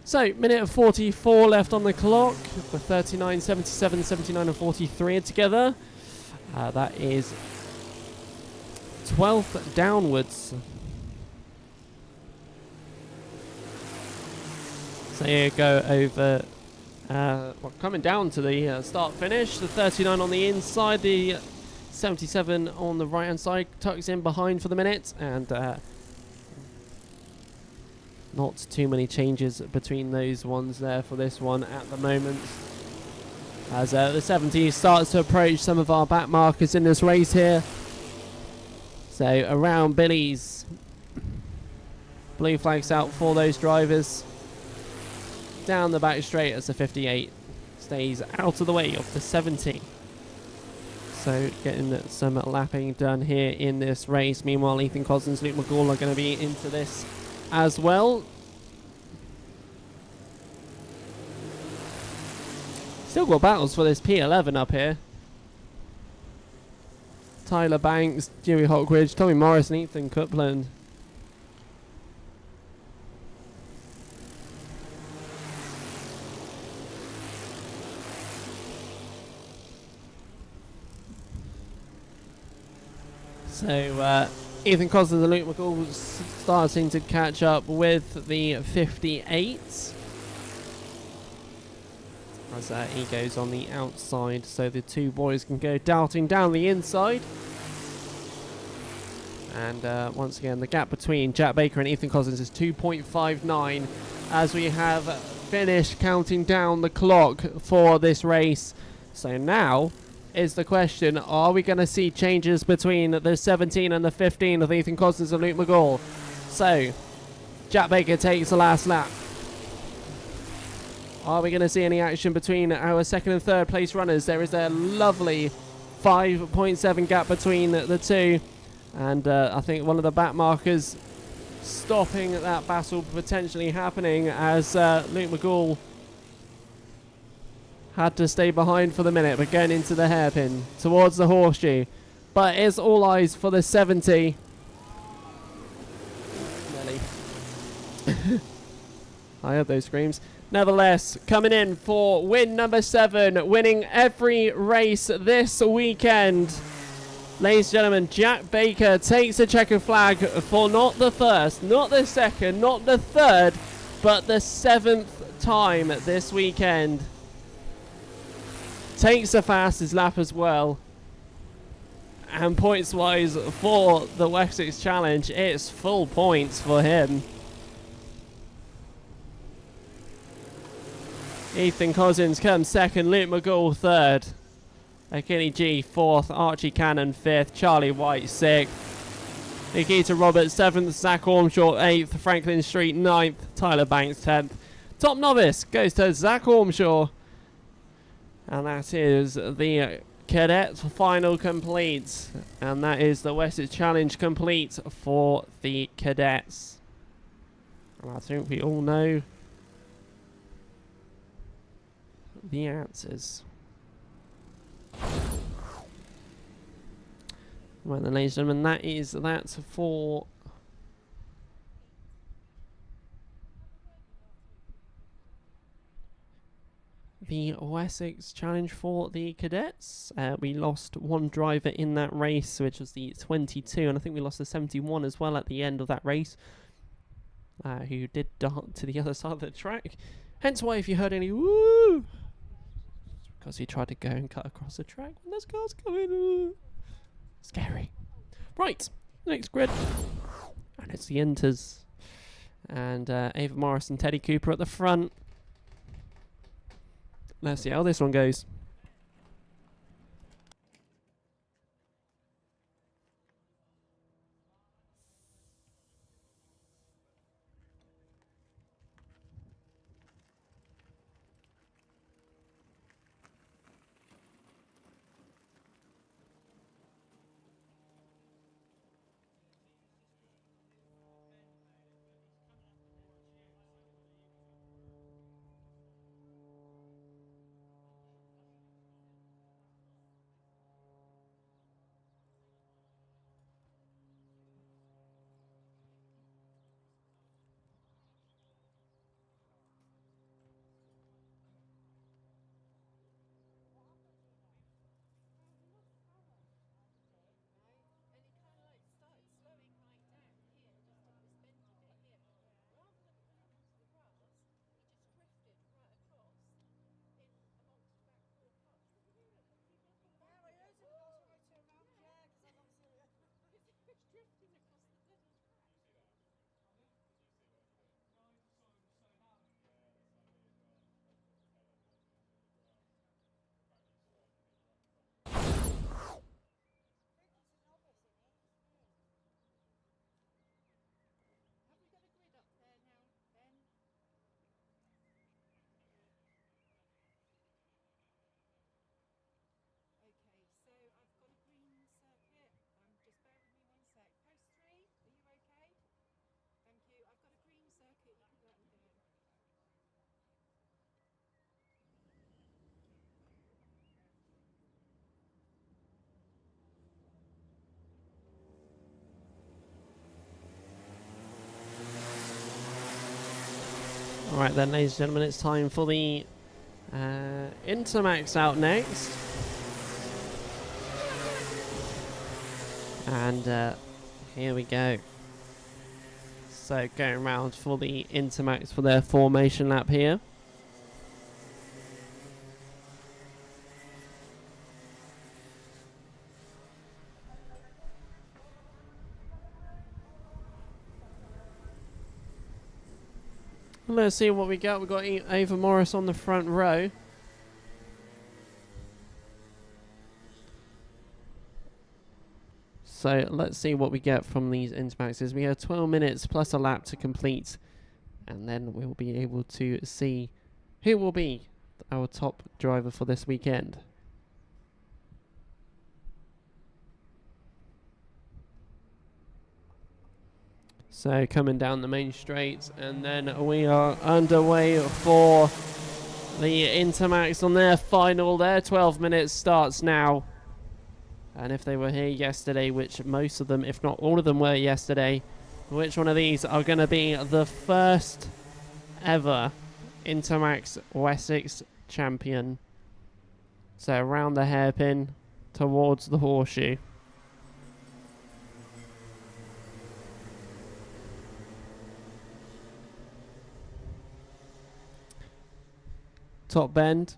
So, minute 44 left on the clock. The 39, 77, 79 and 43 are together. That is 12th downwards. So here go over, coming down to the start finish. The 39 on the inside, the 77 on the right hand side, tucks in behind for the minute, and not too many changes between those ones there for this one at the moment. As the 70 starts to approach some of our back markers in this race here. So around Billy's, blue flags out for those drivers. Down the back straight as the 58 stays out of the way of the 70. So getting some lapping done here in this race. Meanwhile, Ethan Cousins, Luke McGool are going to be into this as well. Still got battles for this P11 up here. Tyler Banks, Dewey Hawkridge, Tommy Morris and Ethan Coupland. So Ethan Cousins and Luke McGool starting to catch up with the 58. As he goes on the outside, so the two boys can go darting down the inside. And once again, the gap between Jack Baker and Ethan Cousins is 2.59 as we have finished counting down the clock for this race. So now is the question, are we going to see changes between the 17 and the 15 of Ethan Cousins and Luke McGool? So Jack Baker takes the last lap. Are we going to see any action between our second and third place runners? There is a lovely 5.7 gap between the two. And I think one of the back markers stopping that battle potentially happening as Luke McGool had to stay behind for the minute, but going into the hairpin towards the horseshoe. But it's all eyes for the 70. Nelly. I heard those screams. Nevertheless, coming in for win number 7, winning every race this weekend. Ladies and gentlemen, Jack Baker takes a checkered flag for not the first, not the second, not the third, but the 7th time this weekend. Takes the fastest lap as well. And points-wise for the Wessex Challenge, it's full points for him. Ethan Cousins comes second, Luke McGool third. Akini G 4th, Archie Cannon 5th, Charlie White 6th. Nikita Roberts 7th, Zach Ormshaw 8th, Franklin Street 9th, Tyler Banks 10th. Top novice goes to Zach Ormshaw. And that is the Cadet final complete. And that is the Wessex Challenge complete for the Cadets. And I think we all know the answers. Right then, ladies and gentlemen, that is that for the Wessex Challenge for the Cadets. We lost one driver in that race, which was the 22, and I think we lost the 71 as well at the end of that race, who did dart to the other side of the track. Hence why if you heard any woo, because he tried to go and cut across the track when those cars coming. Ooh. Scary. Right, next grid. And it's the Inters. And Ava Morris and Teddy Cooper at the front. Let's see how this one goes. Alright then, ladies and gentlemen, it's time for the Intermax out next. And here we go. So going around for the Intermax for their formation lap here. Let's see what we got. We've got Ava Morris on the front row. So let's see what we get from these Intermaxes. We have 12 minutes plus a lap to complete, and then we'll be able to see who will be our top driver for this weekend. So coming down the main straight, and then we are underway for the Intermax on their final. Their 12 minutes starts now. And if they were here yesterday, which most of them, if not all of them, were yesterday, which one of these are going to be the first ever Intermax Wessex champion? So around the hairpin towards the horseshoe. Top bend,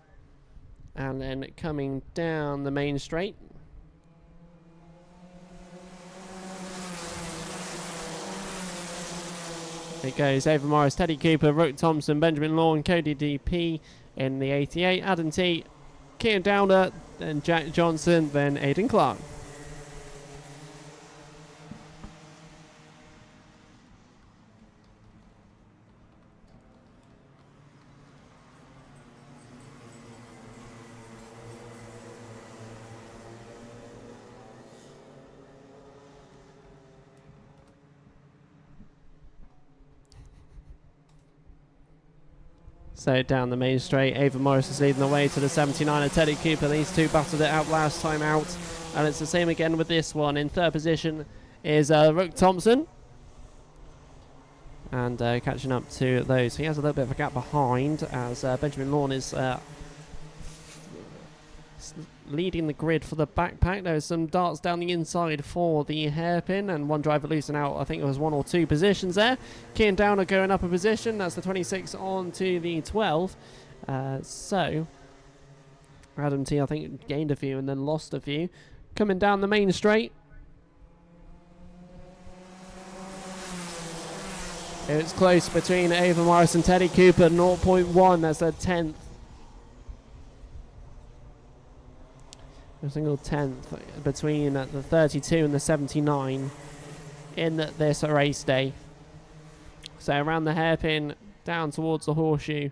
and then coming down the main straight. It goes Ava Morris, Teddy Cooper, Rook Thompson, Benjamin Lawn, Cody DP in the 88, Adam T, Kean Downer, then Jack Johnson, then Aidan Clark. So down the main straight, Ava Morris is leading the way to the 79 of Teddy Cooper. These two battled it out last time out, and it's the same again with this one. In third position is Rook Thompson, and catching up to those. He has a little bit of a gap behind as Benjamin Lawn is leading the grid for the backpack. There's some darts down the inside for the hairpin, and one driver losing out. I think it was 1 or 2 positions there. Kean Downer going up a position. That's the 26 on to the 12. So Adam T, I think, gained a few and then lost a few. Coming down the main straight. It's close between Ava Morris and Teddy Cooper. 0.1. That's a 10th. A single 10th between the 32 and the 79 in this race day. So around the hairpin, down towards the horseshoe.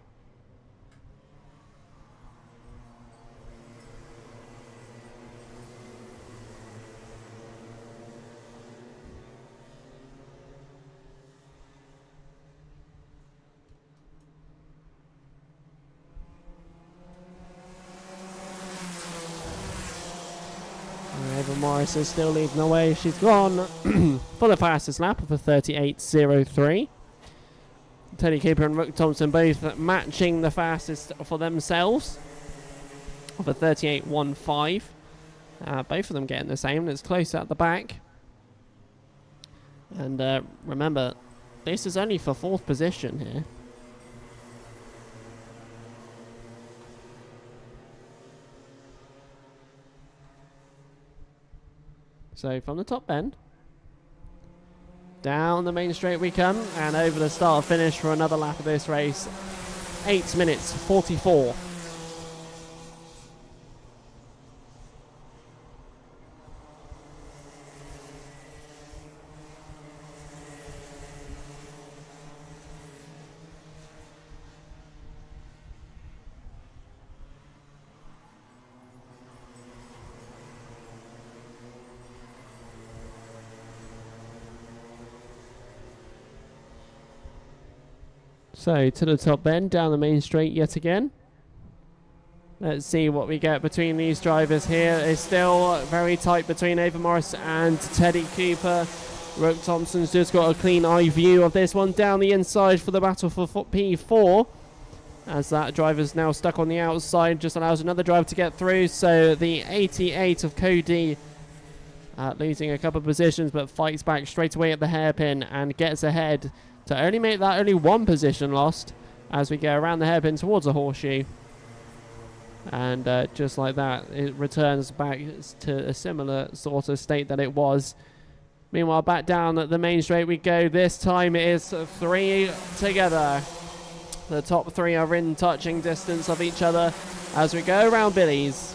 Ava Morris is still leading the way. She's gone for the fastest lap of a 38.03. Teddy Cooper and Rook Thompson both matching the fastest for themselves of a 38.15. Both of them getting the same. It's close at the back. And remember, this is only for 4th position here. So from the top bend, down the main straight we come, and over the start finish for another lap of this race. 8 minutes 44. So to the top bend, down the main straight yet again. Let's see what we get between these drivers here. It's still very tight between Ava Morris and Teddy Cooper. Rook Thompson's just got a clean eye view of this one. Down the inside for the battle for P4. As that driver's now stuck on the outside, just allows another driver to get through. So the 88 of Cody losing a couple of positions, but fights back straight away at the hairpin and gets ahead to only make that only 1 position lost as we go around the hairpin towards the horseshoe. And just like that, it returns back to a similar sort of state that it was. Meanwhile, back down at the main straight we go. This time it is 3 together. The top 3 are in touching distance of each other as we go around Billy's.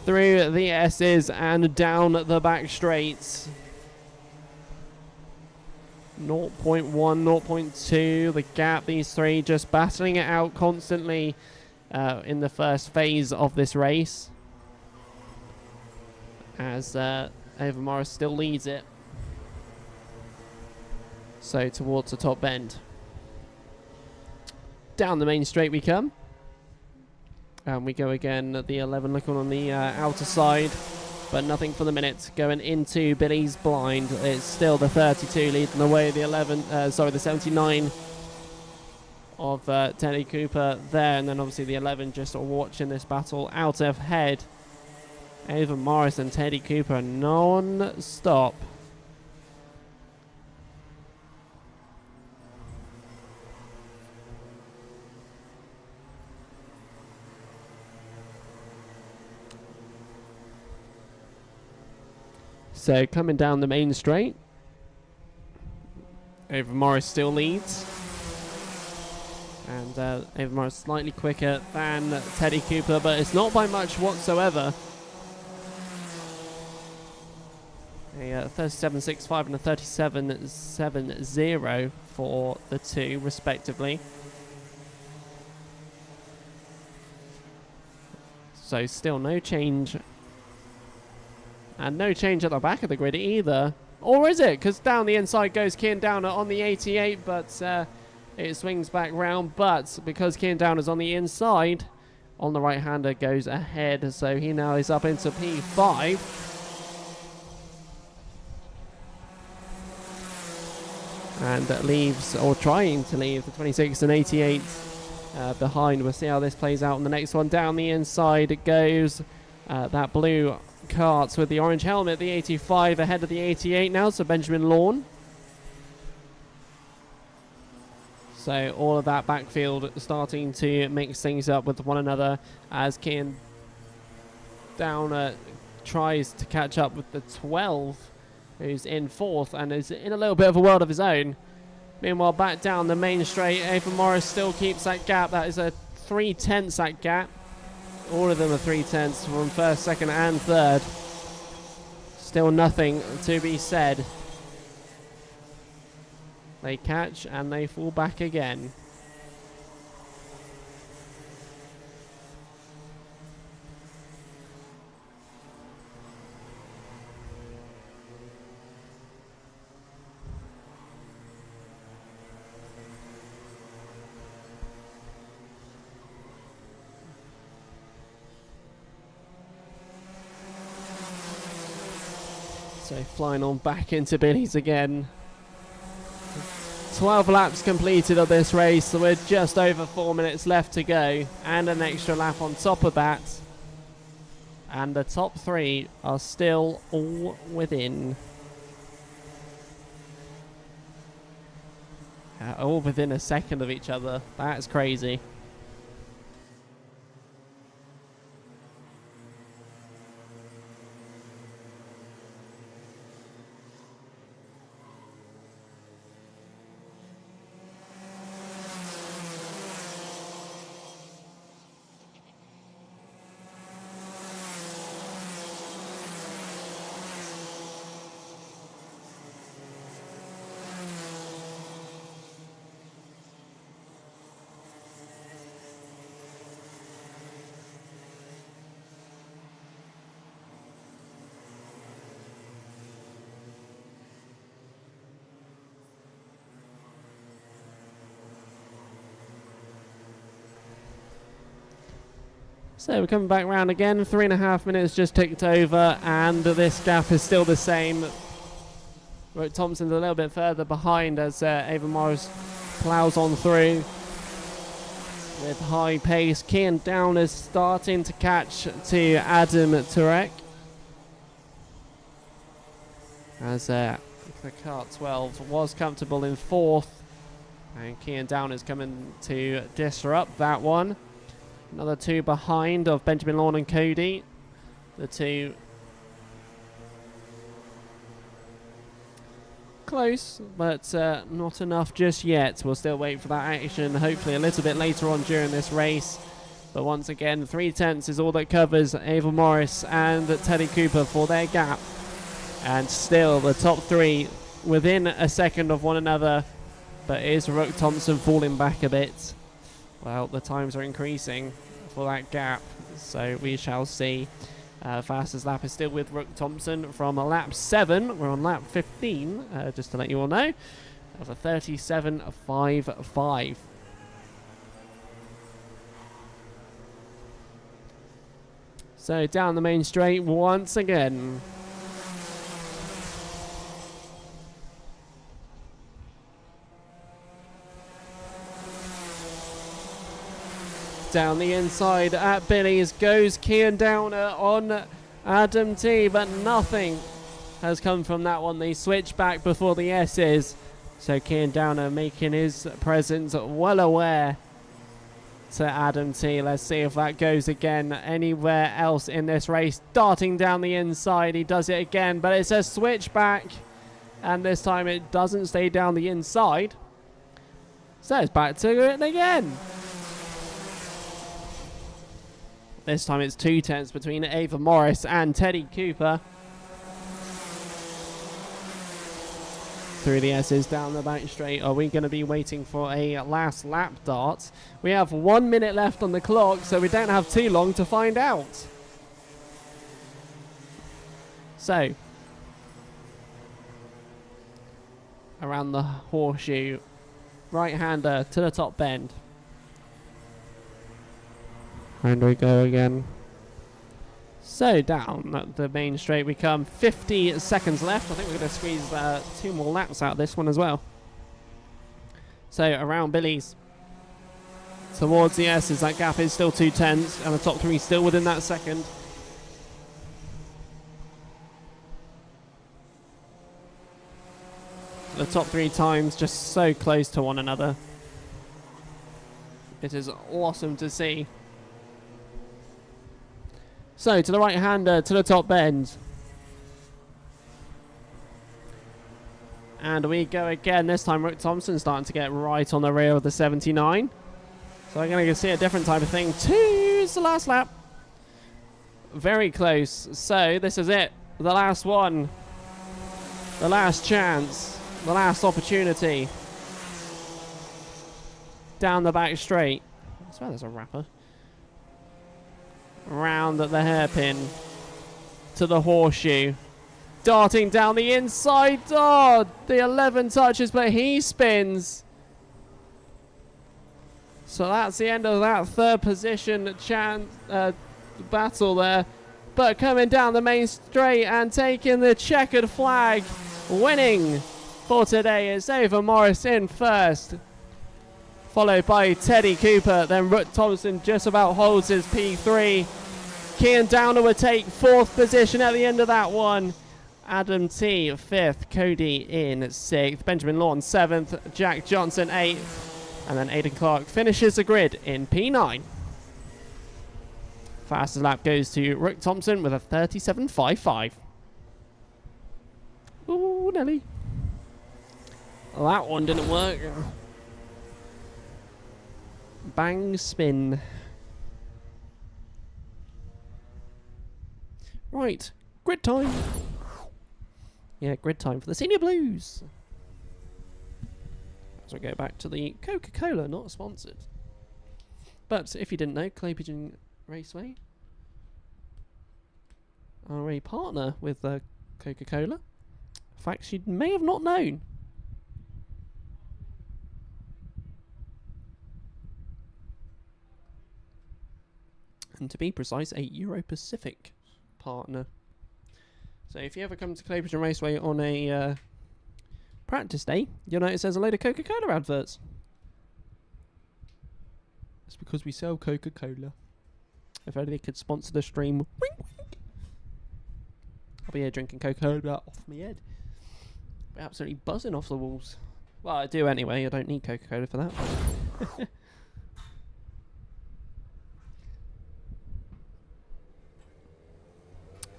through the S's and down the back straights. 0.1, 0.2, the gap, these three just battling it out constantly in the first phase of this race. As Ava Morris still leads it. So towards the top bend. Down the main straight we come. And we go again at the 11 looking on the outer side. But nothing for the minute. Going into Billy's blind. It's still the 32 leading the way. The 79 of Teddy Cooper there. And then obviously the 11 just watching this battle out of head. Ava Morris and Teddy Cooper non-stop. So coming down the main straight, Ava Morris still leads. And Ava Morris slightly quicker than Teddy Cooper, but it's not by much whatsoever. A 37.65 and a 37.70 for the two, respectively. So still no change. And no change at the back of the grid either. Or is it? Because down the inside goes Kian Downer on the 88, but it swings back round. But because Kian Downer's on the inside, on the right-hander goes ahead. So he now is up into P5. And leaves, or trying to leave, the 26 and 88 behind. We'll see how this plays out in the next one. Down the inside it goes. That blue Karts with the orange helmet, the 85 ahead of the 88 now, so Benjamin Lawn. So all of that backfield starting to mix things up with one another as Kian Downer tries to catch up with the 12, who's in fourth and is in a little bit of a world of his own. Meanwhile, back down the main straight, Ava Morris still keeps that gap. That is a 3/10 that gap. All of them are 3/10 from first, second and third. Still nothing to be said. They catch and they fall back again. So flying on back into Billy's again. 12 laps completed of this race, so we're just over 4 minutes left to go, and an extra lap on top of that. And the top three are still all within. All within a second of each other. That's crazy. So we're coming back round again. 3.5 minutes just ticked over, and this gap is still the same. Thompson's a little bit further behind as Ava Morris plows on through with high pace. Kian Downer starting to catch to Adam Turek as the Kart 12 was comfortable in fourth, and Kian Downer's coming to disrupt that one. Another two behind of Benjamin Lawn and Cody. The two close, but not enough just yet. We'll still wait for that action, hopefully a little bit later on during this race. But once again, 3/10 is all that covers Ava Morris and Teddy Cooper for their gap. And still the top three within a second of one another. But is Rook Thompson falling back a bit? Well, the times are increasing for that gap, so we shall see. Fastest lap is still with Rook Thompson from lap 7. We're on lap 15, just to let you all know, of a 37.55. So down the main straight once again. Down the inside at Billy's goes Kian Downer on Adam T, but nothing has come from that one. They switch back before the S's. So Kian Downer making his presence well aware to Adam T. Let's see if that goes again anywhere else in this race. Darting down the inside, he does it again, but it's a switch back, and this time it doesn't stay down the inside. So it's back to it again. This time it's 2/10 between Ava Morris and Teddy Cooper. Through the S's down the back straight. Are we going to be waiting for a last lap dart? We have 1 minute left on the clock, so we don't have too long to find out. So, around the horseshoe, right-hander to the top bend. And we go again. So down the main straight we come. 50 seconds left. I think we're going to squeeze 2 more laps out of this one as well. So around Billy's. Towards the S's. That gap is still 2/10. And the top 3 still within that second. The top 3 times just so close to one another. It is awesome to see. So, to the right-hander, to the top bend. And we go again. This time, Rook Thompson starting to get right on the rear of the 79. So, we're going to see a different type of thing. 2 is the last lap. Very close. So, this is it. The last one. The last chance. The last opportunity. Down the back straight. I swear there's a wrapper. Round at the hairpin to the horseshoe, darting down the inside. Oh, the 11 touches, but he spins. So that's the end of that third position battle there. But coming down the main straight and taking the checkered flag, winning for today is Ava Morris in first, followed by Teddy Cooper. Then Rook Thompson just about holds his P3. Kian Downer would take 4th position at the end of that one. Adam T 5th, Cody in 6th, Benjamin Lawn 7th, Jack Johnson 8th, and then Aidan Clark finishes the grid in P9. Fastest lap goes to Rook Thompson with a 37.55. Ooh, Nelly. Well, that one didn't work. Bang spin. Right, grid time. Yeah, grid time for the Senior Blues. As we go back to the Coca-Cola, not sponsored. But if you didn't know, Clay Pigeon Raceway are a partner with Coca-Cola. Facts you may have not known. And to be precise, a Euro-Pacific partner. So if you ever come to Clay Pigeon Raceway on a practice day, you'll notice there's a load of Coca-Cola adverts. It's because we sell Coca-Cola. If only they could sponsor the stream. Wink, wink. I'll be here drinking Coca-Cola off my head. Be absolutely buzzing off the walls. Well, I do anyway. I don't need Coca-Cola for that.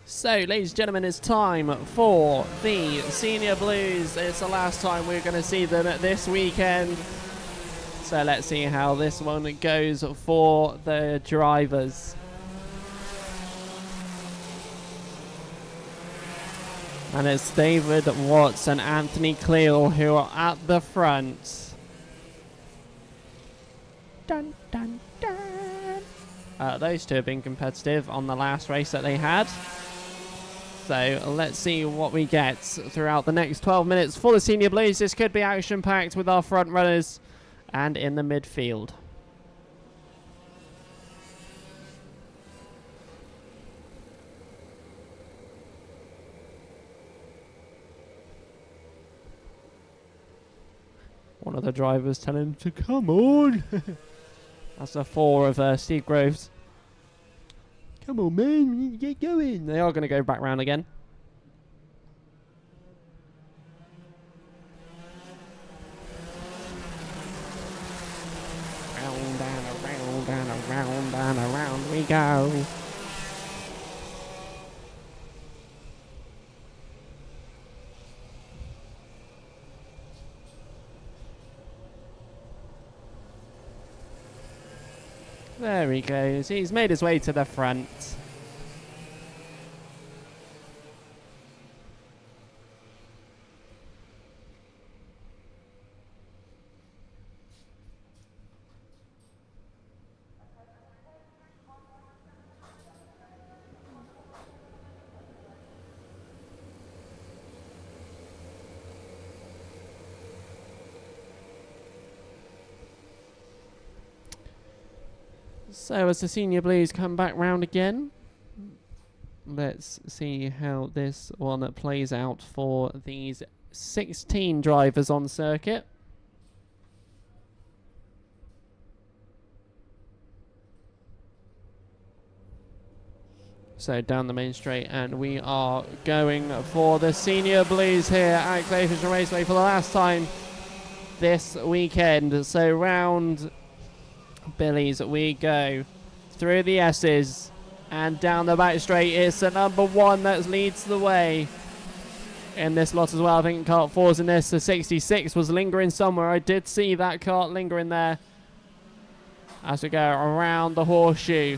So, ladies and gentlemen, it's time for the Senior Blues. It's the last time we're going to see them this weekend. So let's see how this one goes for the drivers. And it's David Watts and Anthony Cleal who are at the front. Dun, dun, dun. Those two have been competitive on the last race that they had. So let's see what we get throughout the next 12 minutes for the Senior Blues. This could be action-packed with our front runners and in the midfield. One of the drivers telling him to come on. That's the 4 of Steve Groves. Come on, man, we need to get going. They are going to go back round again. Round and around and around and around we go. There he goes. He's made his way to the front. So as the Senior Blues come back round again, let's see how this one plays out for these 16 drivers on circuit. So down the main straight, and we are going for the Senior Blues here at Clay Pigeon Raceway for the last time this weekend. So round Billies we go through the S's and down the back straight. It's the number 1 that leads the way in this lot as well. I think kart 4's in this. The 66 was lingering somewhere. I did see that kart lingering there as we go around the horseshoe.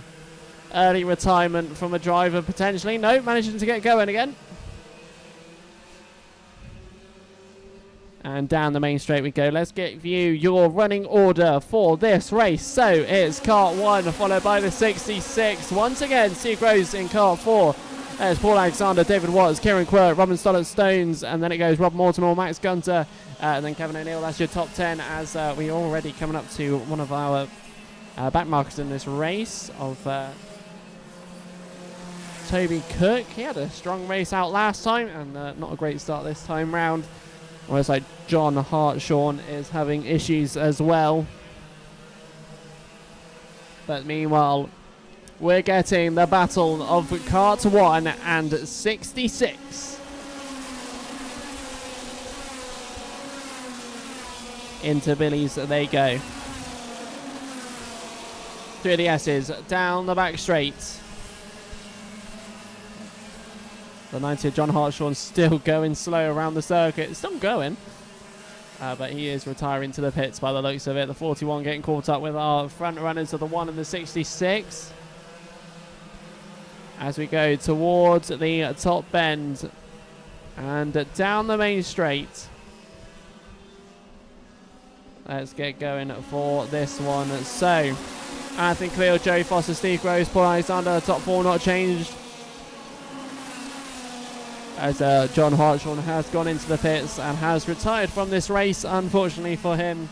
Early retirement from a driver potentially. Nope, managing to get going again. And down the main straight we go. Let's give you your running order for this race. So it's kart 1 followed by the 66. Once again, Steve Groves in kart 4. There's Paul Alexander, David Watts, Kieran Quirk, Robin Stoddart Stones, and then it goes Rob Mortimer, Max Gunter, and then Kevin O'Neill. That's your top 10 as we're already coming up to one of our backmarkers in this race of Toby Cook. He had a strong race out last time and not a great start this time round. Whereas like John Hartshorn is having issues as well. But meanwhile, we're getting the battle of kart 1 and 66. Into Billy's they go. Through the S's, down the back straight. The 90 John Hartshorn still going slow around the circuit. Still going. But he is retiring to the pits by the looks of it. The 41 getting caught up with our front runners of the 1 and the 66. As we go towards the top bend. And down the main straight. Let's get going for this one. So, Anthony Cleal, Joey Foster, Steve Groves, Paul Alexander, top 4 not changed. As John Hartshorn has gone into the pits and has retired from this race, unfortunately for him.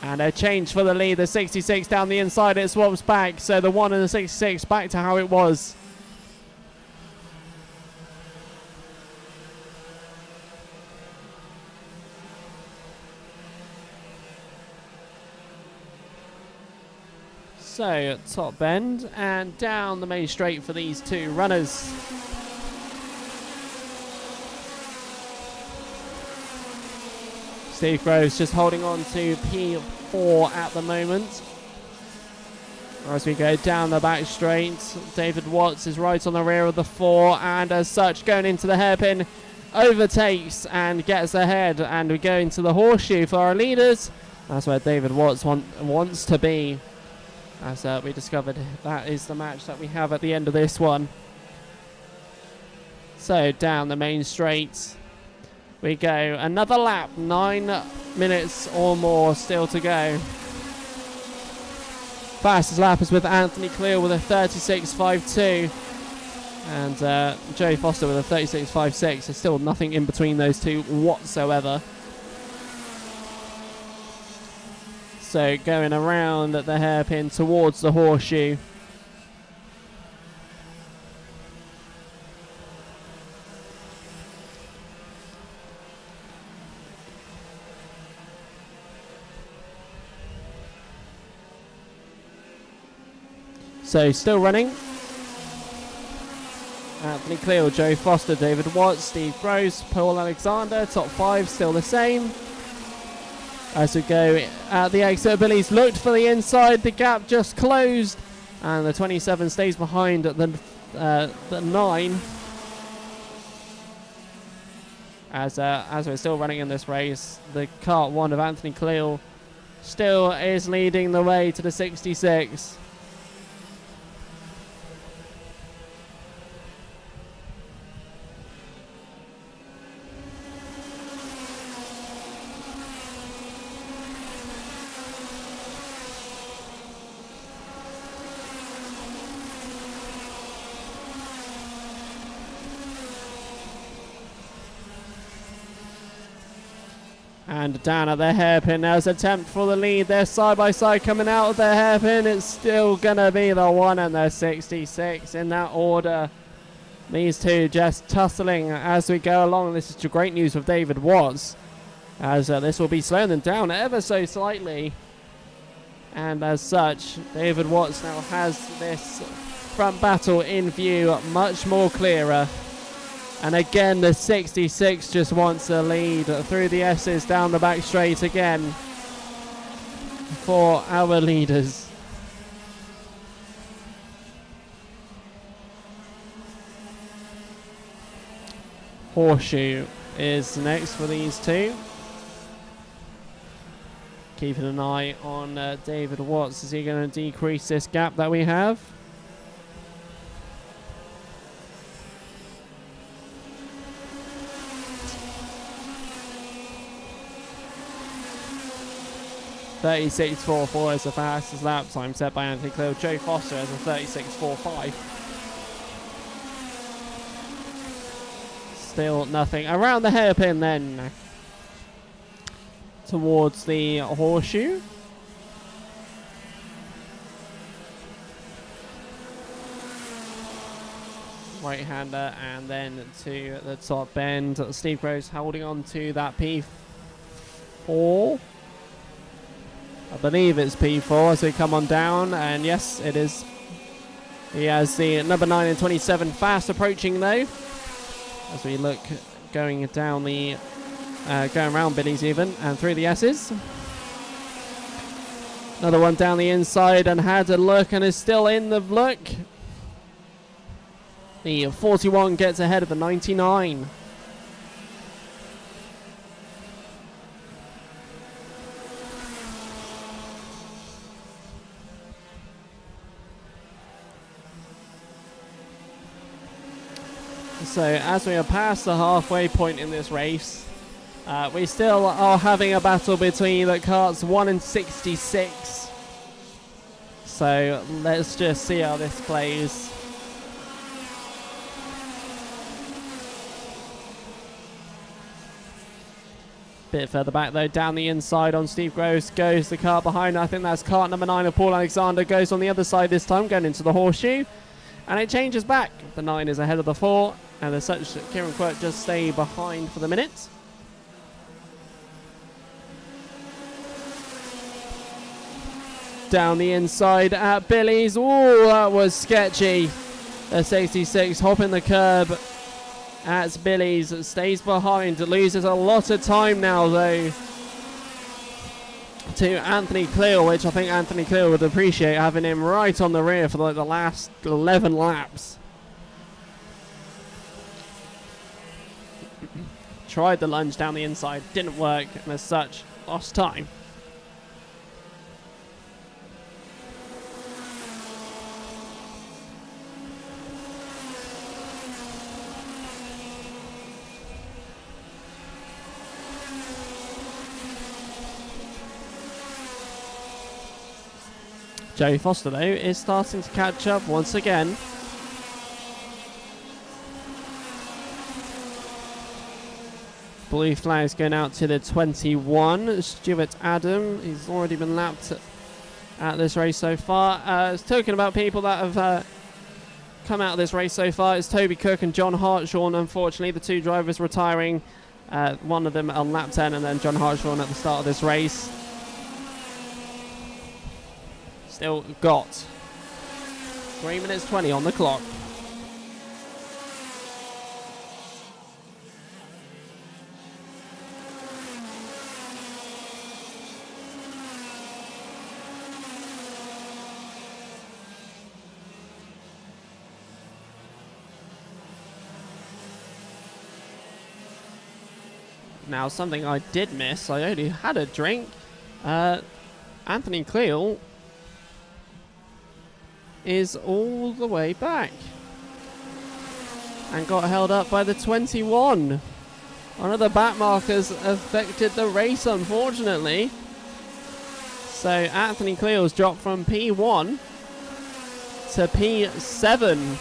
And a change for the lead. The 66 down the inside, it swaps back. So the 1 and the 66 back to how it was. So top bend and down the main straight for these two runners. Steve Groves just holding on to P4 at the moment. As we go down the back straight, David Watts is right on the rear of the 4, and as such going into the hairpin overtakes and gets ahead, and we go into the horseshoe for our leaders. That's where David Watts wants to be, as we discovered that is the match that we have at the end of this one. So down the main straight we go, another lap, 9 minutes or more still to go. Fastest lap is with Anthony Clear with a 36.52, and Joe Foster with a 36.56. There's still nothing in between those two whatsoever. So going around at the hairpin towards the horseshoe. So still running. Anthony Clear, Joe Foster, David Watts, Steve Gross, Paul Alexander, top 5 still the same. As we go at the exit, Billy's looked for the inside, the gap just closed, and the 27 stays behind at the 9. As we're still running in this race, the kart 1 of Anthony Clear still is leading the way to the 66. And down at the hairpin, there's an attempt for the lead. They're side by side coming out of the hairpin. It's still going to be the 1 and the 66 in that order. These two just tussling as we go along. This is great news with David Watts, as this will be slowing them down ever so slightly. And as such, David Watts now has this front battle in view much more clearer. And again, the 66 just wants a lead through the S's down the back straight again for our leaders. Horseshoe is next for these two. Keeping an eye on David Watts. Is he going to decrease this gap that we have? .36.44 is the fastest lap time set by Anthony Clear. Joe Foster has a 36.45. Still nothing. Around the hairpin then. Towards the horseshoe. Right-hander and then to the top end. Steve Gross holding on to that P4. I believe it's P4 as we come on down, and yes, it is. He has the number 9 and 27 fast approaching though. As we look going down the, going around Billy's even, and through the S's. Another one down the inside and had a look and is still in the look. The 41 gets ahead of the 99. So as we are past the halfway point in this race, we still are having a battle between the karts 1 and 66. So let's just see how this plays. Bit further back though, down the inside on Steve Gross goes the car behind. I think that's kart number 9 of Paul Alexander, goes on the other side this time, going into the horseshoe. And it changes back. The 9 is ahead of the 4. And as such, Kieran Quirk just stay behind for the minute. Down the inside at Billy's. Oh, that was sketchy. The 66 hopping the curb at Billy's. Stays behind. Loses a lot of time now, though, to Anthony Clear, which I think Anthony Clear would appreciate, having him right on the rear for like the last 11 laps. tried the lunge down the inside, didn't work, and as such, lost time. Joey Foster, though, is starting to catch up once again. Blue flags going out to the 21. Stuart Adam, he's already been lapped at this race so far. Talking about people that have come out of this race so far, it's Toby Cook and John Hartshorn. Unfortunately, the two drivers retiring. One of them on lap 10 and then John Hartshorn at the start of this race. Still got 3 minutes 20 on the clock. Now, something I did miss, I only had a drink. Anthony Cleal is all the way back and got held up by the 21. One of the back markers affected the race, unfortunately. So Anthony Cleal's dropped from P1 to P7.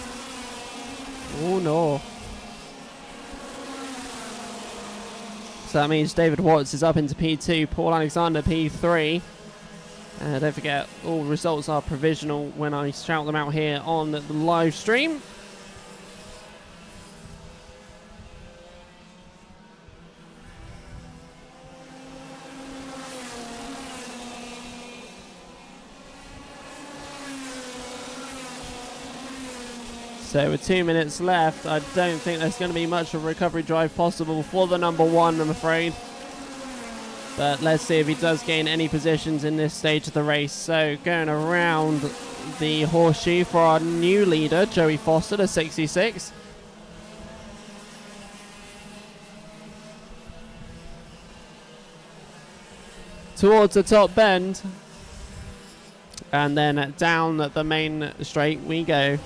Oh no. So that means David Watts is up into P2, Paul Alexander P3. Don't forget, all results are provisional when I shout them out here on the live stream. So with 2 minutes left, I don't think there's going to be much of a recovery drive possible for the number one, I'm afraid. But let's see if he does gain any positions in this stage of the race. So going around the horseshoe for our new leader, Joey Foster, the 66. Towards the top bend. And then down the main straight we go.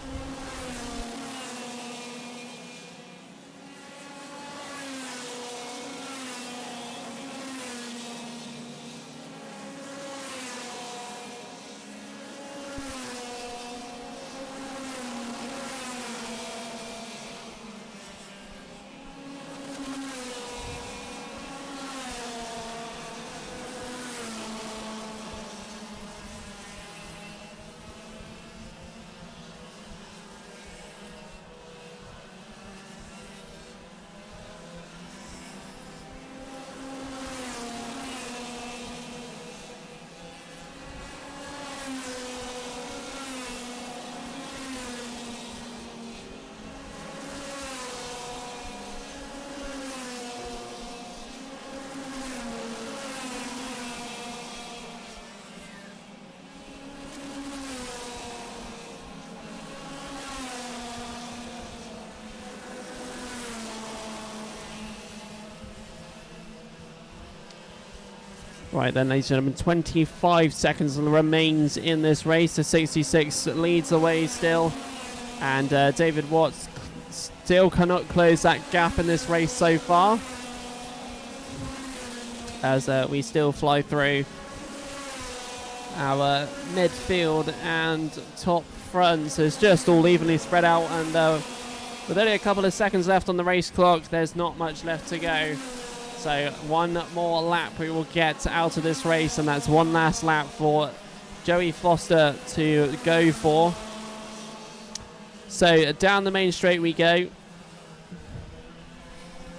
Right then, ladies and gentlemen, 25 seconds remains in this race. The 66 leads the way still. And David Watts still cannot close that gap in this race so far. As we still fly through our midfield and top front. So it's just all evenly spread out. And with only a couple of seconds left on the race clock, there's not much left to go. So one more lap we will get out of this race, and that's one last lap for Joey Foster to go for. So down the main straight we go.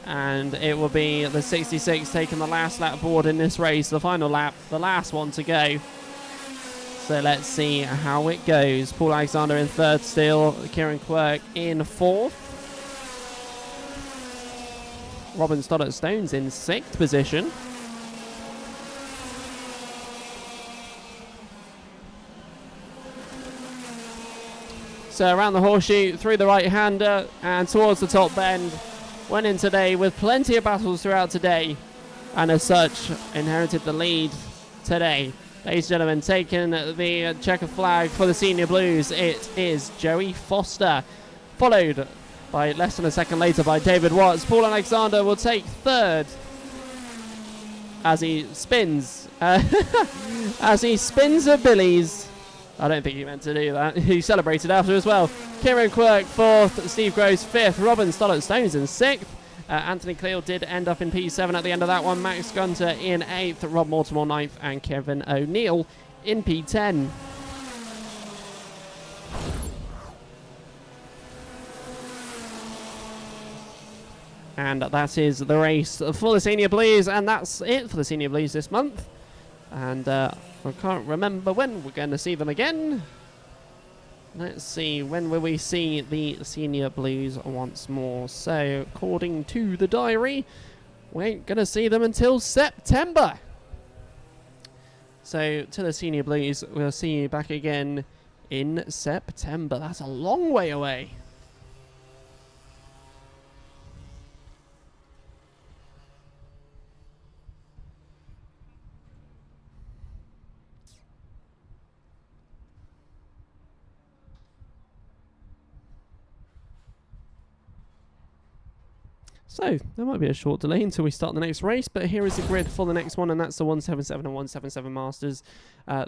And it will be the 66 taking the last lap board in this race, the final lap, the last one to go. So let's see how it goes. Paul Alexander in third still, Kieran Quirk in fourth. Robin Stoddart-Stone's in sixth position. So around the horseshoe, through the right-hander, and towards the top bend. went in today with plenty of battles throughout today, and as such inherited the lead today. Ladies and gentlemen, taking the checker flag for the Senior Blues, it is Joey Foster, followed by less than a second later by David Watts. Paul Alexander will take third as he spins. As he spins a Billy's. I don't think he meant to do that. He celebrated after as well. Kieran Quirk fourth, Steve Gross fifth, Robin Stollett-Stones in sixth. Anthony Cleal did end up in P7 at the end of that one. Max Gunter in 8th, Rob Mortimer 9th, and Kevin O'Neill in P10. And that is the race for the Senior Blues, and that's it for the Senior Blues this month. And I can't remember when we're going to see them again. Let's see, when will we see the Senior Blues once more? So, according to the diary, we ain't going to see them until September. So, to the Senior Blues, we'll see you back again in September. That's a long way away. So, there might be a short delay until we start the next race, but here is the grid for the next one, and that's the 177 and 177 Masters.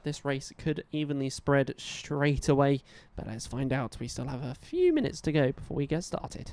This race could evenly spread straight away, but let's find out. We still have a few minutes to go before we get started.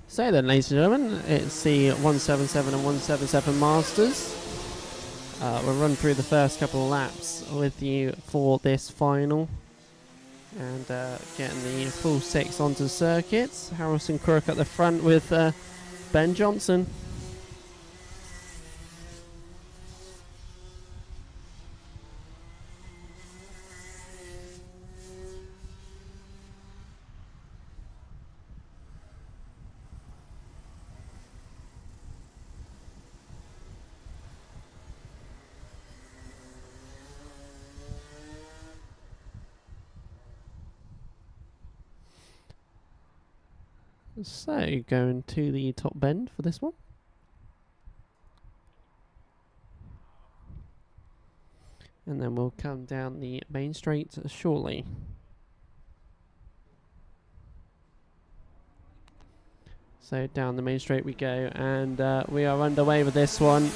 So then, ladies and gentlemen, it's the 177 and 177 Masters. We'll run through the first couple of laps with you for this final. And getting the full six onto circuits. Harrison Crook at the front with Ben Johnson. So, going to the top bend for this one. And then we'll come down the main straight shortly. So down the main straight we go, and we are underway with this one.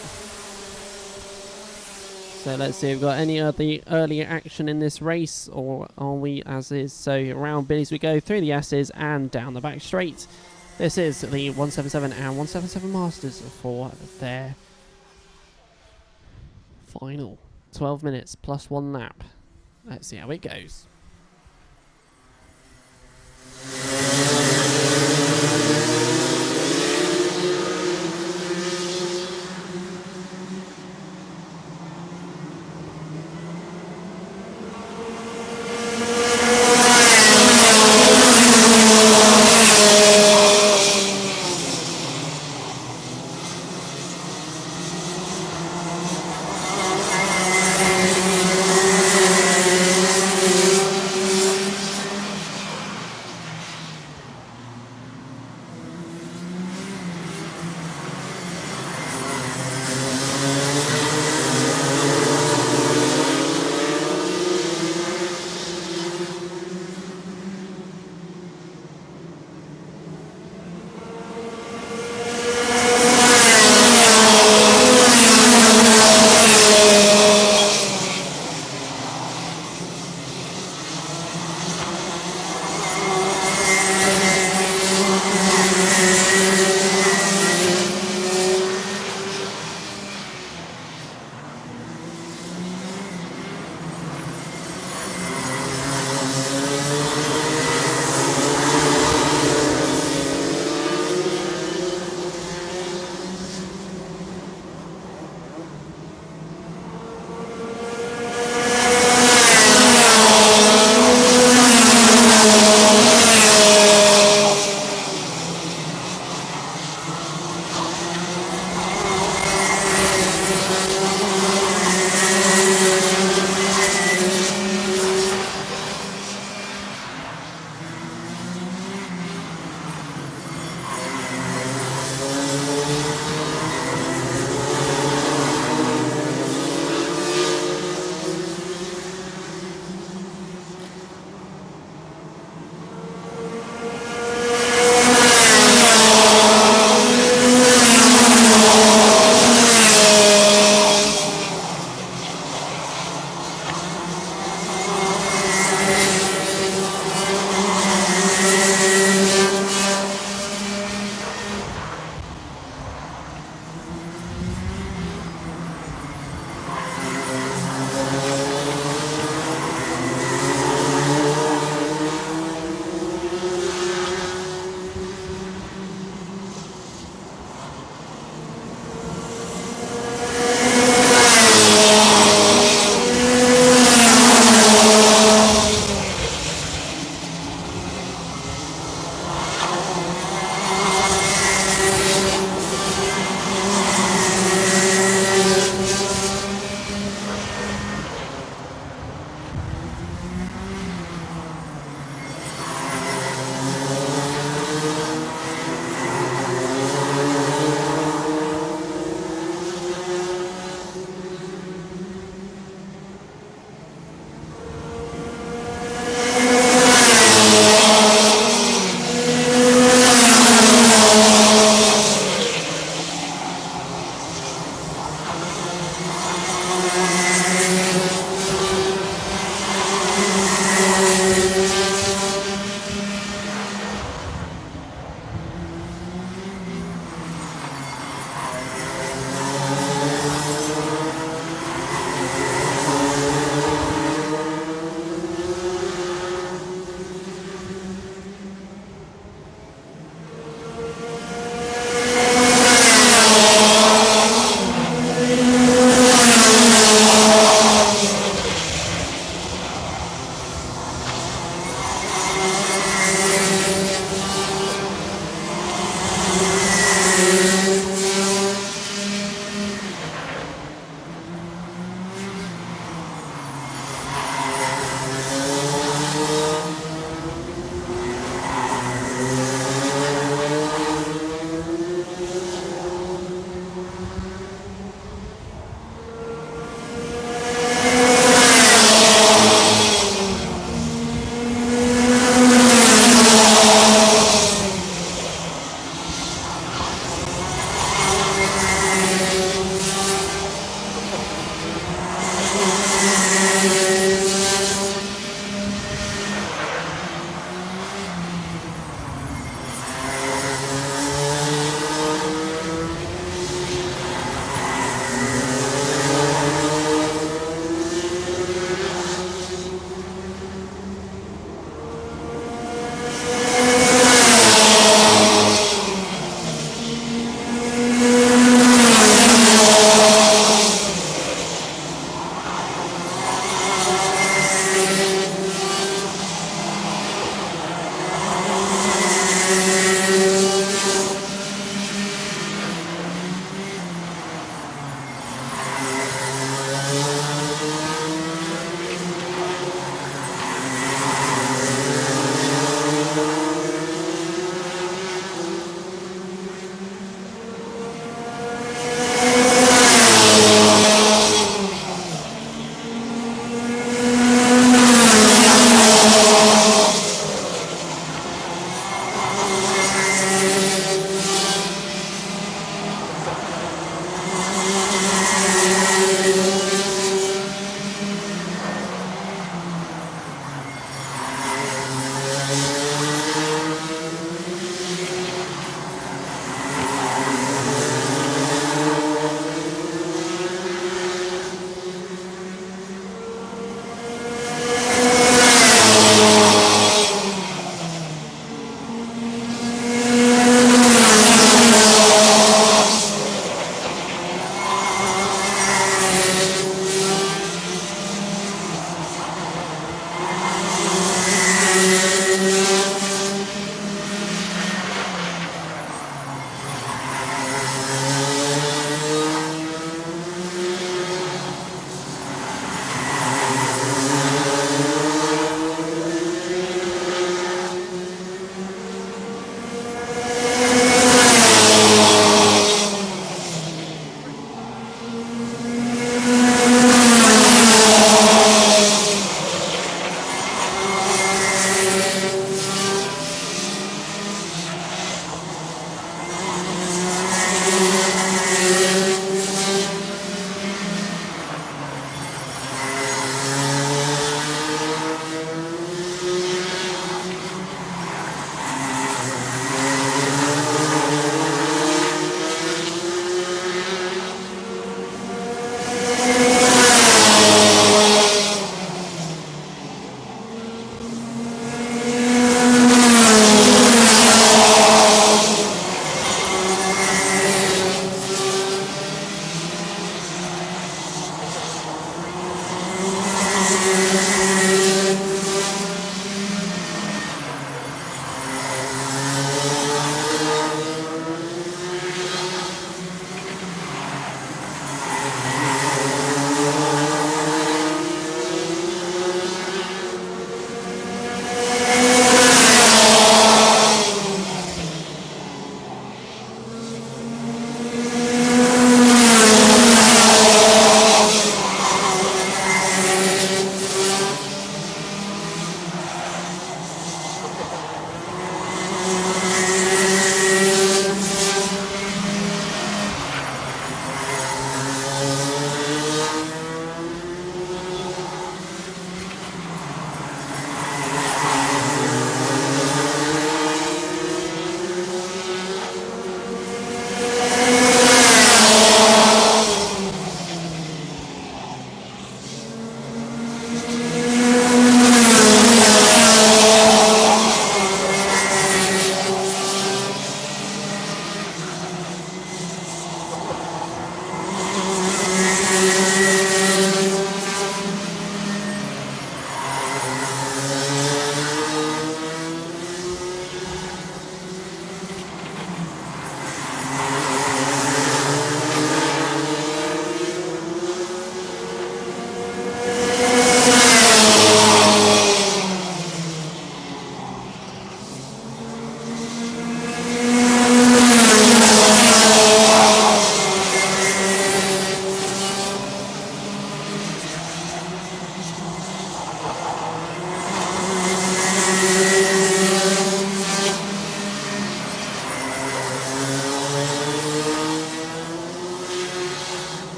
So let's see if we've got any of the earlier action in this race, or are we as is? So around Billy's we go, through the S's and down the back straight. This is the 177 and 177 Masters for their final 12 minutes plus one lap. Let's see how it goes.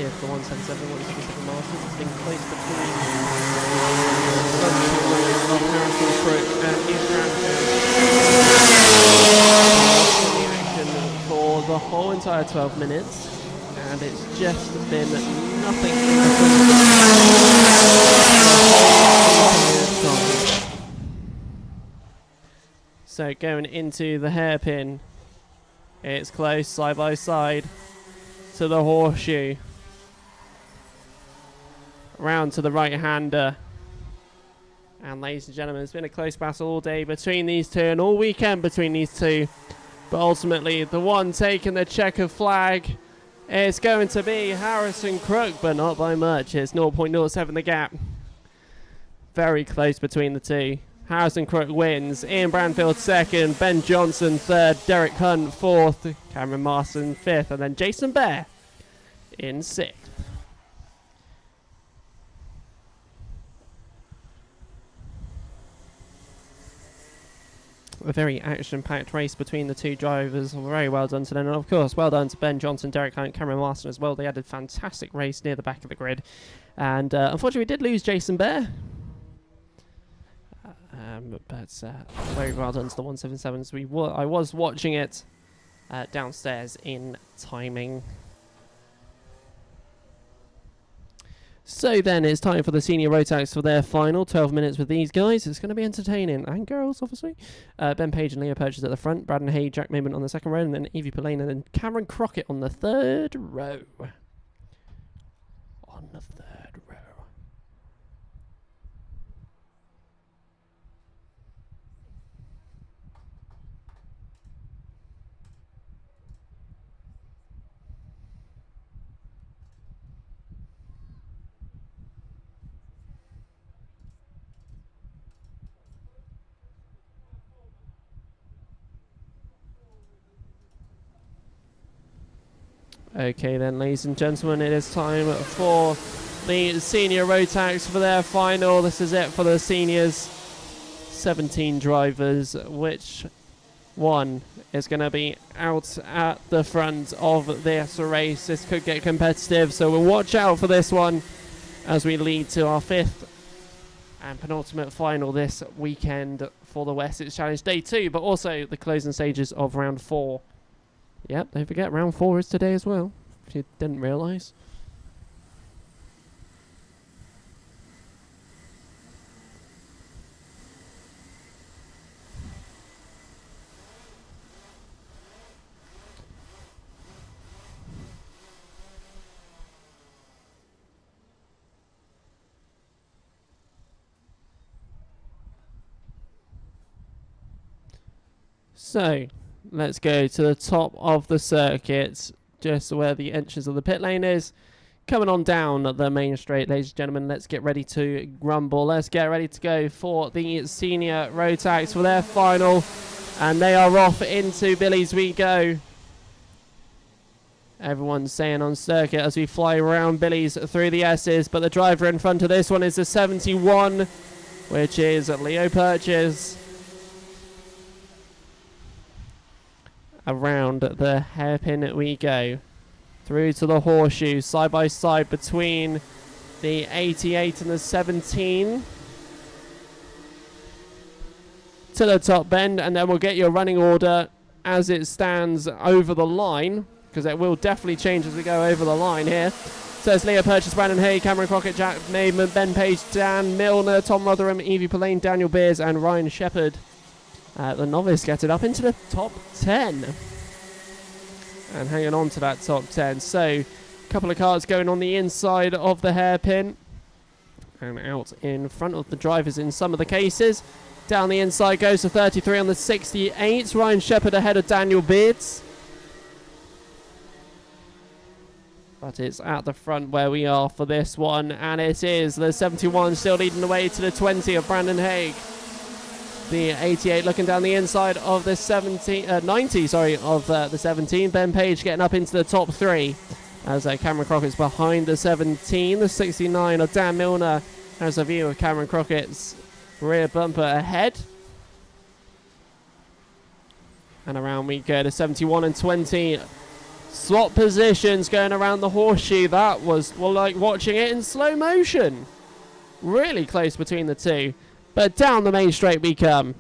here for the 177, 177 Masters. It's been close between Harrison Crook and Ian Branfield in the action for the whole entire 12 minutes, and it's just been nothing in the So going into the hairpin, it's close side by side to the horseshoe. Round to the right-hander. And ladies and gentlemen, it's been a close battle all day between these two and all weekend between these two. But ultimately, the one taking the checkered flag is going to be Harrison Crook, but not by much. It's 0.07 the gap. Very close between the two. Harrison Crook wins, Ian Branfield second, Ben Johnson third, Derek Hunt fourth, Cameron Marston fifth, and then Jason Bear in sixth. A very action-packed race between the two drivers. Very well done to them, and of course, well done to Ben Johnson, Derek Hunt, Cameron Marston as well. They had a fantastic race near the back of the grid, and unfortunately, we did lose Jason Bear. But very well done to the 177s. I was watching it downstairs in timing. So then it's time for the senior Rotax for their final 12 minutes with these guys. It's going to be entertaining. And girls, obviously. Ben Page and Leah Purchase at the front. Braden Hay, Jack Mayman on the second row. And then Evie Pillane and then Cameron Crockett on the third row. On the third row. Okay then, ladies and gentlemen, it is time for the senior Rotax for their final. This is it for the seniors. 17 drivers. Which one is going to be out at the front of this race? This could get competitive, so we'll watch out for this one as we lead to our fifth and penultimate final this weekend for the Wessex Challenge Day 2, but also the closing stages of round 4. Yep, don't forget, round 4 is today as well, if you didn't realise. So, let's go to the top of the circuit, just where the entrance of the pit lane is. Coming on down the main straight, ladies and gentlemen, let's get ready to rumble. Let's get ready to go for the senior Rotax for their final. And they are off into Billy's we go. Everyone's staying on circuit as we fly around Billy's through the S's. But the driver in front of this one is the 71, which is Leo Purchase. Around the hairpin we go. Through to the horseshoe, side by side between the 88 and the 17. To the top bend, and then we'll get your running order as it stands over the line, because it will definitely change as we go over the line here. So it's Leah Purchase, Brandon Hay, Cameron Crockett, Jack Mayman, Ben Page, Dan Milner, Tom Rotherham, Evie Pillane, Daniel Beers, and Ryan Shepherd. The novice gets it up into the top 10. And hanging on to that top 10. So, a couple of cars going on the inside of the hairpin. And out in front of the drivers in some of the cases. Down the inside goes to 33 on the 68. Ryan Shepherd ahead of Daniel Beards. But it's at the front where we are for this one. And it is the 71 still leading the way to the 20 of Brandon Haig. The 88 looking down the inside of the 90 of the 17. Ben Page getting up into the top 3 as Cameron Crockett's behind the 17. The 69 of Dan Milner has a view of Cameron Crockett's rear bumper ahead. And around we go to 71 and 20. Swap positions going around the horseshoe. That was, well, like watching it in slow motion. Really close between the two. But down the main straight we come.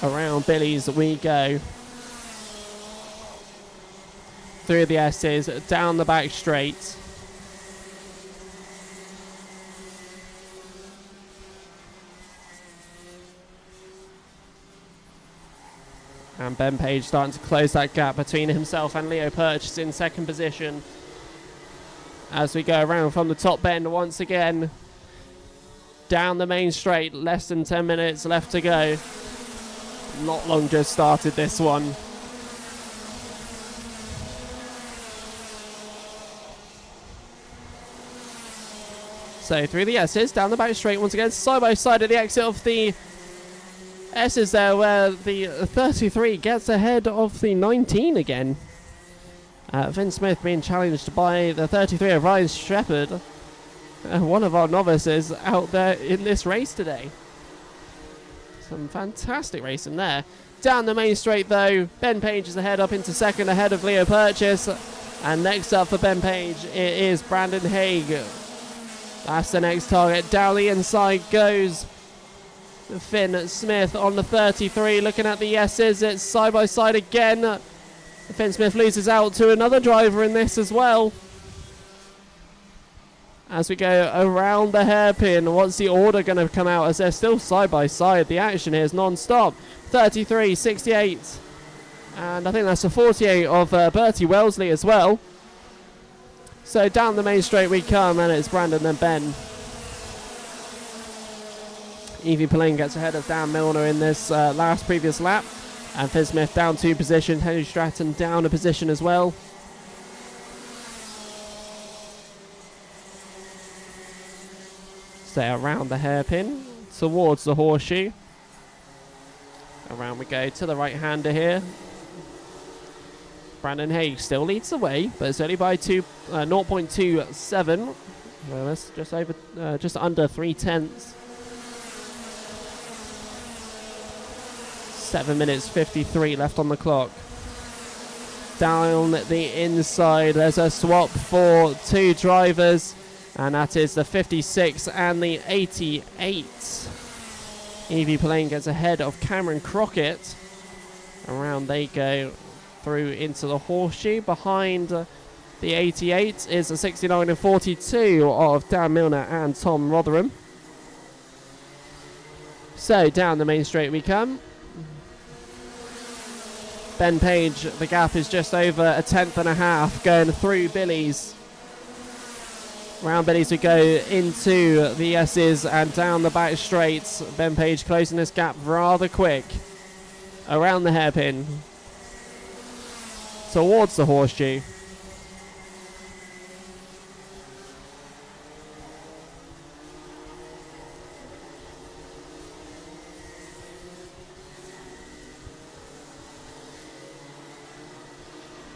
Around Billy's we go. Through the S's, down the back straight. And Ben Page starting to close that gap between himself and Leo Purchase in second position. As we go around from the top bend once again. Down the main straight, less than 10 minutes left to go. Not long just started this one. So through the S's, down the back straight once again, side by side at the exit of the S's there, where the 33 gets ahead of the 19 again. Finn Smith being challenged by the 33 of Ryan Shepherd, one of our novices out there in this race today. Some fantastic racing there. Down the main straight though, Ben Page is ahead up into second, ahead of Leo Purchase. And next up for Ben Page, it is Brandon Haig. That's the next target. Down the inside goes Finn Smith on the 33. Looking at the S's, it's side by side again. Finn Smith loses out to another driver in this as well. As we go around the hairpin, what's the order going to come out as they're still side by side? The action here is non-stop. 33, 68. And I think that's a 48 of Bertie Wellesley as well. So down the main straight we come, and it's Brandon and Ben. Evie Pillane gets ahead of Dan Milner in this previous lap. And Finn Smith down 2 positions. Henry Stratton down a position as well. Stay around the hairpin towards the horseshoe. Around we go to the right-hander here. Brandon Haig still leads the way, but it's only by 0.27. That's just under 3/10. 7 minutes 53 left on the clock. Down the inside, there's a swap for 2 drivers, and that is the 56 and the 88. Evie Pillane gets ahead of Cameron Crockett. Around they go through into the horseshoe. Behind the 88 is the 69 and 42 of Dan Milner and Tom Rotherham. So down the main straight we come. Ben Page, the gap is just over a 10th and a half going through Billy's. Round Billy's we go into the S's and down the back straights. Ben Page closing this gap rather quick. Around the hairpin. Towards the horseshoe.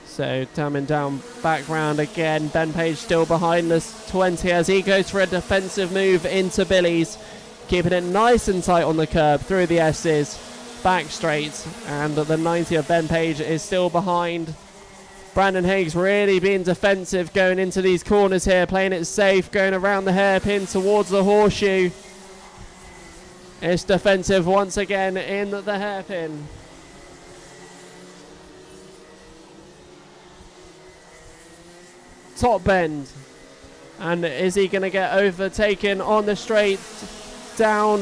So coming down back round again. Ben Page still behind this 20 as he goes for a defensive move into Billy's. Keeping it nice and tight on the curb through the S's. Back straight. And the 90 of Ben Page is still behind. Brandon Haig's really being defensive going into these corners here. Playing it safe. Going around the hairpin towards the horseshoe. It's defensive once again in the hairpin. Top bend, and is he going to get overtaken on the straight down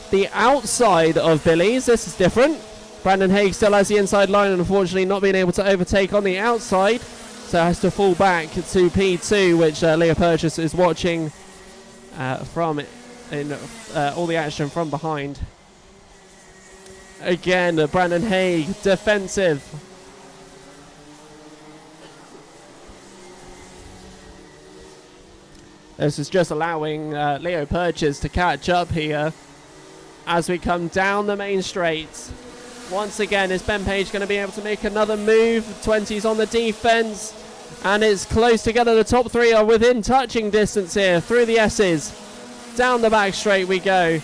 the outside of Billy's? This is different. Brandon Haig still has the inside line, and unfortunately not being able to overtake on the outside, so has to fall back to P2, which Leo Purchase is watching from in all the action from behind. Again, Brandon Haig defensive. This is just allowing Leo Purchase to catch up here as we come down the main straight. Once again, is Ben Page going to be able to make another move? 20's on the defense, and it's close together. The top 3 are within touching distance here through the S's. Down the back straight we go.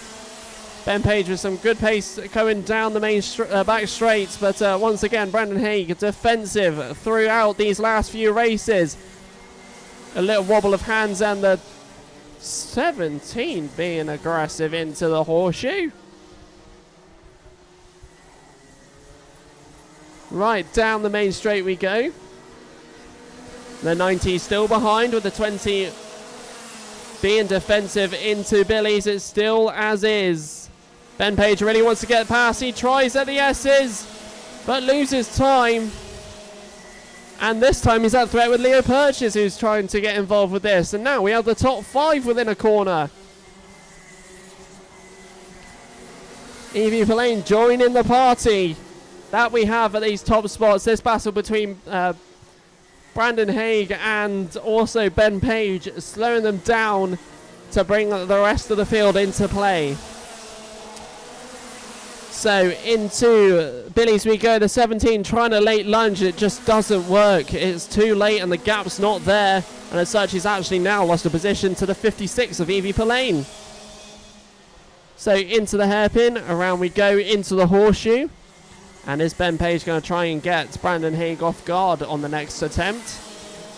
Ben Page with some good pace going down the main back straight, but once again Brandon Haig defensive throughout these last few races. A little wobble of hands, and the 17 being aggressive into the horseshoe. Right, down the main straight we go. The 90 still behind, with the 20 being defensive into Billy's. It's still as is. Ben Page really wants to get past. He tries at the S's, but loses time. And this time he's at threat with Leo Purchase, who's trying to get involved with this. And now we have the top 5 within a corner. Evie Verlaine joining the party that we have at these top spots. This battle between Brandon Haig and also Ben Page, slowing them down to bring the rest of the field into play. So into Billy's we go. The 17 trying to late lunge. It just doesn't work. It's too late and the gap's not there. And as such, he's actually now lost a position to the 56 of Evie Verlaine. So into the hairpin. Around we go into the horseshoe. And is Ben Page going to try and get Brandon Haig off guard on the next attempt?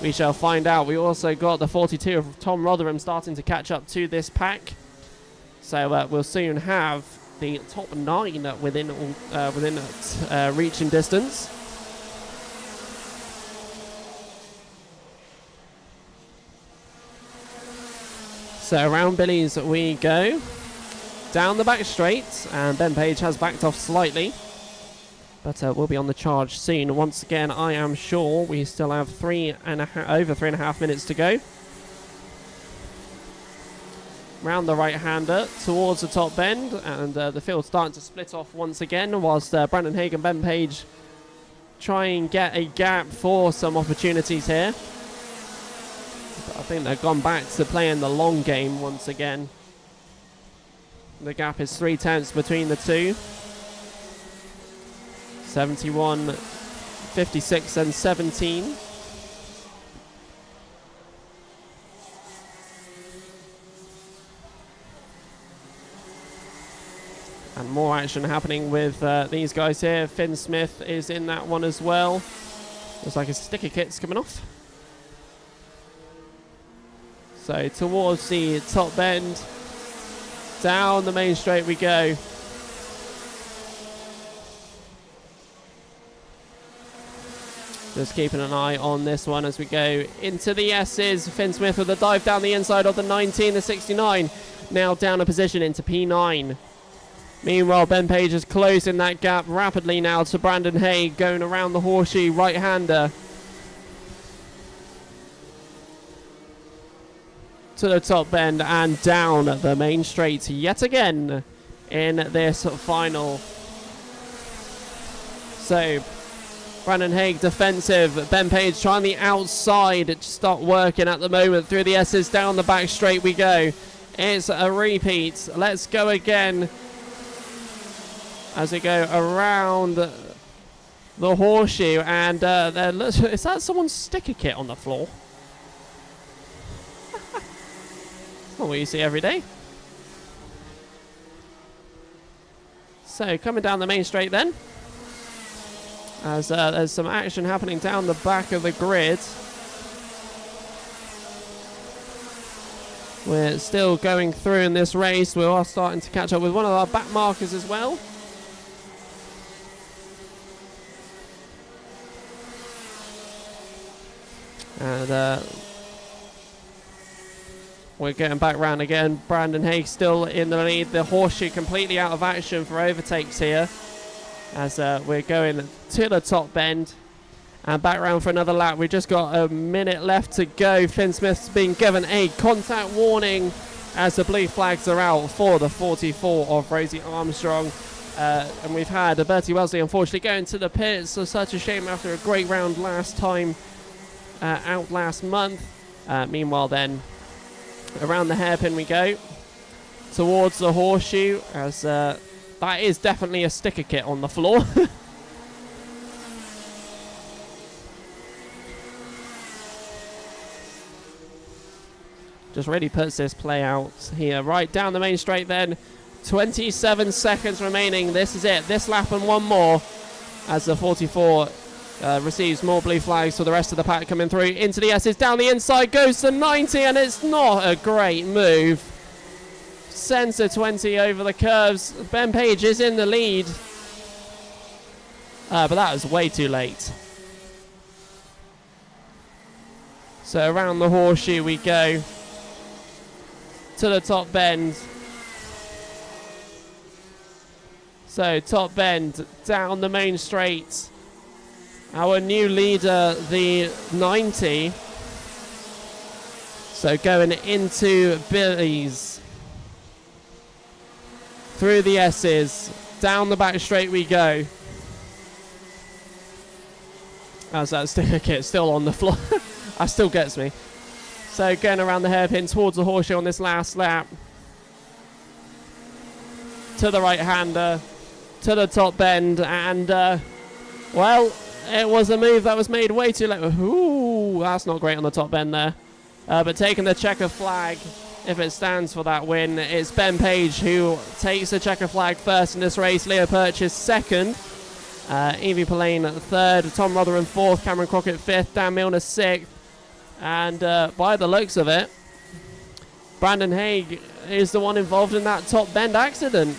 We shall find out. We also got the 42 of Tom Rotherham starting to catch up to this pack. So we'll soon have the top 9 within reaching distance. So around Billy's we go. Down the back straight, and Ben Page has backed off slightly. But we'll be on the charge soon. Once again, I am sure we still have over 3.5 minutes to go. Round the right-hander towards the top bend, and the field starting to split off once again, whilst Brandon Haig and Ben Page try and get a gap for some opportunities here. But I think they've gone back to playing the long game once again. The gap is 3/10 between the two. 71, 56 and 17. And more action happening with these guys here. Finn Smith is in that one as well. Looks like his sticker kit's coming off. So towards the top bend. Down the main straight we go. Just keeping an eye on this one as we go into the S's. Finn Smith with a dive down the inside of the 19, the 69. Now down a position into P9. Meanwhile, Ben Page is closing that gap rapidly now to Brandon Haig, going around the horseshoe right-hander. To the top bend and down the main straight yet again in this final. So, Brandon Haig defensive. Ben Page trying the outside. It's just not working at the moment. Through the S's, down the back straight we go. It's a repeat. Let's go again. As we go around the horseshoe, and is that someone's sticker kit on the floor? Not what you see every day. So coming down the main straight then, as there's some action happening down the back of the grid. We're still going through in this race. We are starting to catch up with one of our back markers as well. And we're getting back round again. Brandon Haig still in the lead. The horseshoe completely out of action for overtakes here. As we're going to the top bend. And back round for another lap. We've just got a minute left to go. Finn Smith's been given a contact warning as the blue flags are out for the 44 of Rosie Armstrong. And we've had Bertie Wellesley unfortunately going to the pits. So such a shame after a great round last time. Out last month. Meanwhile then, around the hairpin we go towards the horseshoe, as that is definitely a sticker kit on the floor. Just really puts this play out here. Right down the main straight then 27 seconds remaining. This is it. This lap and one more as the 44 receives more blue flags for the rest of the pack coming through into the S's. Down the inside goes to 90, and it's not a great move. Sends a 20 over the curves. Ben Page is in the lead. But that was way too late. So around the horseshoe we go to the top bend. So top bend down the main straight. Our new leader, the 90. So going into Billy's. Through the S's. Down the back straight we go. As that sticker kit still on the floor. That still gets me. So going around the hairpin towards the horseshoe on this last lap. To the right-hander. To the top bend. And, well, it was a move that was made way too late. Ooh, that's not great on the top bend there. But taking the checker flag, if it stands for that win, it's Ben Page who takes the checker flag first in this race. Leo Purchase second. Evie Pillane third, Tom Rotherham fourth, Cameron Crockett fifth, Dan Milner sixth, and by the looks of it, Brandon Haig is the one involved in that top bend accident.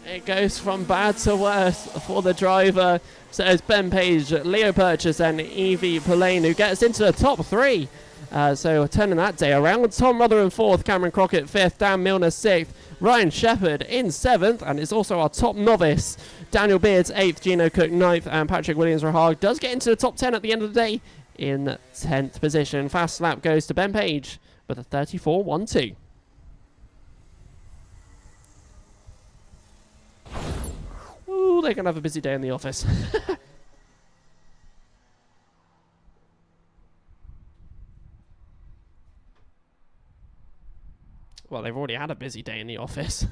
It goes from bad to worse for the driver. So it's Ben Page, Leo Purchase, and Evie Pillane who gets into the top three. So turning that day around. Tom Rotherham fourth, Cameron Crockett fifth, Dan Milner sixth, Ryan Shepherd in seventh, and it's also our top novice, Daniel Beards eighth, Gino Cook ninth, and Patrick Williams-Rahag does get into the top 10 at the end of the day in 10th position. Fast lap goes to Ben Page with a 34.12. Ooh, they're going to have a busy day in the office. Well, they've already had a busy day in the office.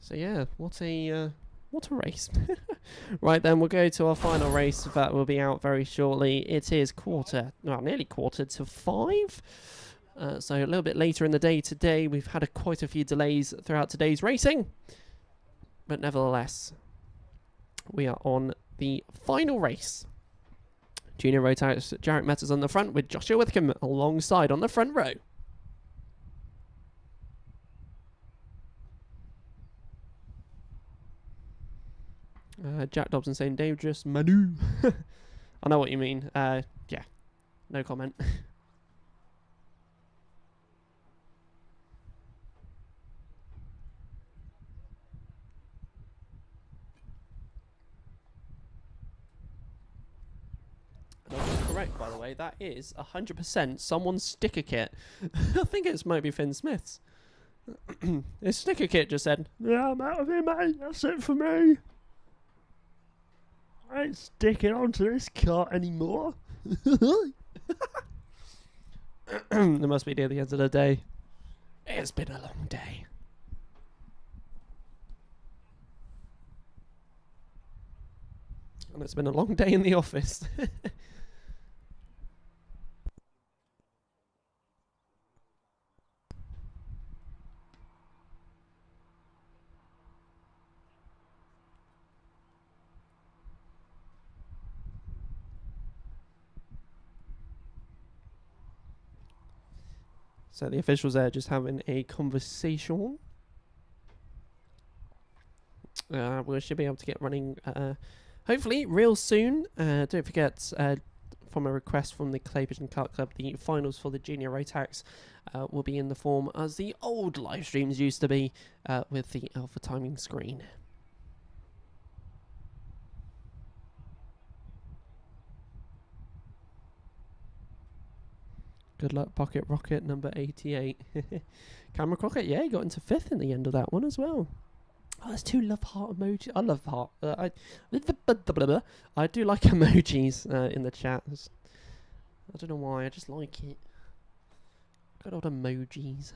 So yeah, what a race. Right then, we'll go to our final race that will be out very shortly. It is nearly quarter to 5. So a little bit later in the day today. We've had quite a few delays throughout today's racing. But nevertheless, we are on the final race. Junior Rotax, Jarrett Metters on the front with Joshua Withcombe alongside on the front row. Jack Dobson saying dangerous Manu. I know what you mean. Yeah, no comment. Correct, by the way, that is 100% someone's sticker kit. I think it's Moby Finn Smith's. His sticker kit just said, "Yeah, I'm out of here, mate. That's it for me. I ain't sticking onto this cart anymore." It must be near the end of the day. It's been a long day. And it's been a long day in the office. So the officials there just having a conversation. We should be able to get running hopefully real soon. Don't forget, from a request from the Clay Pigeon Kart Club, the finals for the Junior Rotax will be in the form as the old live streams used to be, with the alpha timing screen. Good luck, Pocket Rocket number 88. Cameron Crockett, yeah, he got into 5th in the end of that one as well. Oh, there's 2 love heart emojis. I love heart. I do like emojis in the chat. I don't know why, I just like it. Good old emojis.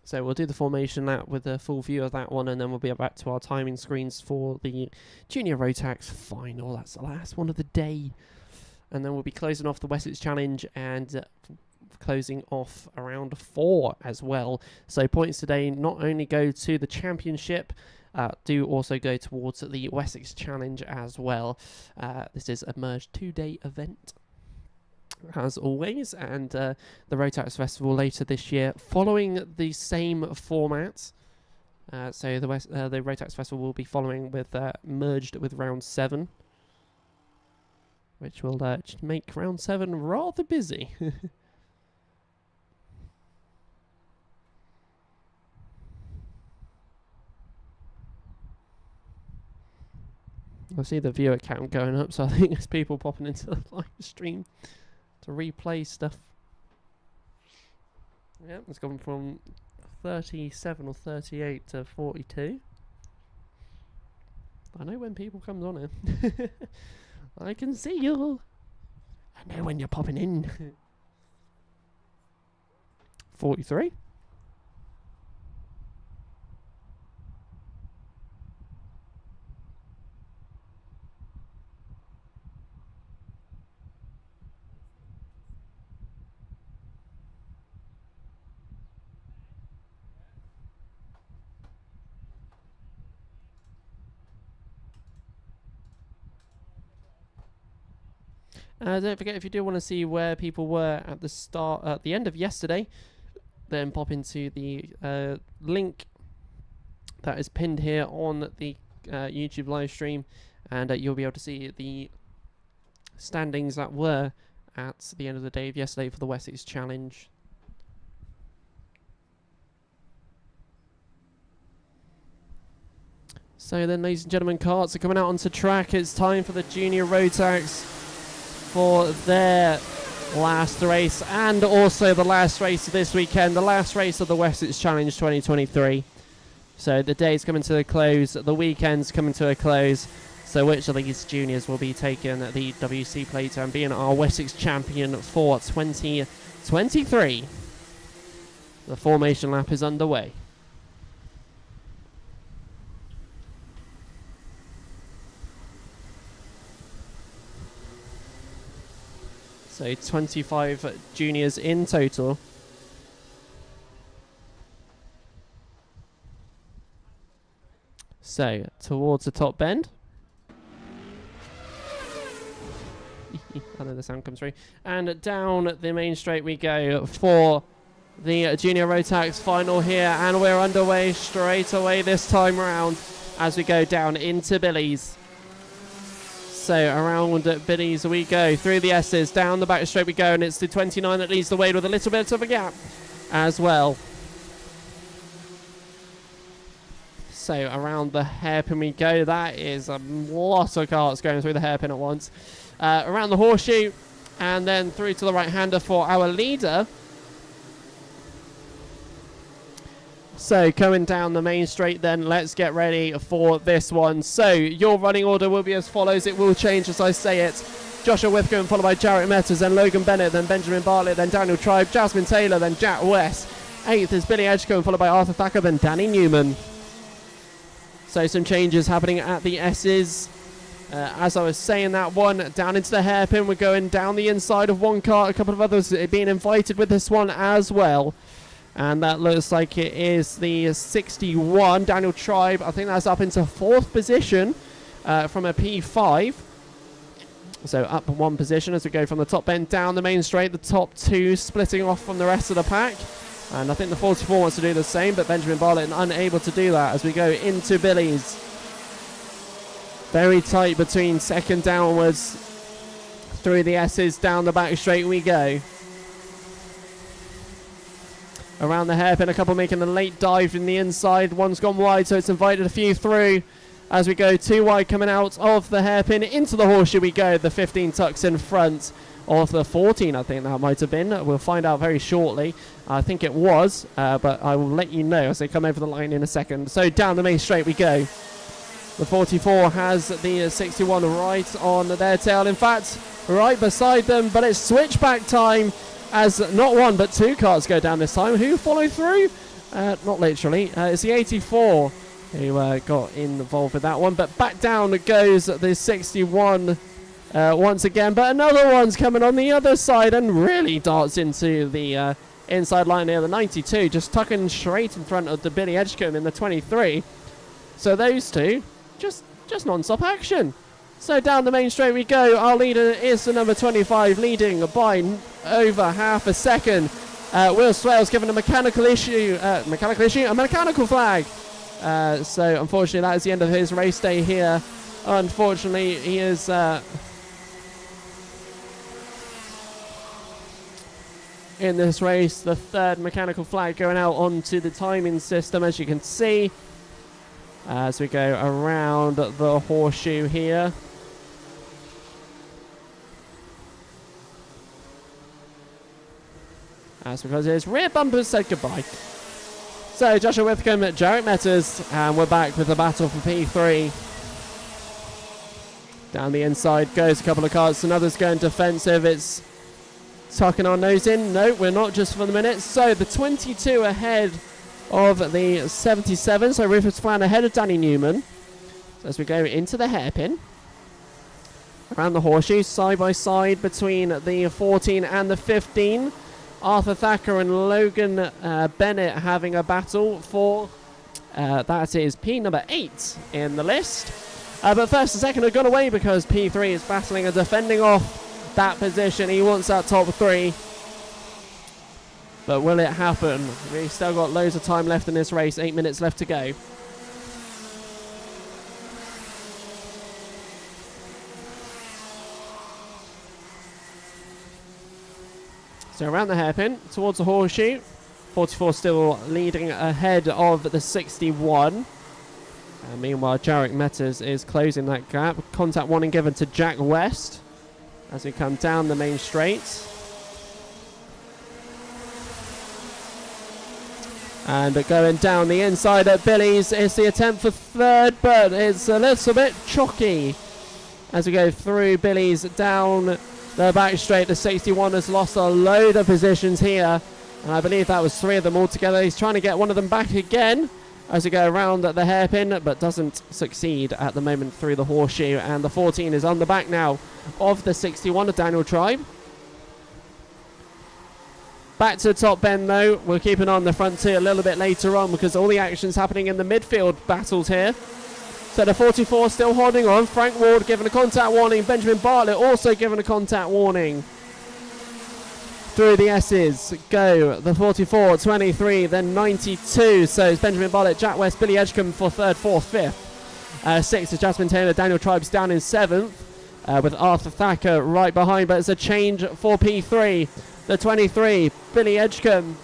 So we'll do the formation lap with a full view of that one, and then we'll be back to our timing screens for the Junior Rotax final. That's the last one of the day. And then we'll be closing off the Wessex Challenge and closing off round 4 as well. So points today not only go to the championship, do also go towards the Wessex Challenge as well. This is a merged 2-day event, as always, and the Rotax Festival later this year, following the same format. So the Rotax Festival will be following with merged with round 7, which will make round 7 rather busy. I see the viewer count going up, so I think there's people popping into the live stream to replay stuff. Yeah, it's gone from 37 or 38 to 42. I know when people comes on here. I can see you. I know when you're popping in. 43. Don't forget, if you do want to see where people were at the end of yesterday, then pop into the link that is pinned here on the YouTube live stream, and you'll be able to see the standings that were at the end of the day of yesterday for the Wessex Challenge. So then, ladies and gentlemen, karts are coming out onto track. It's time for the Junior Rotax for their last race, and also the last race of this weekend, the last race of the Wessex Challenge 2023. So the day's coming to a close, the weekend's coming to a close. So which of these juniors will be taking the WC plate and being our Wessex champion for 2023? The formation lap is underway. So 25 juniors in total. So towards the top bend. I know the sound comes through. And down the main straight we go for the Junior Rotax final here. And we're underway straight away this time round as we go down into Billy's. So around Billy's we go, through the S's, down the back straight we go, and it's the 29 that leads the way with a little bit of a gap as well. So around the hairpin we go. That is a lot of karts going through the hairpin at once. Around the horseshoe, and then through to the right-hander for our leader. So coming down the main straight then, let's get ready for this one. So your running order will be as follows. It will change as I say it. Joshua Withcombe, followed by Jarrett Metters, then Logan Bennett, then Benjamin Bartlett, then Daniel Tribe, Jasmine Taylor, then Jack West. 8th is Billy Edgecombe, followed by Arthur Thacker, then Danny Newman. So some changes happening at the S's. As I was saying, that one down into the hairpin, we're going down the inside of one kart. A couple of others being invited with this one as well. And that looks like it is the 61, Daniel Tribe. I think that's up into 4th position from a P5. So up 1 position as we go from the top bend down the main straight. The top 2 splitting off from the rest of the pack. And I think the 44 wants to do the same, but Benjamin Bartlett unable to do that as we go into Billy's. Very tight between second downwards. Through the S's, down the back straight we go. Around the hairpin, a couple making a late dive in the inside. One's gone wide, so it's invited a few through. As we go 2 wide coming out of the hairpin, into the horseshoe we go. The 15 tucks in front of the 14, I think that might have been. We'll find out very shortly. I think it was, but I will let you know as they come over the line in a second. So down the main straight we go. The 44 has the 61 right on their tail. In fact, right beside them, but it's switchback time as not 1 but 2 cars go down this time. Who follow through? Not literally. It's the 84 who got involved with that one. But back down goes the 61 once again. But another one's coming on the other side and really darts into the inside line here. The 92 just tucking straight in front of the Billy Edgecombe in the 23. So those two, just non-stop action. So down the main straight we go. Our leader is the number 25, leading by over half a second. Will Swales given a mechanical flag. So unfortunately that is the end of his race day here. Unfortunately he is in this race, the third mechanical flag going out onto the timing system, as you can see, as we go around the horseshoe here. That's because his rear bumper said goodbye. So Joshua Withcombe, Jarek Metters, and we're back with the battle for P3. Down the inside goes a couple of cars, another's going defensive. It's tucking our nose in. No, we're not just for the minute. So the 22 ahead of the 77. So Rufus Flan ahead of Danny Newman. So as we go into the hairpin. Around the horseshoe, side by side between the 14 and the 15. Arthur Thacker and Logan Bennett having a battle for, that is P number 8 in the list. But first and second have gone away because P3 is battling and defending off that position. He wants that top 3. But will it happen? We've still got loads of time left in this race, 8 minutes left to go. So around the hairpin, towards the horseshoe. 44 still leading ahead of the 61. And meanwhile, Jarek Metters is closing that gap. Contact warning given to Jack West as we come down the main straight. And going down the inside at Billy's is the attempt for third, but it's a little bit chalky as we go through Billy's down the back straight. The 61 has lost a load of positions here, and I believe that was 3 of them altogether. He's trying to get one of them back again as we go around at the hairpin, but doesn't succeed at the moment through the horseshoe. And the 14 is on the back now of the 61 of Daniel Tribe. Back to the top bend though. We'll keep an eye on the front two a little bit later on because all the action's happening in the midfield battles here. So the 44 still holding on. Frank Ward given a contact warning. Benjamin Bartlett also given a contact warning. Through the S's go the 44, 23, then 92. So it's Benjamin Bartlett, Jack West, Billy Edgecombe for third, fourth, fifth. 6th is Jasmine Taylor. Daniel Tribes down in 7th with Arthur Thacker right behind. But it's a change for P3. The 23, Billy Edgecombe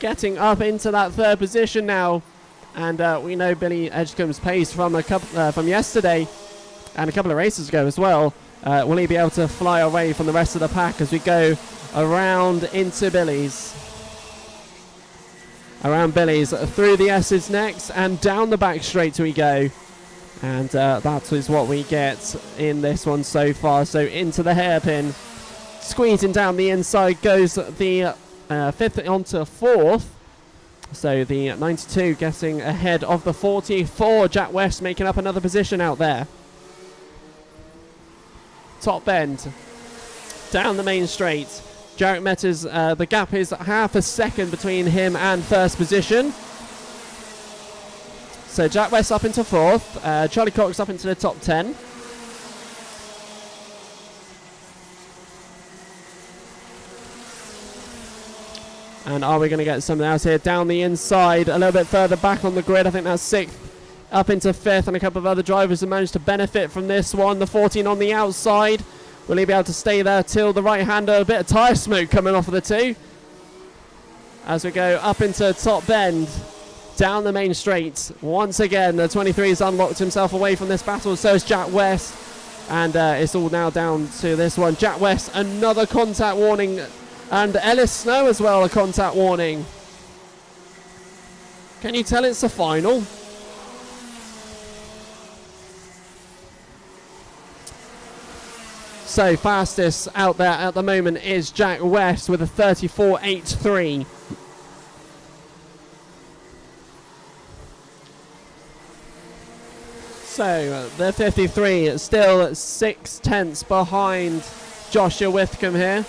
getting up into that third position now. And we know Billy Edgecombe's pace from yesterday and a couple of races ago as well. Will he be able to fly away from the rest of the pack as we go around into Billy's? Around Billy's, through the S's next, and down the back straight we go. And that is what we get in this one so far. So into the hairpin, squeezing down the inside goes the 5th onto 4th. So the 92 getting ahead of the 44. Jack West making up another position out there. Top bend. Down the main straight. Jarek Metters, the gap is half a second between him and first position. So Jack West up into 4th. Charlie Cox up into the top 10. And are we going to get something else here? Down the inside, a little bit further back on the grid. I think that's 6th. Up into 5th, and a couple of other drivers have managed to benefit from this one. The 14 on the outside. Will he be able to stay there till the right-hander? A bit of tyre smoke coming off of the 2. As we go up into top bend. Down the main straight. Once again, the 23 has unlocked himself away from this battle. So is Jack West. And it's all now down to this one. Jack West, another contact warning. And Ellis Snow as well, a contact warning. Can you tell it's the final? So fastest out there at the moment is Jack West with a 34.83. So the 53 still 6 tenths behind Joshua Withcombe here.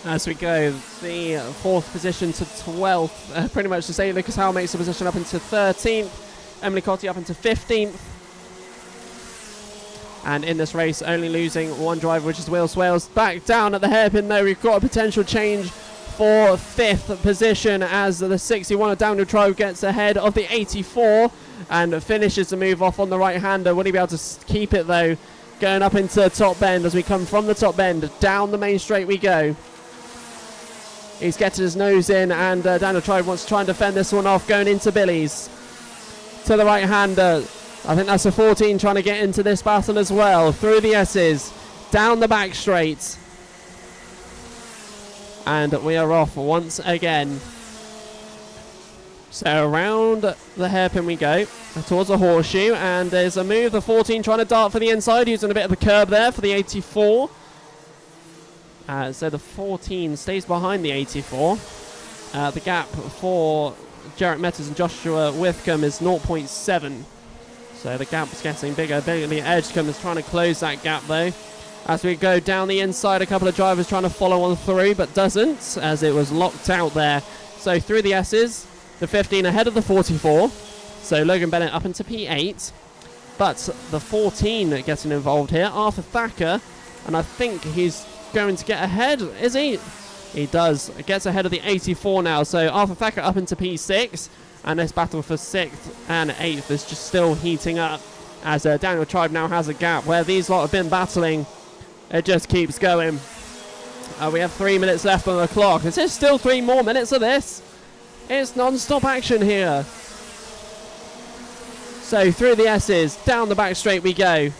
As we go, the 4th position to 12th, pretty much the same. Lucas Howell makes the position up into 13th. Emily Cotty up into 15th. And in this race, only losing one driver, which is Will Swales. Back down at the hairpin, though. We've got a potential change for 5th position as the 61 of Daniel Tribe gets ahead of the 84 and finishes the move off on the right-hander. Will he be able to keep it, though? Going up into the top bend as we come from the top bend. Down the main straight we go. He's getting his nose in, and Daniel Tribe wants to try and defend this one off, going into Billy's. To the right-hander. I think that's a 14 trying to get into this battle as well. Through the S's. Down the back straight. And we are off once again. So around the hairpin we go. Towards the horseshoe. And there's a move. The 14 trying to dart for the inside. Using a bit of a curb there for the 84. So the 14 stays behind the 84. The gap for Jarrett Metters and Joshua Withcombe is 0.7. So the gap is getting bigger. Billy Edgecombe is trying to close that gap, though. As we go down the inside, a couple of drivers trying to follow on through, but doesn't, as it was locked out there. So through the S's, the 15 ahead of the 44. So Logan Bennett up into P8. But the 14 getting involved here, Arthur Thacker. And I think he's going to get ahead, is he? He does. Gets ahead of the 84 now. So Arthur Thacker up into P6. And this battle for 6th and 8th is just still heating up. As Daniel Tribe now has a gap where these lot have been battling. It just keeps going. We have 3 minutes left on the clock. This is still 3 more minutes of this. It's non-stop action here. So through the S's, down the back straight we go.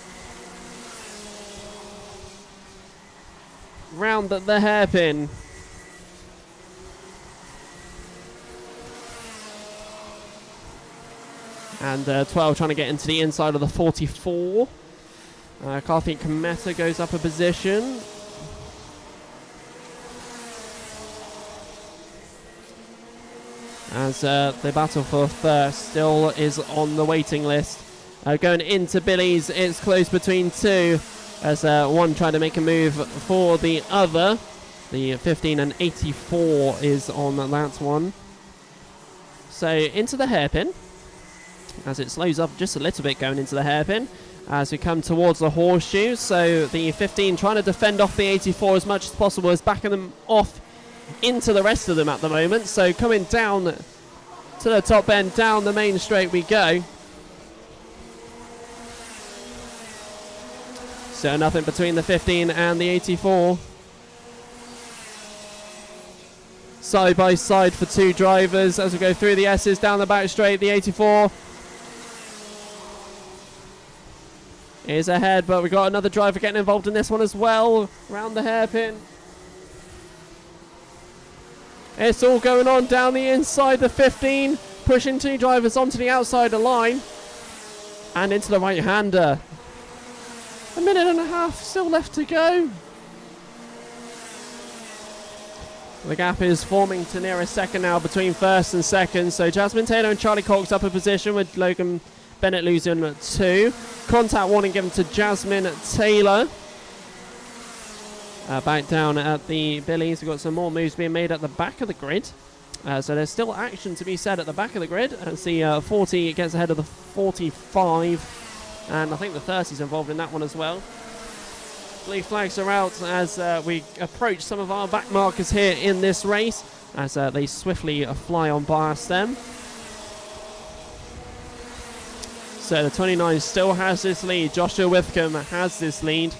Round the hairpin. And 12 trying to get into the inside of the 44. Karthik Kameta goes up a position. As the battle for first still is on the waiting list. Going into Billy's, it's close between 2. As one trying to make a move for the other. The 15 and 84 is on that one. So into the hairpin. As it slows up just a little bit going into the hairpin. As we come towards the horseshoe. So the 15 trying to defend off the 84 as much as possible. Is backing them off into the rest of them at the moment. So coming down to the top end, down the main straight we go. So nothing between the 15 and the 84. Side by side for 2 drivers as we go through the S's, down the back straight. The 84 is ahead, but we've got another driver getting involved in this one as well. Round the hairpin. It's all going on down the inside. The 15 pushing 2 drivers onto the outside of the line. And into the right-hander. A minute and a half still left to go. The gap is forming to near a second now between first and second. So Jasmine Taylor and Charlie Cox up a position with Logan Bennett losing 2. Contact warning given to Jasmine Taylor. Back down at the Billies. We've got some more moves being made at the back of the grid. So there's still action to be said at the back of the grid. As the 40 gets ahead of the 45. And I think the 30's involved in that one as well. Blue flags are out as we approach some of our back markers here in this race. As they swiftly fly on past them. So the 29 still has this lead. Joshua Withcombe has this lead.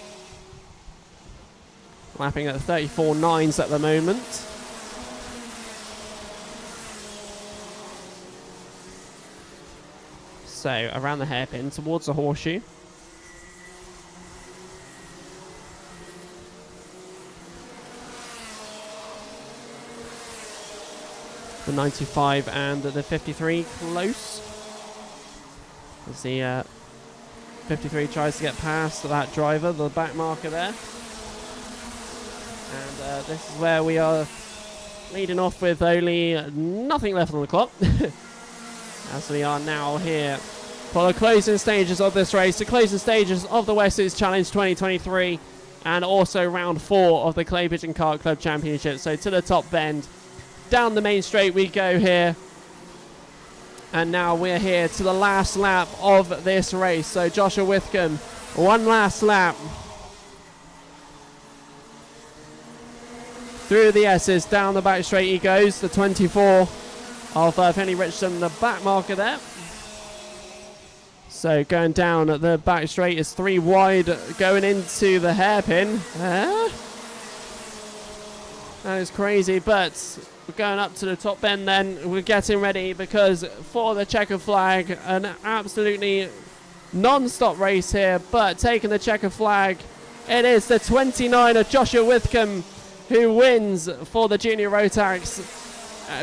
Lapping at 34.9s at the moment. So around the hairpin towards the horseshoe. The 95 and the 53 close. As the 53 tries to get past that driver, the back marker there. And this is where we are leading off with only nothing left on the clock. as we are now here for the closing stages of this race, the closing stages of the Wessex Challenge 2023, and also round 4 of the Clay Pigeon Kart Club Championships. So to the top bend, down the main straight we go here. And now we're here to the last lap of this race. So Joshua Whitcomb, one last lap. Through the S's, down the back straight he goes. The 24 of Penny Richardson, the back marker there. So going down at the back straight is 3 wide, going into the hairpin. That is crazy, but we're going up to the top bend then. We're getting ready because for the checker flag, an absolutely non-stop race here, but taking the checker flag, it is the 29 of Joshua Whitcomb who wins for the junior Rotax.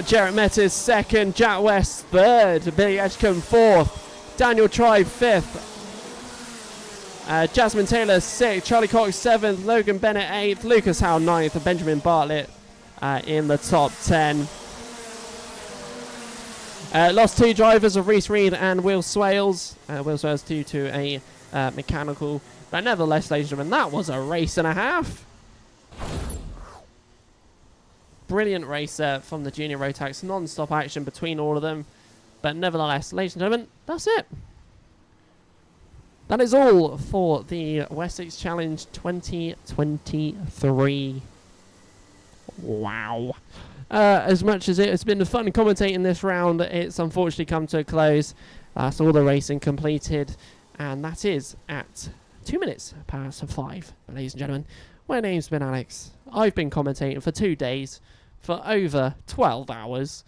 Jarrett Metters second, Jack West third, Billy Edgecombe fourth, Daniel Tribe fifth, Jasmine Taylor 6th, Charlie Cox 7th, Logan Bennett 8th, Lucas Howe 9th, and Benjamin Bartlett in the top 10. Lost 2 drivers of Reese Reed and Will Swales. Will Swales due to a mechanical. But nevertheless, ladies and gentlemen, that was a race and a half. Brilliant race from the junior Rotax. Non-stop action between all of them. But nevertheless, ladies and gentlemen, that's it. That is all for the Wessex Challenge 2023. Wow. As much as it has been fun commentating this round, it's unfortunately come to a close. That's all the racing completed. And that is at 2 minutes past 5. Ladies and gentlemen, my name's been Alex. I've been commentating for 2 days for over 12 hours.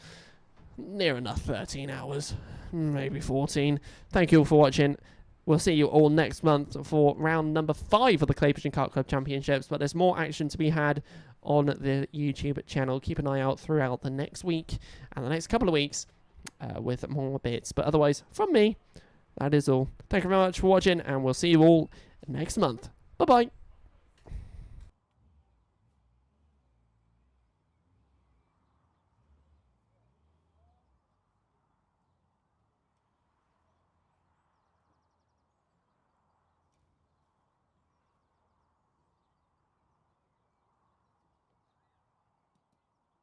Near enough 13 hours. Maybe 14. Thank you all for watching. We'll see you all next month for round number 5 of the Clay Pigeon Kart Club Championships. But there's more action to be had on the YouTube channel. Keep an eye out throughout the next week and the next couple of weeks with more bits. But otherwise, from me, that is all. Thank you very much for watching, and we'll see you all next month. Bye-bye.